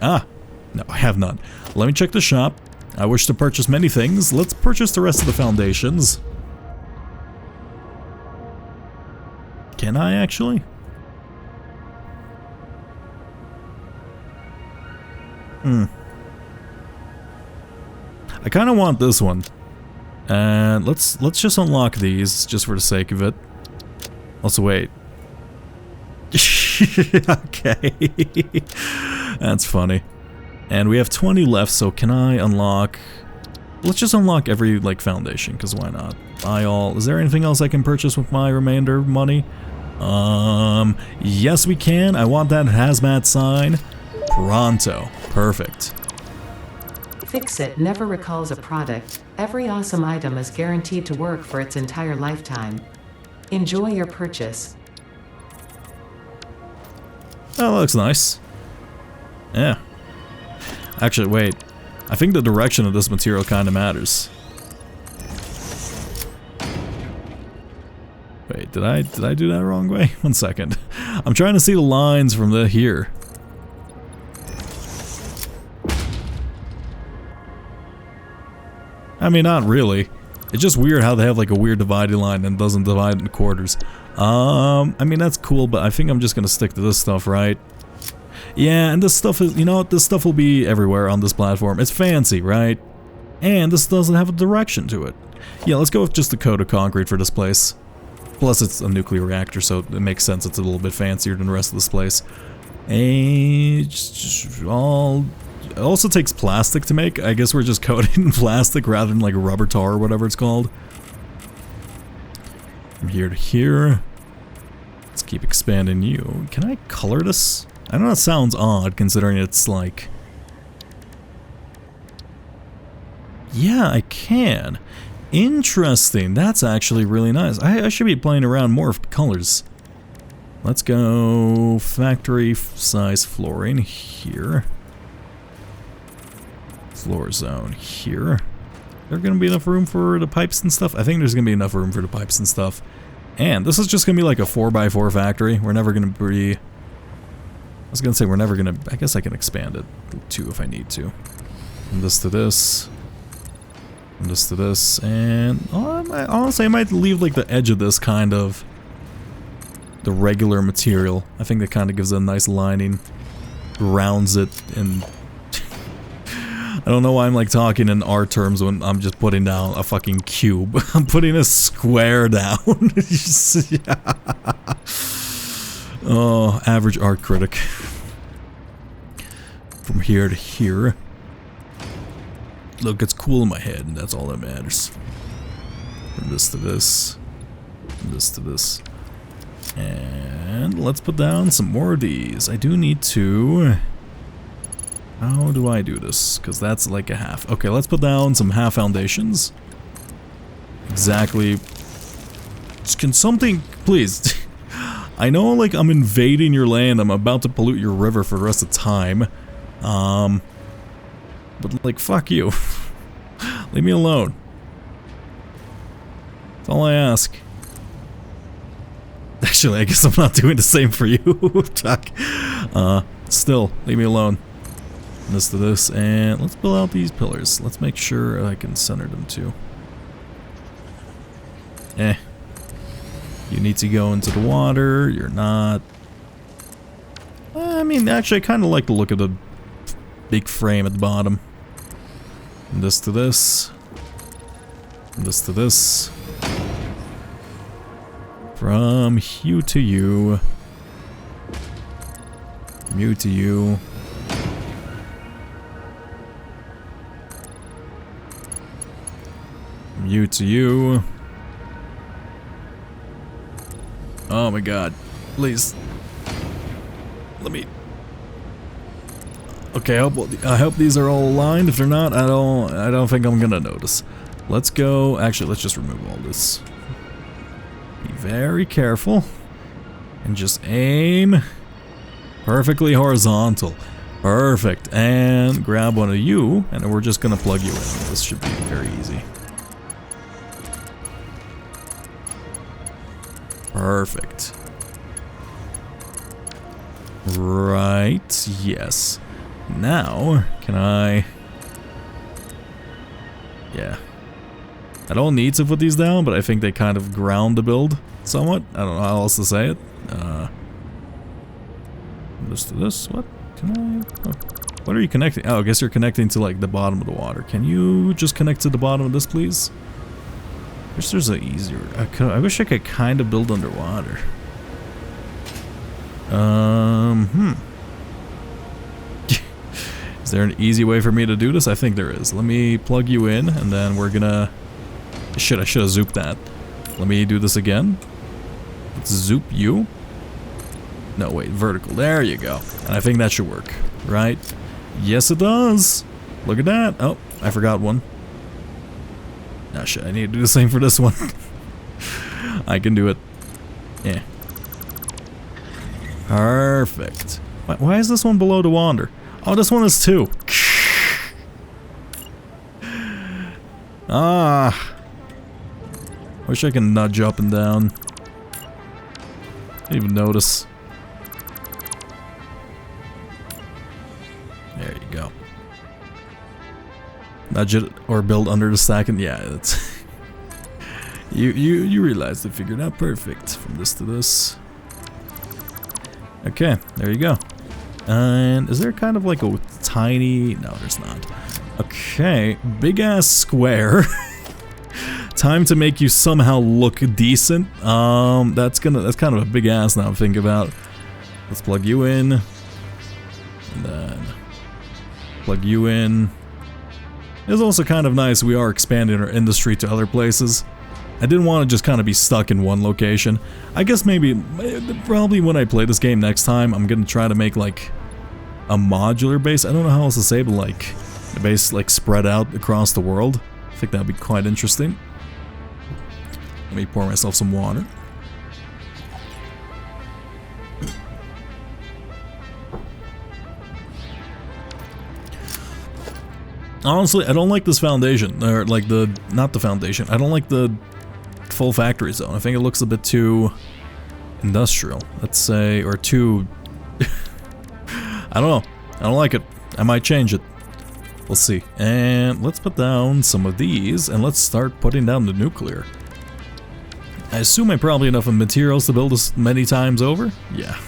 A: Ah! No, I have none. Let me check the shop. I wish to purchase many things. Let's purchase the rest of the foundations. Can I actually? I kind of want this one. And let's just unlock these just for the sake of it. Also, wait. Okay. That's funny. And we have 20 left, so can I unlock... Let's just unlock every, like, foundation, because why not? Buy all... Is there anything else I can purchase with my remainder money? Yes we can. I want that hazmat sign. Pronto. Perfect.
C: Fix-It never recalls a product. Every awesome item is guaranteed to work for its entire lifetime. Enjoy your purchase.
A: Oh, that looks nice. Yeah. Actually, wait. I think the direction of this material kind of matters. Wait, did I do that wrong way? 1 second. I'm trying to see the lines from the here. I mean, not really. It's just weird how they have like a weird dividing line and doesn't divide into quarters. I mean, that's cool, but I think I'm just gonna stick to this stuff, right? Yeah, and this stuff is, you know what, this stuff will be everywhere on this platform. It's fancy, right? And this doesn't have a direction to it. Yeah, let's go with just the coat of concrete for this place. Plus, it's a nuclear reactor, so it makes sense it's a little bit fancier than the rest of this place. And it also takes plastic to make. I guess we're just coating in plastic rather than like a rubber tar or whatever it's called. From here to here. Let's keep expanding you. Can I color this? I know that sounds odd considering it's like... Yeah, I can. Interesting. That's actually really nice. I should be playing around more with colors. Let's go factory size flooring here. Floor zone here. There gonna be enough room for the pipes and stuff? I think there's gonna be enough room for the pipes and stuff. And this is just gonna be like a 4x4 factory. We're never gonna be... I was gonna say we're never gonna... I guess I can expand it too if I need to. From this to this. From this to this. And honestly, I might leave like the edge of this kind of the regular material. I think that kind of gives it a nice lining. Rounds it and... I don't know why I'm like talking in art terms when I'm just putting down a fucking cube. I'm putting a square down. Oh, average art critic. From here to here. Look, it's cool in my head, and that's all that matters. From this to this. From this to this. And let's put down some more of these. I do need to... How do I do this? Because that's like a half. Okay, let's put down some half foundations. Exactly. Can something... Please. I know, like, I'm invading your land. I'm about to pollute your river for the rest of time. But, like, fuck you. Leave me alone. That's all I ask. Actually, I guess I'm not doing the same for you. Fuck. Still, leave me alone. This to this, and let's build out these pillars. Let's make sure I can center them too. You need to go into the water. You're not. I mean, actually, I kind of like the look of the big frame at the bottom. And this to this. And this to this. From you to you. From you to you. From you to you. Oh my god. Please. Let me... Okay, I hope these are all aligned. If they're not, I don't think I'm gonna notice. Let's go... Actually, let's just remove all this. Be very careful. And just aim... perfectly horizontal. Perfect. And grab one of you, and then we're just gonna plug you in. This should be very easy. Perfect. Right, yes. Now, can I... Yeah. I don't need to put these down, but I think they kind of ground the build somewhat. I don't know how else to say it. This to this, what? Can I... Oh. What are you connecting? Oh, I guess you're connecting to like the bottom of the water. Can you just connect to the bottom of this, please? I wish there's an easier... I wish I could kind of build underwater. Is there an easy way for me to do this? I think there is. Let me plug you in, and then we're gonna... Shit, I should have zooped that. Let me do this again. Let's zoop you. No, wait, vertical. There you go. And I think that should work, right? Yes, it does. Look at that. Oh, I forgot one. Oh shit, I need to do the same for this one. I can do it. Yeah. Perfect. Why is this one below the water? Oh, this one is 2. Ah. Wish I can nudge up and down. Didn't even notice. There you go. Nudge it or build under the stack, and yeah, it's you realize they figured out perfect from this to this. Okay, there you go. And is there kind of like a tiny... No, there's not. Okay, big ass square. Time to make you somehow look decent. That's kind of a big ass now to think about. Let's plug you in. And then plug you in. It's also kind of nice we are expanding our industry to other places. I didn't want to just kind of be stuck in one location. I guess probably when I play this game next time, I'm gonna try to make like a modular base. I don't know how else to say, but like the base like spread out across the world. I think that'd be quite interesting. Let me pour myself some water. Honestly, I don't like this foundation, or like not the foundation. I don't like the full factory zone. I think it looks a bit too industrial, let's say, or too... I don't know. I don't like it. I might change it. We'll see. And let's put down some of these, and let's start putting down the nuclear. I assume I probably have enough materials to build this many times over? Yeah.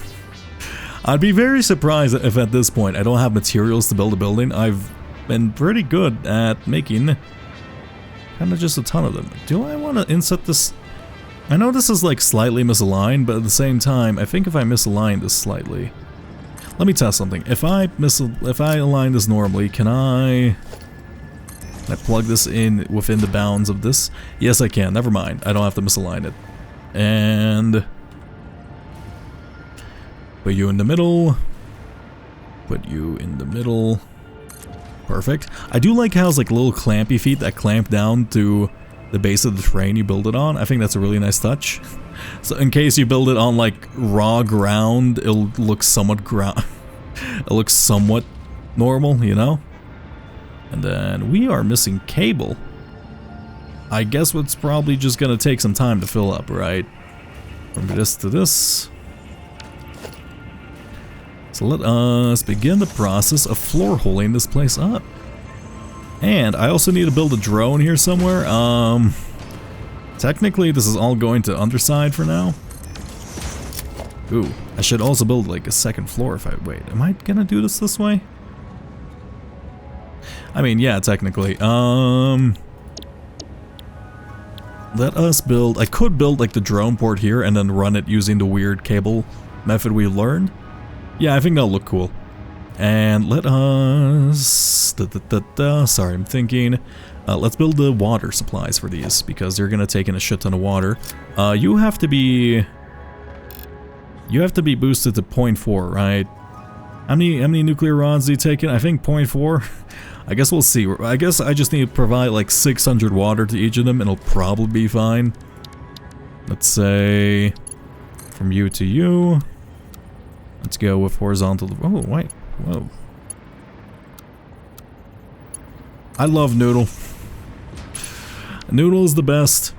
A: I'd be very surprised if at this point I don't have materials to build a building. I've been pretty good at making kind of just a ton of them. Do I want to inset this? I know this is like slightly misaligned, but at the same time, I think if I misalign this slightly, let me test something. If I align this normally, can I plug this in within the bounds of this? Yes, I can. Never mind. I don't have to misalign it. And put you in the middle. Put you in the middle. Perfect. I do like how it's like little clampy feet that clamp down to the base of the terrain you build it on. I think that's a really nice touch. So in case you build it on like raw ground, it'll look somewhat it looks somewhat normal, you know? And then we are missing cable. I guess it's probably just gonna take some time to fill up, right? From this to this. So let us begin the process of floor holing this place up. And I also need to build a drone here somewhere. Technically this is all going to underside for now. Ooh, I should also build like a second floor if I wait. Am I gonna do this way? I mean, yeah, technically. Let us build. I could build like the drone port here and then run it using the weird cable method we learned. Yeah, I think that'll look cool. And let us... Sorry, I'm thinking. Let's build the water supplies for these because they're gonna take in a shit ton of water. You have to be boosted to 0.4, right? How many nuclear rods do you take in? I think 0.4. I guess we'll see. I guess I just need to provide like 600 water to each of them and it'll probably be fine. Let's say from you to you. Let's go with horizontal. Oh, wait. Whoa. I love Noodle. Noodle is the best.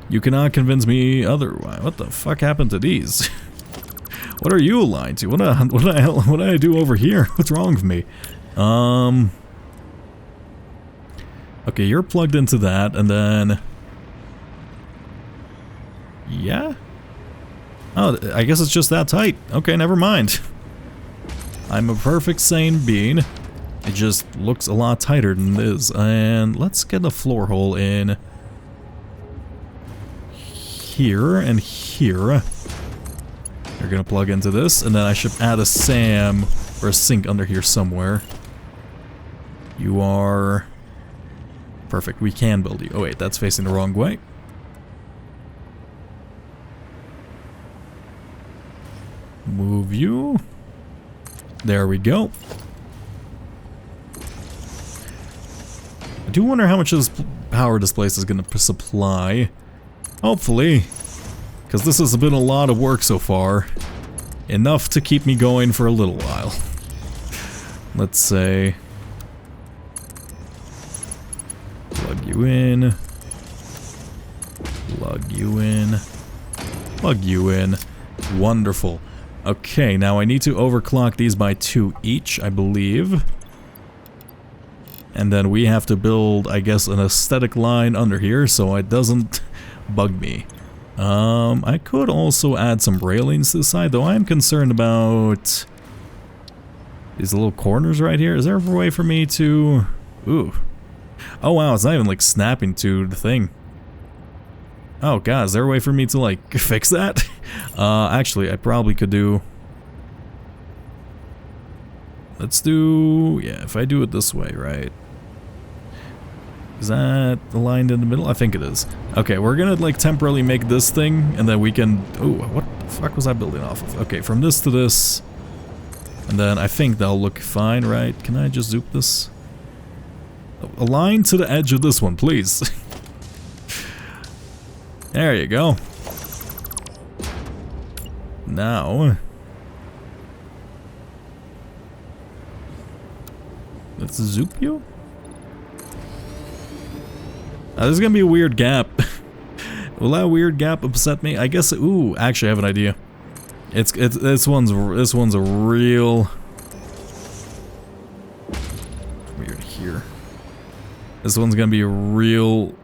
A: You cannot convince me otherwise. What the fuck happened to these? What are you aligned to? What did I do over here? What's wrong with me? Okay, you're plugged into that, and then... Yeah? Oh, I guess it's just that tight. Okay, never mind. I'm a perfect sane being. It just looks a lot tighter than it is. And let's get a floor hole in here and here. You're gonna plug into this, and then I should add a SAM or a sink under here somewhere. You are... Perfect, we can build you. Oh wait, that's facing the wrong way. Move you. There we go. I do wonder how much of this power this place is going to supply. Hopefully. Because this has been a lot of work so far. Enough to keep me going for a little while. Let's say... Plug you in. Plug you in. Plug you in. Wonderful. Okay, now I need to overclock these by 2 each, I believe. And then we have to build, I guess, an aesthetic line under here so it doesn't bug me. I could also add some railings to the side, though I'm concerned about these little corners right here. Is there a way for me to... Ooh. Oh wow, it's not even like snapping to the thing. Oh god, is there a way for me to like fix that? Actually, I probably could do... Let's do... Yeah, if I do it this way, right? Is that aligned in the middle? I think it is. Okay, we're gonna like temporarily make this thing, and then we can... Ooh, what the fuck was I building off of? Okay, from this to this, and then I think that'll look fine, right? Can I just zoop this? Align to the edge of this one, please. There you go. Now... Let's zoop you? There's gonna be a weird gap. Will that weird gap upset me? I guess. Ooh, actually, I have an idea. This one's a real weird here. This one's gonna be a real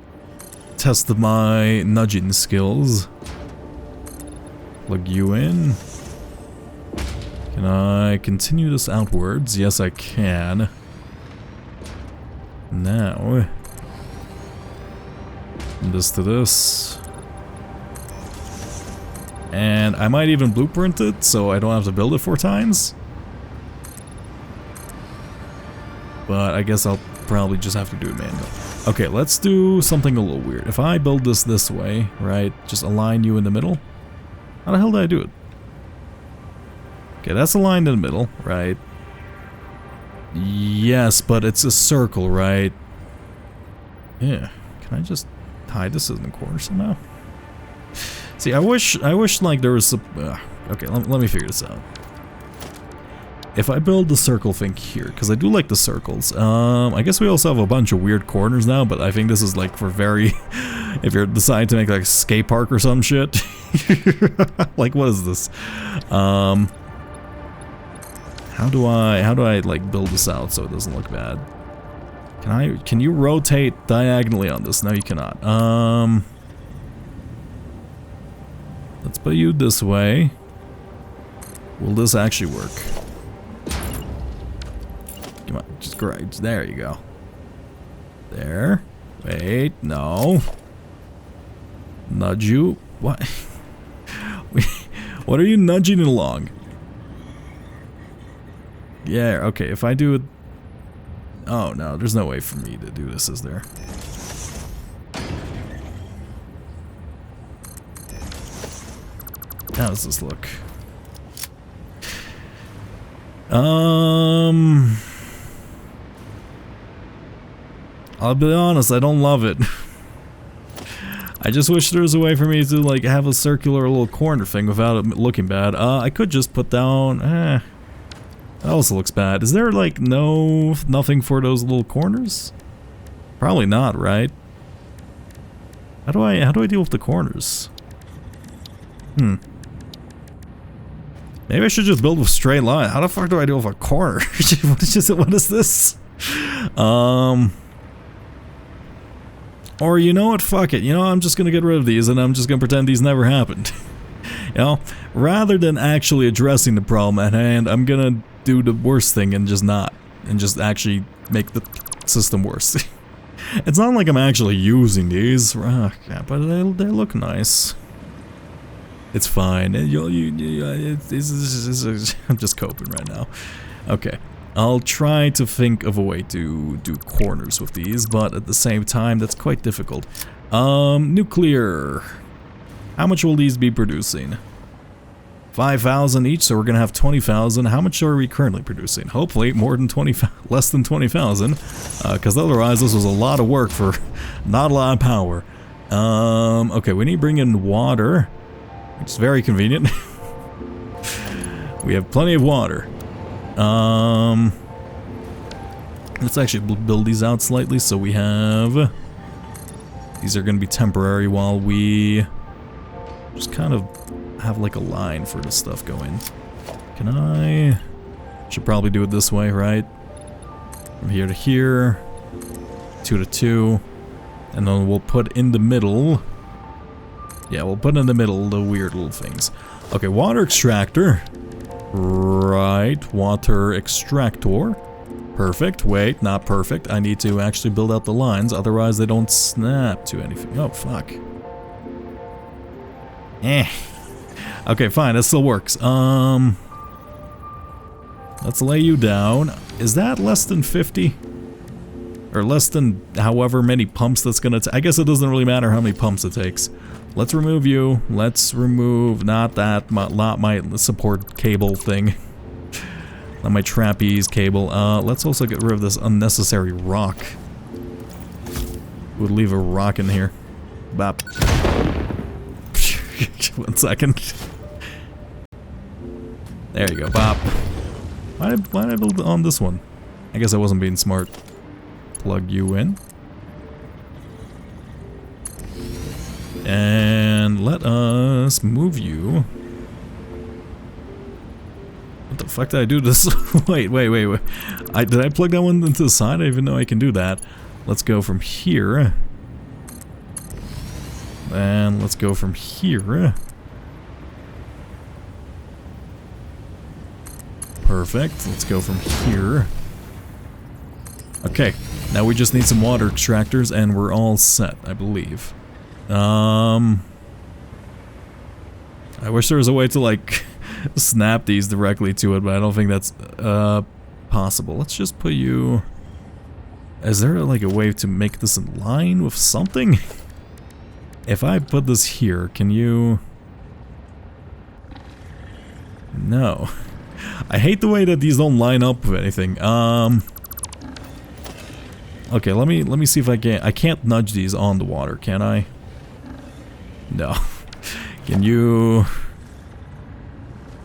A: test of my nudging skills. Plug you in. Can I continue this outwards? Yes, I can. Now, from this to this. And I might even blueprint it so I don't have to build it 4 times. But I guess I'll probably just have to do it manually. Okay, let's do something a little weird. If I build this way, right, just align you in the middle. How the hell did I do it? Okay, that's aligned in the middle, right? Yes, but it's a circle, right? Yeah. Can I just hide this in the corner somehow? See, I wish like there was some... okay, let me figure this out. If I build the circle thing here, because I do like the circles. I guess we also have a bunch of weird corners now, but I think this is like for very... if you're deciding to make like a skate park or some shit. Like, what is this? How do I like build this out so it doesn't look bad? Can you rotate diagonally on this? No, you cannot. Let's put you this way. Will this actually work? Come on, just great. There you go. There. Wait, no. Nudge you. What? What are you nudging it along? Yeah, okay, if I do it... Oh, no, there's no way for me to do this, is there? How does this look? I'll be honest, I don't love it. I just wish there was a way for me to, like, have a circular little corner thing without it looking bad. I could just put down... That also looks bad. Is there, like, nothing for those little corners? Probably not, right? How do I deal with the corners? Maybe I should just build with straight line. How the fuck do I deal with a corner? What is this? Or you know what? Fuck it. You know, I'm just gonna get rid of these and I'm just gonna pretend these never happened. You know, rather than actually addressing the problem at hand, I'm gonna do the worst thing and just not. And just actually make the system worse. It's not like I'm actually using these. But they look nice. It's fine. I'm just coping right now. Okay. I'll try to think of a way to do corners with these, but at the same time, that's quite difficult. Nuclear. How much will these be producing? 5,000 each, so we're gonna have 20,000. How much are we currently producing? Hopefully more than 20, less than 20,000, because otherwise this was a lot of work for not a lot of power. Okay, we need to bring in water, which is very convenient. We have plenty of water. Let's actually build these out slightly. So we have... These are going to be temporary while we just kind of have like a line for this stuff going. Can I... Should probably do it this way, right? From here to here. 2 to 2. And then we'll put in the middle... Yeah, we'll put in the middle the weird little things. Okay, water extractor. Right, water extractor. Perfect. Wait, not perfect. I need to actually build out the lines, otherwise they don't snap to anything. Oh, fuck. Okay, fine, that still works. Let's lay you down. Is that less than 50? Or less than however many pumps that's gonna take? I guess it doesn't really matter how many pumps it takes. Let's remove you. Let's remove, not my support cable thing. Not my trapeze cable. Let's also get rid of this unnecessary rock. We'll leave a rock in here. Bop. 1 second. There you go, bop. Why did I build on this one? I guess I wasn't being smart. Plug you in. And let us move you. What the fuck did I do this? Wait. Did I plug that one into the side? I didn't even know I can do that. Let's go from here. And let's go from here. Perfect. Let's go from here. Okay. Now we just need some water extractors and we're all set, I believe. I wish there was a way to like snap these directly to it, but I don't think that's possible. Let's just put you... Is there like a way to make this in line with something? If I put this here, can you... No. I hate the way that these don't line up with anything. Okay, let me see if I can... I can't nudge these on the water, can I? No. Can you...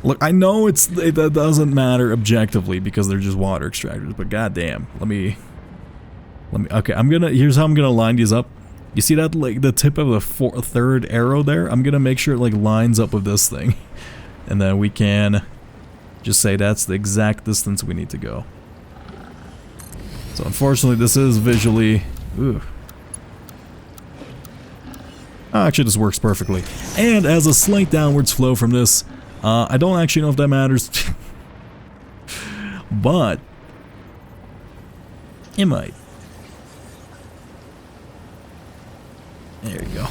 A: Look, I know that doesn't matter objectively because they're just water extractors, but goddamn, let me... Okay, here's how I'm gonna line these up. You see that, like, the tip of the third arrow there? I'm gonna make sure it, like, lines up with this thing. And then we can just say that's the exact distance we need to go. So unfortunately, this is visually... Ooh. Actually, this works perfectly. And as a slight downwards flow from this, I don't actually know if that matters. But it might. There you go.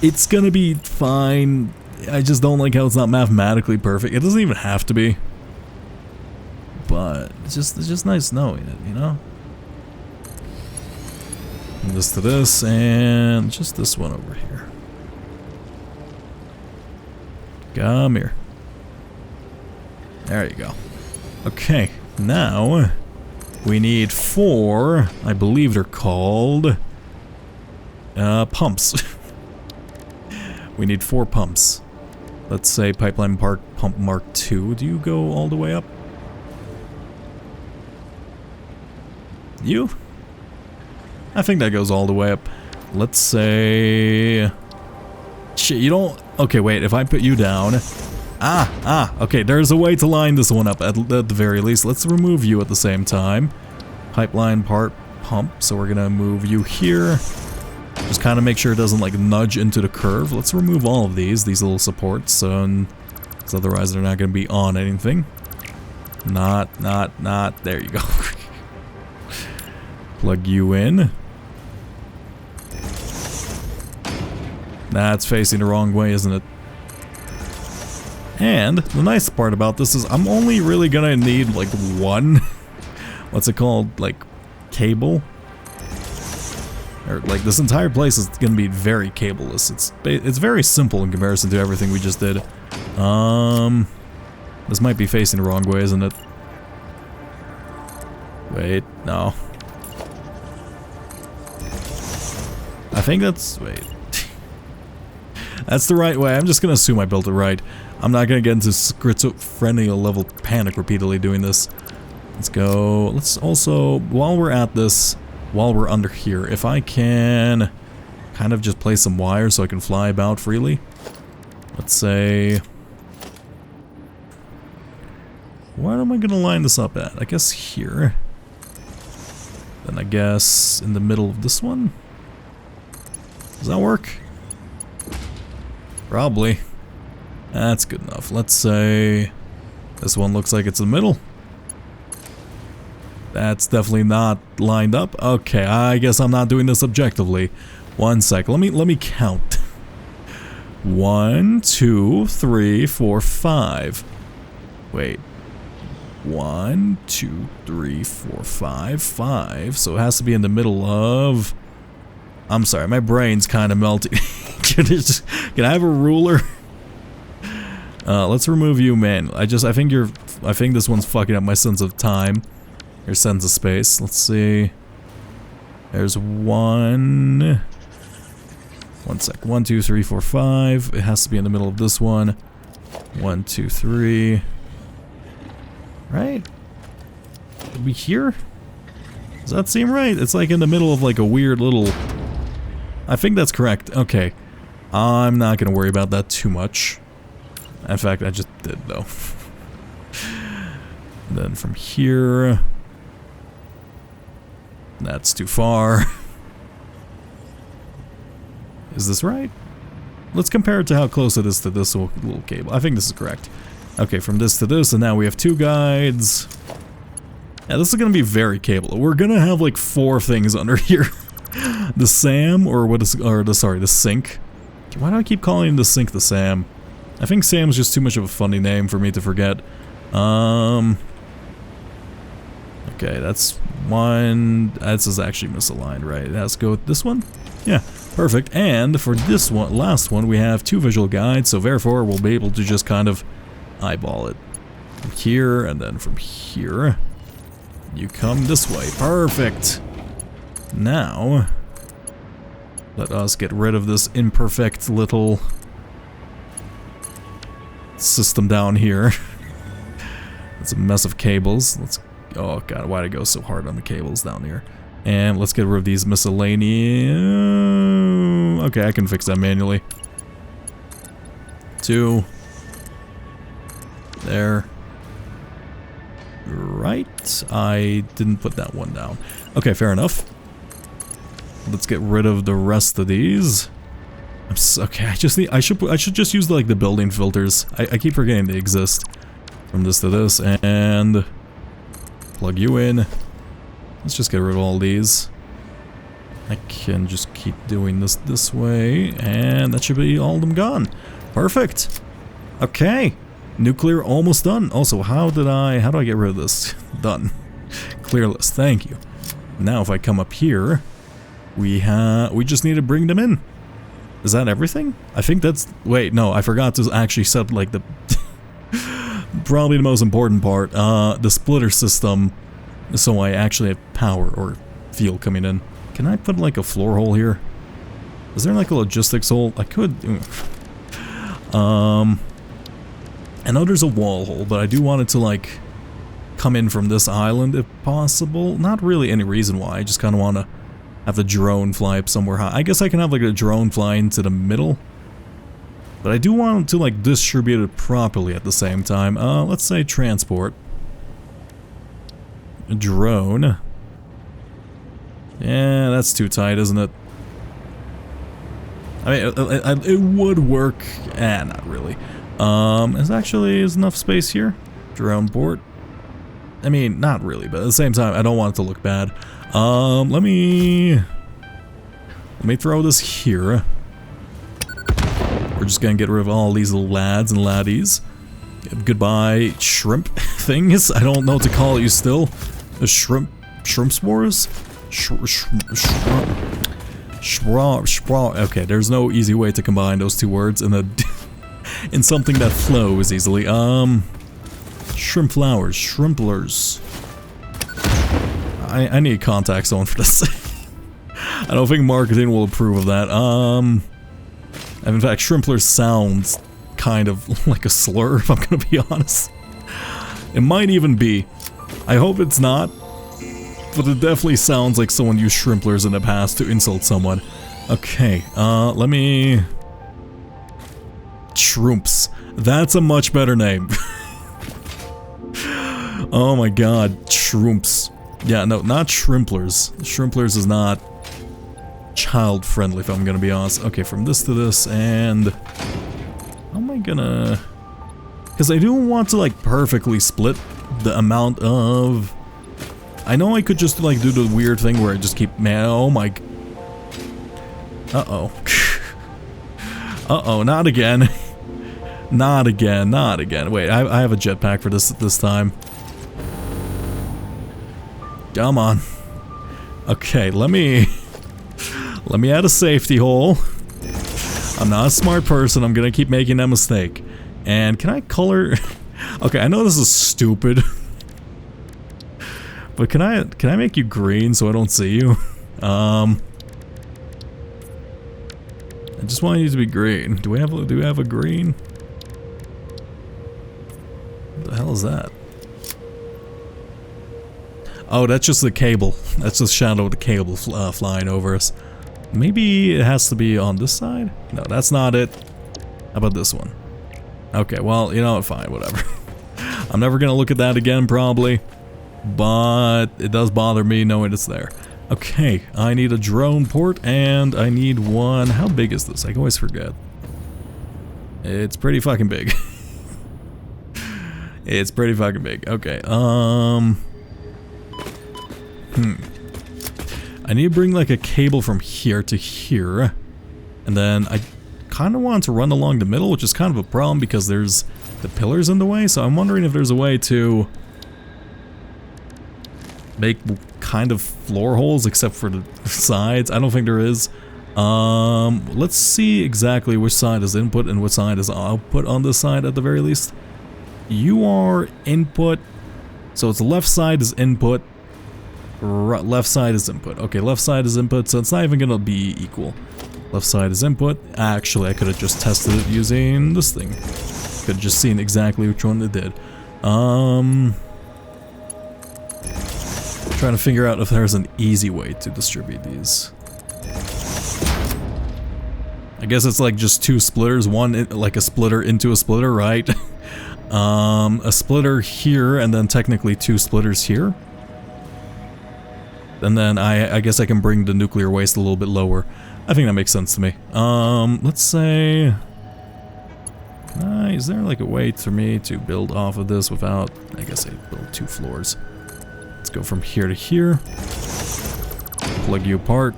A: It's gonna be fine. I just don't like how it's not mathematically perfect. It doesn't even have to be. But it's just nice knowing it, you know? And this to this, and just this one over here. Come here. There you go. Okay, now we need 4, I believe they're called, pumps. We need 4 pumps. Let's say pipeline pump Mark II. Do you go all the way up? You? I think that goes all the way up. Let's say... Shit, you don't... Okay, wait, if I put you down... Okay, there's a way to line this one up at the very least. Let's remove you at the same time. Pipeline part pump, so we're gonna move you here. Just kind of make sure it doesn't like nudge into the curve. Let's remove all of these little supports, so otherwise they're not gonna be on anything. Not, there you go. Plug you in. That's facing the wrong way, isn't it? And the nice part about this is I'm only really gonna need like one, what's it called, like cable. Or like this entire place is gonna be very cableless. It's very simple in comparison to everything we just did. This might be facing the wrong way, isn't it? Wait, no. I think that's... Wait. That's the right way. I'm just gonna assume I built it right. I'm not gonna get into schizophrenia level panic repeatedly doing this. Let's go. Let's also, while we're at this, while we're under here, if I can kind of just place some wires so I can fly about freely. Let's say... Where am I gonna line this up at? I guess here. Then I guess in the middle of this one? Does that work? Probably. That's good enough. Let's say this one looks like it's in the middle. That's definitely not lined up. Okay, I guess I'm not doing this objectively. One sec. Let me count. 1, 2, 3, 4, 5. Wait. 1, 2, 3, 4, 5, 5. So it has to be in the middle of... I'm sorry, my brain's kind of melting. Can I have a ruler? Let's remove you, man. I think this one's fucking up my sense of time. Your sense of space. Let's see. There's one. One sec. 1, 2, 3, 4, 5. It has to be in the middle of this one. 1, 2, 3. Right? Are we here? Does that seem right? It's like in the middle of like a weird little... I think that's correct. Okay. I'm not gonna worry about that too much. In fact, I just did though. Then from here... That's too far. Is this right? Let's compare it to how close it is to this little cable. I think this is correct. Okay, from this to this, and now we have 2 guides. Yeah, this is gonna be very cable. We're gonna have like 4 things under here. The Sam, or what is, or the, sorry, the sink. Why do I keep calling the sink the Sam? I think Sam's just too much of a funny name for me to forget. Okay, that's one. This is actually misaligned, right? It has to go with this one? Yeah, perfect. And for this one, last one, we have 2 visual guides, so therefore we'll be able to just kind of eyeball it. From here, and then from here. You come this way. Perfect! Now, let us get rid of this imperfect little system down here. It's a mess of cables. Let's. Oh god, why'd I go so hard on the cables down here? And let's get rid of these miscellaneous. Okay, I can fix that manually. 2. There. Right. I didn't put that one down. Okay, fair enough. Let's get rid of the rest of these. Okay, I just need. I should just use like the building filters. I keep forgetting they exist. From this to this, and plug you in. Let's just get rid of all these. I can just keep doing this way, and that should be all of them gone. Perfect. Okay, nuclear almost done. Also, how do I get rid of this? Done. Clear list. Thank you. Now, if I come up here, we just need to bring them in. Is that everything? I think that's. Wait, no, I forgot to actually set like the. Probably the most important part, the splitter system, so I actually have power or fuel coming in. Can I put like a floor hole here? Is there like a logistics hole? I could. I know there's a wall hole, but I do want it to like come in from this island if possible. Not really any reason why, I just kind of want to have the drone fly up somewhere high. I guess I can have like a drone fly into the middle. But I do want to like distribute it properly at the same time. Let's say transport. A drone. Yeah, that's too tight, isn't it? I mean, it would work. Not really. Is enough space here? Drone port. I mean, not really, but at the same time, I don't want it to look bad. Let me throw this here. We're just gonna get rid of all these little lads and laddies. Goodbye, shrimp things. I don't know what to call you still. The shrimp spores? Okay, there's no easy way to combine those 2 words in in something that flows easily. Shrimp flowers, shrimplers. I need a contact zone for this. I don't think marketing will approve of that. And in fact, shrimpler sounds kind of like a slur, if I'm gonna be honest. It might even be. I hope it's not. But it definitely sounds like someone used shrimplers in the past to insult someone. Okay, let me... Shrooms. That's a much better name. Oh my god, shrooms. Yeah, no, not shrimplers. Shrimplers is not child-friendly, if I'm gonna be honest. Okay, from this to this, and... How am I gonna... Because I do want to, like, perfectly split the amount of... I know I could just, like, do the weird thing where I just keep... Man, oh my... Uh-oh. Uh-oh, not again. Not again, not again. Wait, I have a jetpack for this time. Come on. Okay, let me add a safety hole. I'm not a smart person, I'm gonna keep making that mistake. And can I color... Okay, I know this is stupid. But can I make you green so I don't see you? I just want you to be green. Do we have a green? What the hell is that? Oh, that's just the cable. That's the shadow of the cable flying over us. Maybe it has to be on this side? No, that's not it. How about this one? Okay, well, you know what, fine, whatever. I'm never gonna look at that again, probably. But it does bother me knowing it's there. Okay, I need a drone port, and I need one... How big is this? I always forget. It's pretty fucking big. It's pretty fucking big. Okay, I need to bring like a cable from here to here. And then I kind of want to run along the middle, which is kind of a problem because there's the pillars in the way. So I'm wondering if there's a way to make kind of floor holes except for the sides. I don't think there is. Let's see exactly which side is input and which side is output on this side at the very least. You are input, so it's left side is input, left side is input. Okay, left side is input, so it's not even gonna be equal. Left side is input. Actually, I could have just tested it using this thing. Could have just seen exactly which one it did. Trying to figure out if there's an easy way to distribute these. I guess it's like just two splitters, one like a splitter into a splitter, right? A splitter here, and then technically two splitters here. And then I guess I can bring the nuclear waste a little bit lower. I think that makes sense to me. Let's say... is there like a way for me to build off of this without... I guess I build 2 floors. Let's go from here to here. Plug you apart.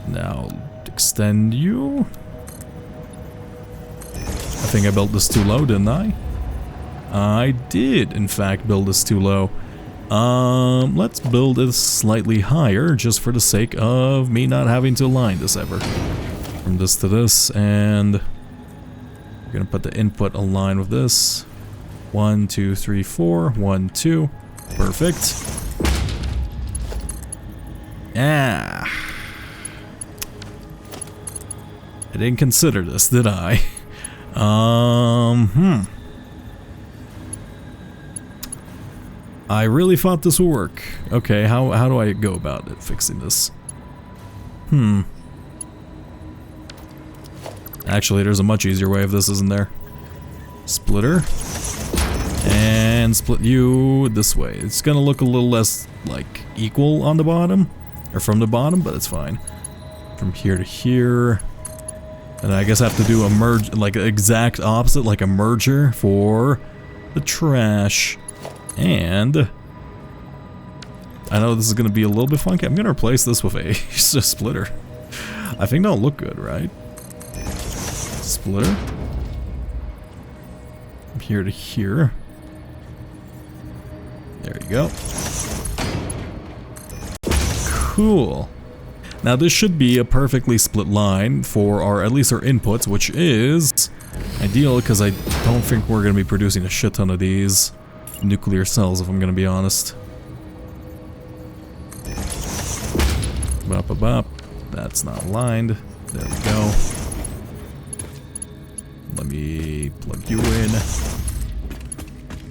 A: Now extend you. I think I built this too low, didn't I? I did, in fact, build this too low. Let's build it slightly higher, just for the sake of me not having to align this ever. From this to this, and we're gonna put the input align with this. 1, 2, 3, 4. 1, 2. Perfect. Yeah. I didn't consider this, did I? I really thought this would work. Okay, how do I go about it, fixing this? Actually, there's a much easier way if this isn't there. Splitter. And split you this way. It's gonna look a little less, like, equal on the bottom. Or from the bottom, but it's fine. From here to here. And I guess I have to do a merge, like an exact opposite, like a merger for the trash. And I know this is going to be a little bit funky. I'm going to replace this with a splitter. I think that'll look good, right? Splitter. From here to here. There you go. Cool. Now this should be a perfectly split line for our, at least our inputs, which is ideal because I don't think we're going to be producing a shit ton of these nuclear cells, if I'm going to be honest. Bop, bop, bop. That's not aligned. There we go. Let me plug you in.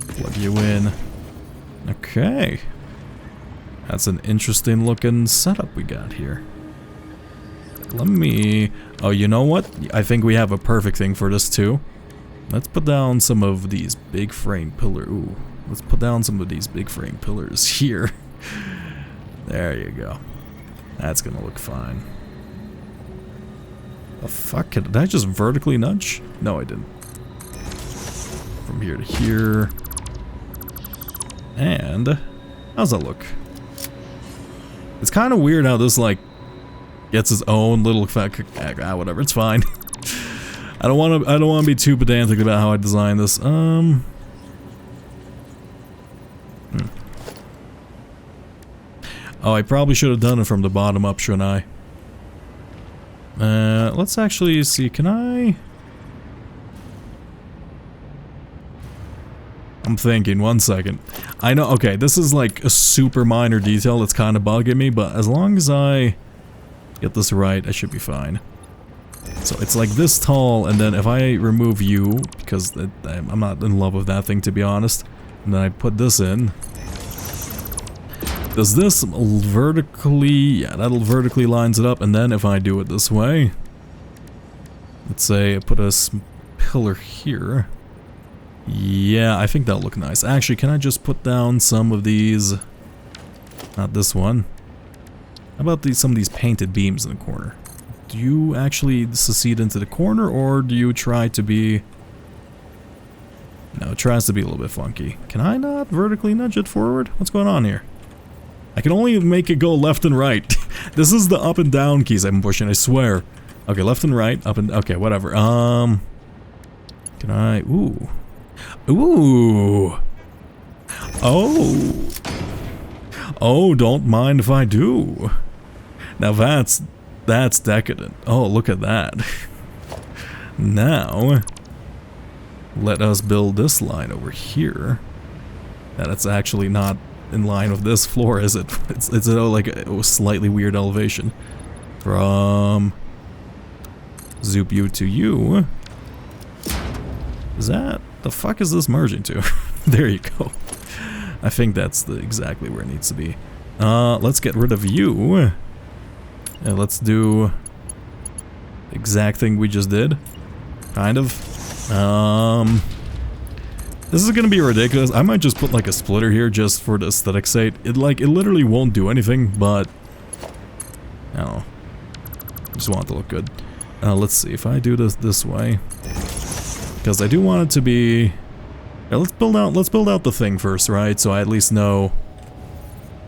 A: Plug you in. Okay. That's an interesting looking setup we got here. Let me... Oh, you know what? I think we have a perfect thing for this too. Let's put down some of these big frame pillars. Ooh. Let's put down some of these big frame pillars here. There you go. That's gonna look fine. The fuck? Did I just vertically nudge? No, I didn't. From here to here. And... how's that look? It's kind of weird how this, like, gets its own little whatever, it's fine. I don't want to be too pedantic about how I design this. Oh, I probably should have done it from the bottom up, shouldn't I? Let's actually see, can I... I'm thinking, 1 second. I know, okay, this is like a super minor detail that's kind of bugging me, but as long as I get this right, I should be fine. So it's like this tall, and then if I remove you, because I'm not in love with that thing, to be honest, and then I put this in, does this vertically, yeah, that'll vertically lines it up, and then if I do it this way, let's say I put a pillar here, yeah, I think that'll look nice. Actually, can I just put down some of these, not this one, how about some of these painted beams in the corner? Do you actually secede into the corner, or do you try to be... No, it tries to be a little bit funky. Can I not vertically nudge it forward? What's going on here? I can only make it go left and right. This is the up and down keys I'm pushing, I swear. Okay, left and right, up and... Okay, whatever. Can I... Ooh. Ooh. Oh. Oh, don't mind if I do. Now that's decadent. Oh, look at that. Now, let us build this line over here. That's actually not in line with this floor, is it? It's like a slightly weird elevation. From Zoop you to you. Is that... The fuck is this merging to? There you go. I think that's exactly where it needs to be. Let's get rid of you. And let's do the exact thing we just did. Kind of. This is gonna be ridiculous. I might just put like a splitter here just for the aesthetic's sake. It literally won't do anything, but I don't know. Just want it to look good. Let's see if I do this way, because I do want it to be. Yeah, let's build out the thing first, right? So I at least know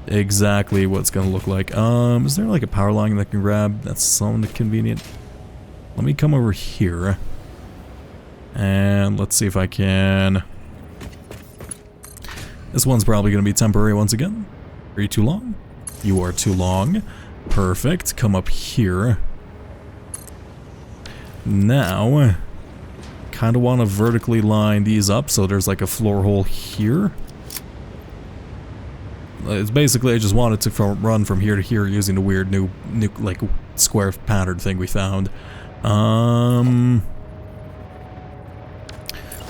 A: exactly what's gonna look like. Is there like a power line that I can grab? That's somewhat convenient. Let me come over here. And let's see if I can... This one's probably gonna be temporary once again. Are you too long? You are too long. Perfect. Come up here. Now, kind of want to vertically line these up so there's like a floor hole here. It's basically I just wanted to run from here to here using the weird new like square pattern thing we found.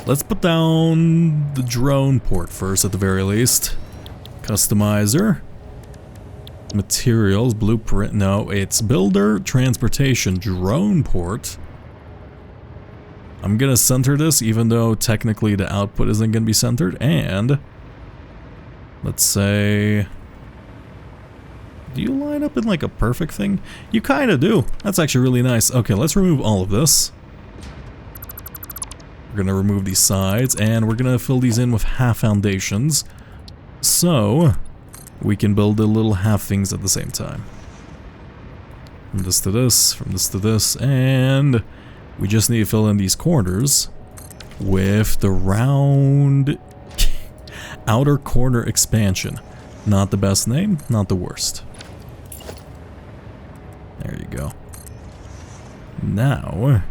A: Let's put down the drone port first at the very least. Customizer. Materials, blueprint, no, it's builder, transportation, drone port. I'm gonna center this even though technically the output isn't gonna be centered, and let's say, do you line up in like a perfect thing? You kinda do. That's actually really nice. Okay, let's remove all of this. We're gonna remove these sides and we're gonna fill these in with half foundations so we can build the little half things at the same time. From this to this, from this to this, and we just need to fill in these corners with the round outer corner expansion. Not the best name, not the worst. There you go. Now,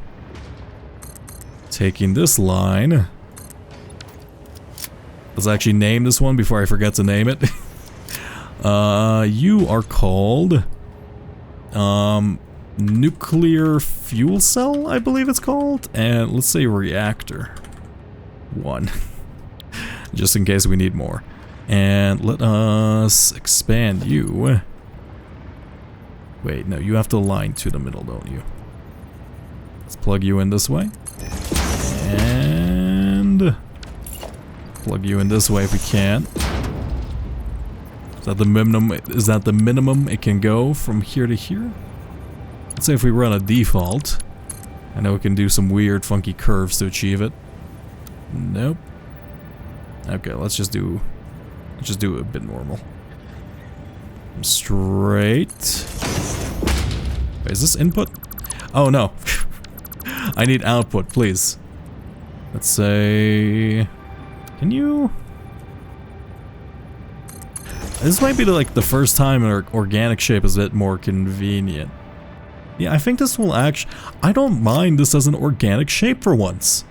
A: taking this line, let's actually name this one before I forget to name it. You are called nuclear fuel cell, I believe it's called, and let's say reactor 1, just in case we need more. And let us expand you. Wait, no, you have to align to the middle, don't you? Let's plug you in this way. And plug you in this way if we can. Is that the minimum? Is that the minimum it can go from here to here? Let's say if we run a default, I know we can do some weird funky curves to achieve it. Nope. Okay, let's just do a bit normal. Straight. Wait, is this input? Oh no. I need output, please. Let's say, can you? This might be like the first time an organic shape is a bit more convenient. Yeah, I think this will actually... I don't mind this as an organic shape for once.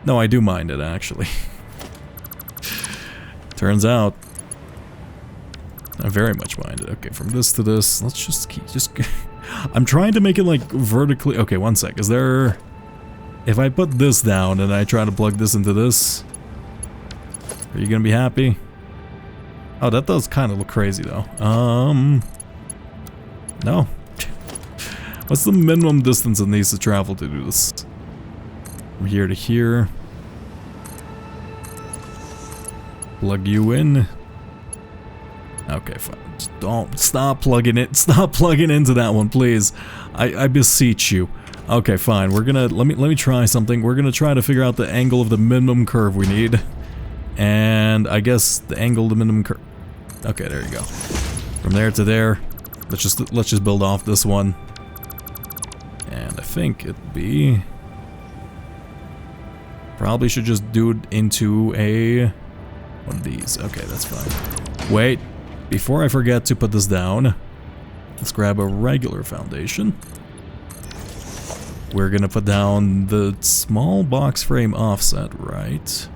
A: No, I do mind it, actually. Turns out, I very much mind it. Okay, from this to this, let's just keep... I'm trying to make it, like, vertically... Okay, one sec. Is there... If I put this down and I try to plug this into this... Are you gonna be happy? Oh, that does kind of look crazy, though. No. What's the minimum distance it needs to travel to do this? From here to here. Plug you in. Okay, fine. Just don't stop plugging it. Stop plugging into that one, please. I beseech you. Okay, fine. We're gonna let me try something. We're gonna try to figure out the angle of the minimum curve we need. And I guess the angle of the minimum curve. Okay, there you go. From there to there. Let's just build off this one. And I think it'd be... Probably should just do it into a... one of these. Okay, that's fine. Wait, before I forget to put this down, let's grab a regular foundation. We're gonna put down the small box frame offset, right?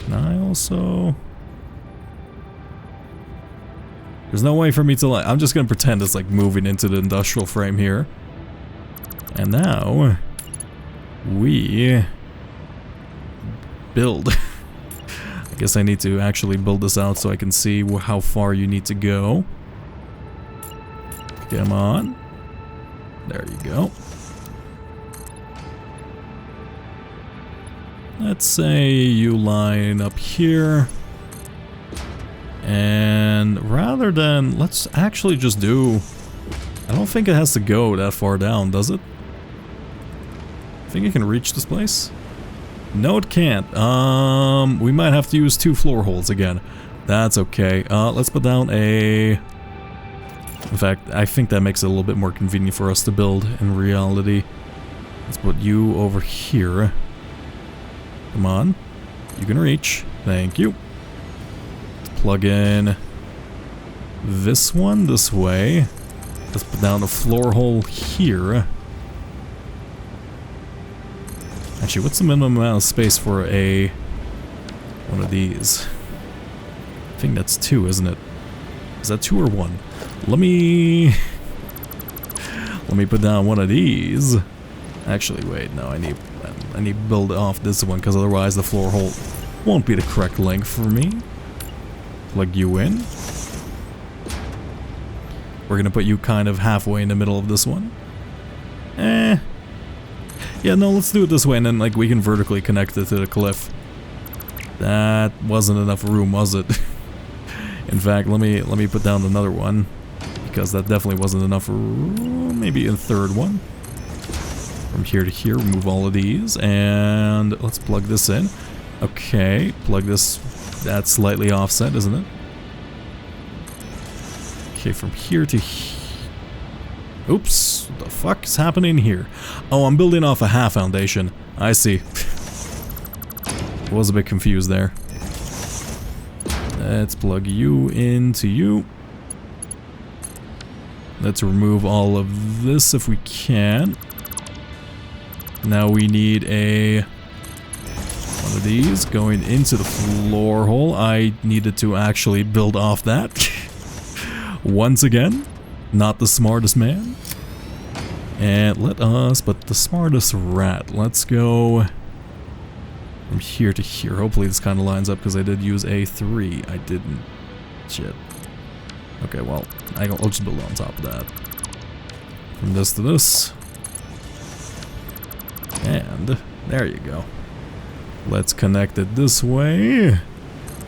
A: Can I also... There's no way for me to like... I'm just gonna pretend it's like moving into the industrial frame here. And now... we... build. I guess I need to actually build this out so I can see how far you need to go. Come on. There you go. Let's say you line up here. And rather than... let's actually just do... I don't think it has to go that far down, does it? I think it can reach this place? No, it can't. We might have to use 2 floor holes again. That's okay. Let's put down a... In fact, I think that makes it a little bit more convenient for us to build in reality. Let's put you over here. Come on. You can reach. Thank you. Let's plug in this one this way. Let's put down a floor hole here. Actually, what's the minimum amount of space for a... one of these? I think that's 2, isn't it? Is that 2 or 1? Let me put down one of these. Actually, wait, no, I need to build off this one, because otherwise the floor hole won't be the correct length for me. Plug you in. We're gonna put you kind of halfway in the middle of this one. Yeah, no, let's do it this way, and then like we can vertically connect it to the cliff. That wasn't enough room, was it? In fact, let me put down another one, because that definitely wasn't enough room. Maybe a third one. From here to here, remove all of these, and let's plug this in. Okay, plug this. That's slightly offset, isn't it? Okay, from here to here. Oops, what the fuck is happening here? Oh, I'm building off a half foundation. I see. I was a bit confused there. Let's plug you into you. Let's remove all of this if we can. Now we need a... one of these going into the floor hole. I needed to actually build off that. Once again. Not the smartest man. And let us, but the smartest rat. Let's go from here to here. Hopefully this kind of lines up, because I did use A3. I didn't. Shit. Okay, well, I'll just build on top of that. From this to this. And there you go. Let's connect it this way.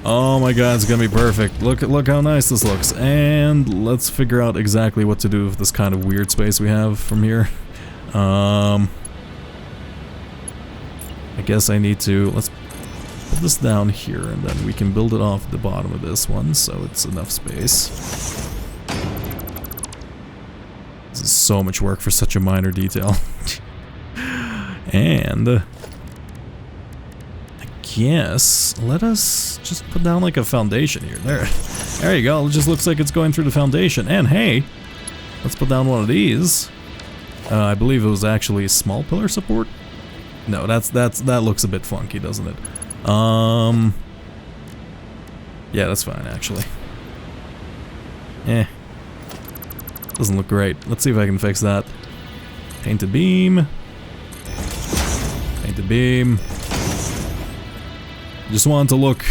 A: Oh my god, it's gonna be perfect. Look how nice this looks. And let's figure out exactly what to do with this kind of weird space we have from here. I guess I need to... let's put this down here, and then we can build it off the bottom of this one, so it's enough space. This is so much work for such a minor detail. And... yes, let us just put down like a foundation here. There you go. It just looks like it's going through the foundation. And hey, let's put down one of these. I believe it was actually small pillar support. No, that looks a bit funky, doesn't it? Yeah, that's fine actually. Doesn't look great. Let's see if I can fix that. Paint a beam. Paint a beam. Just want it to look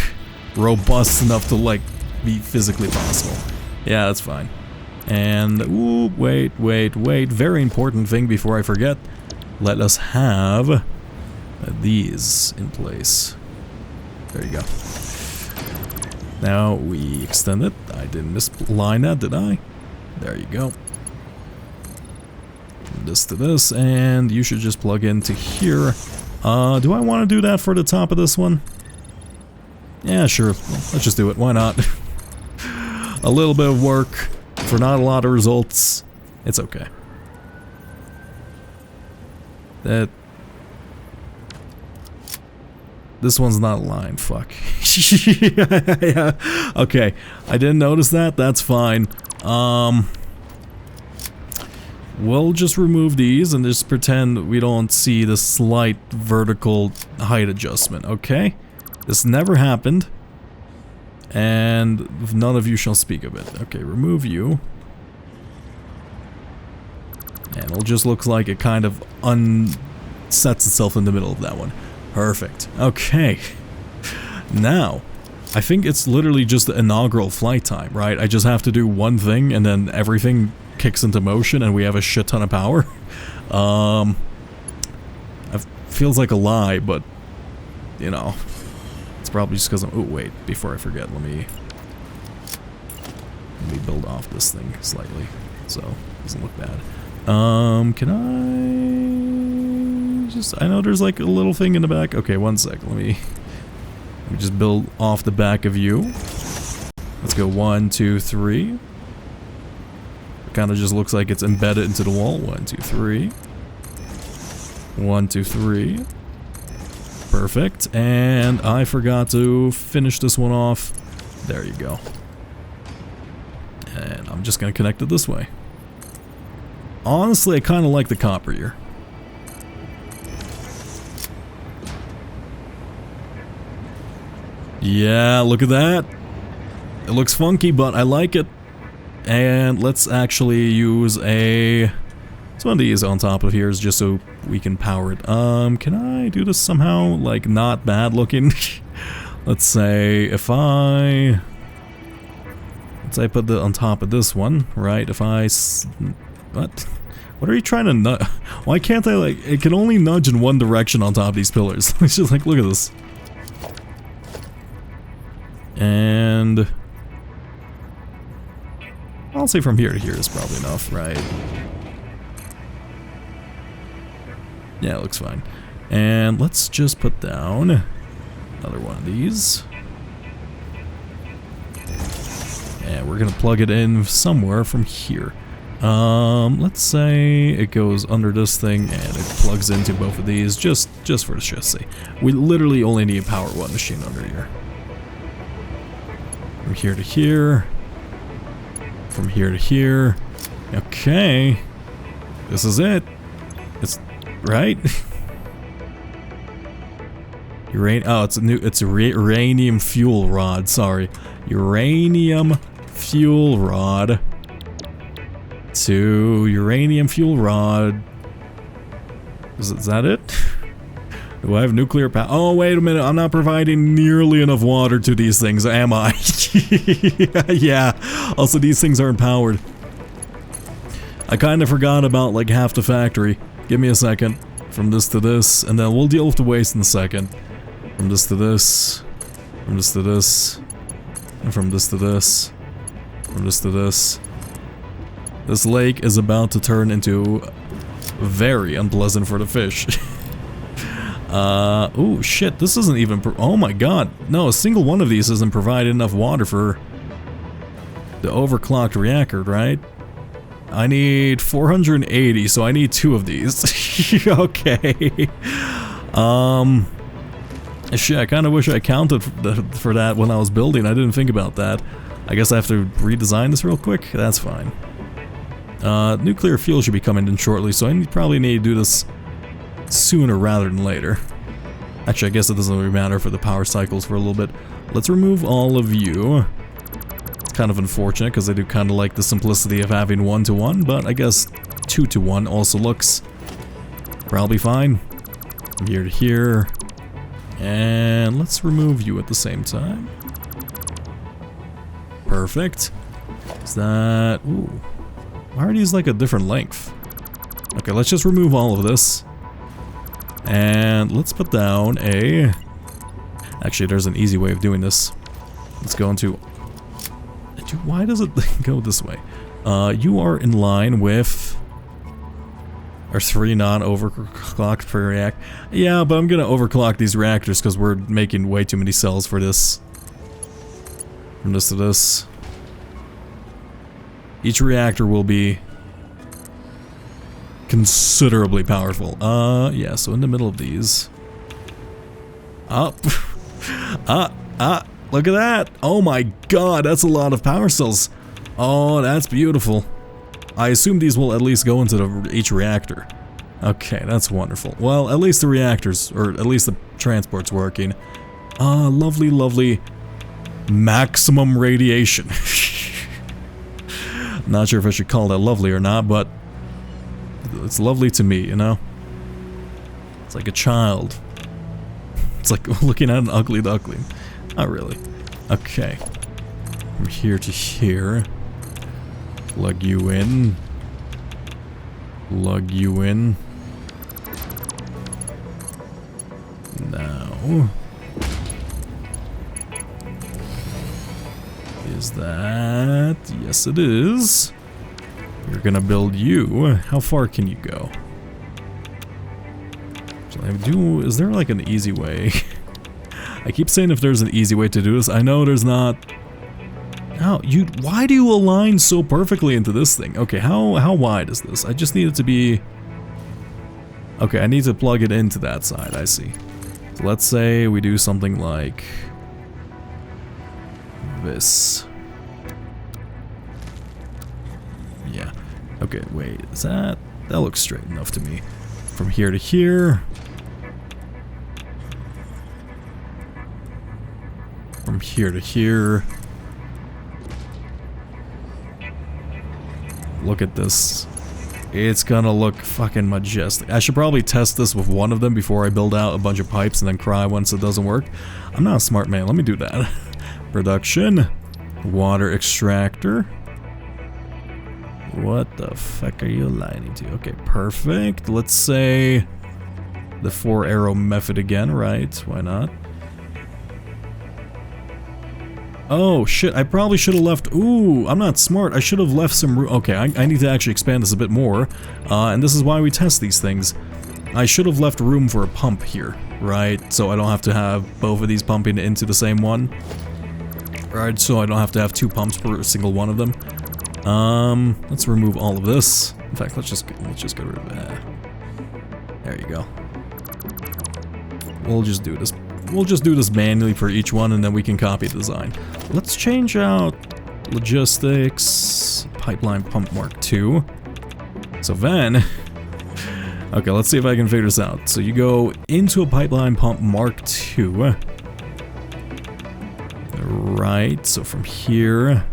A: robust enough to, like, be physically possible. Yeah, that's fine. And, ooh, wait. Very important thing before I forget. Let us have these in place. There you go. Now we extend it. I didn't misline that, did I? There you go. From this to this, and you should just plug into here. Do I want to do that for the top of this one? Yeah, sure. Let's just do it. Why not? a little bit of work for not a lot of results. It's okay. This one's not aligned, fuck. Yeah. Okay, I didn't notice that, that's fine. We'll just remove these and just pretend we don't see the slight vertical height adjustment, okay? This never happened. And none of you shall speak of it. Okay, remove you. And it'll just look like it kind of unsets itself in the middle of that one. Perfect. Okay. Now, I think it's literally just the inaugural flight time, right? I just have to do one thing and then everything kicks into motion and we have a shit ton of power. It feels like a lie, but, you know, it's probably just because I'm... Oh, wait, before I forget, let me build off this thing slightly, so it doesn't look bad. Can I just... I know there's like a little thing in the back. Okay, one sec, let me just build off the back of you. Let's go 1, 2, 3. It kind of just looks like it's embedded into the wall. 1, 2, 3. 1, 2, 3. Perfect. And I forgot to finish this one off. There you go. And I'm just gonna connect it this way. Honestly, I kind of like the copper here. Yeah, look at that. It looks funky, but I like it. And let's actually use one of these on top of here is just so we can power it. Can I do this somehow, like, not bad looking? Let's say if I put it on top of this one, right? If I... What are you trying to nudge? Why can't I, like... It can only nudge in one direction on top of these pillars. It's just like, look at this. And... I'll say from here to here is probably enough, right? Yeah, it looks fine. And let's just put down another one of these. And we're gonna plug it in somewhere from here. Let's say it goes under this thing and it plugs into both of these just for the shit's sake. We literally only need to power one machine under here. From here to here. From here to here. Okay. This is it. It's right. It's a uranium fuel rod, sorry. Uranium fuel rod to uranium fuel rod. Is that it? Do I have nuclear power? Oh, wait a minute. I'm not providing nearly enough water to these things, am I? Yeah. Also, these things aren't powered. I kind of forgot about, like, half the factory. Give me a second. From this to this, and then we'll deal with the waste in a second. From this to this. From this to this. And from this to this. From this to this. This lake is about to turn into very unpleasant for the fish. Oh shit, this isn't even oh my god. No, a single one of these isn't providing enough water for the overclocked reactor, right? I need 480, so I need 2 of these. Okay. Shit, I kind of wish I accounted for that when I was building. I didn't think about that. I guess I have to redesign this real quick. That's fine. Nuclear fuel should be coming in shortly, so I probably need to do this sooner rather than later. Actually, I guess it doesn't really matter for the power cycles for a little bit. Let's remove all of you. It's kind of unfortunate because I do kind of like the simplicity of having 1-to-1, but I guess 2-to-1 also looks probably fine. From here to here. And let's remove you at the same time. Perfect. Is that... Ooh. Why are these like a different length? Okay, let's just remove all of this. And let's put down a... Actually, there's an easy way of doing this. Let's go into... Why does it go this way? You are in line with... Our 3 non-overclocked per reactor. Yeah, but I'm gonna overclock these reactors because we're making way too many cells for this. From this to this. Each reactor will be considerably powerful. Yeah, so in the middle of these. Up. Look at that. Oh my god, that's a lot of power cells. Oh, that's beautiful. I assume these will at least go into each reactor. Okay, that's wonderful. Well, at least the reactors, or at least the transport's working. Lovely, lovely maximum radiation. Not sure if I should call that lovely or not, but it's lovely to me, you know? It's like a child. It's like looking at an ugly duckling. Not really. Okay. From here to here. Plug you in. Plug you in. Now. Is that? Yes, it is. We're gonna build you. How far can you go? Is there like an easy way? I keep saying if there's an easy way to do this. I know there's not. Why do you align so perfectly into this thing? Okay, how wide is this? I just need it to be. Okay, I need to plug it into that side. I see. So let's say we do something like this. Yeah. Okay, wait. Is that looks straight enough to me. From here to here. From here to here. Look at this. It's gonna look fucking majestic. I should probably test this with one of them before I build out a bunch of pipes and then cry once it doesn't work. I'm not a smart man. Let me do that. Production. Water extractor. What the fuck are you aligning to? Okay, perfect. Let's say the 4-arrow method again, right? Why not? Oh shit, I probably should have left. Ooh, I'm not smart. I should have left some room. Okay, I need to actually expand this a bit more. And this is why we test these things. I should have left room for a pump here, right? So I don't have to have both of these pumping into the same one. Right, so I don't have to have 2 pumps per single one of them. Let's remove all of this. In fact, let's just get rid of that. There you go. We'll just do this. We'll just do this manually for each one, and then we can copy the design. Let's change out logistics, pipeline pump Mark II. So then, okay, let's see if I can figure this out. So you go into a pipeline pump Mark II. Right, so from here.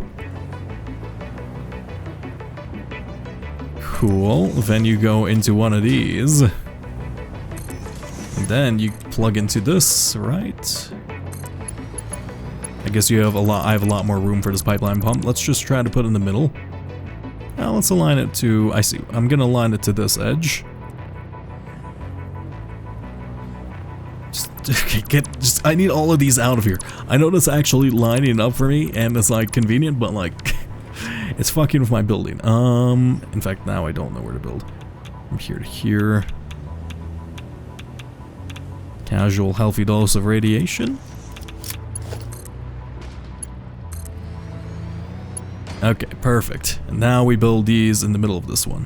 A: Cool, then you go into one of these. And then you plug into this, right? I guess you have I have a lot more room for this pipeline pump. Let's just try to put it in the middle. Now let's align it to, I see, I'm gonna align it to this edge. I need all of these out of here. I know that's actually lining up for me, and it's like convenient, but like, it's fucking with my building. In fact, now I don't know where to build. From here to here. Casual, healthy dose of radiation. Okay, perfect. And now we build these in the middle of this one.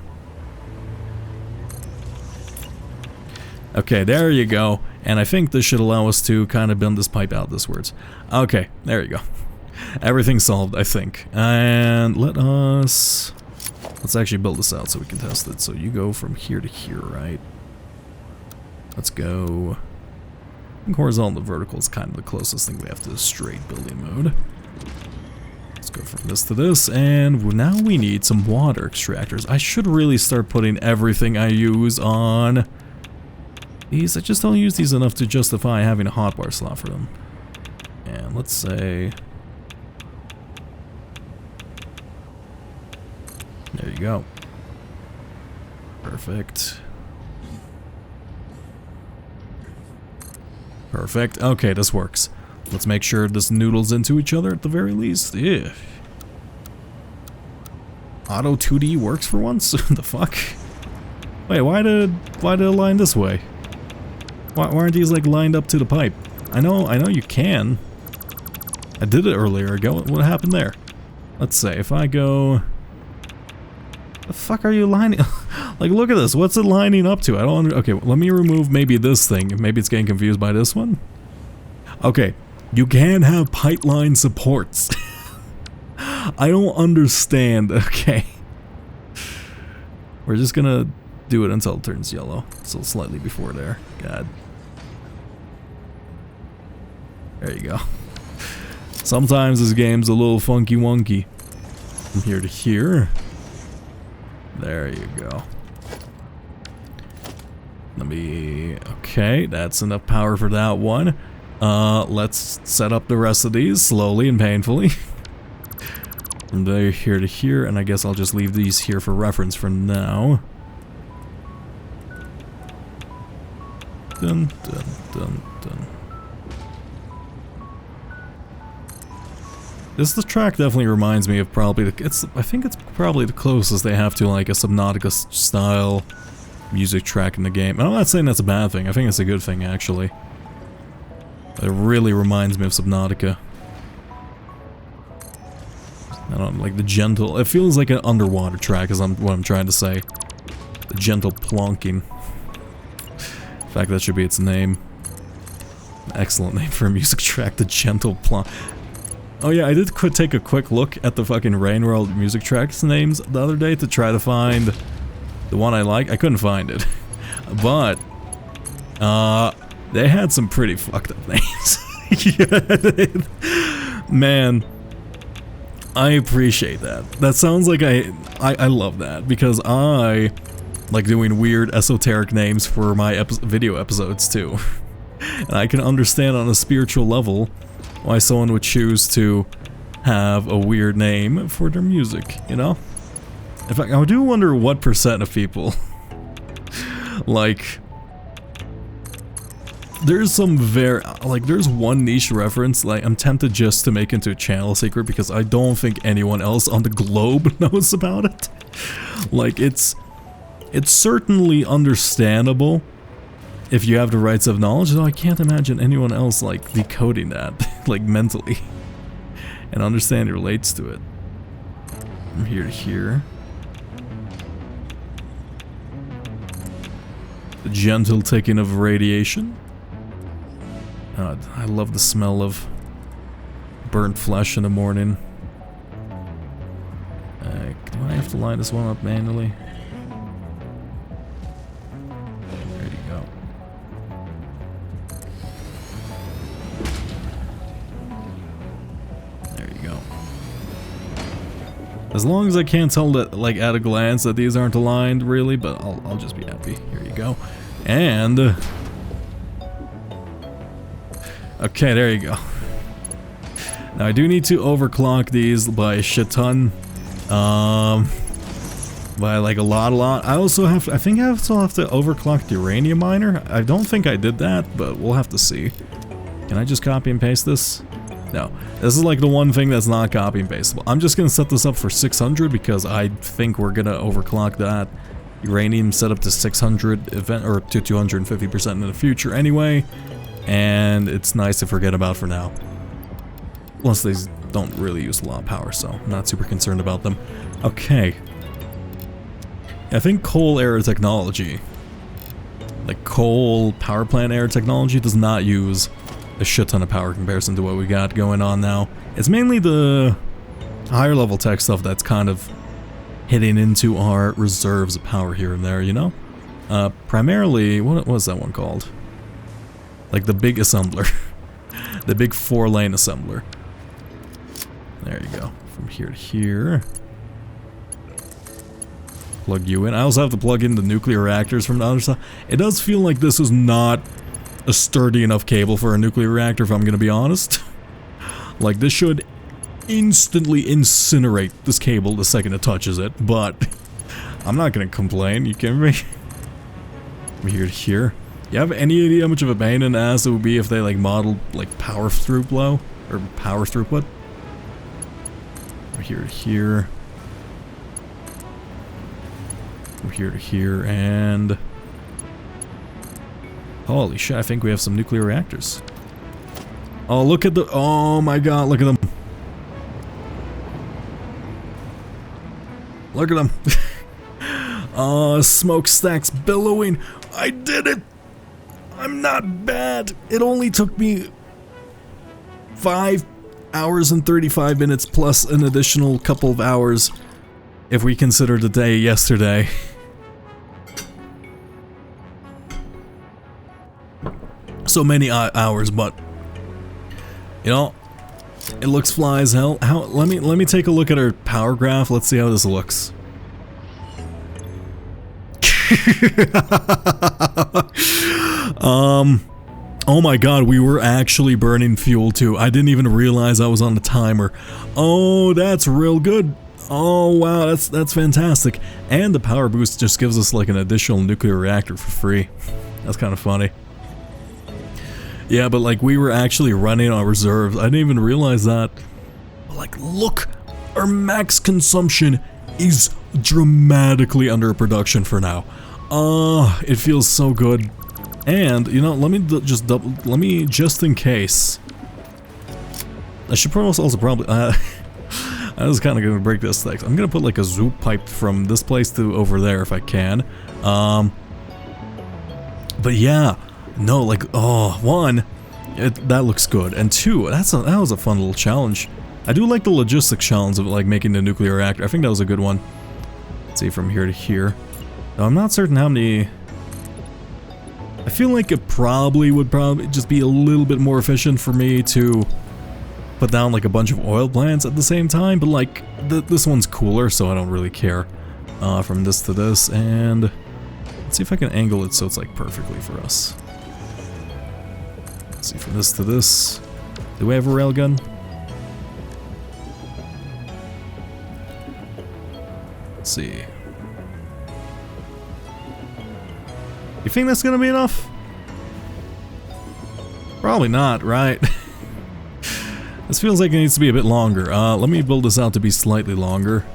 A: Okay, there you go. And I think this should allow us to kind of bend this pipe out this wards. Okay, there you go. Everything's solved, I think. And let's actually build this out so we can test it. So you go from here to here, right? Let's go. I think horizontal to vertical is kind of the closest thing we have to straight building mode. Let's go from this to this, and now we need some water extractors. I should really start putting everything I use on these. I just don't use these enough to justify having a hotbar slot for them. And let's say... There you go. Perfect. Perfect. Okay, this works. Let's make sure this noodles into each other at the very least. Yeah. Auto 2D works for once? The fuck? Wait, why did it line this way? Why aren't these like lined up to the pipe? I know you can. I did it earlier ago. What happened there? Let's say if I go The fuck are you lining? Like, look at this. What's it lining up to? I don't. Okay, let me remove maybe this thing. Maybe it's getting confused by this one. Okay, you can have pipeline supports. I don't understand. Okay, we're just gonna do it until it turns yellow. So slightly before there. God. There you go. Sometimes this game's a little funky wonky. From here to here. There you go. Let me... Okay, that's enough power for that one. Let's set up the rest of these slowly and painfully. From there here to here, and I guess I'll just leave these here for reference for now. Dun dun dun dun. This track definitely reminds me of probably the, I think it's probably the closest they have to like a Subnautica style music track in the game. And I'm not saying that's a bad thing. I think it's a good thing actually. It really reminds me of Subnautica. I don't like the gentle. It feels like an underwater track is what I'm trying to say. The gentle plonking. In fact, that should be its name. Excellent name for a music track. The gentle plonk. Oh yeah, I did take a quick look at the fucking Rain World music tracks names the other day to try to find the one I like. I couldn't find it. But, they had some pretty fucked up names. Man, I appreciate that. That sounds like I love that because I like doing weird esoteric names for my video episodes too. And I can understand on a spiritual level why someone would choose to have a weird name for their music, you know? In fact, I do wonder what percent of people, like, there's some there's one niche reference, like, I'm tempted just to make into a channel secret because I don't think anyone else on the globe knows about it. Like, it's certainly understandable if you have the rights of knowledge, though I can't imagine anyone else, like, decoding that, like, mentally, and understand it relates to it. From here to here. The gentle taking of radiation. I love the smell of burnt flesh in the morning. Do I have to line this one up manually? As long as I can't tell that, like, at a glance that these aren't aligned, really, but I'll just be happy. Here you go. And... okay, there you go. Now, I do need to overclock these by a shit ton. By, like, a lot. I also have to, I think I still have to overclock the uranium miner. I don't think I did that, but we'll have to see. Can I just copy and paste this? No, this is like the one thing that's not copy and pasteable. I'm just gonna set this up for 600 because I think we're gonna overclock that uranium setup to 600 event or to 250% in the future anyway, and it's nice to forget about for now. Plus, these don't really use a lot of power, so I'm not super concerned about them. Okay, I think coal era technology, like coal power plant era technology, does not use a shit ton of power in comparison to what we got going on now. It's mainly the higher level tech stuff that's kind of hitting into our reserves of power here and there, you know? Primarily, what was that one called? Like the big assembler. The big 4-lane assembler. There you go. From here to here. Plug you in. I also have to plug in the nuclear reactors from the other side. It does feel like this is not a sturdy enough cable for a nuclear reactor, if I'm gonna be honest. Like, this should instantly incinerate this cable the second it touches it, but I'm not gonna complain, you kidding me? From here to here. You have any idea how much of a pain in the ass it would be if they, like, modeled, like, power throughflow? Or power throughput? From here to here. From here to here, and... holy shit, I think we have some nuclear reactors. Oh, look at the... oh my god, look at them. Look at them. Smokestack's billowing. I did it! I'm not bad. It only took me 5 hours and 35 minutes plus an additional couple of hours if we consider the day yesterday. So many hours, but you know, it looks fly as hell. Let me take a look at our power graph. Let's see how this looks. Oh my god, we were actually burning fuel too. I didn't even realize I was on the timer. Oh, that's real good. Oh wow, that's fantastic. And the power boost just gives us like an additional nuclear reactor for free. That's kind of funny. Yeah, but like we were actually running on reserves. I didn't even realize that. But like, look, our max consumption is dramatically under production for now. It feels so good. And you know, let me just in case. I should also probably. I was kind of gonna break this thing. I'm gonna put like a zoop pipe from this place to over there if I can. But yeah, no, like that looks good, and two, that was a fun little challenge. I do like the logistics challenge of like making the nuclear reactor. I think that was a good one. Let's see from here to here. Now, I'm not certain how many. I feel like it would probably just be a little bit more efficient for me to put down like a bunch of oil plants at the same time, but like this one's cooler, so I don't really care. From this to this, and let's see if I can angle it so it's like perfectly for us. Let's see, from this to this. Do we have a railgun? Let's see. You think that's gonna be enough? Probably not, right? This feels like it needs to be a bit longer. Let me build this out to be slightly longer.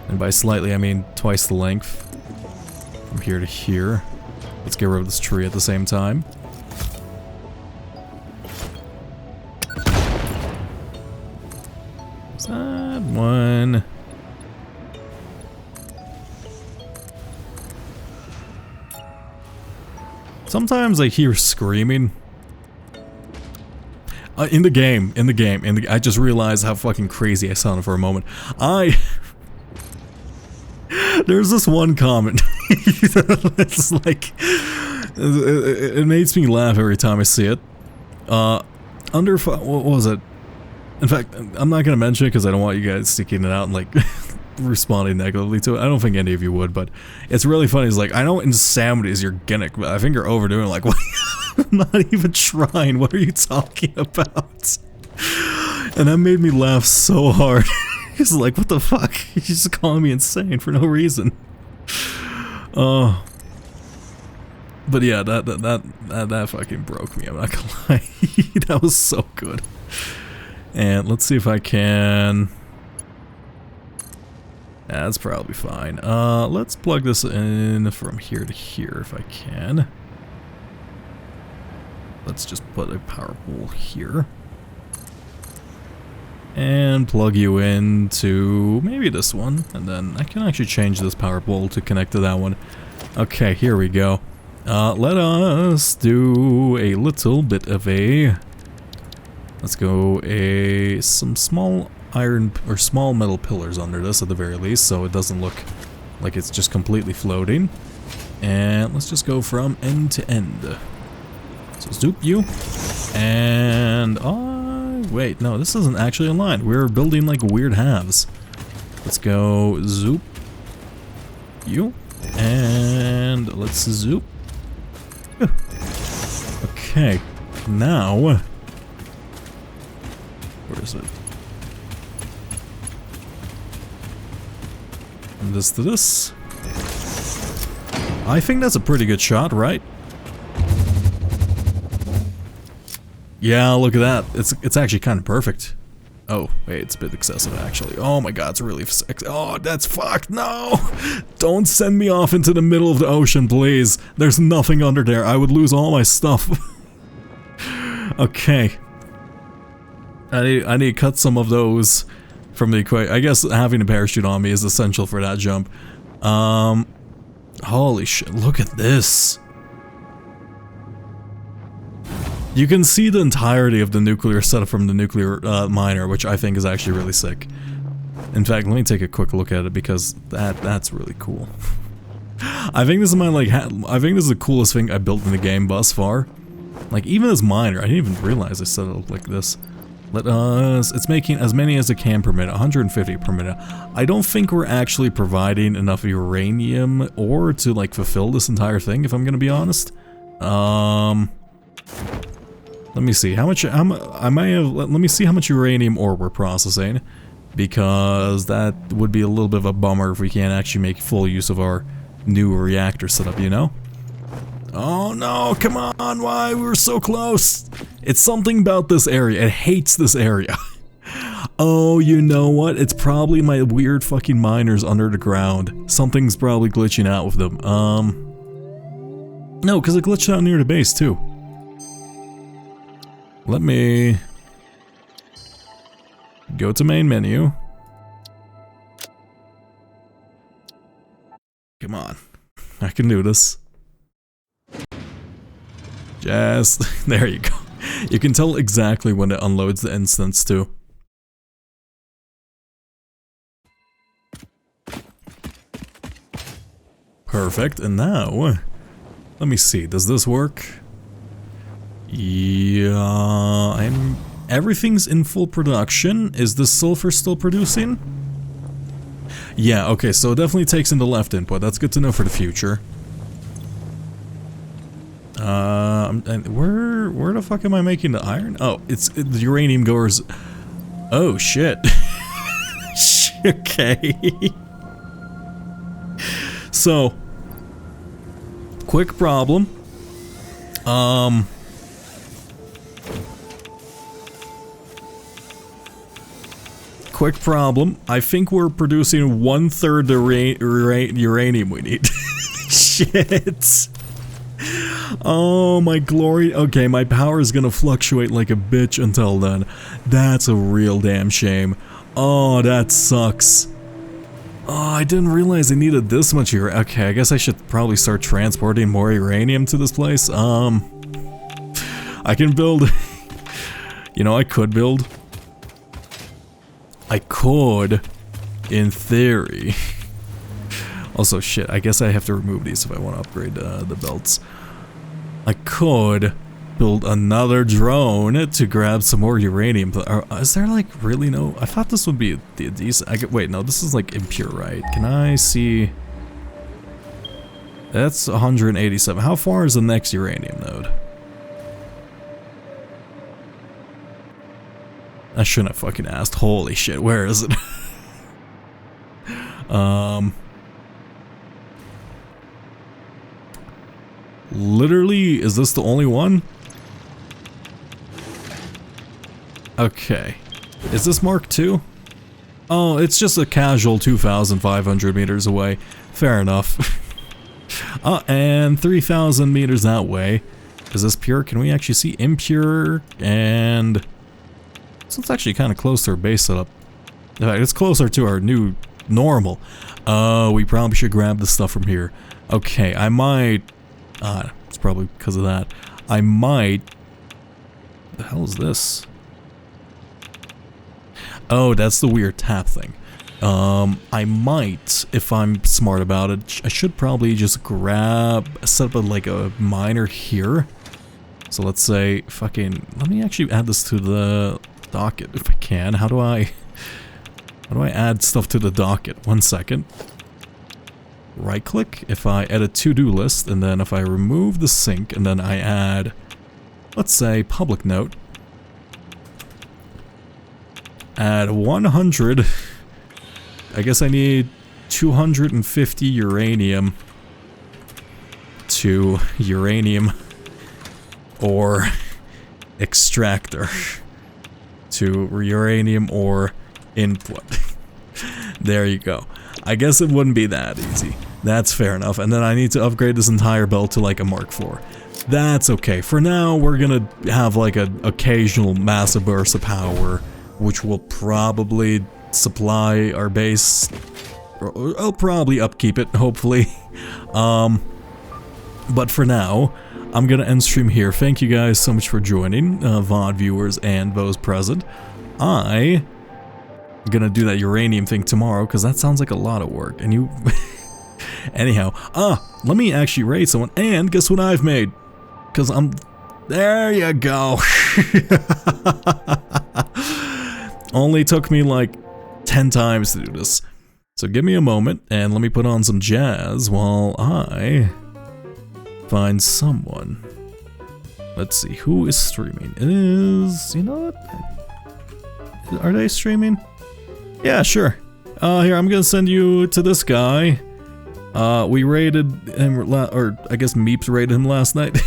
A: And by slightly, I mean twice the length. From here to here. Let's get rid of this tree at the same time. That one. Sometimes I hear screaming. In the game. I just realized how fucking crazy I sounded for a moment. There's this one comment. It's like, it makes me laugh every time I see it. What was it? In fact, I'm not gonna mention it because I don't want you guys sticking it out and like responding negatively to it. I don't think any of you would, but it's really funny. It's like, I know insanity is your gimmick, but I think you're overdoing it. Like, what? I'm not even trying. What are you talking about? And that made me laugh so hard. He's like, what the fuck? He's just calling me insane for no reason. But yeah, that fucking broke me. I'm not gonna lie. That was so good. And let's see if I can. That's probably fine. Let's plug this in from here to here if I can. Let's just put a power pole here. And plug you into maybe this one. And then I can actually change this power pole to connect to that one. Okay, here we go. Let us do a little bit of a... Let's go some small iron or small metal pillars under this at the very least, so it doesn't look like it's just completely floating. And let's just go from end to end. So zoop you. And wait, no, this isn't actually aligned. We're building like weird halves. Let's go zoop you. And let's zoop. Okay, now where is it? From this to this. I think that's a pretty good shot, right? Yeah, look at that. It's actually kind of perfect. Oh, wait, it's a bit excessive actually. Oh my god, it's really oh, that's fucked. No! Don't send me off into the middle of the ocean, please. There's nothing under there. I would lose all my stuff. Okay. I need to cut some of those from the equation. I guess having a parachute on me is essential for that jump. Holy shit, look at this. You can see the entirety of the nuclear setup from the nuclear miner, which I think is actually really sick. In fact, let me take a quick look at it because that's really cool. I think this is I think this is the coolest thing I built in the game thus far. Like, even as miner, I didn't even realize I set it up like this. It's making as many as it can per minute, 150 per minute. I don't think we're actually providing enough uranium ore to, like, fulfill this entire thing, if I'm gonna be honest. Let me see, let me see how much uranium ore we're processing, because that would be a little bit of a bummer if we can't actually make full use of our new reactor setup, you know? Oh no, come on, why? We were so close! It's something about this area, it hates this area. Oh, you know what? It's probably my weird fucking miners under the ground. Something's probably glitching out with them. No, because it glitched out near the base too. Let me go to main menu. Come on, I can do this. Just, there you go. You can tell exactly when it unloads the instance too. Perfect, and now, let me see, does this work? Yeah, everything's in full production. Is the sulfur still producing? Yeah, okay, so it definitely takes in the left input. That's good to know for the future. And where the fuck am I making the iron? Oh, the uranium goes. Oh shit. Okay. So, quick problem. Quick problem. I think we're producing 1/3 the uranium we need. Shit. Oh my glory. Okay, my power is gonna fluctuate like a bitch until then. That's a real damn shame. Oh, that sucks. Oh, I didn't realize I needed this much uranium. Okay, I guess I should probably start transporting more uranium to this place. I can build... You know, I could, in theory. Also, shit, I guess I have to remove these if I want to upgrade the belts. I could build another drone to grab some more uranium. Is there, like, really no... I thought this would be a decent... Wait, no, this is, like, impure, right? Can I see... That's 187. How far is the next uranium node? I shouldn't have fucking asked. Holy shit, where is it? Literally, is this the only one? Okay. Is this Mark II? Oh, it's just a casual 2,500 meters away. Fair enough. And 3,000 meters that way. Is this pure? Can we actually see impure? And... So it's actually kind of close to our base setup. In fact, it's closer to our new normal. We probably should grab the stuff from here. Okay, I might... it's probably because of that. I might... The hell is this? Oh, that's the weird tap thing. I might, if I'm smart about it, I should probably just set up like a miner here. So let's say, let me actually add this to the docket if I can. How do I add stuff to the docket? 1 second. Right click, if I edit to-do list, and then if I remove the sink, and then I add, let's say, public note. Add 100. I guess I need 250 uranium to uranium ore extractor to uranium ore input. There you go. I guess it wouldn't be that easy. That's fair enough. And then I need to upgrade this entire belt to like a Mark IV. That's okay. For now, we're gonna have like an occasional massive burst of power, which will probably supply our base I'll probably upkeep it, hopefully. But for now, I'm gonna end stream here. Thank you guys so much for joining, VOD viewers and those present. I'm gonna do that uranium thing tomorrow, because that sounds like a lot of work, and you... Anyhow, let me actually raid someone, and guess what I've made? Because I'm... There you go! Only took me like 10 times to do this. So give me a moment, and let me put on some jazz while I find someone. Let's see, who is streaming? It is... You know what? Are they streaming? Yeah, sure. Here, I'm gonna send you to this guy. We raided him, or I guess Meeps raided him last night.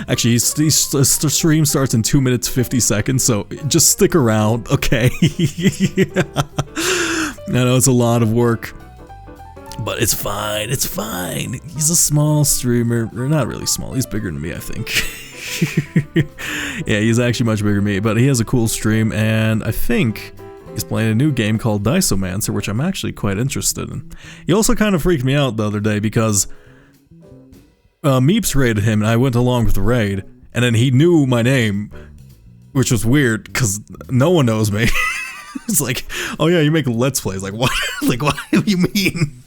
A: Actually, his stream starts in 2 minutes 50 seconds, so just stick around, okay? I know it's a lot of work, but it's fine, it's fine. He's a small streamer, or not really small, he's bigger than me, I think. Yeah, he's actually much bigger than me, but he has a cool stream, and I think he's playing a new game called Diceomancer, which I'm actually quite interested in. He also kind of freaked me out the other day because Meeps raided him and I went along with the raid, and then he knew my name, which was weird because no one knows me. It's like, oh yeah, you make Let's Plays. Like, what? Like, what do you mean?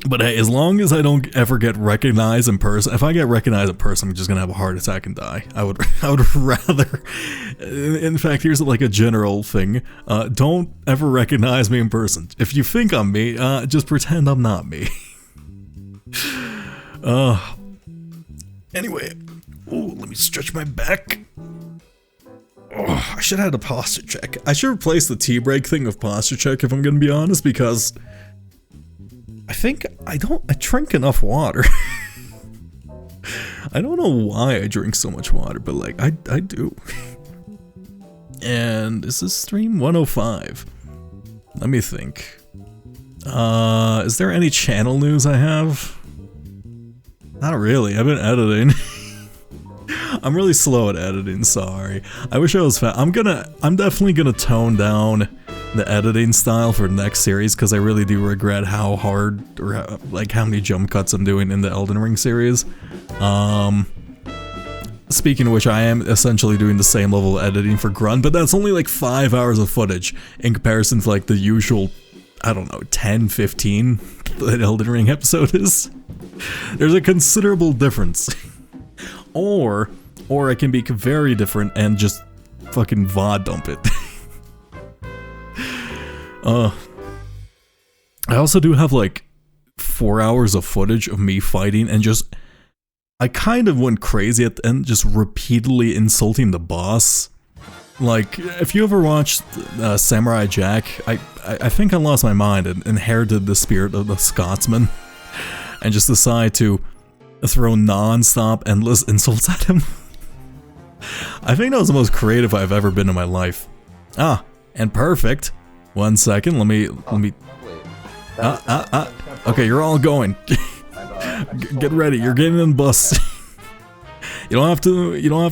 A: But hey, as long as I don't ever get recognized in person, if I get recognized in person, I'm just gonna have a heart attack and die. I would rather. In fact, here's like a general thing: don't ever recognize me in person. If you think I'm me, just pretend I'm not me. Anyway, let me stretch my back. I should have had a posture check. I should replace the tea break thing with posture check if I'm gonna be honest, because I think I drink enough water. I don't know why I drink so much water, but like I do. And is this stream 105? Let me think. Is there any channel news I have? Not really. I've been editing. I'm really slow at editing, sorry. I wish I was fast. I'm definitely gonna tone down the editing style for next series, because I really do regret how hard, or how many jump cuts I'm doing in the Elden Ring series. Speaking of which, I am essentially doing the same level of editing for Grunt, but that's only like 5 hours of footage in comparison to like the usual, I don't know, 10, 15 that Elden Ring episode is. There's a considerable difference. Or it can be very different and just fucking VOD dump it. I also do have like 4 hours of footage of me fighting and just... I kind of went crazy at the end, just repeatedly insulting the boss. Like, if you ever watched Samurai Jack, I think I lost my mind and inherited the spirit of the Scotsman. And just decided to throw non-stop endless insults at him. I think that was the most creative I've ever been in my life. And perfect. 1 second, let me okay, you're all going. Get ready, you're getting in the bus. You don't have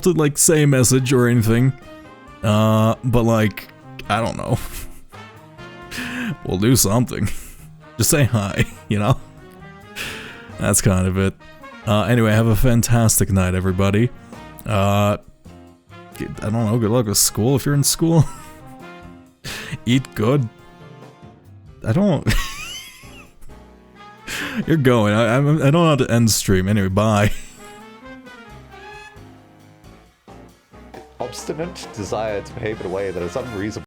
A: to like say a message or anything. But like, I don't know. We'll do something. Just say hi, you know? That's kind of it. Anyway, have a fantastic night, everybody. I don't know, good luck with school if you're in school. Eat good. I don't... You're going. I don't know how to end stream. Anyway, bye.
D: Obstinate desire to behave in a way that is unreasonable.